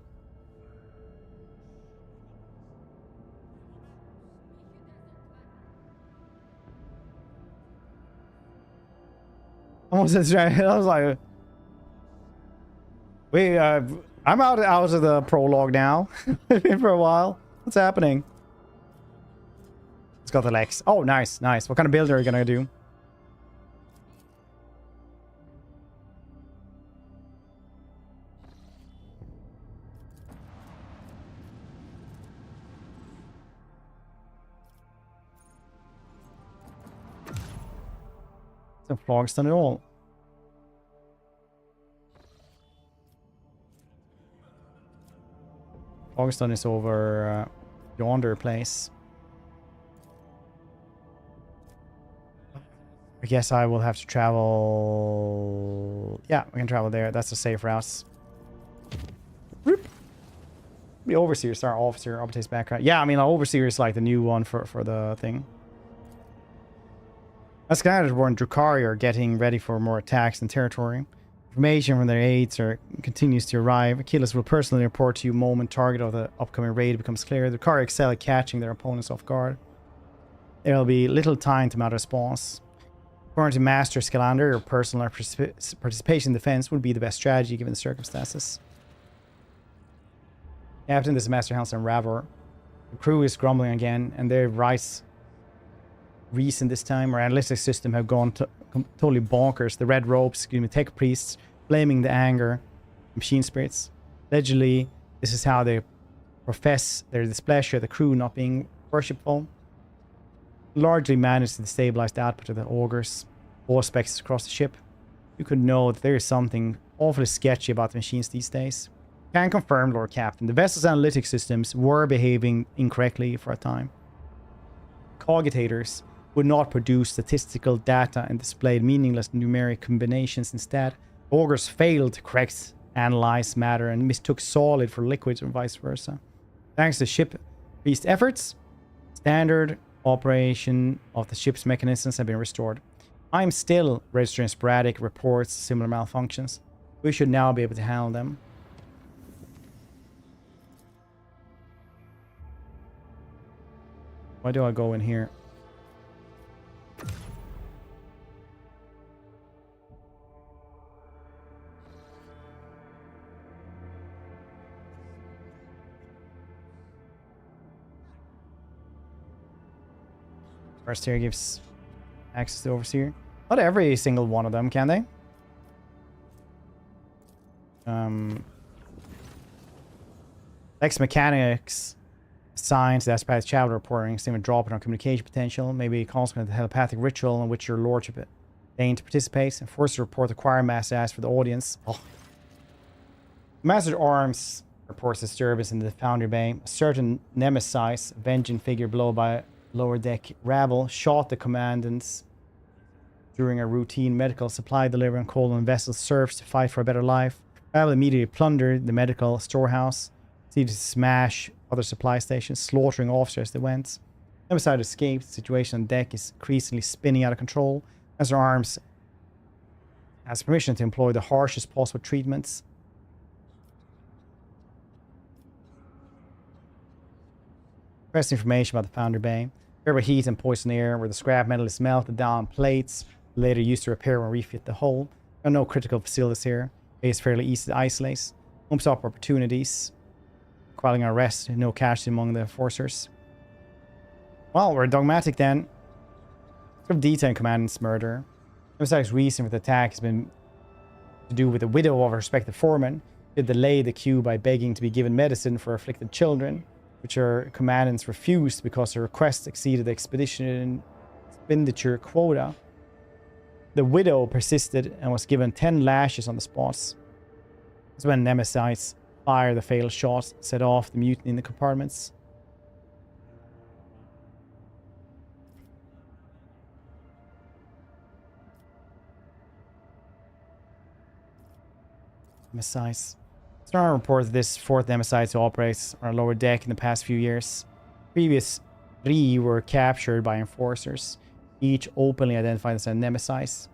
Almost as right. I was like, wait, I'm out of the prologue now. For a while. What's happening? It's got the Lex. Oh, nice, nice. What kind of build are you gonna do? Some flagstone at all. Flagstone is over yonder place. I guess I will have to travel. Yeah, we can travel there. That's a safe route. Whoop. The Overseer, Star Officer, Arbites background. Yeah, I mean, Overseer is like the new one for the thing. Escalators born Drukhari are getting ready for more attacks in territory. Information from their aides continues to arrive. Achilles will personally report to you moment target of the upcoming raid becomes clear. The Drukhari excel at catching their opponents off guard. There will be little time to mount a response. According to Master Scalander, your personal participation in defense would be the best strategy given the circumstances. Captain, this is Master Hans Unravel. The crew is grumbling again, and their reason this time, our analytics system have gone totally bonkers. The red ropes, tech priests, blaming the anger, machine spirits. Allegedly, this is how they profess their displeasure, the crew not being worshipful. Largely managed to destabilize the output of the augurs, all specs across the ship. You could know that there is something awfully sketchy about the machines these days. Can confirm, Lord Captain, the vessel's analytic systems were behaving incorrectly for a time. Cogitators would not produce statistical data and displayed meaningless numeric combinations. Instead, augurs failed to correct, analyze matter and mistook solid for liquids or vice versa. Thanks to ship priest efforts, standard operation of the ship's mechanisms have been restored. I'm still registering sporadic reports of similar malfunctions. We should now be able to handle them. Why do I go in here? First here gives access to Overseer. Not every single one of them, can they? Lex Mechanics signs the Aspirates Traveler reporting seem a drop in our communication potential, maybe a consequence of the telepathic ritual in which your lordship deigned to participate, and forced to report the choir master asked for the audience. Oh. Master at Arms reports disturbance in the Foundry Bay. A certain nemesis, a vengeance figure below by lower deck rabble, shot the commandants during a routine medical supply delivery on Colon vessel serves to fight for a better life. Rabble immediately plundered the medical storehouse, proceeded to smash other supply stations, slaughtering officers as they went. Nemesis escaped. The situation on deck is increasingly spinning out of control. Master Arms has permission to employ the harshest possible treatments. Press information about the Foundry Bay. Turbo heat and poison air, where the scrap metal is melted down on plates, later used to repair and refit the hull. There are no critical facilities here. Bay is fairly easy to isolate. Opens up opportunities. Quelling arrest, no casualty among the enforcers. Well, we're dogmatic then. Sort of detail in Commandant's murder. Nemesis' reason for the attack has been to do with the widow of a respected foreman. They delayed the queue by begging to be given medicine for afflicted children, which her commandants refused because her request exceeded the expedition expenditure quota. The widow persisted and was given 10 lashes on the spot. That's when Nemesis fired the fatal shot, set off the mutiny in the compartments. Nemesis. Star reports this fourth Nemesis who operates on a lower deck in the past few years. Previous 3 were captured by enforcers, each openly identified as a Nemesis.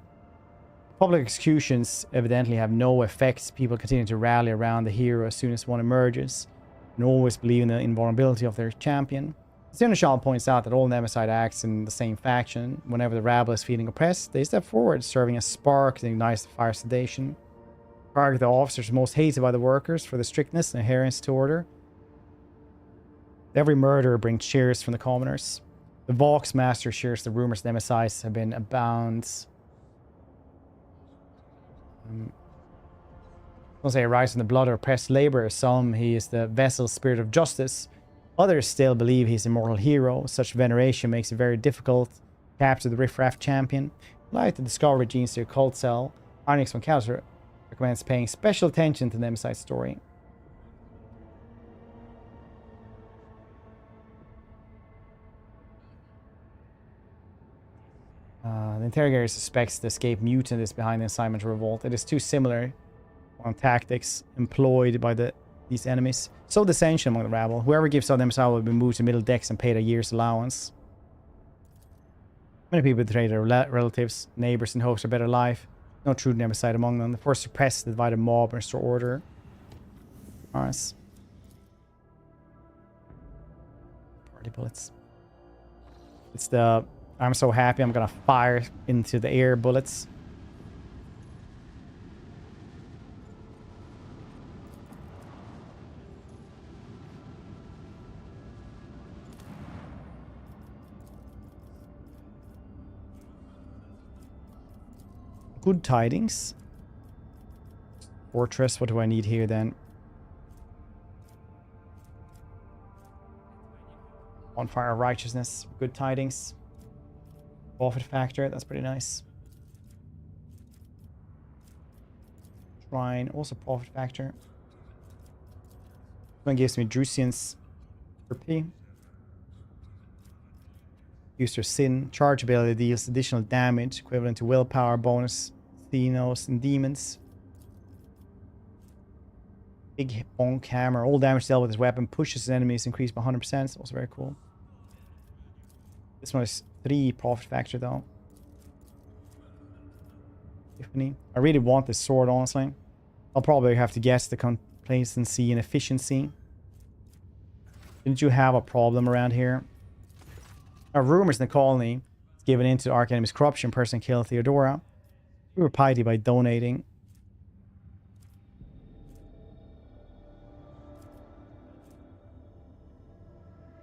Public executions evidently have no effects. People continue to rally around the hero as soon as one emerges, and always believe in the invulnerability of their champion. Seneschal points out that all Nemesis acts in the same faction. Whenever the rabble is feeling oppressed, they step forward, serving as spark that ignites the fire sedation. Target the officers most hated by the workers for the strictness and adherence to order. Every murder brings cheers from the commoners. The Vox Master shares the rumors Nemesis have been abound. Some say rise from the blood of oppressed labor. Some he is the vessel's spirit of justice. Others still believe he's a mortal hero. Such veneration makes it very difficult to capture the riffraff champion. Like the discovery genes to your cult cell, Onyx von Valancius recommends paying special attention to Nemesis' story. The interrogator suspects the escaped mutant is behind the assignment to revolt. It is too similar on tactics employed by these enemies. So dissension among the rabble. Whoever gives out Nemesis will be moved to middle decks and paid a year's allowance. Many people betray their relatives, neighbors in hopes of a better life. No true nemesis among them. The force suppress the divided mob and restore order. Nice. Party bullets. It's the... I'm so happy I'm gonna fire into the air bullets. Good tidings. Fortress, what do I need here then? On fire of righteousness. Good tidings. Profit factor, that's pretty nice. Shrine, also profit factor. This one gives me Drusian's RP. Use your sin. Charge ability deals additional damage equivalent to willpower bonus. Thenos and demons. Big bonk hammer. All damage dealt with this weapon pushes his enemies increased by 100%. It's also very cool. This one is 3 profit factor though. Tiffany. I really want this sword, honestly. I'll probably have to guess the complacency and efficiency. Didn't you have a problem around here? Rumors in the colony is given into the Arch Enemy's corruption. Person killed Theodora. We were piety by donating.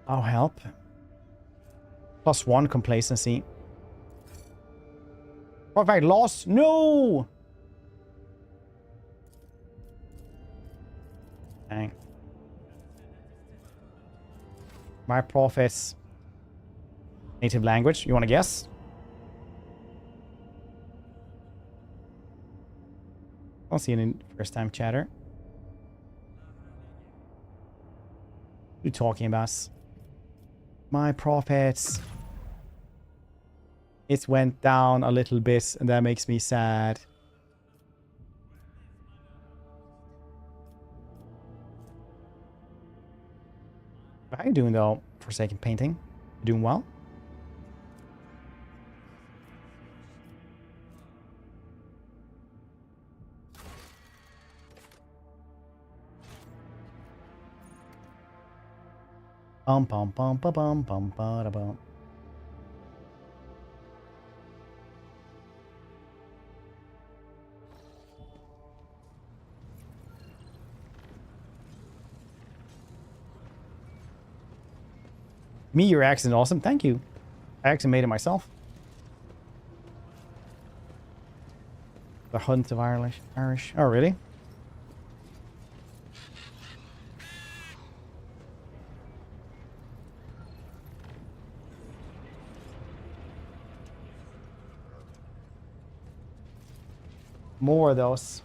I'll help. +1 complacency. Perfect loss. No! Dang. My prophets. Native language. You want to guess? I don't see any first time chatter. What are you talking about? My prophets. It went down a little bit and that makes me sad. How are you doing though? Forsaken painting. You doing well? Bum bum bum ba bum bum ba da bum. Me, your accent awesome. Thank you. I actually made it myself. The Hunt of Irish. Oh, really? More of those.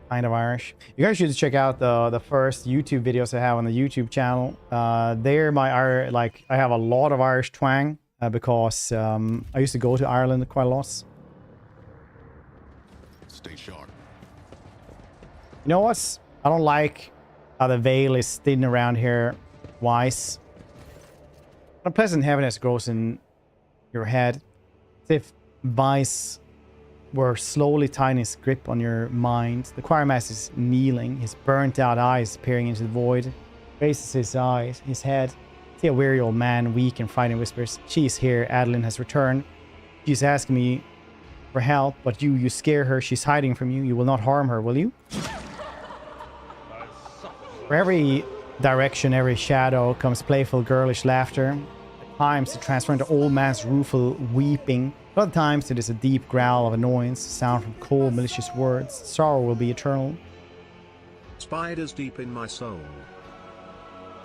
Kind of Irish. You guys should check out the first YouTube videos I have on the YouTube channel. There, I have a lot of Irish twang because I used to go to Ireland quite a lot. Stay sharp. You know what? I don't like how the veil is thin around here. Wise. Unpleasant heaviness grows in your head. As if vice were slowly tightening its grip on your mind. The choir master is kneeling, his burnt out eyes peering into the void. Raises his head. See a weary old man, weak and frightened, whispers, "She is here. Adeline has returned. She's asking me for help, but you scare her. She's hiding from you. You will not harm her, will you?" For every direction, every shadow comes playful girlish laughter. At times it transforms into old man's rueful weeping. At other times it is a deep growl of annoyance, sound from cold malicious words. Sorrow will be eternal. Spiders deep in my soul.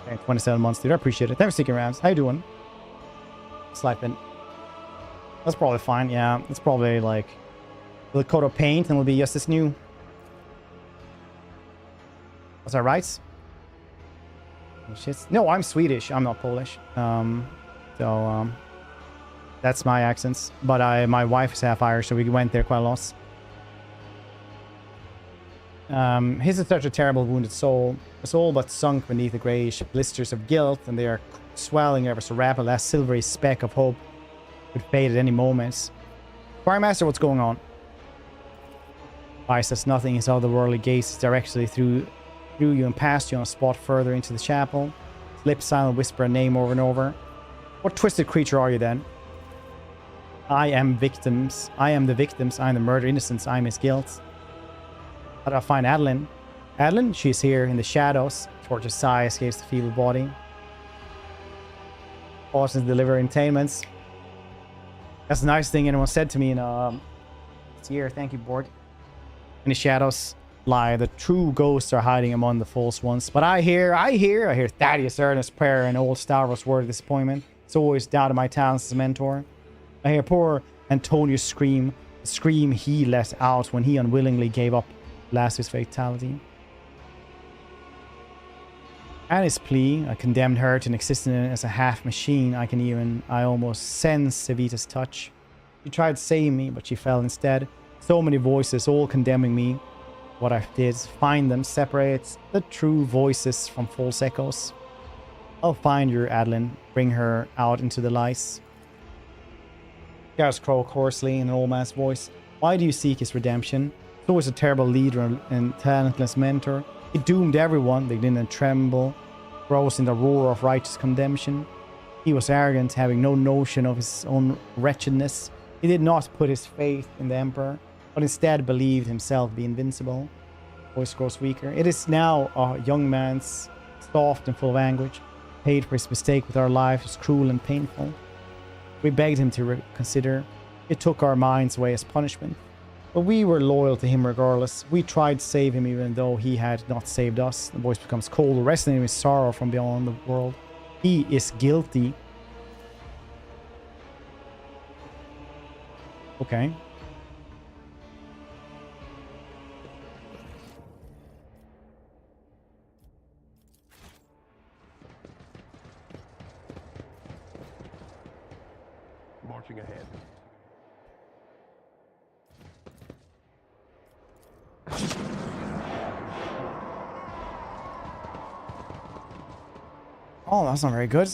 Okay, 27 months, dude. I appreciate it. Thanks for sticking around. How you doing? Sliping. That's probably fine. Yeah, it's probably like a coat of paint and it'll be just as new. Was that right? No, I'm Swedish. I'm not Polish. That's my accents. But my wife is half Irish, so we went there quite a lot. His is such a terrible wounded soul. A soul but sunk beneath the greyish blisters of guilt, and they are swelling ever so rapidly. That silvery speck of hope could fade at any moment. Firemaster, what's going on? I says nothing. His otherworldly gaze directly through you and past you on a spot further into the chapel. His lips silent whisper a name over and over. What twisted creature are you then? I am victims. I am the victims. I am the murder innocence. I am his guilt. How do I find Adeline? Adeline? She's here in the shadows. Tortured sigh escapes the feeble body. Pauses to deliver entertainments. That's the nicest thing anyone said to me in this year. Thank you, Borg. In the shadows lie the true ghosts are hiding among the false ones. But I hear Thaddeus' earnest prayer and old Stavros' word of disappointment. It's always doubted my talents as a mentor. I hear poor Antonius scream, the scream he let out when he unwillingly gave up last his fatality. At his plea, I condemned her to an existence as a half machine. I almost sense Evita's touch. She tried to save me, but she fell instead. So many voices, all condemning me. What I did, find them, separate the true voices from false echoes. I'll find your Adeline, bring her out into the light. Garrus croaked hoarsely in an old man's voice. Why do you seek his redemption? He's always a terrible leader and talentless mentor. He doomed everyone. They didn't tremble, rose in the roar of righteous condemnation. He was arrogant, having no notion of his own wretchedness. He did not put his faith in the Emperor, but instead believed himself to be invincible. Voice grows weaker. It is now a young man's, soft and full of anguish, paid for his mistake with our lives was cruel and painful. We begged him to reconsider. It took our minds away as punishment. But we were loyal to him regardless. We tried to save him even though he had not saved us. The voice becomes cold, wrestling him with sorrow from beyond the world. He is guilty. Okay. Marching ahead. Oh, that's not very good.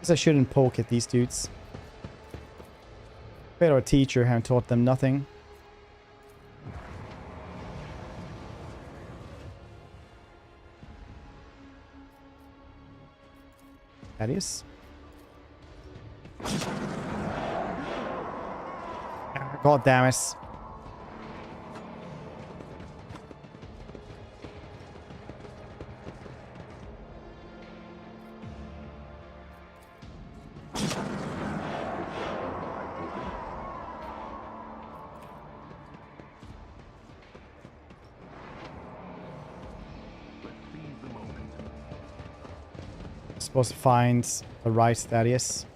Guess I shouldn't poke at these dudes. Better a teacher having taught them nothing. Thaddeus. God damn it. Supposed to find the right Thaddeus.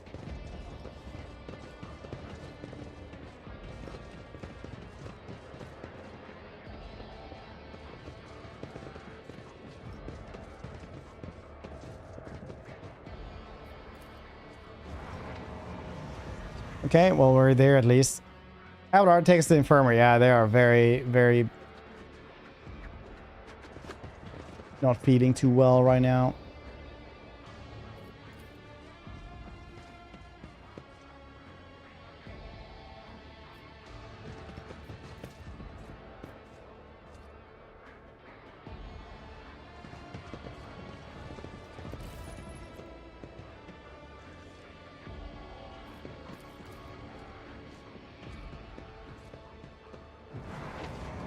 Okay, well, we're there at least. Outard takes the infirmary. Yeah, they are very, very not feeding too well right now.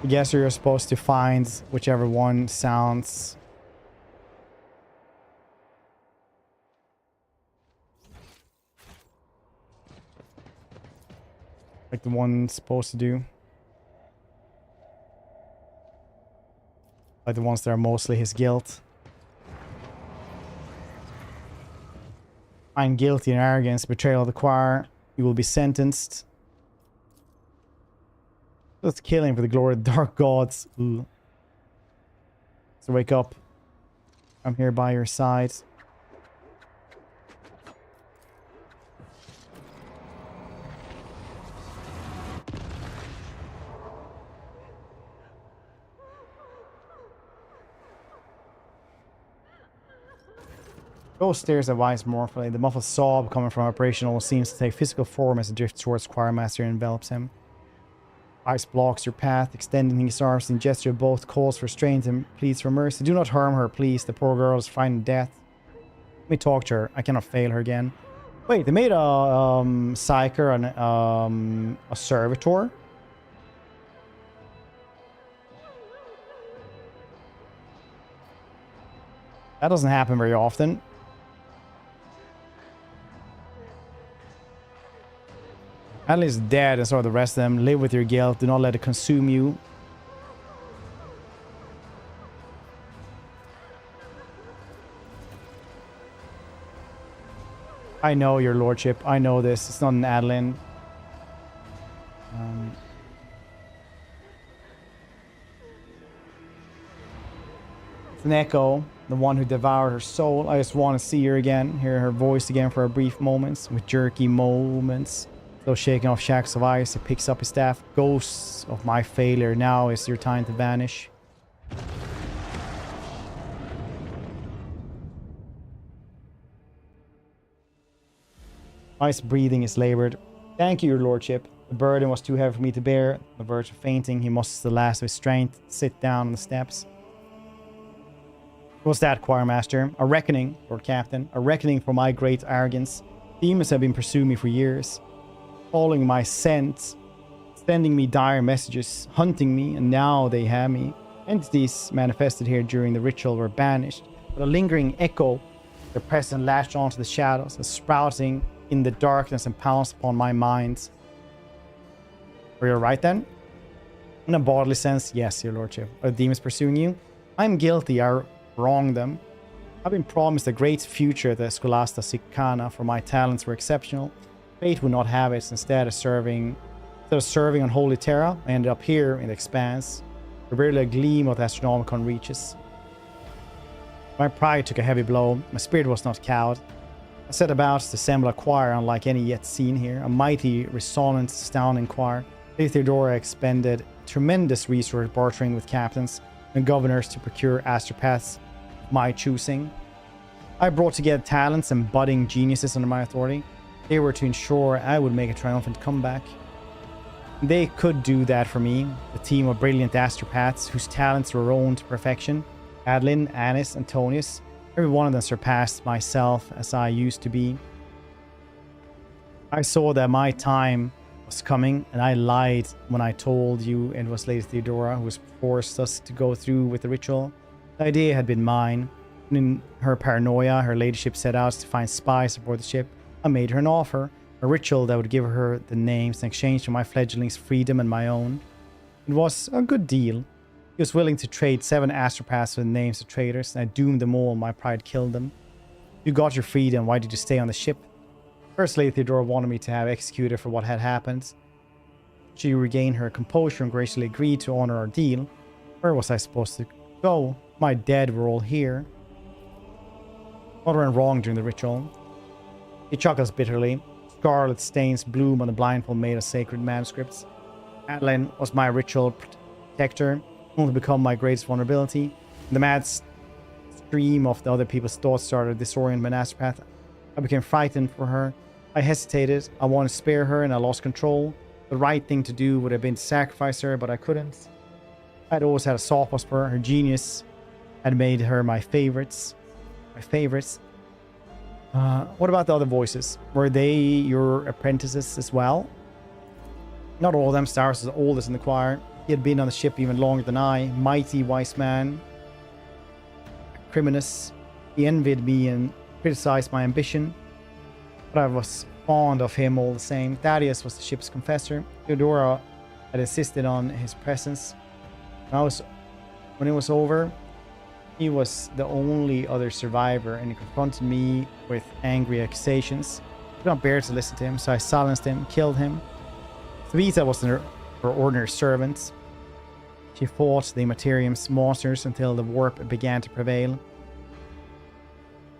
I guess you're supposed to find whichever one sounds like the one supposed to do. Like the ones that are mostly his guilt. Find guilty and arrogance, betrayal of the choir. You will be sentenced. Let's kill him for the glory of the dark gods. Ooh. So wake up. I'm here by your side. Ghost stares at Weiss mournfully. The muffled sob coming from Operation almost seems to take physical form as it drifts towards Choirmaster and envelops him. Ice blocks your path, extending his arms in gesture both calls for strength and pleads for mercy. Do not harm her, please. The poor girl is frightened to death. Let me talk to her. I cannot fail her again. Wait, they made a psyker and a servitor? That doesn't happen very often. Adeline is dead, and so are the rest of them. Live with your guilt. Do not let it consume you. I know, your lordship. I know this. It's not an Adeline. It's an echo. The one who devoured her soul. I just want to see her again. Hear her voice again for a brief moments. With jerky moments. So shaking off shacks of ice, he picks up his staff. Ghosts of my failure, now is your time to vanish. Ice breathing is labored. Thank you, your lordship. The burden was too heavy for me to bear. On the verge of fainting, he musters the last of his strength. Sit down on the steps. What's that, Choirmaster? A reckoning, Lord Captain. A reckoning for my great arrogance. Demons have been pursuing me for years. Following my scent, sending me dire messages, hunting me, and now they have me. Entities manifested here during the ritual were banished, but a lingering echo, their presence latched onto the shadows, and sprouting in the darkness and pounced upon my mind. Were you right then? In a bodily sense, yes, your lordship. Are the demons pursuing you? I'm guilty, I wronged them. I've been promised a great future at the Scholasta Sicana, for my talents were exceptional. Fate would not have it. Instead of serving on Holy Terra, I ended up here in the Expanse, where barely a gleam of the Astronomicon reaches. My pride took a heavy blow. My spirit was not cowed. I set about to assemble a choir unlike any yet seen here, a mighty, resonant, astounding choir. Lady Theodora expended tremendous resource bartering with captains and governors to procure astropaths of my choosing. I brought together talents and budding geniuses under my authority. They were to ensure I would make a triumphant comeback. They could do that for me, the team of brilliant astropaths whose talents were owned to perfection. Adeline, Anis, Antonius, every one of them surpassed myself as I used to be. I saw that my time was coming, and I lied when I told you it was Lady Theodora who was forced us to go through with the ritual. The idea had been mine. In her paranoia, her ladyship set out to find spies aboard the ship. I made her an offer, a ritual that would give her the names in exchange for my fledgling's freedom and my own. It was a good deal. He was willing to trade 7 astropaths for the names of traitors, and I doomed them all. My pride killed them. You got your freedom. Why did you stay on the ship? First, Lady Theodora wanted me to have executed for what had happened. She regained her composure and graciously agreed to honor our deal. Where was I supposed to go? My dead were all here. What went wrong during the ritual? He chuckles bitterly. Scarlet stains bloom on the blindfold made of sacred manuscripts. Adeline was my ritual protector, only to become my greatest vulnerability. The mad stream of the other people's thoughts started to disorient my astropath. I became frightened for her. I hesitated. I wanted to spare her, and I lost control. The right thing to do would have been to sacrifice her, but I couldn't. I'd always had a soft spot for her. Her genius had made her my favorites. What about the other voices? Were they your apprentices as well? Not all of them. Starus was the oldest in the choir. He had been on the ship even longer than I. Mighty wise man. Criminus. He envied me and criticized my ambition, but I was fond of him all the same. Thaddeus was the ship's confessor. Theodora had insisted on his presence. When it was over, he was the only other survivor, and he confronted me with angry accusations. I could not bear to listen to him, so I silenced him, killed him. Savita was her ordinary servant. She fought the Materium's monsters until the warp began to prevail.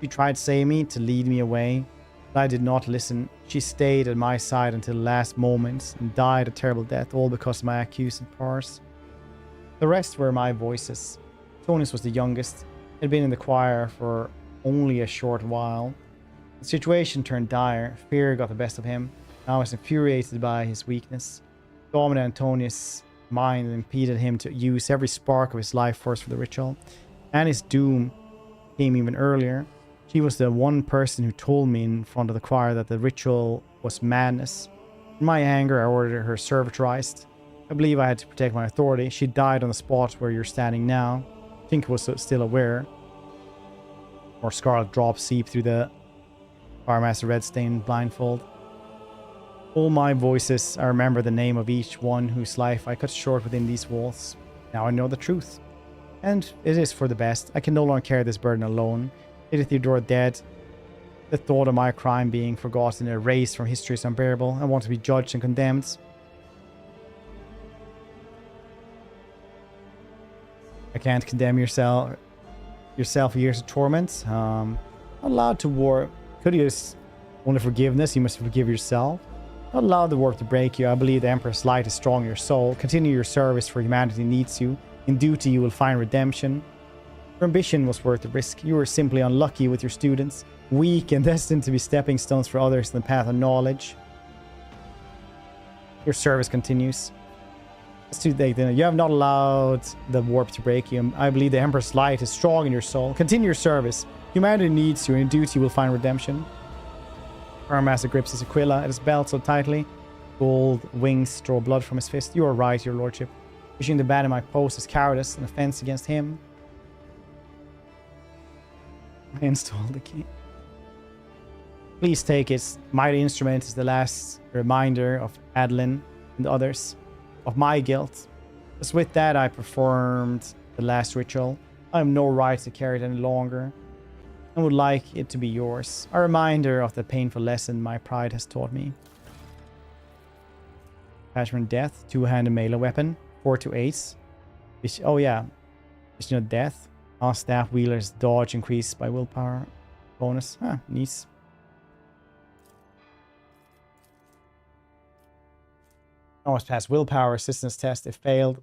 She tried to save me, to lead me away, but I did not listen. She stayed at my side until the last moments and died a terrible death, all because of my accused powers. The rest were my voices. Antonius was the youngest. He had been in the choir for only a short while. The situation turned dire. Fear got the best of him. I was infuriated by his weakness. Dominated Antonius' mind and impeded him to use every spark of his life force for the ritual. And his doom came even earlier. She was the one person who told me in front of the choir that the ritual was madness. In my anger, I ordered her servitorized. I believe I had to protect my authority. She died on the spot where you're standing now. Tinker was still aware. More scarlet drops seep through the Firemaster red-stained blindfold. All my voices, I remember the name of each one whose life I cut short within these walls. Now I know the truth. And it is for the best. I can no longer carry this burden alone. Lady Theodora dead. The thought of my crime being forgotten and erased from history is unbearable. I want to be judged and condemned. I can't condemn yourself years of torment. Not allowed to war. Could you just only forgiveness? You must forgive yourself. Not allow the warp to break you. I believe the Emperor's light is strong in your soul. Continue your service, for humanity needs you. In duty, you will find redemption. Your ambition was worth the risk. You were simply unlucky with your students, weak and destined to be stepping stones for others in the path of knowledge. Your service continues. It's too late. You have not allowed the warp to break you. I believe the Emperor's light is strong in your soul. Continue your service. Humanity needs you, and in duty you will find redemption. Firemaster grips his Aquila at his belt so tightly. Gold wings draw blood from his fist. You are right, your lordship. Wishing to abandon my post is cowardice, an offense against him. I installed the key. Please take it. Mighty instrument is the last reminder of Adeline and others of my guilt. As with that, I performed the last ritual. I have no right to carry it any longer, and would like it to be yours. A reminder of the painful lesson my pride has taught me. Attachment death, two-handed melee weapon, 4 to 8. Oh yeah, Vision of death. All staff wielders dodge increased by willpower bonus. Nice. Almost passed willpower resistance test. If failed,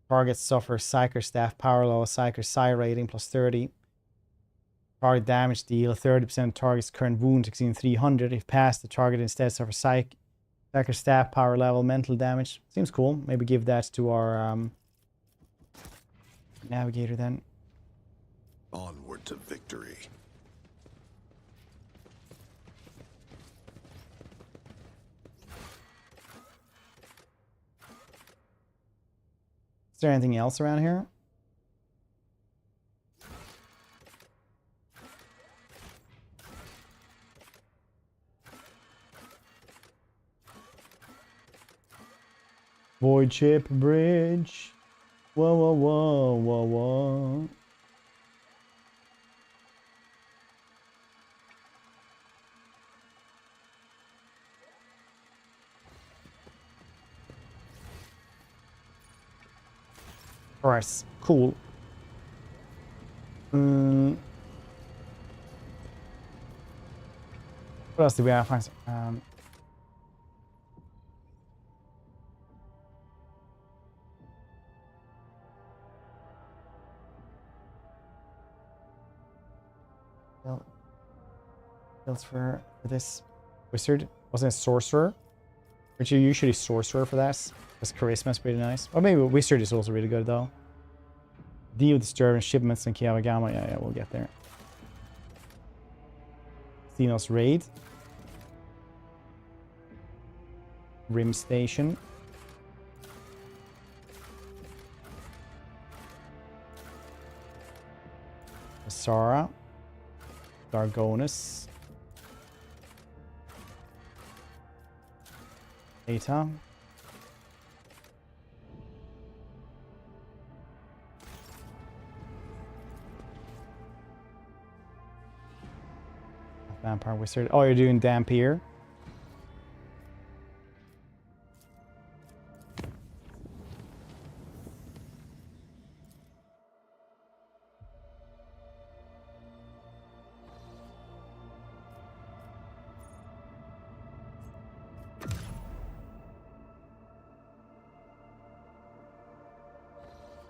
targets suffer Psyker staff power loss, Psyker psi rating plus 30. Target damage deal 30% of target's current wound exceeding 300. If passed, the target instead suffers Psyker staff power level mental damage. Seems cool. Maybe give that to our navigator then. Onward to victory. Is there anything else around here? Void ship bridge. Whoa, whoa, whoa, whoa, whoa. Alright, cool. What else did we have? Builds for this wizard. Wasn't it sorcerer? Which you usually sorcerer for that. Because charisma is pretty nice. Or maybe wizard is also really good though. Deal with disturbance shipments and Kiawagama. Yeah, we'll get there. Xenos raid. Rim station. Asara. Dargonus. Data. Vampire Wizard. Oh, you're doing Dampier.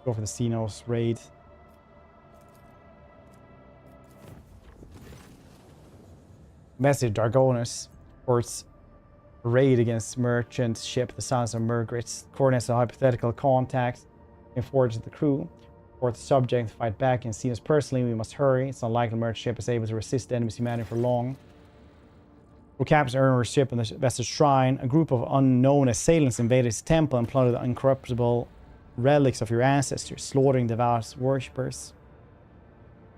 Go for the Xenos raid. Message Dargonus for its raid against merchant ship, the Sons of Murgritz. Coordinates a hypothetical contact and forge the crew. For the subject to fight back and see us personally, we must hurry. It's unlikely the merchant ship is able to resist the enemy's humanity for long. Who captures Ermer's ship on the vessel's shrine, a group of unknown assailants invaded his temple and plundered the incorruptible relics of your ancestors, slaughtering devout worshippers.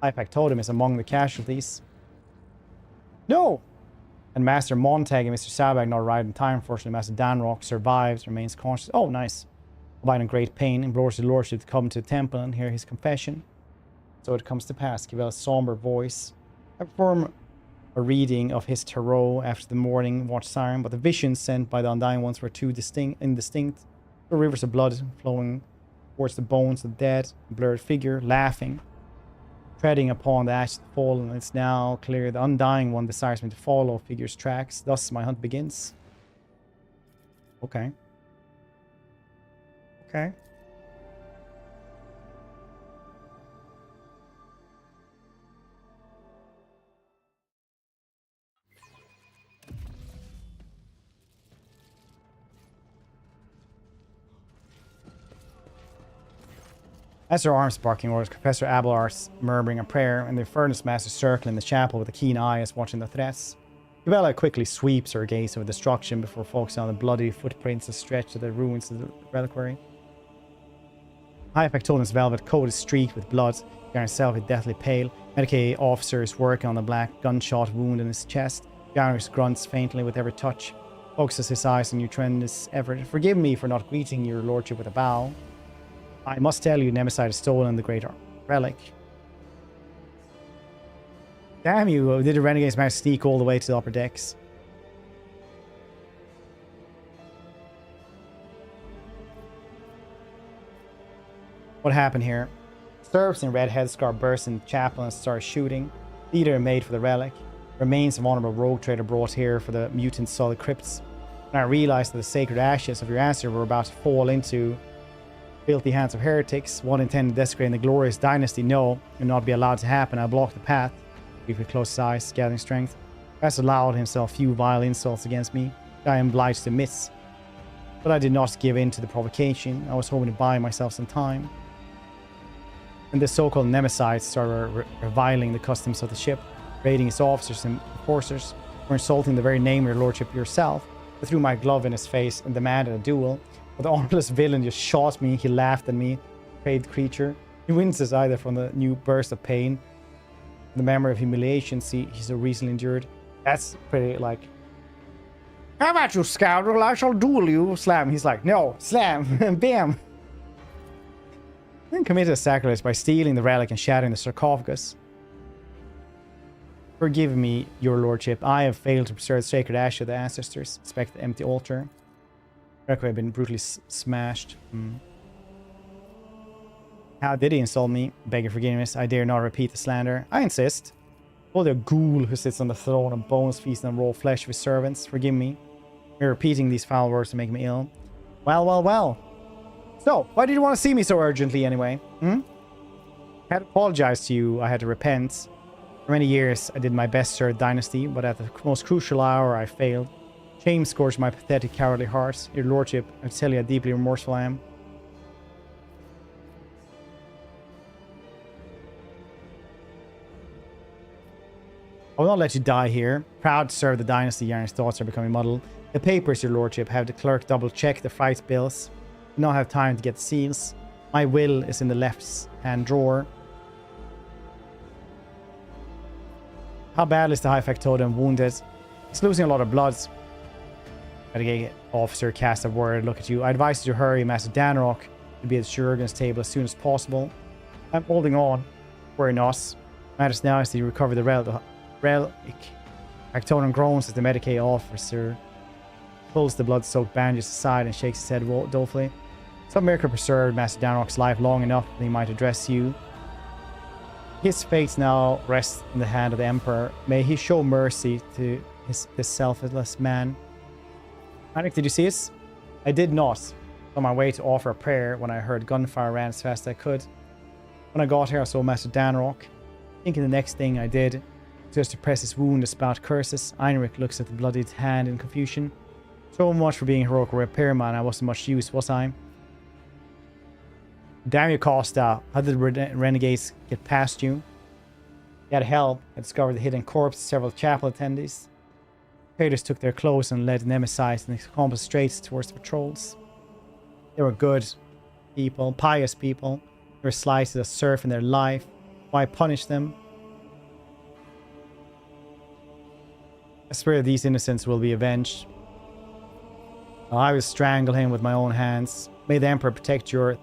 Ipac Totem is among the casualties. No! And Master Montag and Mr. Sabag not arrived in time. Fortunately, Master Danrock survives, remains conscious. Oh, nice. Albeit in great pain, implores the lordship to come to the temple and hear his confession. So it comes to pass. Give out a somber voice. I perform a reading of his tarot after the morning watch siren, but the visions sent by the Undying Ones were too indistinct. The rivers of blood flowing towards the bones of the dead, a blurred figure, laughing, treading upon the ashes of the fallen. It's now clear the Undying One desires me to follow figure's tracks. Thus my hunt begins. Okay. Okay. As their arms barking orders, Professor Abelard's murmuring a prayer, and the Furnace Master circling the chapel with a keen eye is watching the threats. Ybella quickly sweeps her gaze over destruction before focusing on the bloody footprints that stretch to the ruins of the reliquary. High Factolin's velvet coat is streaked with blood, Garen himself is deathly pale. Medicaid officer is working on the black gunshot wound in his chest. Garrus grunts faintly with every touch, focuses his eyes on your tremendous effort. Forgive me for not greeting your lordship with a bow. I must tell you, Nemesis has stolen the great relic. Damn you, did the renegades manage to sneak all the way to the upper decks? What happened here? Serfs in red headscarf burst in the chapel and start shooting. Leader made for the relic. Remains of honorable rogue trader brought here for the mutant solid crypts. And I realized that the sacred ashes of your ancestor were about to fall into filthy hands of heretics. One intended to desecrate the glorious dynasty. No, it will not be allowed to happen. I blocked the path. Briefly closed his eyes, gathering strength. Has allowed himself few vile insults against me. I am obliged to miss. But I did not give in to the provocation. I was hoping to buy myself some time. And the so-called Nemesites started reviling the customs of the ship, raiding its officers and enforcers, or insulting the very name of your lordship yourself. I threw my glove in his face and demanded a duel. But the honorless villain just shot me. He laughed at me, craved creature. He winces either from the new burst of pain, the memory of humiliation he so recently endured. That's pretty like, how about you, scoundrel? I shall duel you. Slam. He's like, no, slam, bam. Then committed a sacrilege by stealing the relic and shattering the sarcophagus. Forgive me, your lordship. I have failed to preserve the sacred ash of the ancestors. Inspect the empty altar. Reliquary had been brutally smashed. How did he insult me? Begging forgiveness. I dare not repeat the slander. I insist. Oh, the ghoul who sits on the throne of bones, feasting on raw flesh of his servants. Forgive me. You're repeating these foul words to make me ill. Well, well, well. So, why did you want to see me so urgently anyway? I had to apologize to you. I had to repent. For many years, I did my best to serve the dynasty, but at the most crucial hour, I failed. Shame scorched my pathetic, cowardly heart. Your lordship, I tell you how deeply remorseful I am. I will not let you die here. Proud to serve the dynasty, Yarn's thoughts are becoming muddled. The papers, your lordship, have the clerk double-check the freight bills. Do not have time to get the seals. My will is in the left-hand drawer. How badly is the High Factotum wounded? He's losing a lot of blood. Renegade officer cast a worried look at you. I advise you to hurry, Master Danrock, to be at Shurigan's table as soon as possible. I'm holding on. Worry not. Matters now is to recover the relic. Factotum groans as the Medicaid officer pulls the blood-soaked bandages aside and shakes his head dolefully. Some miracle preserved Master Danrock's life long enough that he might address you. His fate now rests in the hand of the Emperor. May he show mercy to this selfless man. Anik, did you see this? I did not. On my way to offer a prayer when I heard gunfire, ran as fast as I could. When I got here, I saw Master Danrock. Thinking the next thing I did was just to press his wound to spout curses. Heinrich looks at the bloodied hand in confusion. So much for being a heroic repairman. I wasn't much use, was I? Damn you, Costa. How did the renegades get past you? He had help. I discovered the hidden corpse of several chapel attendees. Traders took their clothes and led Nemesis and his accomplice straight towards the patrols. They were good people, pious people. They were slices of surf in their life. Why punish them? I swear these innocents will be avenged. I will strangle him with my own hands. May the Emperor protect your...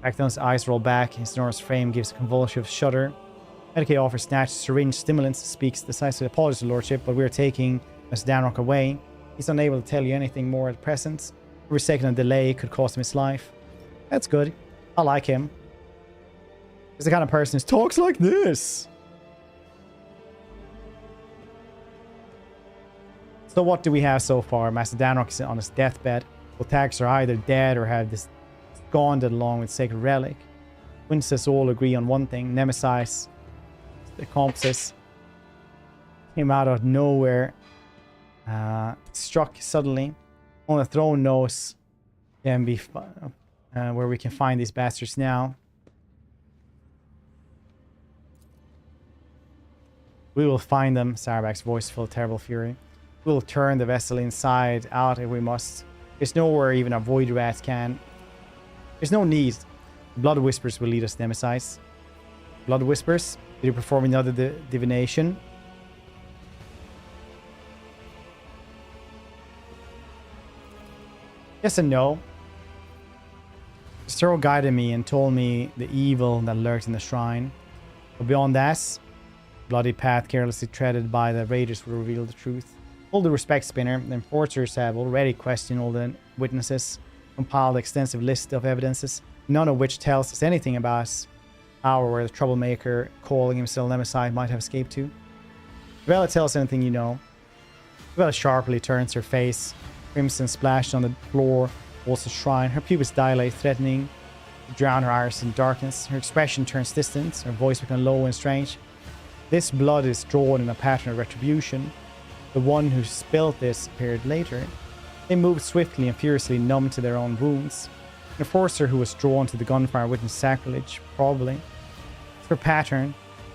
Acton's eyes roll back. His enormous frame gives a convulsive shudder. Medicaid offers snatched syringe stimulants, speaks decisively. Apologies, Lordship, but we're taking Mr. Danrock away. He's unable to tell you anything more at present. Every second of delay could cost him his life. That's good. I like him. He's the kind of person who talks like this. So what do we have so far? Master Danrock is on his deathbed. Both tags are either dead or have this squandered along with sacred relic. Witnesses all agree on one thing. Nemesis, the accomplices, came out of nowhere. Struck suddenly. Only the throne knows can be where we can find these bastards now. We will find them. Sarabak's voice filled with terrible fury. We will turn the vessel inside out if we must. There's nowhere even a void rat can. There's no need. Blood Whispers will lead us, Nemesis. Blood Whispers? Did you perform another divination? Yes and no. Cyril guided me and told me the evil that lurked in the shrine. But beyond that, bloody path carelessly treaded by the raiders will reveal the truth. All due respect, Spinner, the enforcers have already questioned all the witnesses, compiled an extensive list of evidences, none of which tells us anything about how or where the troublemaker calling himself Nemesis might have escaped to. Vela, tell us anything you know. Vela sharply turns her face. Crimson splashed on the floor, also shrine. Her pupils dilate, threatening to drown her iris in darkness. Her expression turns distant, her voice becomes low and strange. This blood is drawn in a pattern of retribution. The one who spilled this appeared later. They moved swiftly and furiously, numb to their own wounds. The enforcer who was drawn to the gunfire witnessed sacrilege, probably. Her pattern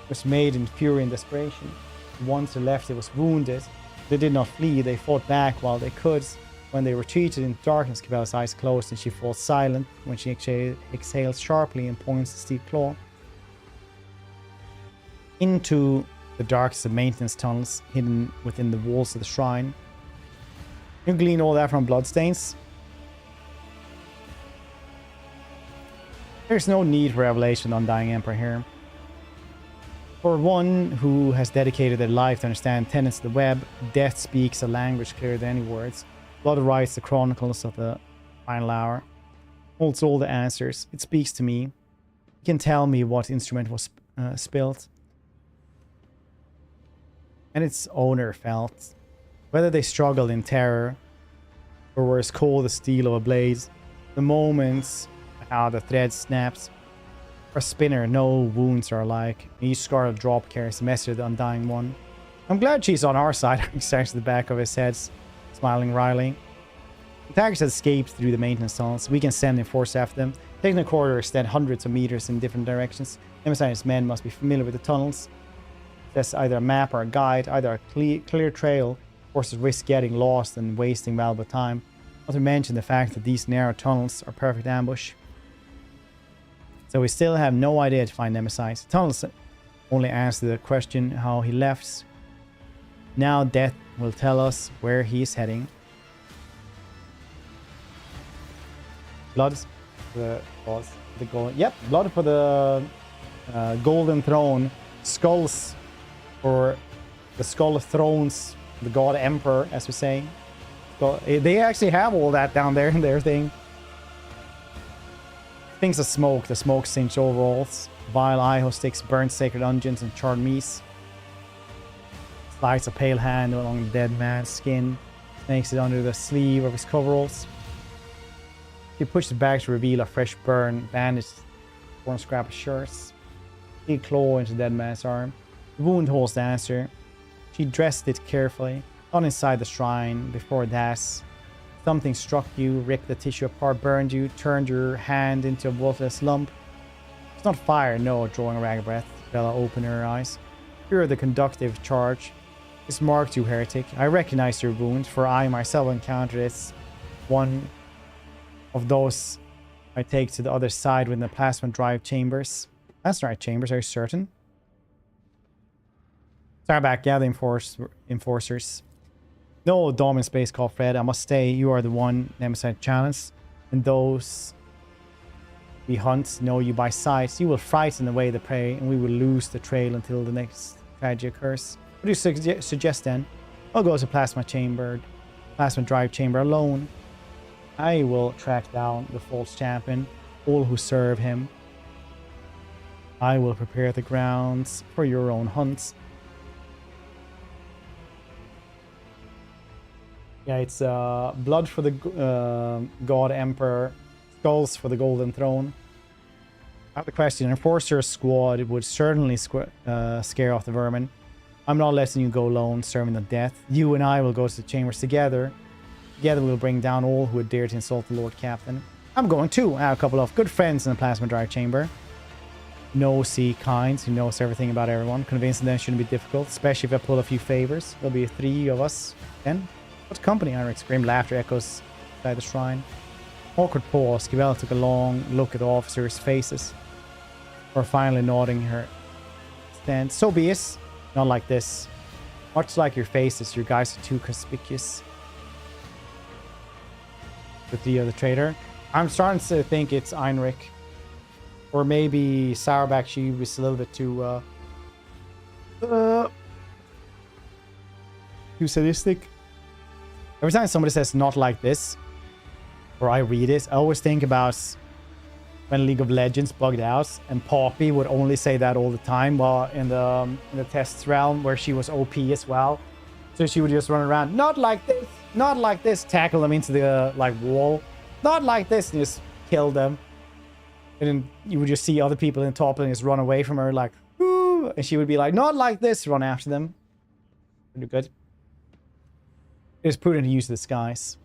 was made in fury and desperation. The ones who left it was wounded. They did not flee, they fought back while they could. When they retreated in darkness, Cabela's eyes closed and she falls silent when she exhales sharply and points the steep claw into the darkest of maintenance tunnels hidden within the walls of the shrine. You glean all that from bloodstains. There's no need for revelation on Undying Emperor here. For one who has dedicated their life to understand tenets of the web, death speaks a language clearer than any words. Blood writes the chronicles of the final hour. Holds all the answers. It speaks to me. It can tell me what instrument was spilled. And its owner felt. Whether they struggled in terror or were as cold as steel of a blade, the moments how the thread snaps. For a Spinner, no wounds are alike. Each scarlet drop carries a message of the Undying One. I'm glad she's on our side. He stares at the back of his head, smiling wryly. The attackers have escaped through the maintenance tunnels. We can send enforcers after them. Taking the corridor extend hundreds of meters in different directions. Nemesis' men must be familiar with the tunnels. There's either a map or a guide, either a clear trail. Forces risk getting lost and wasting valuable time. Not to mention the fact that these narrow tunnels are perfect ambush. So we still have no idea to find Nemesis. The tunnels only answer the question how he left. Now death will tell us where he's heading. Blood for the gold. Yep, blood for the golden throne. Skulls for the skull of thrones. The god emperor, as we say. So they actually have all that down there in their thing. Things of smoke. The smoke singed overalls. Vile iho sticks, burnt sacred unguents, and charred meats. Slides a pale hand along the dead man's skin. Makes it under the sleeve of his coveralls. She pushes back to reveal a fresh burn, bandaged, torn scrap of shirts. She claw into the dead man's arm. The wound holds the answer. She dressed it carefully, not inside the shrine. Before that, something struck you, ripped the tissue apart, burned you, turned your hand into a bloodless lump. It's not fire, no, drawing a rag of breath. Bella opened her eyes. You're the conductive charge. This marked you, heretic. I recognize your wound, for I myself encountered it. One of those I take to the other side within the plasma drive chambers. That's right, chambers, are you certain? Starback, gather enforcers. No dom in space called Fred. I must stay. You are the one Nemesis challenge. And those we hunt know you by sight. You will frighten away the prey, and we will lose the trail until the next tragedy occurs. What do you suggest then? I'll go to plasma drive chamber alone. I will track down the false champion, all who serve him. I will prepare the grounds for your own hunts. Yeah, it's blood for the God Emperor, skulls for the Golden Throne. I have the question. Enforcer squad would certainly scare off the vermin. I'm not letting you go alone, serving them death. You and I will go to the chambers together. Together we'll bring down all who would dare to insult the Lord Captain. I'm going too. I have a couple of good friends in the plasma drive chamber. No see kinds who knows everything about everyone. Convincing them shouldn't be difficult, especially if I pull a few favors. There'll be 3 of us then. What company? Ironic scream, laughter echoes inside the shrine. Awkward pause. Kibella took a long look at the officers' faces. Or finally nodding her stand. So be it. Not like this. Much like your faces, your guys are too conspicuous. With the other traitor. I'm starting to think it's Heinrich. Or maybe Sourback, she was a little bit too sadistic. Every time somebody says not like this, or I read it, I always think about when League of Legends bugged out and Poppy would only say that all the time while in the test realm where she was OP as well. So she would just run around, not like this, tackle them into the wall, not like this, and just kill them. And then you would just see other people in the top and just run away from her like, ooh, and she would be like, not like this, run after them. Pretty good. It is prudent to use the disguise.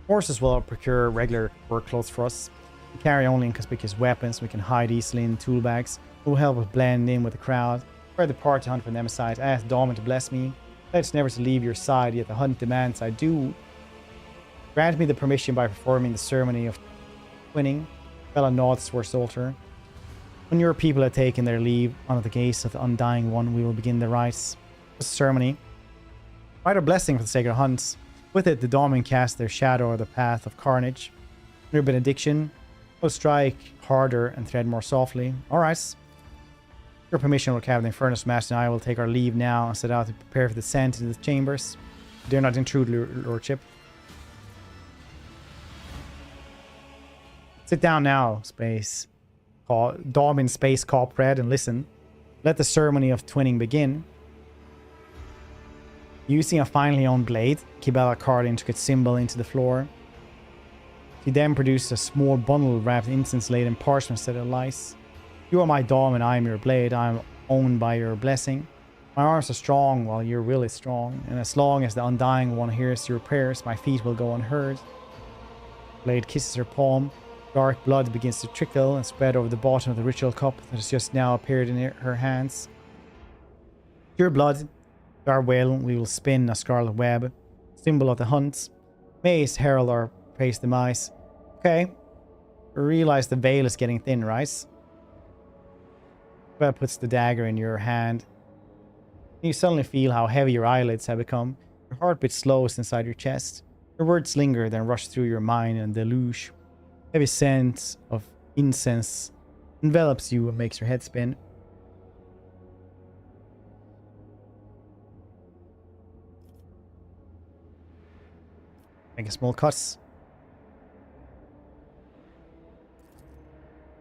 Horses will procure regular work clothes for us. We carry only inconspicuous weapons. We can hide easily in tool bags. It will help us blend in with the crowd. We're the party hunt for Nemesis. I asked Dawn to bless me. Pledge never to leave your side, yet the hunt demands I do. Grant me the permission by performing the ceremony of twinning. Bella nods towards the altar. When your people have taken their leave under the gaze of the undying one, we will begin the rites. The ceremony. Write a blessing for the sacred hunts. With it, the Dawn cast their shadow or the path of carnage. Under benediction, will strike harder and thread more softly. Alright. Your permission will carry the Furnace Master and I will take our leave now and set out to prepare for the descent into the chambers. Dare not intrude, Lordship. Sit down now, Space. Dom in Space Cop Red, and listen. Let the ceremony of twinning begin. Using a finely honed blade, Kibella carved an intricate symbol into the floor. She then produced a small bundle wrapped in incense-laden parchment instead of lice. You are my Dom and I am your blade. I am owned by your blessing. My arms are strong while your will is strong, and as long as the undying one hears your prayers, my feet will go unheard. Blade kisses her palm. Dark blood begins to trickle and spread over the bottom of the ritual cup that has just now appeared in her hands. Your blood, our will, we will spin a scarlet web, symbol of the hunt. May its herald our praise demise. Okay. Realize the veil is getting thin, right? Bella puts the dagger in your hand. You suddenly feel how heavy your eyelids have become. Your heartbeat slows inside your chest. Your words linger, then rush through your mind and deluge. Heavy scent of incense envelops you and makes your head spin. Make a small cut.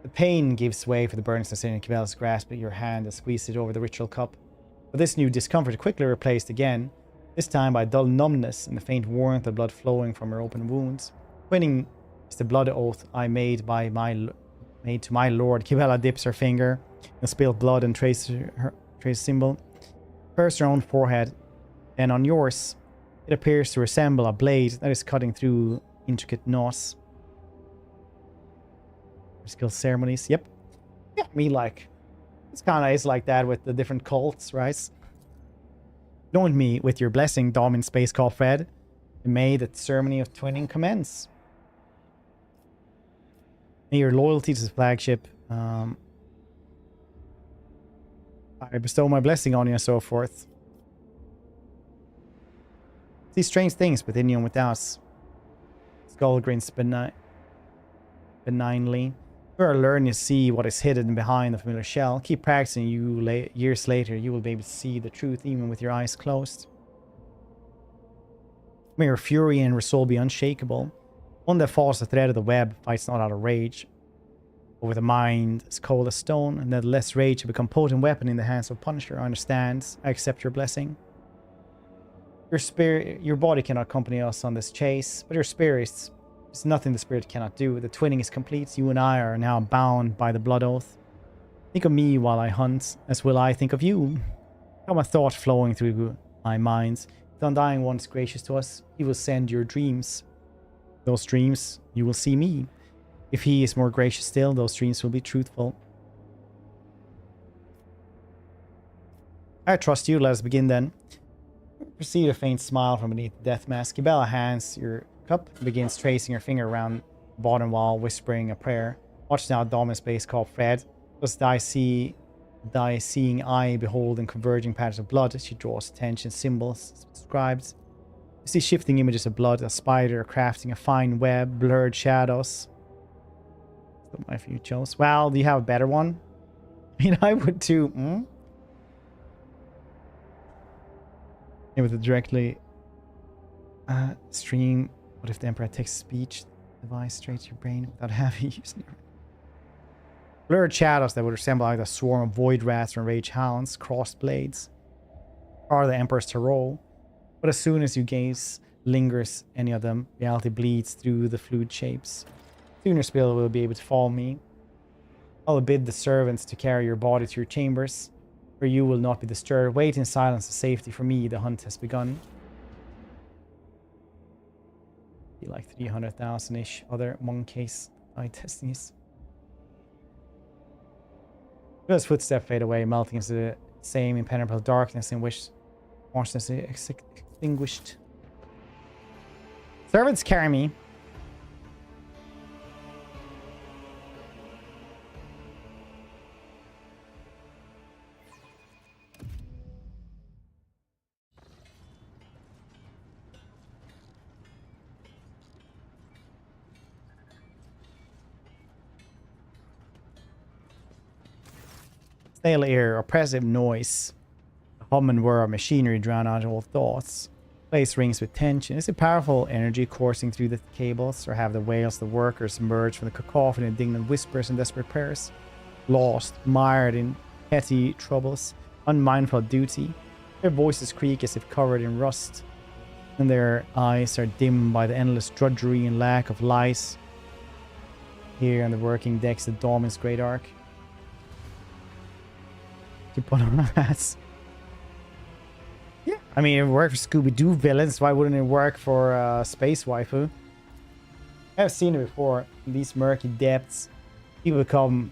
The pain gives way for the burning sensation in Kibella's grasp at your hand and squeezes it over the ritual cup. But this new discomfort quickly replaced again. This time by dull numbness and the faint warmth of blood flowing from her open wounds. Twinning is the blood oath I made to my lord. Kibella dips her finger in spilled blood and traces her symbol. First her own forehead, then on yours. It appears to resemble a blade that is cutting through intricate knots. Skill ceremonies. Yep. Yeah, me like. It's kind of is like that with the different cults, right? Anoint me with your blessing, Dom in space called Fred. May the ceremony of twinning commence. May your loyalty to the flagship. I bestow my blessing on you and so forth. See strange things within you and without. Skull grins benignly. You are learning to see what is hidden behind the familiar shell. Keep practicing. Years later, you will be able to see the truth even with your eyes closed. May your fury and resolve be unshakable. One that follows the thread of the web fights not out of rage, but with a mind as cold as stone, and that less rage to become potent weapon in the hands of Punisher. I understand. I accept your blessing. Your spirit, your body cannot accompany us on this chase, but your spirits. There's nothing the spirit cannot do. The twinning is complete. You and I are now bound by the blood oath. Think of me while I hunt, as will I think of you. Come a thought flowing through my mind. If the Undying One is gracious to us, he will send your dreams. Those dreams, you will see me. If he is more gracious still, those dreams will be truthful. I trust you. Let us begin then. Perceive a faint smile from beneath the death mask. Kibella hands your cup and begins tracing her finger around the bottom wall, whispering a prayer. Watch now, Dom in space called Fred. Does thy seeing eye behold in converging patterns of blood? She draws attention, symbols, scribes. You see shifting images of blood, a spider crafting a fine web, blurred shadows. That's my few chose. Well, do you have a better one? I mean, I would too. Maybe with the directly stream. What if the Emperor takes speech device straight to your brain without having used it? Blurred shadows that would resemble like a swarm of void rats or rage hounds, crossed blades, are the Emperor's tarot. But as soon as you gaze lingers any of them, reality bleeds through the fluid shapes. Soon your spirit will be able to follow me. I will bid the servants to carry your body to your chambers, where you will not be disturbed. Wait in silence and safety. For me, the hunt has begun. Like 300,000-ish other monkeys eye testings. His footsteps fade away, melting into the same impenetrable darkness in which consciousness is extinguished. Servants carry me. Stale air, oppressive noise. The hum and whir of machinery drown out all thoughts. Place rings with tension. Is it powerful energy coursing through the cables, or have the wails of the workers emerged from the cacophony of indignant whispers and desperate prayers? Lost, mired in petty troubles, unmindful of duty. Their voices creak as if covered in rust, and their eyes are dimmed by the endless drudgery and lack of light. Here on the working decks, the Domin's great arc. Keep on our hats. Yeah, I mean, it worked for Scooby-Doo villains. Why wouldn't it work for Space Waifu? I've seen it before. In these murky depths, people become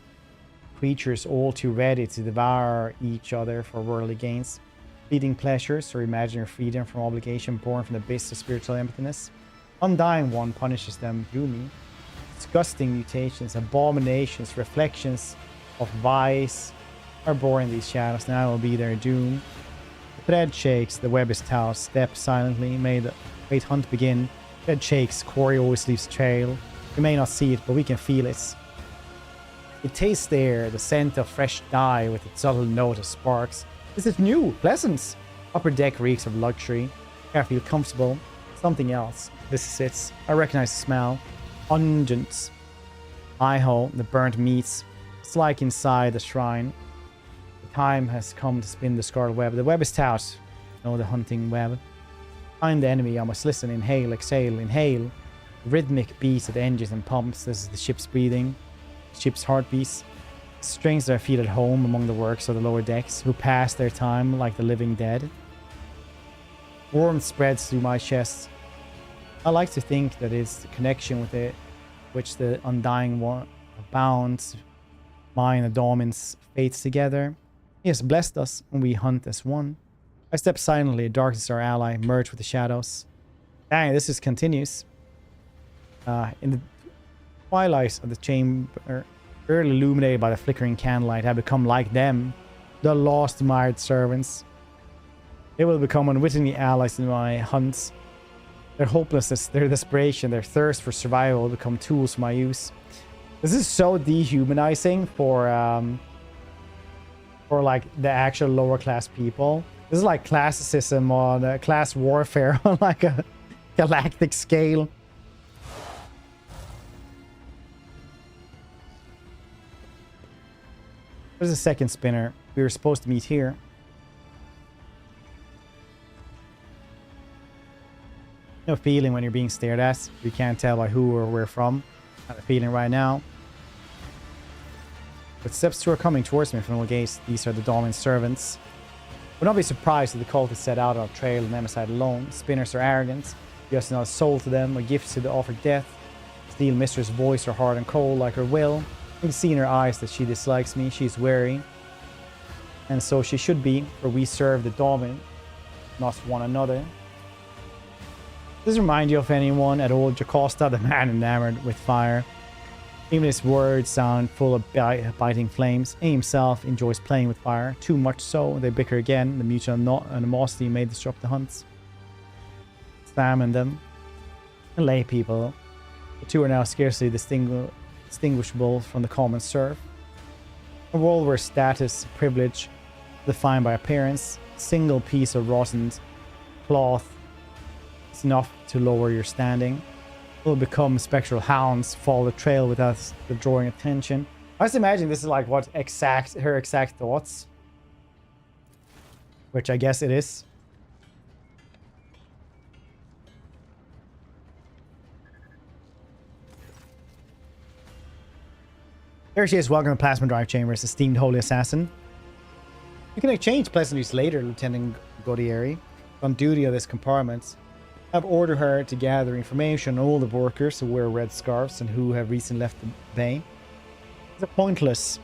creatures all too ready to devour each other for worldly gains. Fleeting pleasures or imaginary freedom from obligation born from the abyss of spiritual emptiness. Undying One punishes them through me. Disgusting mutations, abominations, reflections of vice are born in these shadows. Now will be their doom. The thread shakes, the web is taut. Step silently, may the great hunt begin. Thread shakes, quarry always leaves a trail. We may not see it, but we can feel it. It tastes there, the scent of fresh dye with its subtle note of sparks. This is new, pleasant. Upper deck reeks of luxury. I feel comfortable. Something else. This is it. I recognize the smell. Pungent. Hi-ho, the burnt meats. It's like inside the shrine. The time has come to spin the scarlet web. The web is taut. No, the hunting web. Find the enemy. I must listen. Inhale, exhale, inhale. Rhythmic beats of the engines and pumps. This is the ship's breathing. Ship's heartbeats. Strings that feel at home among the works of the lower decks, who pass their time like the living dead. Warmth spreads through my chest. I like to think that it's the connection with it, which the undying one bounds. Mine and Domin's fates together. He has blessed us, and we hunt as one. I step silently. Darkness is our ally. Merge with the shadows. Dang, this just continues. In the twilight of the chamber, early illuminated by the flickering candlelight, have become like them, the lost admired servants. They will become unwittingly allies in my hunts. Their hopelessness, their desperation, their thirst for survival will become tools for my use. This is so dehumanizing for like the actual lower class people. This is like classicism on class warfare on like a galactic scale. There's a second spinner. We were supposed to meet here. No feeling when you're being stared at. You can't tell by who or where from. I have a feeling right now. But steps two are coming towards me from the gates. These are the Domin's servants. Would not be surprised if the cult is set out on a trail and Emisside alone. Spinners are arrogant. Just not a soul to them, a gift to the offered death. Steel Mistress' voice are hard and cold like her will. I can see in her eyes that she dislikes me. She's wary. And so she should be, for we serve the Domin, not one another. Does this remind you of anyone at all? Jocasta, the man enamored with fire. Even his words sound full of biting flames. He himself enjoys playing with fire. Too much so, they bicker again. The mutual animosity may disrupt the hunts. Examine them. And lay people. The two are now scarcely distinguishable from the common serf. A world where status, privilege, defined by appearance, single piece of rotten cloth is enough to lower your standing. Will become spectral hounds, follow the trail without the drawing attention. I just imagine this is like what her exact thoughts, which I guess it is. There she is. Welcome to Plasma Drive Chambers, esteemed Holy Assassin. You can exchange pleasantries later, Lieutenant Gaudieri. On duty of this compartment, I've ordered her to gather information on all the workers who wear red scarves and who have recently left the bay. It's pointless.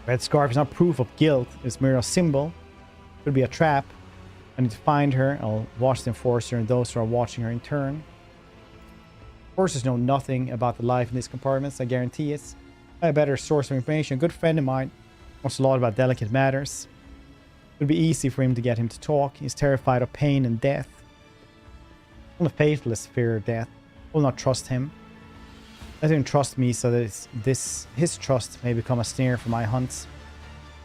Red scarf is not proof of guilt. It's mere a symbol. It could be a trap. I need to find her. I'll watch the Enforcer and those who are watching her in turn. Enforcers know nothing about the life in these compartments, I guarantee it. I have a better source of information. A good friend of mine knows a lot about delicate matters. It would be easy for him to get him to talk. He's terrified of pain and death. Only faithless fear death. I will not trust him. Let him trust me so that his trust may become a snare for my hunts.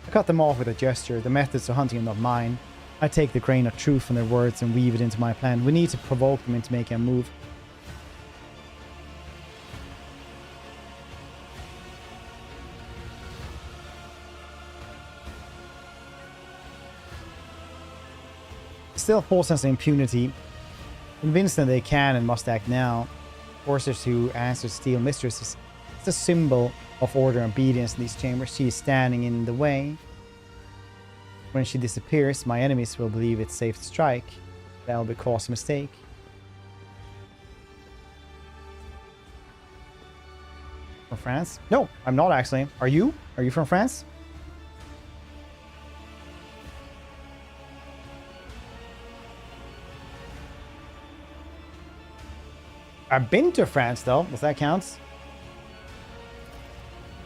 I cut them off with a gesture. The methods of hunting are not mine. I take the grain of truth from their words and weave it into my plan. We need to provoke them into making a move. Still false sense of impunity. Convinced that they can and must act now. Forcers who answer Steel Mistress is a symbol of order and obedience in these chambers. She is standing in the way. When she disappears, my enemies will believe it's safe to strike. That will be cause a mistake. From France? No, I'm not actually. Are you? Are you from France? I've been to France, though, if that counts.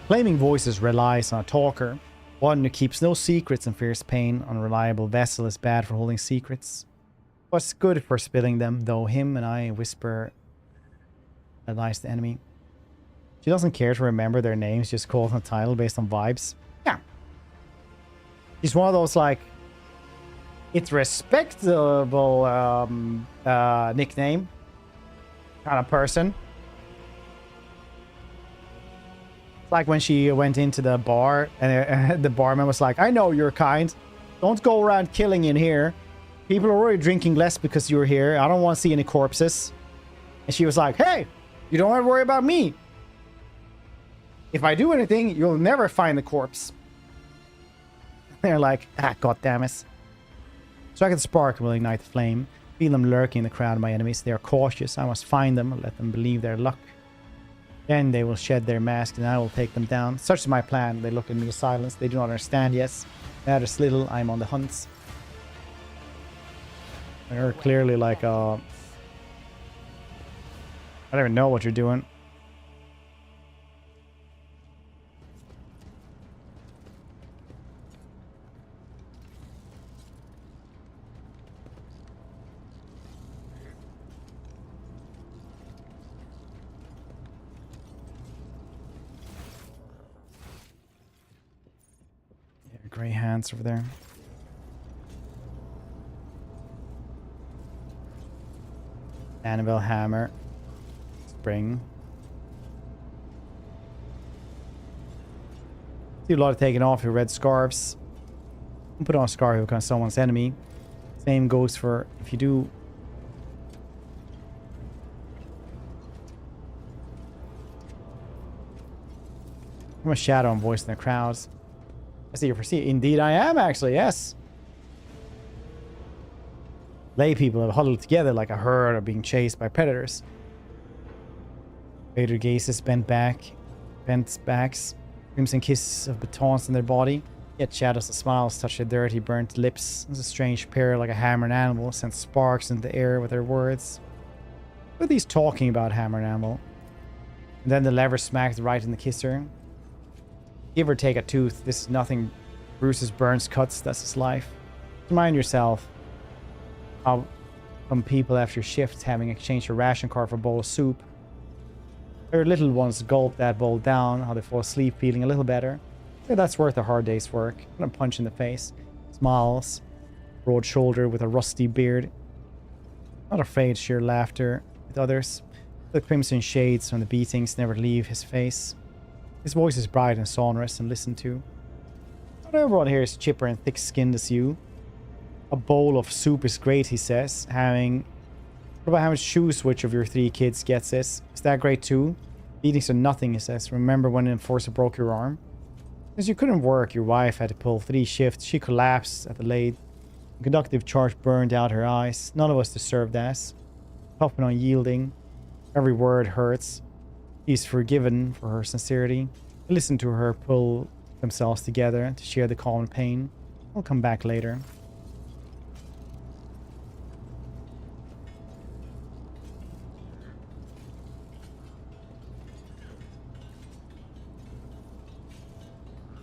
Flaming Voices relies on a talker, one who keeps no secrets and fears pain. Unreliable vessel is bad for holding secrets, but good for spilling them, though him and I whisper advise the enemy. She doesn't care to remember their names, just calls on the title based on vibes. Yeah. She's one of those, like, it's respectable nickname kind of person. It's like when she went into the bar and the barman was like, I know you're kind. Don't go around killing in here. People are already drinking less because you're here. I don't want to see any corpses. And she was like, hey, you don't have to worry about me. If I do anything, you'll never find the corpse. They're like, ah, goddammit. Strike at the spark will ignite the flame. Feel them lurking in the crowd of my enemies. They are cautious. I must find them and let them believe their luck. Then they will shed their mask and I will take them down. Such is my plan. They look at me in silence. They do not understand yet. Matters little. I am on the hunt. They're clearly like, I don't even know what you're doing. Grey hands over there. Annabelle hammer. Spring. See a lot of taking off your red scarves. Put on a scarf who becomes someone's enemy. Same goes for if you do. I'm a shadow and voice in the crowds. I see you foresee. Indeed I am, actually, yes. Lay people have huddled together like a herd are being chased by predators. Vader gazes bent backs, crimson kisses of batons in their body. Yet shadows and smiles touch their dirty, burnt lips. There's a strange pair like a hammer and animal sends sparks into the air with their words. What are these talking about, hammer and animal? And then the lever smacks right in the kisser. Give or take a tooth, this is nothing. Bruises, burns, cuts, that's his life. Remind yourself how some people after shifts having exchanged a ration card for a bowl of soup. Their little ones gulp that bowl down, how they fall asleep feeling a little better. Yeah, that's worth a hard day's work. And a punch in the face. Smiles. Broad shoulder with a rusty beard. Not afraid to share laughter with others. The crimson shades from the beatings never leave his face. His voice is bright and sonorous and listened to. Not everyone here is chipper and thick-skinned as you. A bowl of soup is great, he says. What about how much shoes which of your 3 kids gets this? Is that great too? Beatings are nothing, he says. Remember when an enforcer broke your arm? Since you couldn't work, your wife had to pull 3 shifts. She collapsed at the lathe. The conductive charge burned out her eyes. None of us deserved that. Tough and unyielding. Every word hurts. He's forgiven for her sincerity. Listen to her pull themselves together to share the common pain. I'll come back later.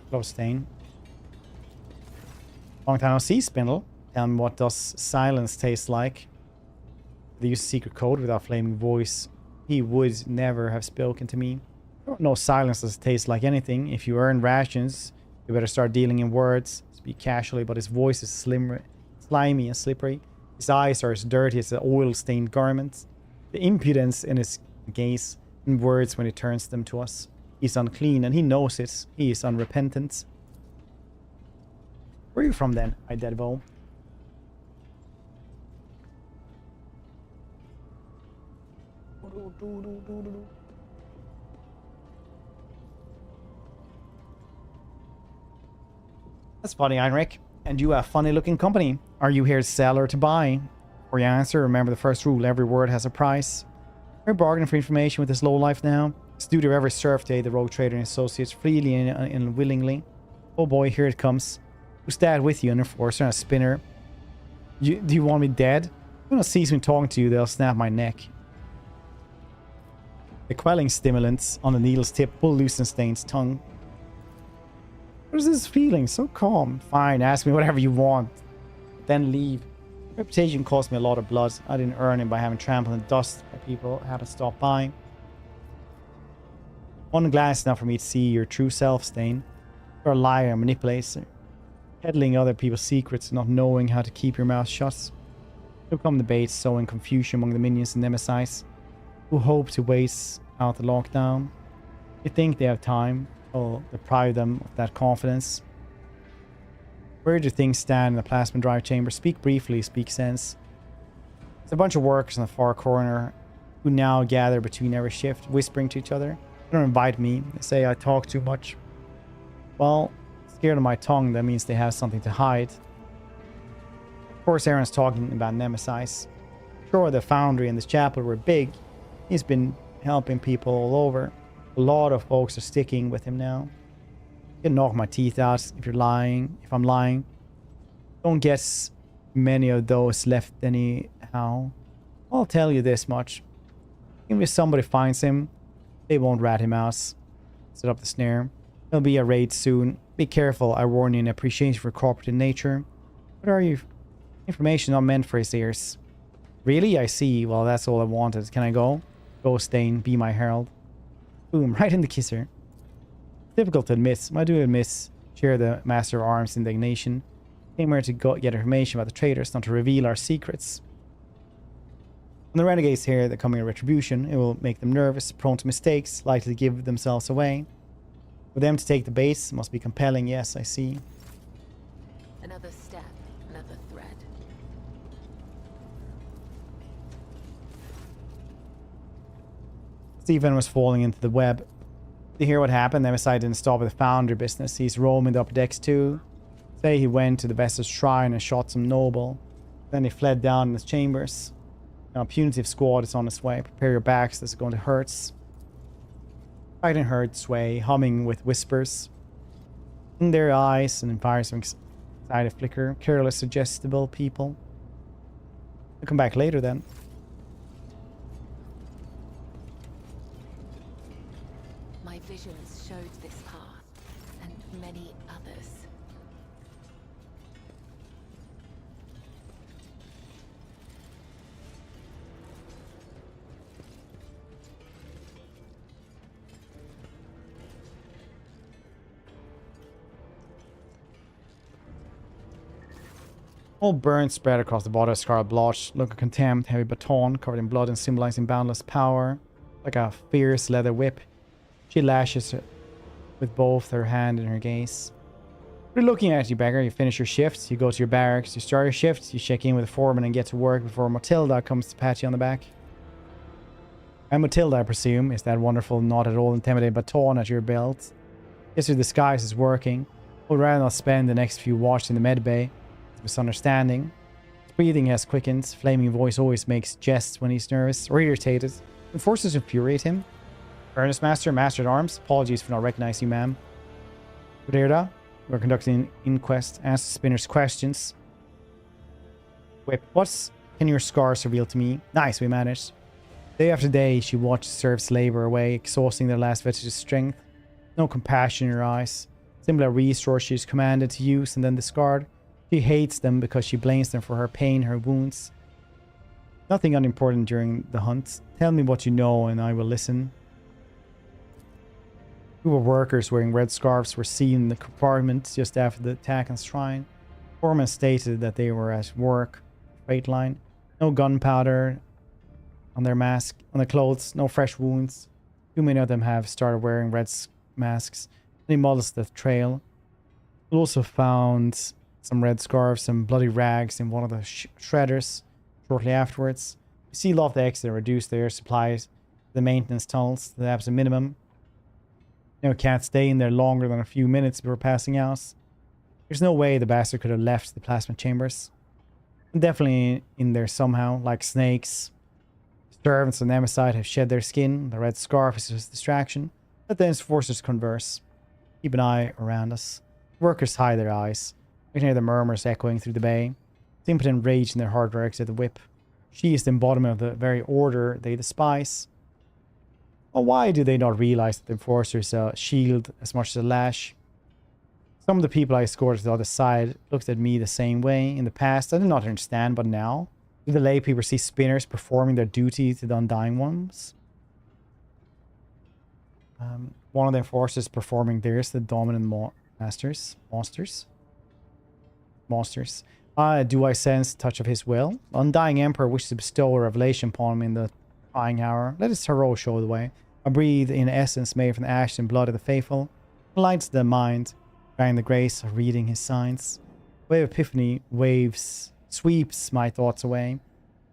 Hello, Stain. Long time no see, Spindle. Tell me, what does silence taste like? They use secret code without flaming voice. He would never have spoken to me. No silence does taste like anything. If you earn rations, you better start dealing in words. Speak casually, but his voice is slimy and slippery. His eyes are as dirty as the oil-stained garments. The impudence in his gaze and words when he turns them to us. He's unclean, and he knows it. He is unrepentant. Where are you from, then, my dead bow? That's funny, Heinrich. And you have funny-looking company. Are you here to sell or to buy? For your answer, remember the first rule. Every word has a price. We're bargaining for information with this lowlife now. This dude who ever served today, the rogue trader and associates, freely and willingly. Oh boy, here it comes. Who's that with you, an enforcer and a spinner? Do you want me dead? If anyone sees me talking to you, they'll snap my neck. The quelling stimulants on the needle's tip pull loose and Stain's tongue. What is this feeling? So calm. Fine, ask me whatever you want. Then leave. Reputation cost me a lot of blood. I didn't earn it by having trampled in dust by people who had to stop by. One glance enough for me to see your true self, Stain. You're a liar and manipulator. Peddling other people's secrets and not knowing how to keep your mouth shut. Here come the baits, sowing confusion among the minions and nemesis who hope to wait out the lockdown. They think they have time. I'll deprive them of that confidence. Where do things stand in the plasma drive chamber? Speak briefly, speak sense. There's a bunch of workers in the far corner who now gather between every shift, whispering to each other. They don't invite me. They say I talk too much. Well, scared of my tongue, that means they have something to hide. Of course, Aaron's talking about Nemesis. Sure, the foundry and this chapel were big. He's been helping people all over. A lot of folks are sticking with him now. You can knock my teeth out if you're lying. If I'm lying, don't get many of those left anyhow. I'll tell you this much. Even if somebody finds him, they won't rat him out. Set up the snare. There'll be a raid soon. Be careful, I warn you, in appreciation for corporate in nature. What are you? Information not meant for his ears. Really? I see. Well, that's all I wanted. Can I go? Go, Stain. Be my herald. Boom. Right in the kisser. Difficult to admit. I do admit. Share the Master of Arms indignation. Came here to get information about the traitors, not to reveal our secrets. When the renegades hear the coming of retribution, it will make them nervous, prone to mistakes, likely to give themselves away. For them to take the base must be compelling. Yes, I see. Another step, another thread. Stephen was falling into the web. To hear what happened, Nemesis didn't stop at the founder business. He's roaming the upper decks too. Say he went to the Vestal's shrine and shot some noble. Then he fled down in his chambers. Now, a punitive squad is on its way. Prepare your backs, this is going to hurt. Fighting herd sway, humming with whispers. In their eyes and in fires of anxiety flicker. Careless, suggestible people. I'll come back later then. My visions showed this path, and many others. All burns spread across the body of scarlet blotch. Look of contempt, heavy baton covered in blood and symbolizing boundless power. Like a fierce leather whip. She lashes with both her hand and her gaze. What are you looking at, you beggar? You finish your shifts, you go to your barracks, you start your shifts, you check in with the foreman and get to work before Matilda comes to pat you on the back. And Matilda, I presume, is that wonderful, not at all intimidating baton at your belt. Guess your disguise is working. Would rather not spend the next few watches in the med bay. Misunderstanding. His breathing has quickened. Flaming voice always makes jests when he's nervous or irritated. Enforces infuriate him. Earnest Master, Master at Arms. Apologies for not recognizing you, ma'am. Ruderda, we're conducting an inquest. Ask the spinners questions. Whip, what can your scars reveal to me? Nice, we managed. Day after day, she watched serfs labor away, exhausting their last vestige of strength. No compassion in her eyes. Simply a resource she is commanded to use and then discard. She hates them because she blames them for her pain, her wounds. Nothing unimportant during the hunt. Tell me what you know and I will listen. Two of workers wearing red scarves were seen in the compartment just after the attack on the shrine. Foreman stated that they were at work. Freight line. No gunpowder on their mask, on their clothes. No fresh wounds. Too many of them have started wearing red masks. Any models that trail. We also found some red scarves, some bloody rags in one of the shredders shortly afterwards. You see a lot of the exit reduce their supplies, the maintenance tunnels to the absolute minimum. You know, can't stay in there longer than a few minutes before passing out. There's no way the bastard could have left the plasma chambers. And definitely in there somehow, like snakes. Servants and Nemesis have shed their skin. The red scarf is just a distraction. Let the enforcers converse. Keep an eye around us. Workers hide their eyes. We can hear the murmurs echoing through the bay. The impotent rage in their hard works at the whip. She is the embodiment of the very order they despise. Well, why do they not realize that the enforcers shield as much as a lash? Some of the people I escorted to the other side looked at me the same way. In the past, I did not understand, but now, do the lay people see spinners performing their duty to the undying ones? One of the enforcers performing theirs, the dominant monsters. Do I sense the touch of his will? The undying emperor wishes to bestow a revelation upon him in the dying hour. Let his hero show the way. I breathe in essence made from the ash and blood of the faithful. Lights the mind, bearing the grace of reading his signs. Wave of epiphany sweeps my thoughts away,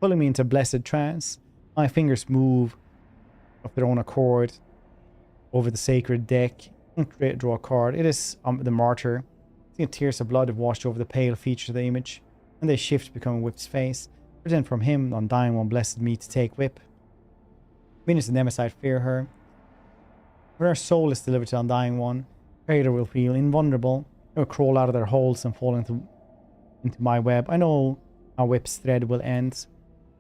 pulling me into blessed trance. My fingers move of their own accord over the sacred deck and draw a card. It is the martyr. See tears of blood have washed over the pale features of the image, and they shift, becoming Whip's face. Present from him, Undying One blessed me to take Whip. Venus and Nemesis fear her. When her soul is delivered to Undying One, Praetor will feel invulnerable. They will crawl out of their holes and fall into my web. I know how Whip's thread will end.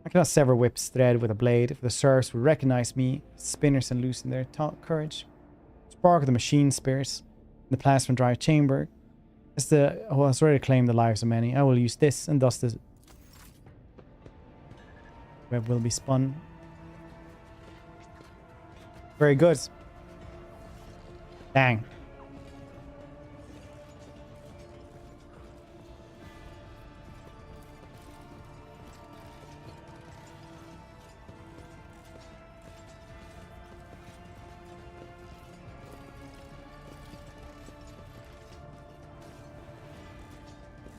I cannot sever Whip's thread with a blade. If the serfs will recognize me, spinners and loosen their courage. Spark of the machine spirit in the plasma drive chamber has already claimed the lives of many. I will use this, and thus the web will be spun. Very good. Dang.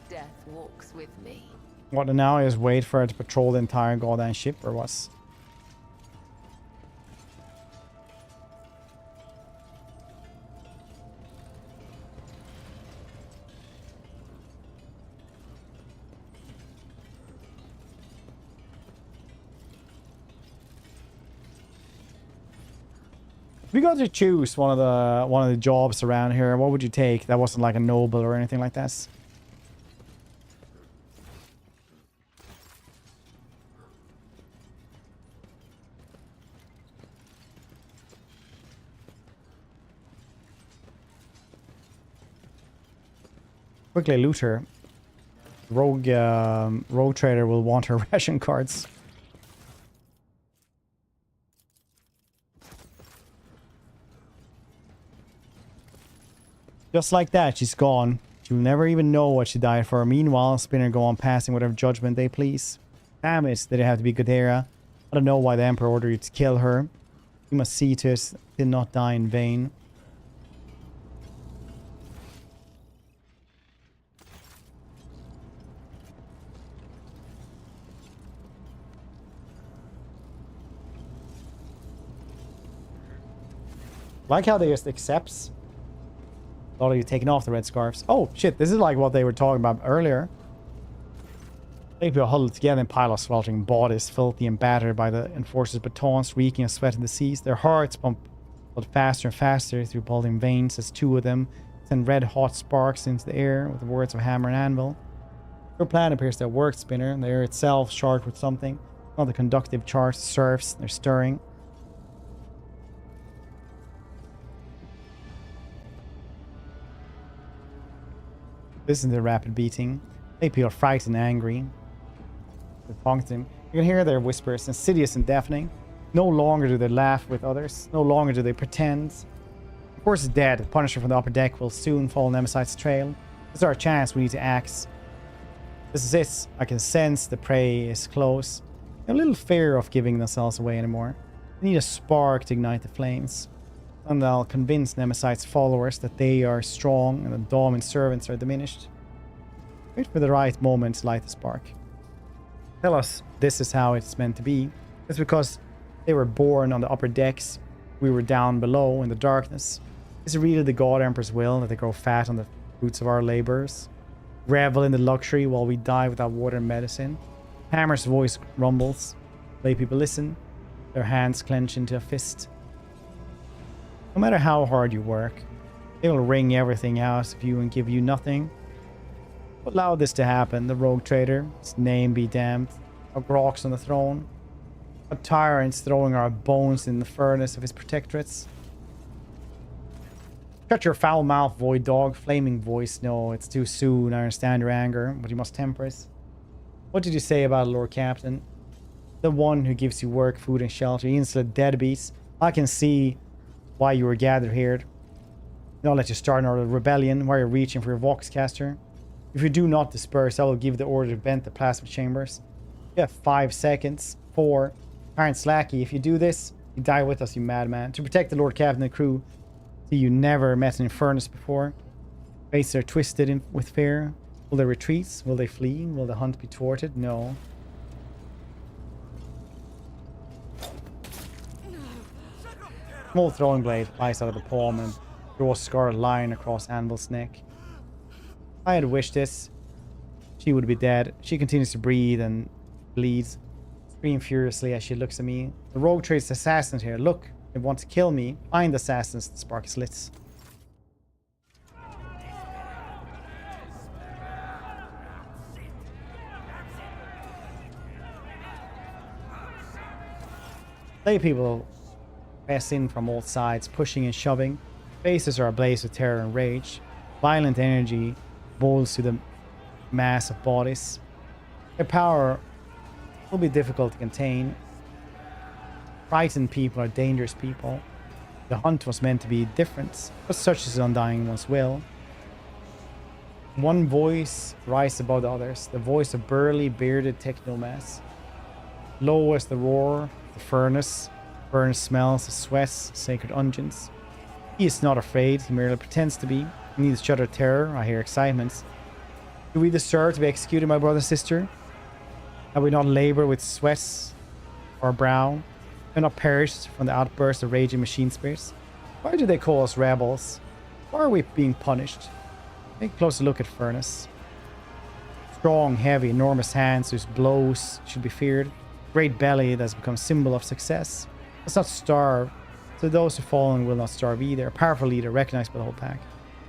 Death walks with me. What now is wait for it to patrol the entire goddamn ship, or what? If you got to choose one of the jobs around here, what would you take that wasn't like a noble or anything like that? Quickly loot her. Rogue trader will want her ration cards. Just like that, she's gone. She'll never even know what she died for. Meanwhile, Spinner go on passing whatever judgment they please. Damn it, did it have to be Gadera? I don't know why the Emperor ordered you to kill her. You must see to it, did not die in vain. Like how they just accepts. A lot of you taking off the red scarves. Oh shit, this is like what they were talking about earlier. They feel huddled together in piles, sweltering bodies, filthy and battered by the enforcers' batons, reeking of sweat in the seas. Their hearts pump faster and faster through pulsing veins as two of them send red hot sparks into the air with the words of hammer and anvil. Your plan appears to have worked, Spinner. The air itself charged with something. Not the conductive charge surfs, they're stirring. Listen to the rapid beating. They feel frightened and angry. They're talking to him. You can hear their whispers, insidious and deafening. No longer do they laugh with others. No longer do they pretend. Of course, it's dead. The Punisher from the upper deck will soon follow Nemesite's trail. This is our chance. We need to act. This is it. I can sense the prey is close. A little fear of giving themselves away anymore. They need a spark to ignite the flames. And I'll convince Nemesite's followers that they are strong and the Dawn's servants are diminished. Wait for the right moment to light the spark. Tell us this is how it's meant to be. It's because they were born on the upper decks. We were down below in the darkness. Is it really the God Emperor's will that they grow fat on the fruits of our labors? Revel in the luxury while we die without water and medicine? Hammer's voice rumbles. Lay people listen. Their hands clench into a fist. No matter how hard you work, they will wring everything out of you and give you nothing. Allow this to happen, the rogue trader, his name be damned, a Grox on the throne, a tyrant throwing our bones in the furnace of his protectorates. Shut your foul mouth, void dog. Flaming voice, no, it's too soon. I understand your anger, but you must temper it. What did you say about it, Lord Captain? The one who gives you work, food, and shelter, insolent deadbeats. I can see why you were gathered here. Not let you start another rebellion while you're reaching for your Voxcaster. If you do not disperse, I will give the order to vent the plasma chambers. You have 5 seconds. 4. Iron Slacky, if you do this, you die with us, you madman. To protect the Lord Captain and the crew. See, you never met an Infernus before. Faces are twisted with fear. Will they retreat? Will they flee? Will the hunt be thwarted? No. Small throwing blade flies out of the palm and draws a scarred line across Anvil's neck. If I had wished this, she would be dead. She continues to breathe and bleeds, scream furiously as she looks at me. The rogue trade's assassins here. Look, they want to kill me. Find the assassins. The spark slits. Lay people press in from all sides, pushing and shoving. Faces are ablaze with terror and rage. Violent energy boils through the mass of bodies. Their power will be difficult to contain. Frightened people are dangerous people. The hunt was meant to be different, but such is undying one's will. One voice rises above the others, the voice of burly, bearded technomass. Low as the roar, the furnace. Burns smells of sweats, sacred unguents. He is not afraid, he merely pretends to be. He needs shudder terror, I hear excitement. Do we deserve to be executed, my brother and sister? Have we not labored with sweats or brow? Have we not perished from the outburst of raging machine spirits? Why do they call us rebels? Why are we being punished? Take a closer look at Furnace. Strong, heavy, enormous hands whose blows should be feared. Great belly that has become a symbol of success. Let's not starve. So those who fall will not starve either. A powerful leader recognized by the whole pack.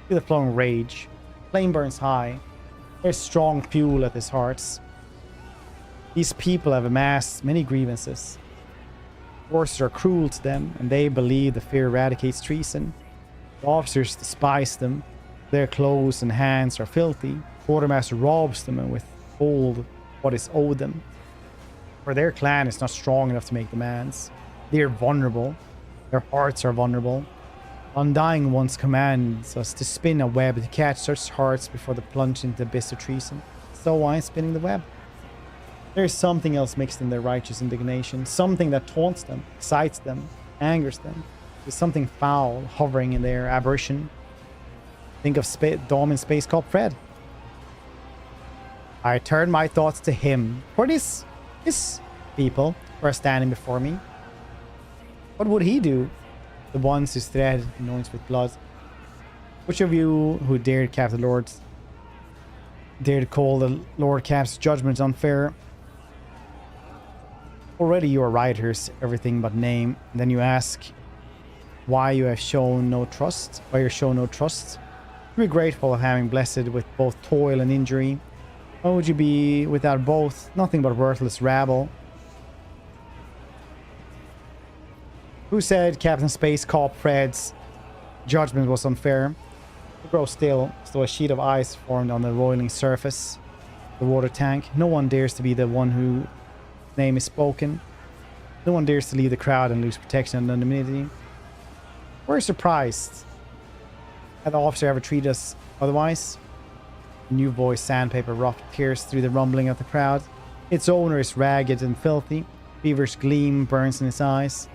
Feel the flowing rage. Flame burns high. There's strong fuel at his hearts. These people have amassed many grievances. Forces are cruel to them, and they believe the fear eradicates treason. The officers despise them. Their clothes and hands are filthy. Quartermaster robs them and withhold what is owed them. For their clan is not strong enough to make demands. They are vulnerable. Their hearts are vulnerable. Undying Ones commands us to spin a web to catch such hearts before they plunge into the abyss of treason. So I'm spinning the web. There is something else mixed in their righteous indignation. Something that taunts them, excites them, angers them. There's something foul hovering in their aberration. Think of Dom in Space Cop Fred. I turn my thoughts to him. For these people who are standing before me. What would he do? The ones whose thread anoints with blood. Which of you who dared call the Lord Cap's judgment unfair? Already you are rioters, everything but name. And then you ask why you have shown no trust. Why you show no trust? You be grateful of having blessed with both toil and injury. Why would you be without both? Nothing but worthless rabble. Who said Captain Space Cop Fred's judgment was unfair? You grow still, so a sheet of ice formed on the roiling surface. The water tank. No one dares to be the one whose name is spoken. No one dares to leave the crowd and lose protection and anonymity. We're surprised. Had the officer ever treated us otherwise? A new voice, sandpaper rough, pierced through the rumbling of the crowd. Its owner is ragged and filthy. Feverish gleam burns in his eyes.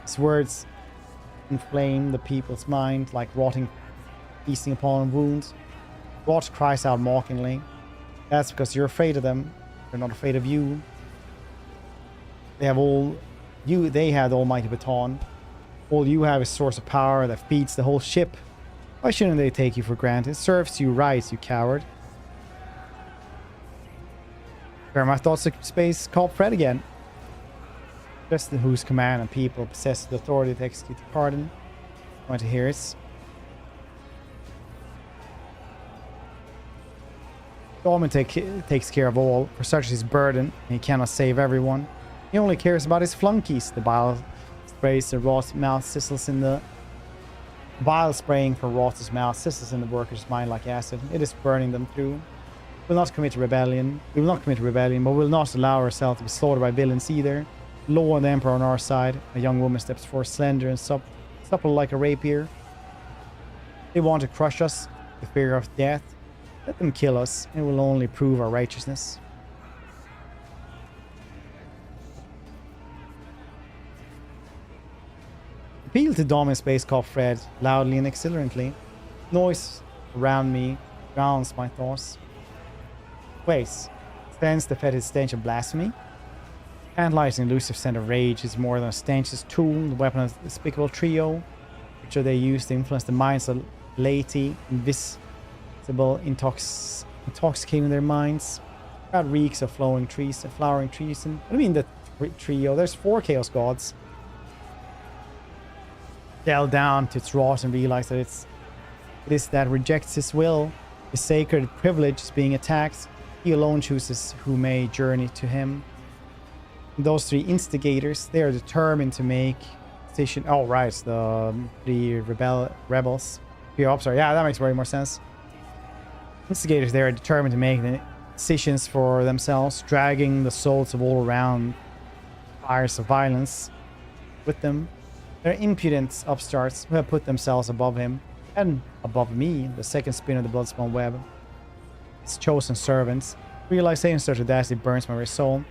His words inflame the people's mind like rotting, feasting upon wounds. Rot cries out mockingly. That's because you're afraid of them. They're not afraid of you. They have the almighty baton. All you have is source of power that feeds the whole ship. Why shouldn't they take you for granted? It serves you right, you coward. Where are my thoughts of Space Cop Fred again? Just whose command and people possess the authority to execute the pardon. Want to hear it? Dorman takes care of all, for such is his burden, and he cannot save everyone. He only cares about his flunkies. The bile sprays the Roth's mouth sizzles in the bile spraying for Roth's mouth sizzles in the worker's mind like acid. It is burning them through. We will not commit rebellion. We will not commit rebellion, but we will not allow ourselves to be slaughtered by villains either. Law and the Emperor on our side. A young woman steps forth, slender and supple like a rapier. They want to crush us, the fear of death. Let them kill us. It will only prove our righteousness. Appeal to Dom in Space Cop Fred, loudly and exhilarantly. Noise around me drowns my thoughts. place. Sense the fetid stench of blasphemy. Tantalizing elusive scent of rage is more than a stench's tool, the weapon of the despicable trio, which they use to influence the minds of laity, invisible, intoxicating their minds. That reeks of flowering trees and flowering treason. I mean the trio. There's 4 chaos gods. Delve down to its rot and realize that it is that rejects his will. His sacred privilege is being attacked. He alone chooses who may journey to him. Those 3 instigators, they are determined to make decision. Oh, right, the 3 rebels. Yeah, that makes way more sense. Instigators, they are determined to make the decisions for themselves, dragging the souls of all around fires of violence with them. They're impudent upstarts who have put themselves above him and above me, the second spin of the Bloodspawn web. His chosen servants. Realization such audacity burns my very soul.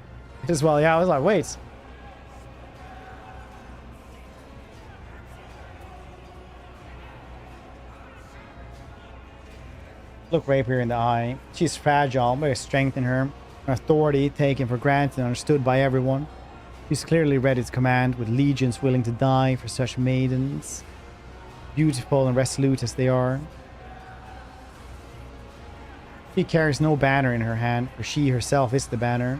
As well, yeah, I was like, wait. Look Rapier in the eye. She's fragile, but there's strength in her. Her authority taken for granted and understood by everyone. She's clearly ready to command, with legions willing to die for such maidens. Beautiful and resolute as they are. She carries no banner in her hand, for she herself is the banner.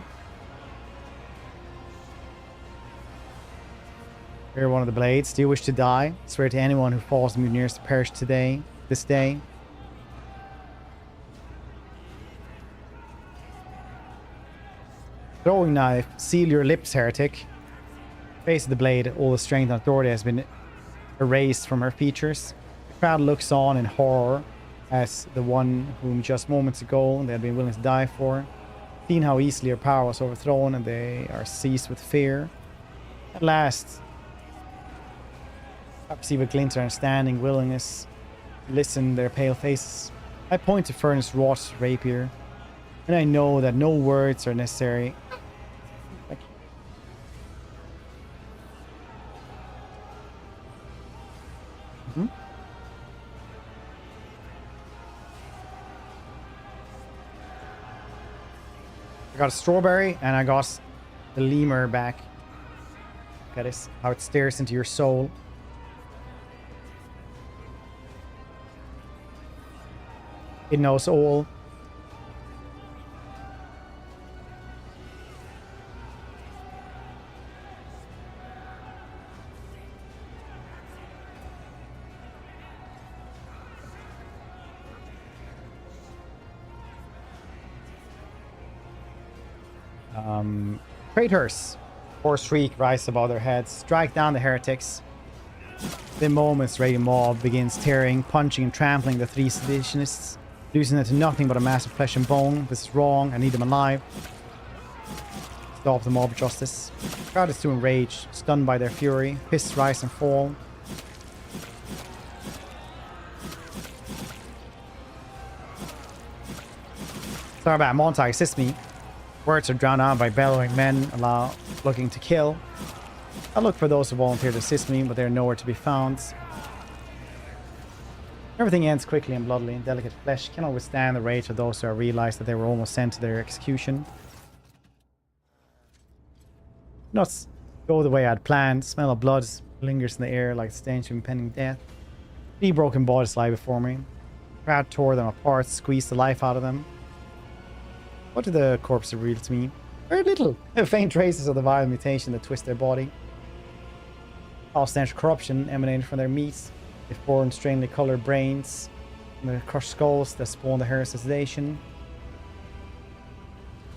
Here, one of the blades. Do you wish to die? Swear to anyone who falls nearest to perish today, this day. Throwing knife. Seal your lips, heretic. Face of the blade. All the strength and authority has been erased from her features. The crowd looks on in horror as the one whom just moments ago they had been willing to die for. Seen how easily her power was overthrown, and they are seized with fear. At last, I perceive a glint of understanding, willingness to listen their pale faces. I point to Furnace wrought rapier, and I know that no words are necessary. I got a strawberry and I got the lemur back. Look at this, how it stares into your soul. It knows all. Traitors. Or shriek rise above their heads. Strike down the heretics. The moment's raging mob begins tearing, punching, and trampling the 3 seditionists, losing them to nothing but a mass of flesh and bone. This is wrong. I need them alive. Stop the mob justice. The crowd is too enraged, stunned by their fury. Fists rise and fall. Sorry about Montag, assist me. Words are drowned out by bellowing men looking to kill. I look for those who volunteer to assist me, but they are nowhere to be found. Everything ends quickly and bloodily, and delicate flesh cannot withstand the rage of those who have realized that they were almost sent to their execution. Not go the way I had planned. Smell of blood lingers in the air like the stench of impending death. 3 broken bodies lie before me. The crowd tore them apart, squeezed the life out of them. What did the corpse reveal to me? Very little. Faint traces of the vile mutation that twist their body. All stench of corruption emanated from their meats. They formed strangely colored brains from the crushed skulls that spawned the heresitation.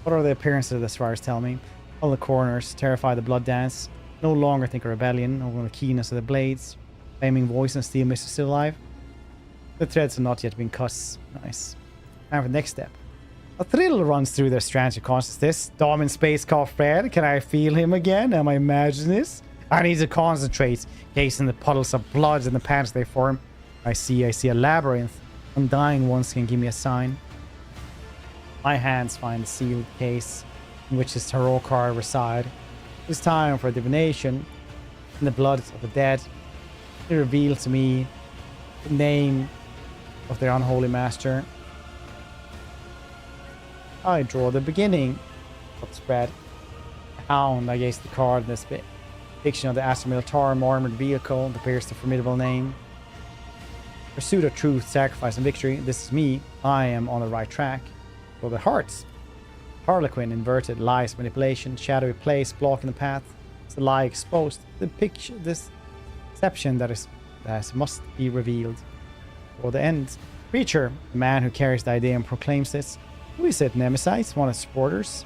What are the appearances of the Squires tell me? All the coroners, terrified of the blood dance, no longer think of rebellion over the keenness of the blades. Flaming voice and steel mistress still alive. The threads have not yet been cut. Nice. Time for the next step. A thrill runs through their strands of consciousness. Dom in space called Fred. Can I feel him again? Am I imagining this? I need to concentrate, gazing the puddles of blood in the pants they form. I see a labyrinth. Undying ones can give me a sign. My hands find the sealed case in which his tarot card reside. It's time for divination. In the blood of the dead, they reveal to me the name of their unholy master. I draw the beginning of the spread. Hound, I guess the card in this depiction of the Astra Militarum armored vehicle that bears the formidable name. Pursuit of truth, sacrifice, and victory. This is me. I am on the right track. For the hearts. Harlequin, inverted, lies, manipulation, shadowy place, blocking the path. It's a lie exposed. The picture, this deception that must be revealed. For the end. Preacher, the man who carries the idea and proclaims this. Who is it? Nemesis? One of the supporters?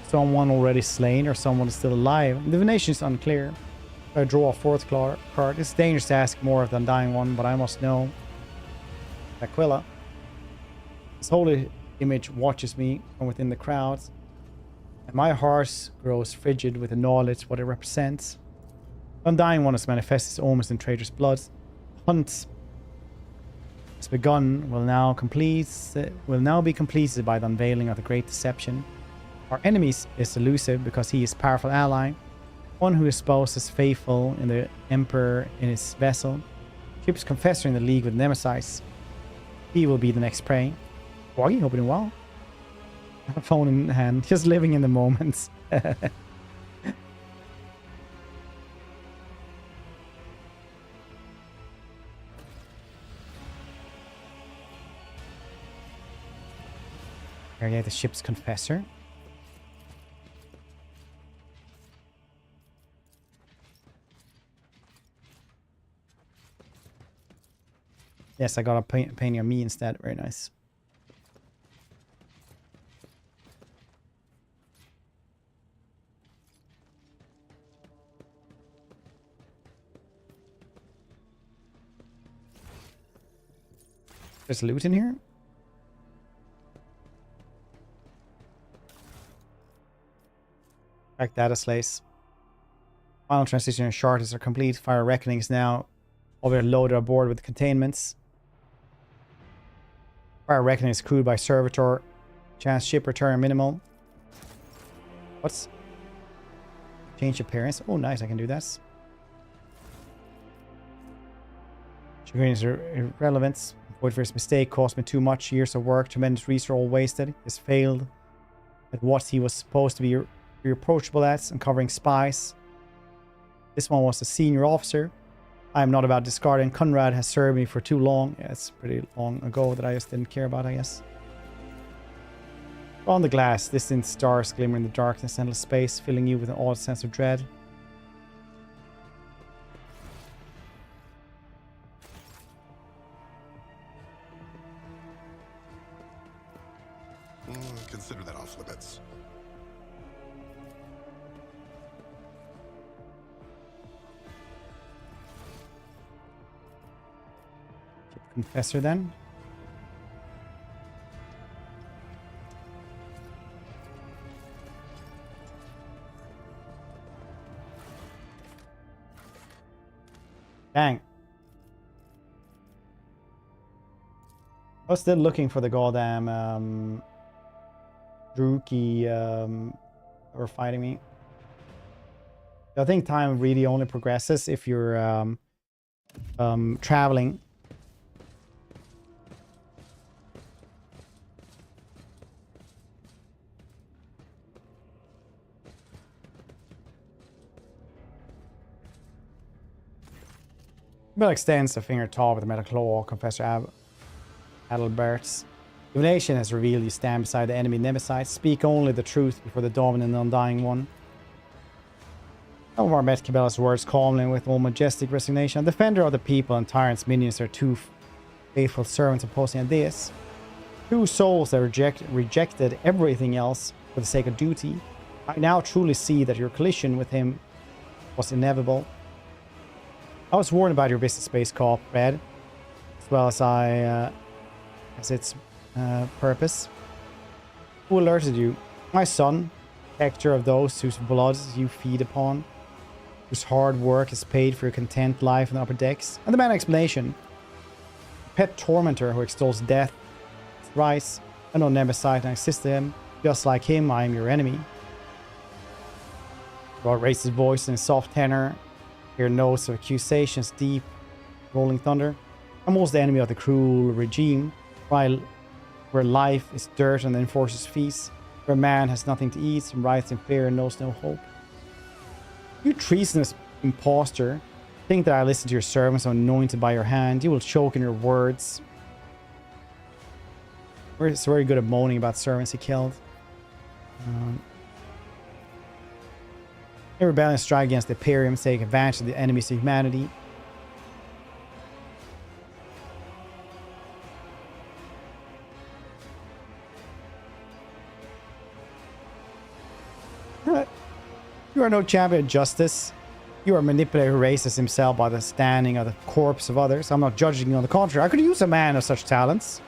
Someone already slain or someone is still alive? The divination is unclear. I draw a fourth card. It's dangerous to ask more of the undying one, but I must know. Aquila. This holy image watches me from within the crowd, and my heart grows frigid with the knowledge what it represents. The undying one has manifested its omens in traitorous blood. Hunt has begun, will now be completed by the unveiling of the great deception. Our enemy is elusive because he is a powerful ally, one who espouses faithful in the Emperor in his vessel. Ship's confessor in the league with Nemesis. He will be the next prey. Woggy, hoping well. A phone in hand, just living in the moment. Here you have the ship's confessor. Yes, I got a painting of me instead. Very nice. There's loot in here. Back data slays. Final transition and shards are complete. Fire Reckoning is now overloaded aboard with containments. Fire Reckoning is crewed by Servitor. Chance ship return minimal. What's... Change appearance. Oh, nice. I can do that. Chagrin is irrelevance. Void for his mistake. Cost me too much. Years of work. Tremendous resource all wasted. Has failed at what he was supposed to be approachable at. Uncovering spies. This one was a senior officer. I am not about discarding. Conrad has served me for too long. Yeah, it's pretty long ago that I just didn't care about, I guess. On the glass, distant stars glimmer in the darkness, endless space, filling you with an odd sense of dread. Consider that off limits. Confessor then. Dang. I was still looking for the goddamn Druki were fighting me. I think time really only progresses if you're traveling. Bill extends a finger tall with a metal claw. Confessor Adalbert's divination has revealed you stand beside the enemy Nemesis. Speak only the truth before the dominant and undying one. Elmar met Cabela's words calmly with all majestic resignation. A defender of the people and tyrant's minions are two faithful servants opposing ideas. Two souls that rejected everything else for the sake of duty. I now truly see that your collision with him was inevitable. I was warned about your visit, Space Cop, Red, as well as its purpose. Who alerted you? My son, protector of those whose blood you feed upon, whose hard work is paid for your content life in the upper decks. And the man explanation. Pet tormentor who extols death, rise, and no nemesis and assist him. Just like him, I am your enemy. God raised his voice in a soft tenor. Hear notes of accusations, deep, rolling thunder. I'm also the enemy of the cruel regime. While where life is dirt and enforces feast, where man has nothing to eat and writhes in fear and knows no hope. You treasonous impostor, think that I listen to your servants anointed by your hand. You will choke in your words. We're very good at moaning about servants he killed. A rebellion strike against the Imperium, take advantage of the enemies of humanity. You are no champion of justice. You are a manipulator who raises himself by the standing of the corpse of others. I'm not judging you, on the contrary. I could use a man of such talents.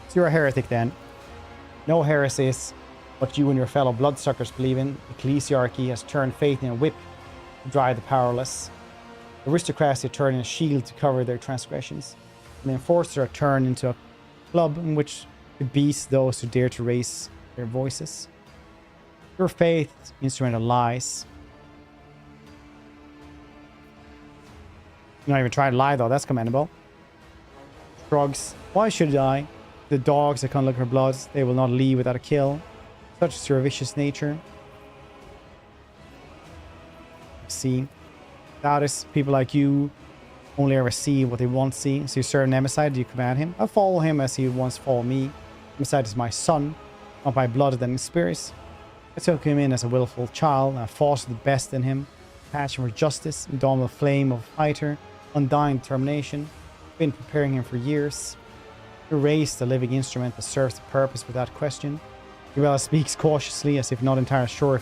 So you're a heretic then. No heresies, what you and your fellow bloodsuckers believe in. Ecclesiarchy has turned faith in a whip to drive the powerless. Aristocrats are turned in a shield to cover their transgressions. And the enforcers are turned into a club in which to beast those who dare to raise their voices. Your faith, instrument of lies. You're not even trying to lie though, that's commendable. Shrugs. Why should I? The dogs that can't look for blood, they will not leave without a kill. Such is your vicious nature. See. That is, people like you only ever see what they want to see. So you serve Nemesis, do you command him? I follow him as he once followed me. Nemesis is my son, not by blood than in spirit. I took him in as a willful child, and I fostered the best in him. Passion for justice, indomitable flame of fighter, undying determination. I've been preparing him for years. You raised a living instrument that serves the purpose without question. Aquila speaks cautiously, as if not entirely sure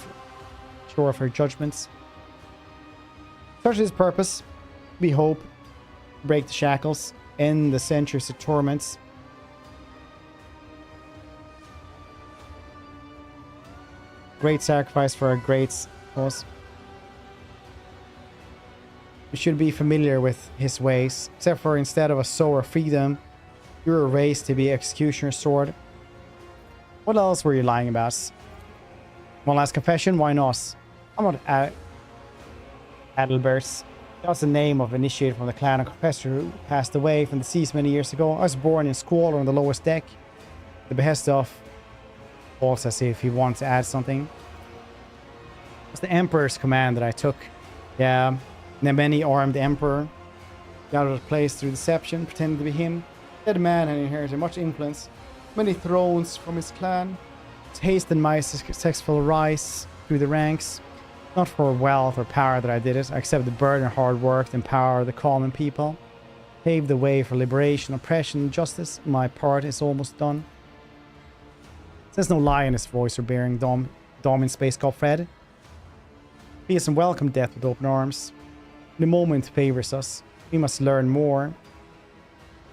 of her judgments. Such is his purpose. We hope to break the shackles, end the centuries of torments. Great sacrifice for a great cause. You should be familiar with his ways, except for instead of a sower of freedom, you were raised to be executioner's sword. What else were you lying about? One last confession, why not? I'm not Adalbert. That's the name of initiator from the clan of confessor who passed away from the seas many years ago. I was born in squalor on the lowest deck. The behest of... Also, as if he wants to add something. It was the Emperor's command that I took. Yeah, the many armed Emperor got out of place through deception, pretending to be him. Dead man had inherited much influence, many thrones from his clan. It's hastened my successful rise through the ranks. Not for wealth or power that I did it. I accept the burden of hard work and power of the common people. Paved the way for liberation, oppression, and justice. My part is almost done. There's no lie in his voice or bearing Dom in space called Fred. He doesn't welcome death with open arms. The moment favors us. We must learn more.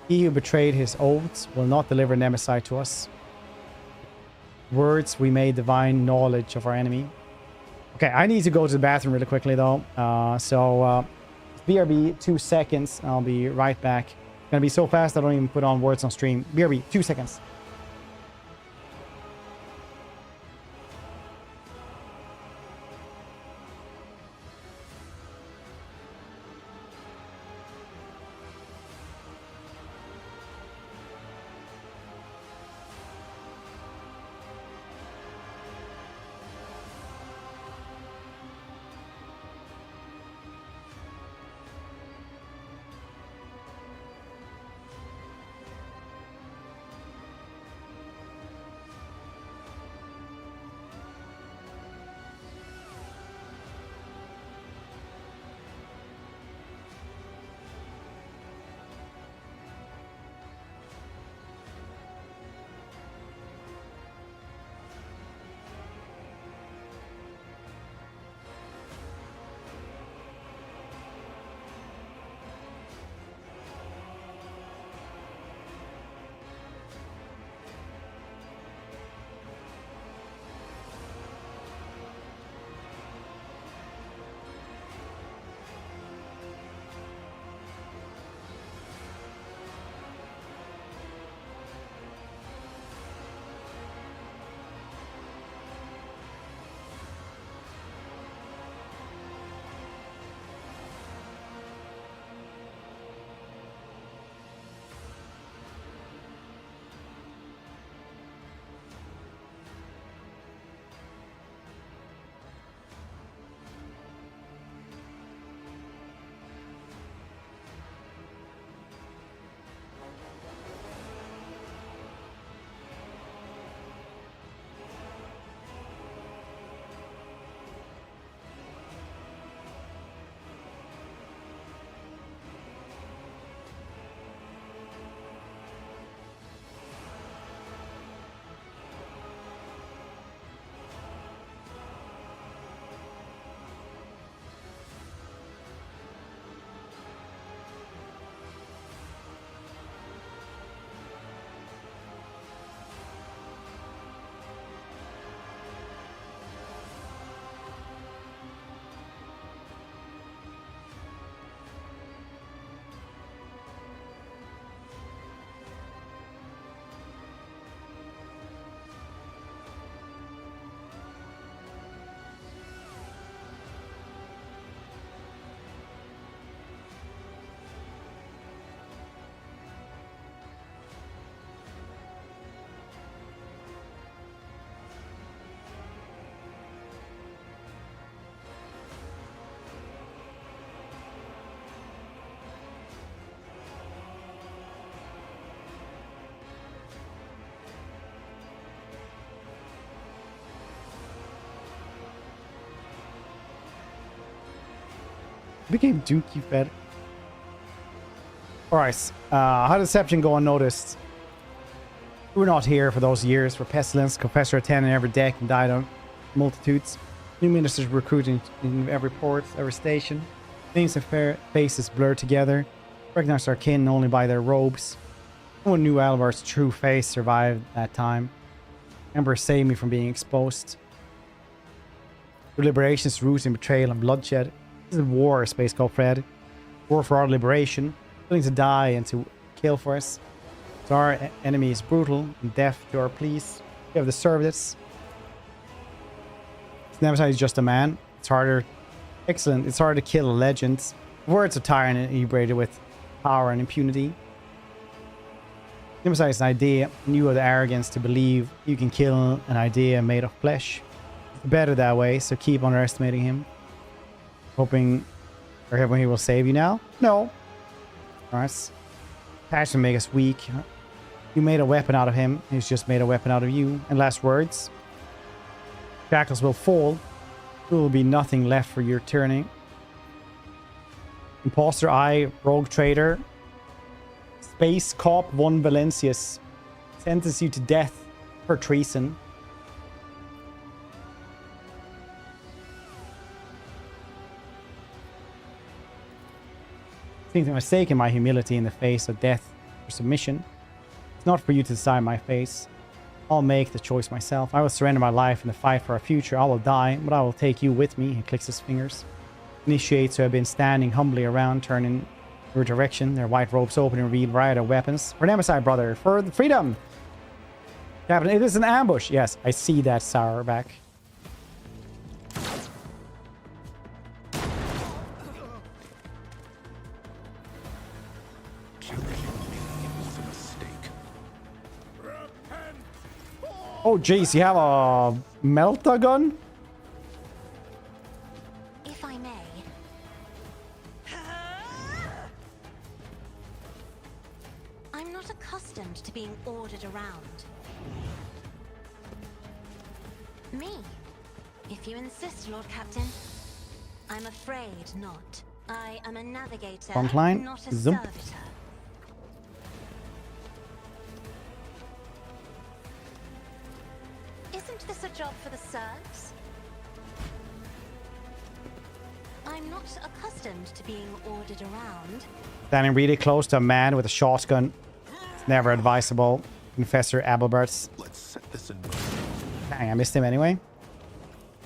He who betrayed his oaths will not deliver Nemesis to us. Words we may divine knowledge of our enemy. Okay, I need to go to the bathroom really quickly though. BRB 2 seconds. I'll be right back. It's gonna be so fast I don't even put on words on stream. BRB 2 seconds. Became dookie fed. Alright, how did deception go unnoticed? We were not here for those years where pestilence, confessor attended every deck and died on multitudes. New ministers recruiting in every port, every station. Names and faces blurred together. Recognized our kin only by their robes. No one knew Alvar's true face survived that time. Emperor saved me from being exposed. Your liberation is rooted in betrayal and bloodshed. This is war, Space Cult Fred. War for our liberation. Willing to die and to kill for us. So our enemy is brutal and deaf to our pleas. We have deserved this. Nemesis is just a man. It's harder. Excellent. It's harder to kill a legend. Words of tyrant inebriated with power and impunity. Nemesis is an idea, and you have the arrogance to believe you can kill an idea made of flesh. It's better that way, so keep underestimating him. Hoping he will save you now? No. Alright. Passion make us weak. You made a weapon out of him. He's just made a weapon out of you. And last words. Shackles will fall. There will be nothing left for your turning. Imposter I, rogue trader. Space Cop von Valancius. Sentence you to death for treason. Seems I'm mistaken my humility in the face of death for submission. It's not for you to decide my face. I'll make the choice myself. I will surrender my life in the fight for our future. I will die, but I will take you with me. He clicks his fingers. Initiates who have been standing humbly around, turning your direction. Their white robes open and reveal variety of weapons. For Nemesis, brother. For the freedom! Captain, it is an ambush. Yes, I see that, Sourback. Oh, jeez, you have a melta gun? If I may. I'm not accustomed to being ordered around. Me? If you insist, Lord Captain. I'm afraid not. I am a navigator, Frontline, not a zoom. servitor. Isn't this a job for the serfs? I'm not accustomed to being ordered around. Standing really close to a man with a shotgun. It's never advisable. Confessor Abelberts. Let's set this in motion. Dang, I missed him anyway.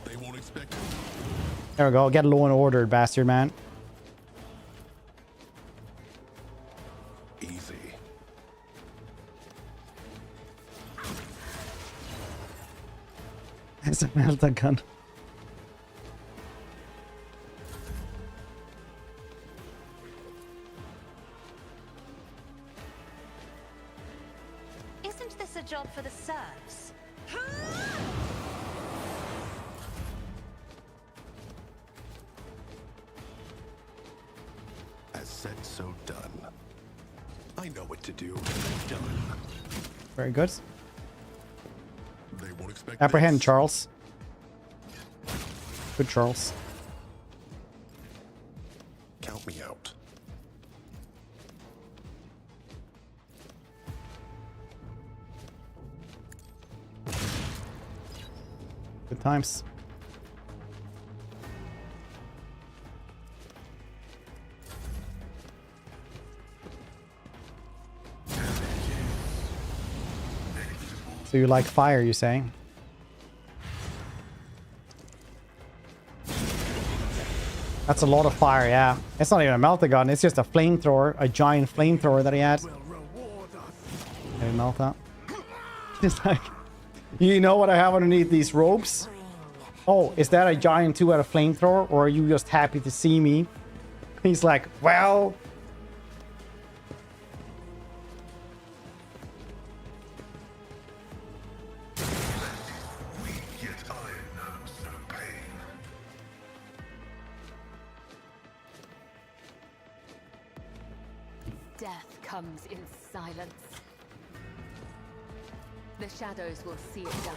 They won't expect it. There we go. Get low and ordered, bastard man. Easy. There's a melta gun. Isn't this a job for the serfs? As said, so done. I know what to do. Done. Very good. They won't expect Apprehend, this. Charles. Good, Charles. Count me out. Good times. So you like fire, you saying? That's a lot of fire, yeah. It's not even a melta gun, it's just a flamethrower, a giant flamethrower that he had. Can he melt that? Just like, you know what I have underneath these ropes? Oh, is that a giant 2-out flamethrower, or are you just happy to see me? He's like, well... Death comes in silence. The shadows will see it done.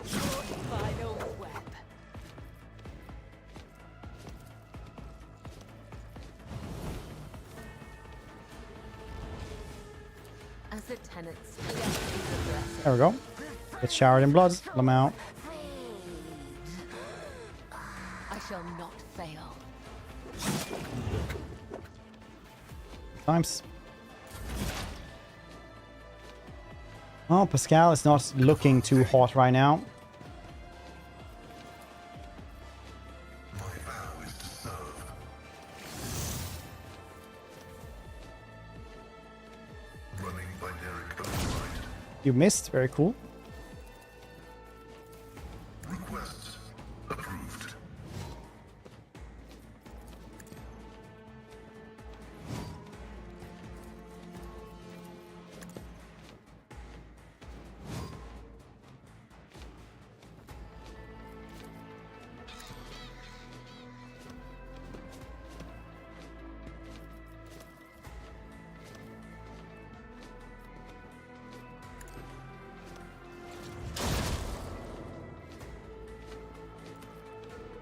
Your final web. tenants. Death is a blessing. There we go. Get showered in blood. Let him out. I shall not fail. Times. Oh, Pascal is not looking too hot right now. My vow is to serve. Running binaric override. You missed. Very cool. Request approved.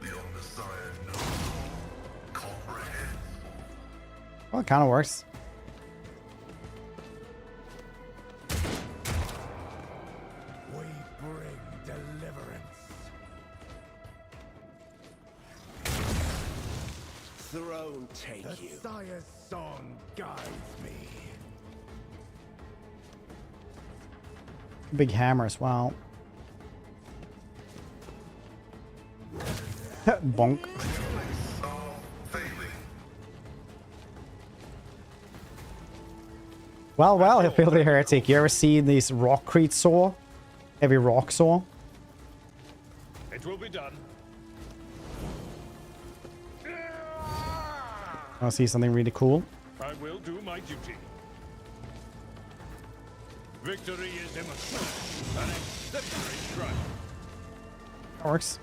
The Omnissiah knows all, comprehends. Well, it kind of works. We bring deliverance. Throne take The you. Sire's song guides me. Big hammer as well. Bonk. All failing. Well, filthy heretic. You ever seen these rockcrete saw? Heavy rock saw? It will be done. I see something really cool. I will do my duty. Victory is Immerse. An exemplary strike. That works.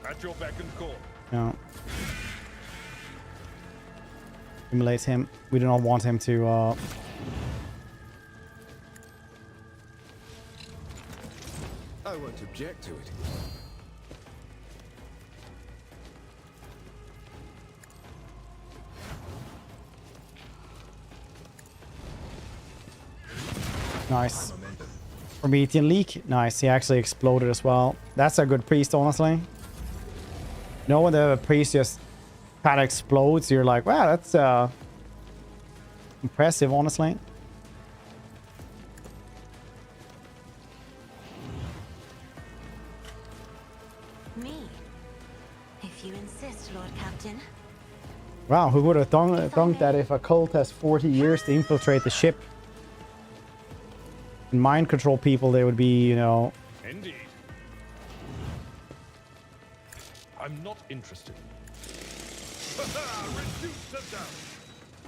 At your beck and call. No. Immolate him. We do not want him to I won't object to it. Nice. Promethean leak. Nice. He actually exploded as well. That's a good priest, honestly. You know, when the priest just kind of explodes, you're like, wow, that's impressive, honestly. Me. If you insist, Lord Captain. Wow, who would have thunk that if a cult has 40 years to infiltrate the ship and mind control people, they would be, you know... Indeed. I'm not interested. Reduce them down.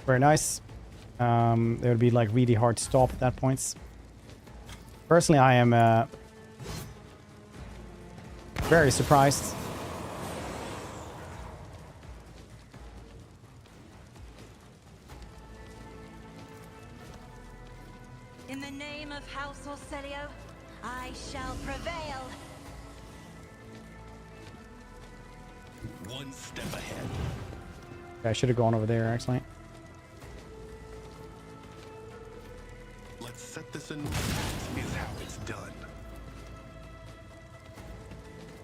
Very nice. They would be like really hard to stop at that point. Personally, I am very surprised. In the name of House Orselio, I shall prevail. One step ahead. I should have gone over there, actually. Let's set this in motion. Is how it's done.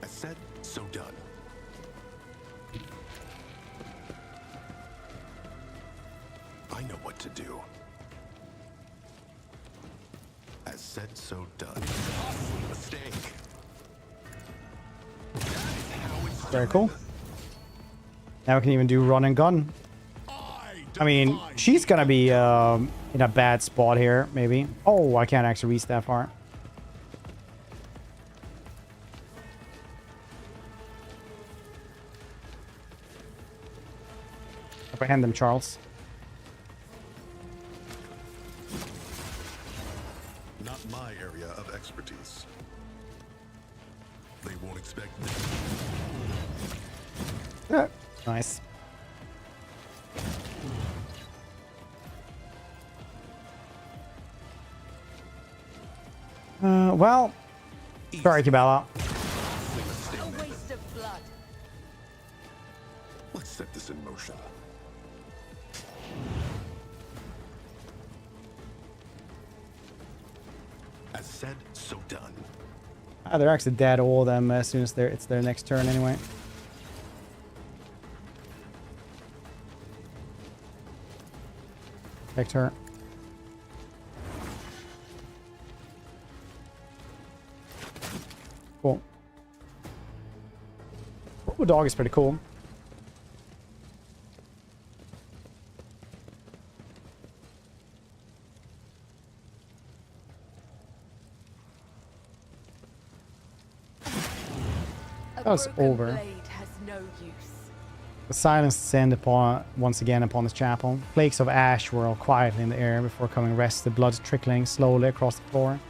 I said, so done. I know what to do. As said, so done. Mistake. That is how it's Very done. cool. Now we can even do run and gun. I mean, she's gonna be in a bad spot here, maybe. Oh, I can't actually reach that far. Apprehend them, Charles. Not my area of expertise. They won't expect me. Yeah. Nice. Well, sorry, Kibala. A waste of blood. Let's set this in motion. Said, so done. Ah, they're actually dead, all of them, as soon as it's their next turn anyway. Protect her. Cool. Oh, dog is pretty cool. That was over. Blade has no use. The silence descended once again upon the chapel. Flakes of ash whirled quietly in the air before coming rest, the blood trickling slowly across the floor.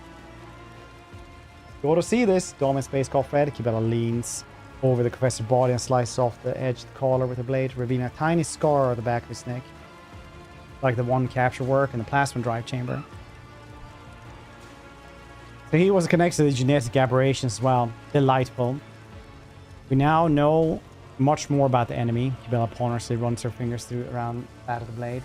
You ought to see this. Dominant space called Fred. Kibella leans over the professor's body and slices off the edge of the collar with a blade, revealing a tiny scar on the back of his neck, like the one capture work in the plasma drive chamber. So he was connected to the genetic aberrations as well. Delightful. We now know much more about the enemy. Kibella ponderously runs her fingers through around that of the blade.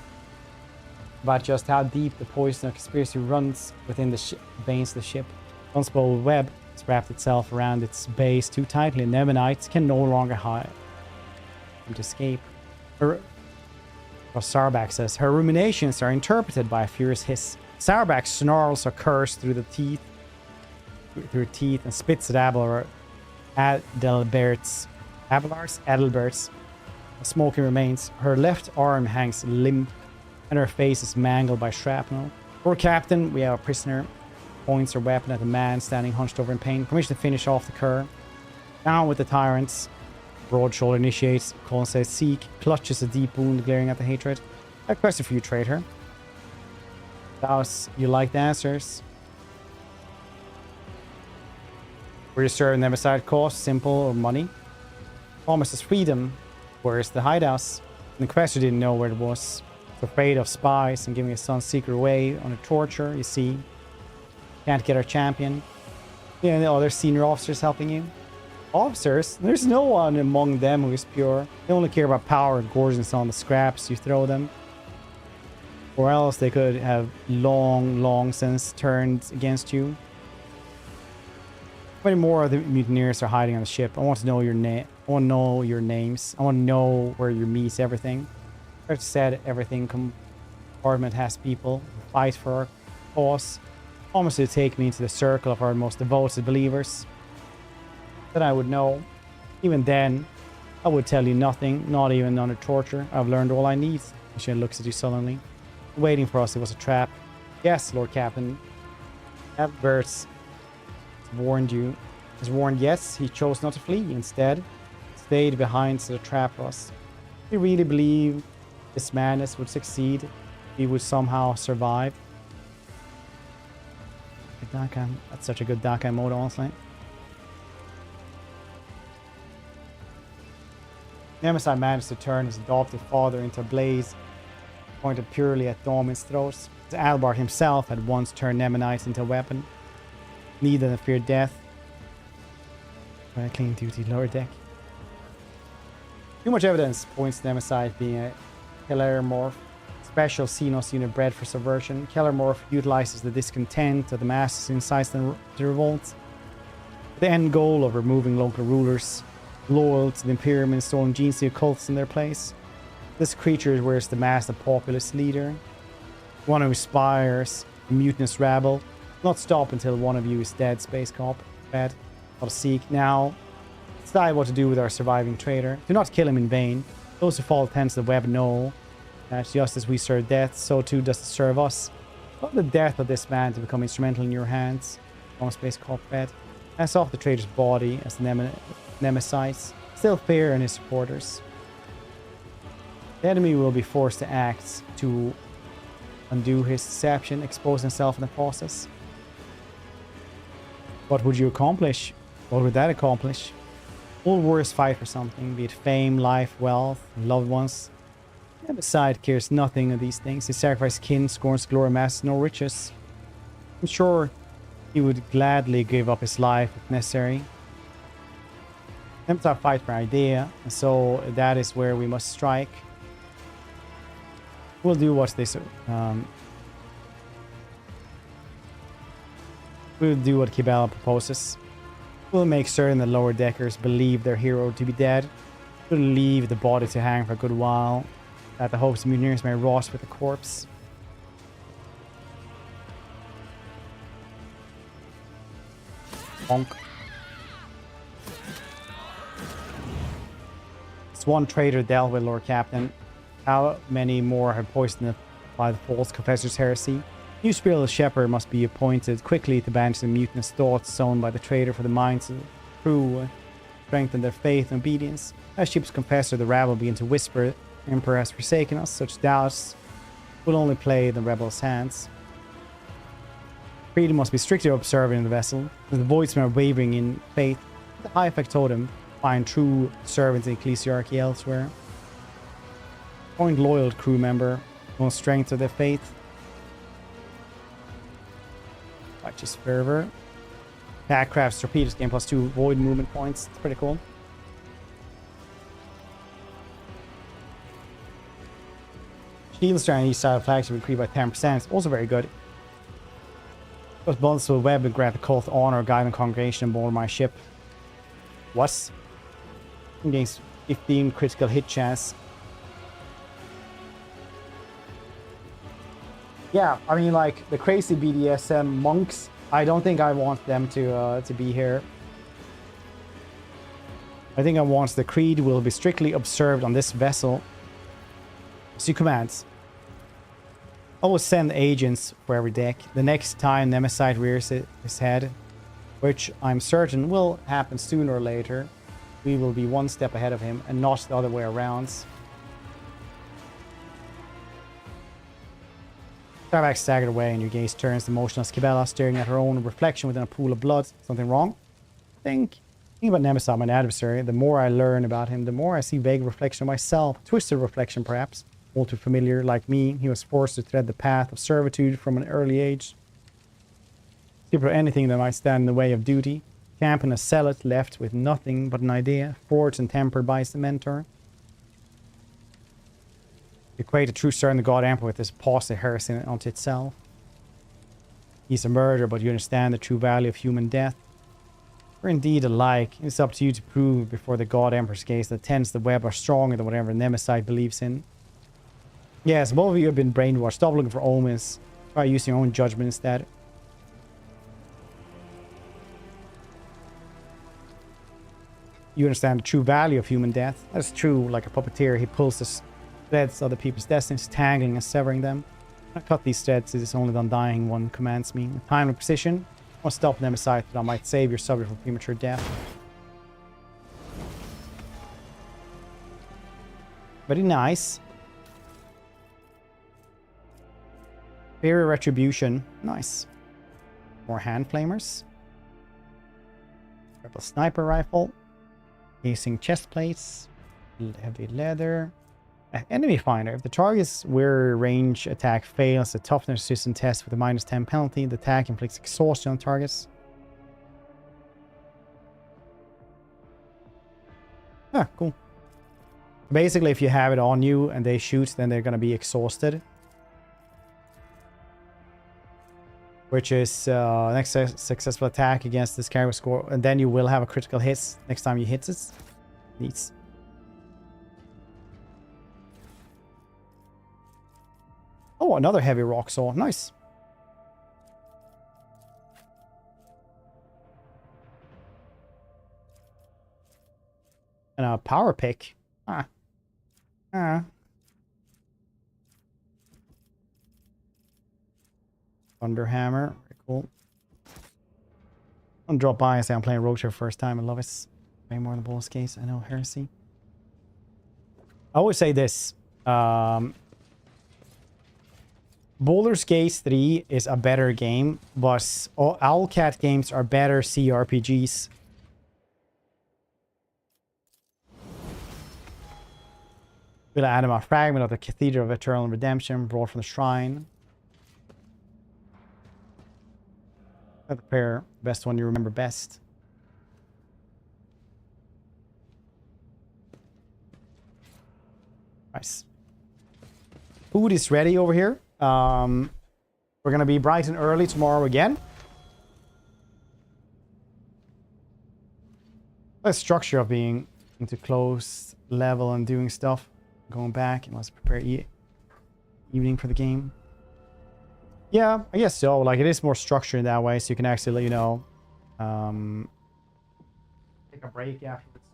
About just how deep the poison of conspiracy runs within the veins of the ship. Unspelled web has wrapped itself around its base too tightly, and Nemanites can no longer hide to escape. Sarback says, her ruminations are interpreted by a furious hiss. Sarback snarls a curse through her teeth and spits at Adalbert's smoking remains. Her left arm hangs limp and her face is mangled by shrapnel. Lord Captain, we have a prisoner. Points her weapon at the man standing hunched over in pain. Permission to finish off the cur. Down with the tyrants. Broad shoulder initiates. Colin says seek. Clutches a deep wound glaring at the hatred. A question for you, traitor. Daus, you like the answers? Were you serving them aside cost, simple, or money? Promises freedom. Where's the hideouse? The Inquisitor didn't know where it was. Was afraid of spies and giving his son's secret away under torture, you see. Can't get our champion. Yeah, the other senior officers helping you. Officers? There's no one among them who is pure. They only care about power and gorgeousness on the scraps you throw them. Or else they could have long since turned against you. How many more of the mutineers are hiding on the ship? I want to know your name. I want to know your names. I want to know where you meet everything. I've said everything compartment has people who fight for our cause. Promised to take me into the circle of our most devoted believers. Then I would know. Even then, I would tell you nothing, not even under torture. I've learned all I need. She looks at you sullenly. Waiting for us, it was a trap. Yes, Lord Captain. Adverts warned you. Has warned, yes, he chose not to flee. Instead, stayed behind to trap us. We really believe this madness would succeed. He would somehow survive. That's such a good Dakai mode, honestly. Nemesis managed to turn his adopted father into a blaze, pointed purely at Domin's throat. Albart himself had once turned Nemanite into a weapon. Neither than feared death. Clean duty, lower deck. Too much evidence points to Nemesis being a Kellermorph. Special Xenos unit bred for subversion. Kellermorph utilizes the discontent of the masses and incites them to revolt. The end goal of removing local rulers loyal to the Imperium and installing genes to cults in their place. This creature wears the mask of populist leader. One who inspires a mutinous rabble. Not stop until one of you is dead, Space Cop. Bad. I'll seek now. Decide what to do with our surviving traitor. Do not kill him in vain. Those who fall tense to the web know that just as we serve death, so too does it serve us. Allow the death of this man to become instrumental in your hands. Long Space Cop Fed. Cast off the traitor's body as the Nemesis. Still fear in his supporters. The enemy will be forced to act to undo his deception, expose himself in the process. What would you accomplish? What would that accomplish? All warriors fight for something, be it fame, life, wealth, loved ones. Nemesis cares nothing of these things. He sacrifices kin, scorns glory, amasses no riches. I'm sure he would gladly give up his life if necessary. Nemesis fight for an idea, and so that is where we must strike. We'll do what they We'll do what Kibela proposes. We'll make certain the lower deckers believe their hero to be dead. We'll leave the body to hang for a good while, that the hopes of mutineers may rot with the corpse. Bonk. It's one traitor dealt with, Lord Captain. How many more have poisoned it by the false confessor's heresy? New spiritual shepherd must be appointed quickly to banish the mutinous thoughts sown by the traitor for the minds of the crew, strengthen their faith and obedience. As ship's confessor, the rabble begin to whisper, the Emperor has forsaken us. Such doubts will only play the rebels' hands. Freedom must be strictly observed in the vessel. As the voidsmen are wavering in faith, the high effect totem find true servants in ecclesiarchy elsewhere. Point loyal crew member, no strength of their faith. Righteous fervor. Attack crafts torpedoes gain +2 void movement points. It's pretty cool. Shield strength on each side of flagship increased by 10%. Also very good. Plus bonus to a web and grant the cult honor guide and congregation on board my ship. What? Gains 15 critical hit chance. Yeah, I mean, like the crazy BDSM monks. I don't think I want them to be here. I think I want the creed will be strictly observed on this vessel. See commands. Always send agents for every deck. The next time Nemesite rears his head, which I'm certain will happen sooner or later, we will be one step ahead of him and not the other way around. Starback staggered away and your gaze turns to motionless Kibela staring at her own reflection within a pool of blood. Something wrong? Think about Nemesite, my adversary. The more I learn about him, the more I see vague reflection of myself. Twisted reflection, perhaps. All too familiar. Like me, he was forced to tread the path of servitude from an early age. Skip for anything that might stand in the way of duty. Camp in a zealot left with nothing but an idea, forged and tempered by his mentor. Equate a true servant of God Emperor with this apostate heresy unto itself. He's a murderer, but you understand the true value of human death. We're indeed alike. It's up to you to prove before the God Emperor's gaze that tends the web are stronger than whatever Nemesite believes in. Yes, both of you have been brainwashed. Stop looking for omens. Try using your own judgment instead. You understand the true value of human death. That's true. Like a puppeteer, he pulls the threads of the people's destinies, tangling and severing them. I cut these threads, it is only the undying one commands me. With time and precision, I must stop Nemesite that I might save your subject from premature death. Very nice. Superior retribution. Nice. More hand flamers. Rebel sniper rifle. Casing chest plates. Heavy leather. Enemy finder. If the target's wear range attack fails the toughness resistance test with a -10 penalty, the attack inflicts exhaustion on targets. Ah, cool. Basically, if you have it on you and they shoot, then they're going to be exhausted. Which is next successful attack against this character score, and then you will have a critical hit next time you hit it. Neat. Oh, another heavy rock saw. Nice. And a power pick. Thunderhammer. Very cool. I'll drop by and say I'm playing Rogue Share first time. I love it. Way more than Baldur's Gate. I know, heresy. I always say this. Baldur's Gate 3 is a better game, but all Owlcat games are better CRPGs. We'll add him a fragment of the Cathedral of Eternal Redemption brought from the shrine. The pair, best one you remember best. Nice. Food is ready over here. We're gonna be bright and early tomorrow again. The structure of being into close level and doing stuff, going back and let's prepare evening for the game. Yeah, I guess so. Like it is more structured in that way, so you can actually, you know, take a break afterwards.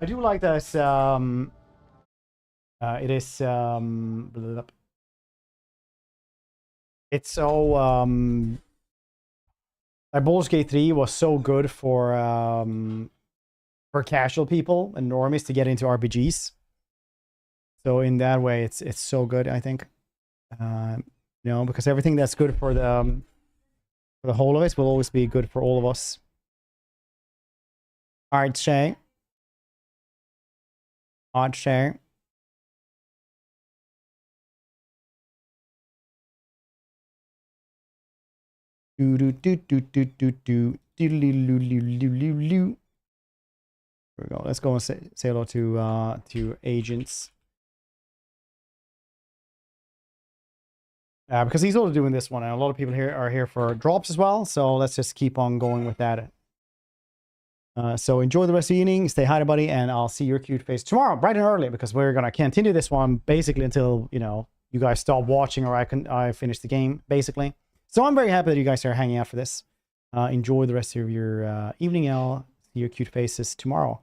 I do like this. It is. It's so. Like Baldur's Gate 3 was so good for casual people and normies to get into RPGs. So in that way, it's so good. I think, you know, because everything that's good for the whole of it will always be good for all of us. All right, Shay. Odd share. Do do do do do do do do do do. There we go. Let's go and say hello to agents. Because he's also doing this one, and a lot of people here are here for drops as well. So let's just keep on going with that. So enjoy the rest of the evening. Stay hydrated, buddy, and I'll see your cute face tomorrow, bright and early, because we're gonna continue this one basically until, you know, you guys stop watching or I finish the game, basically. So I'm very happy that you guys are hanging out for this. Enjoy the rest of your evening. I'll see your cute faces tomorrow.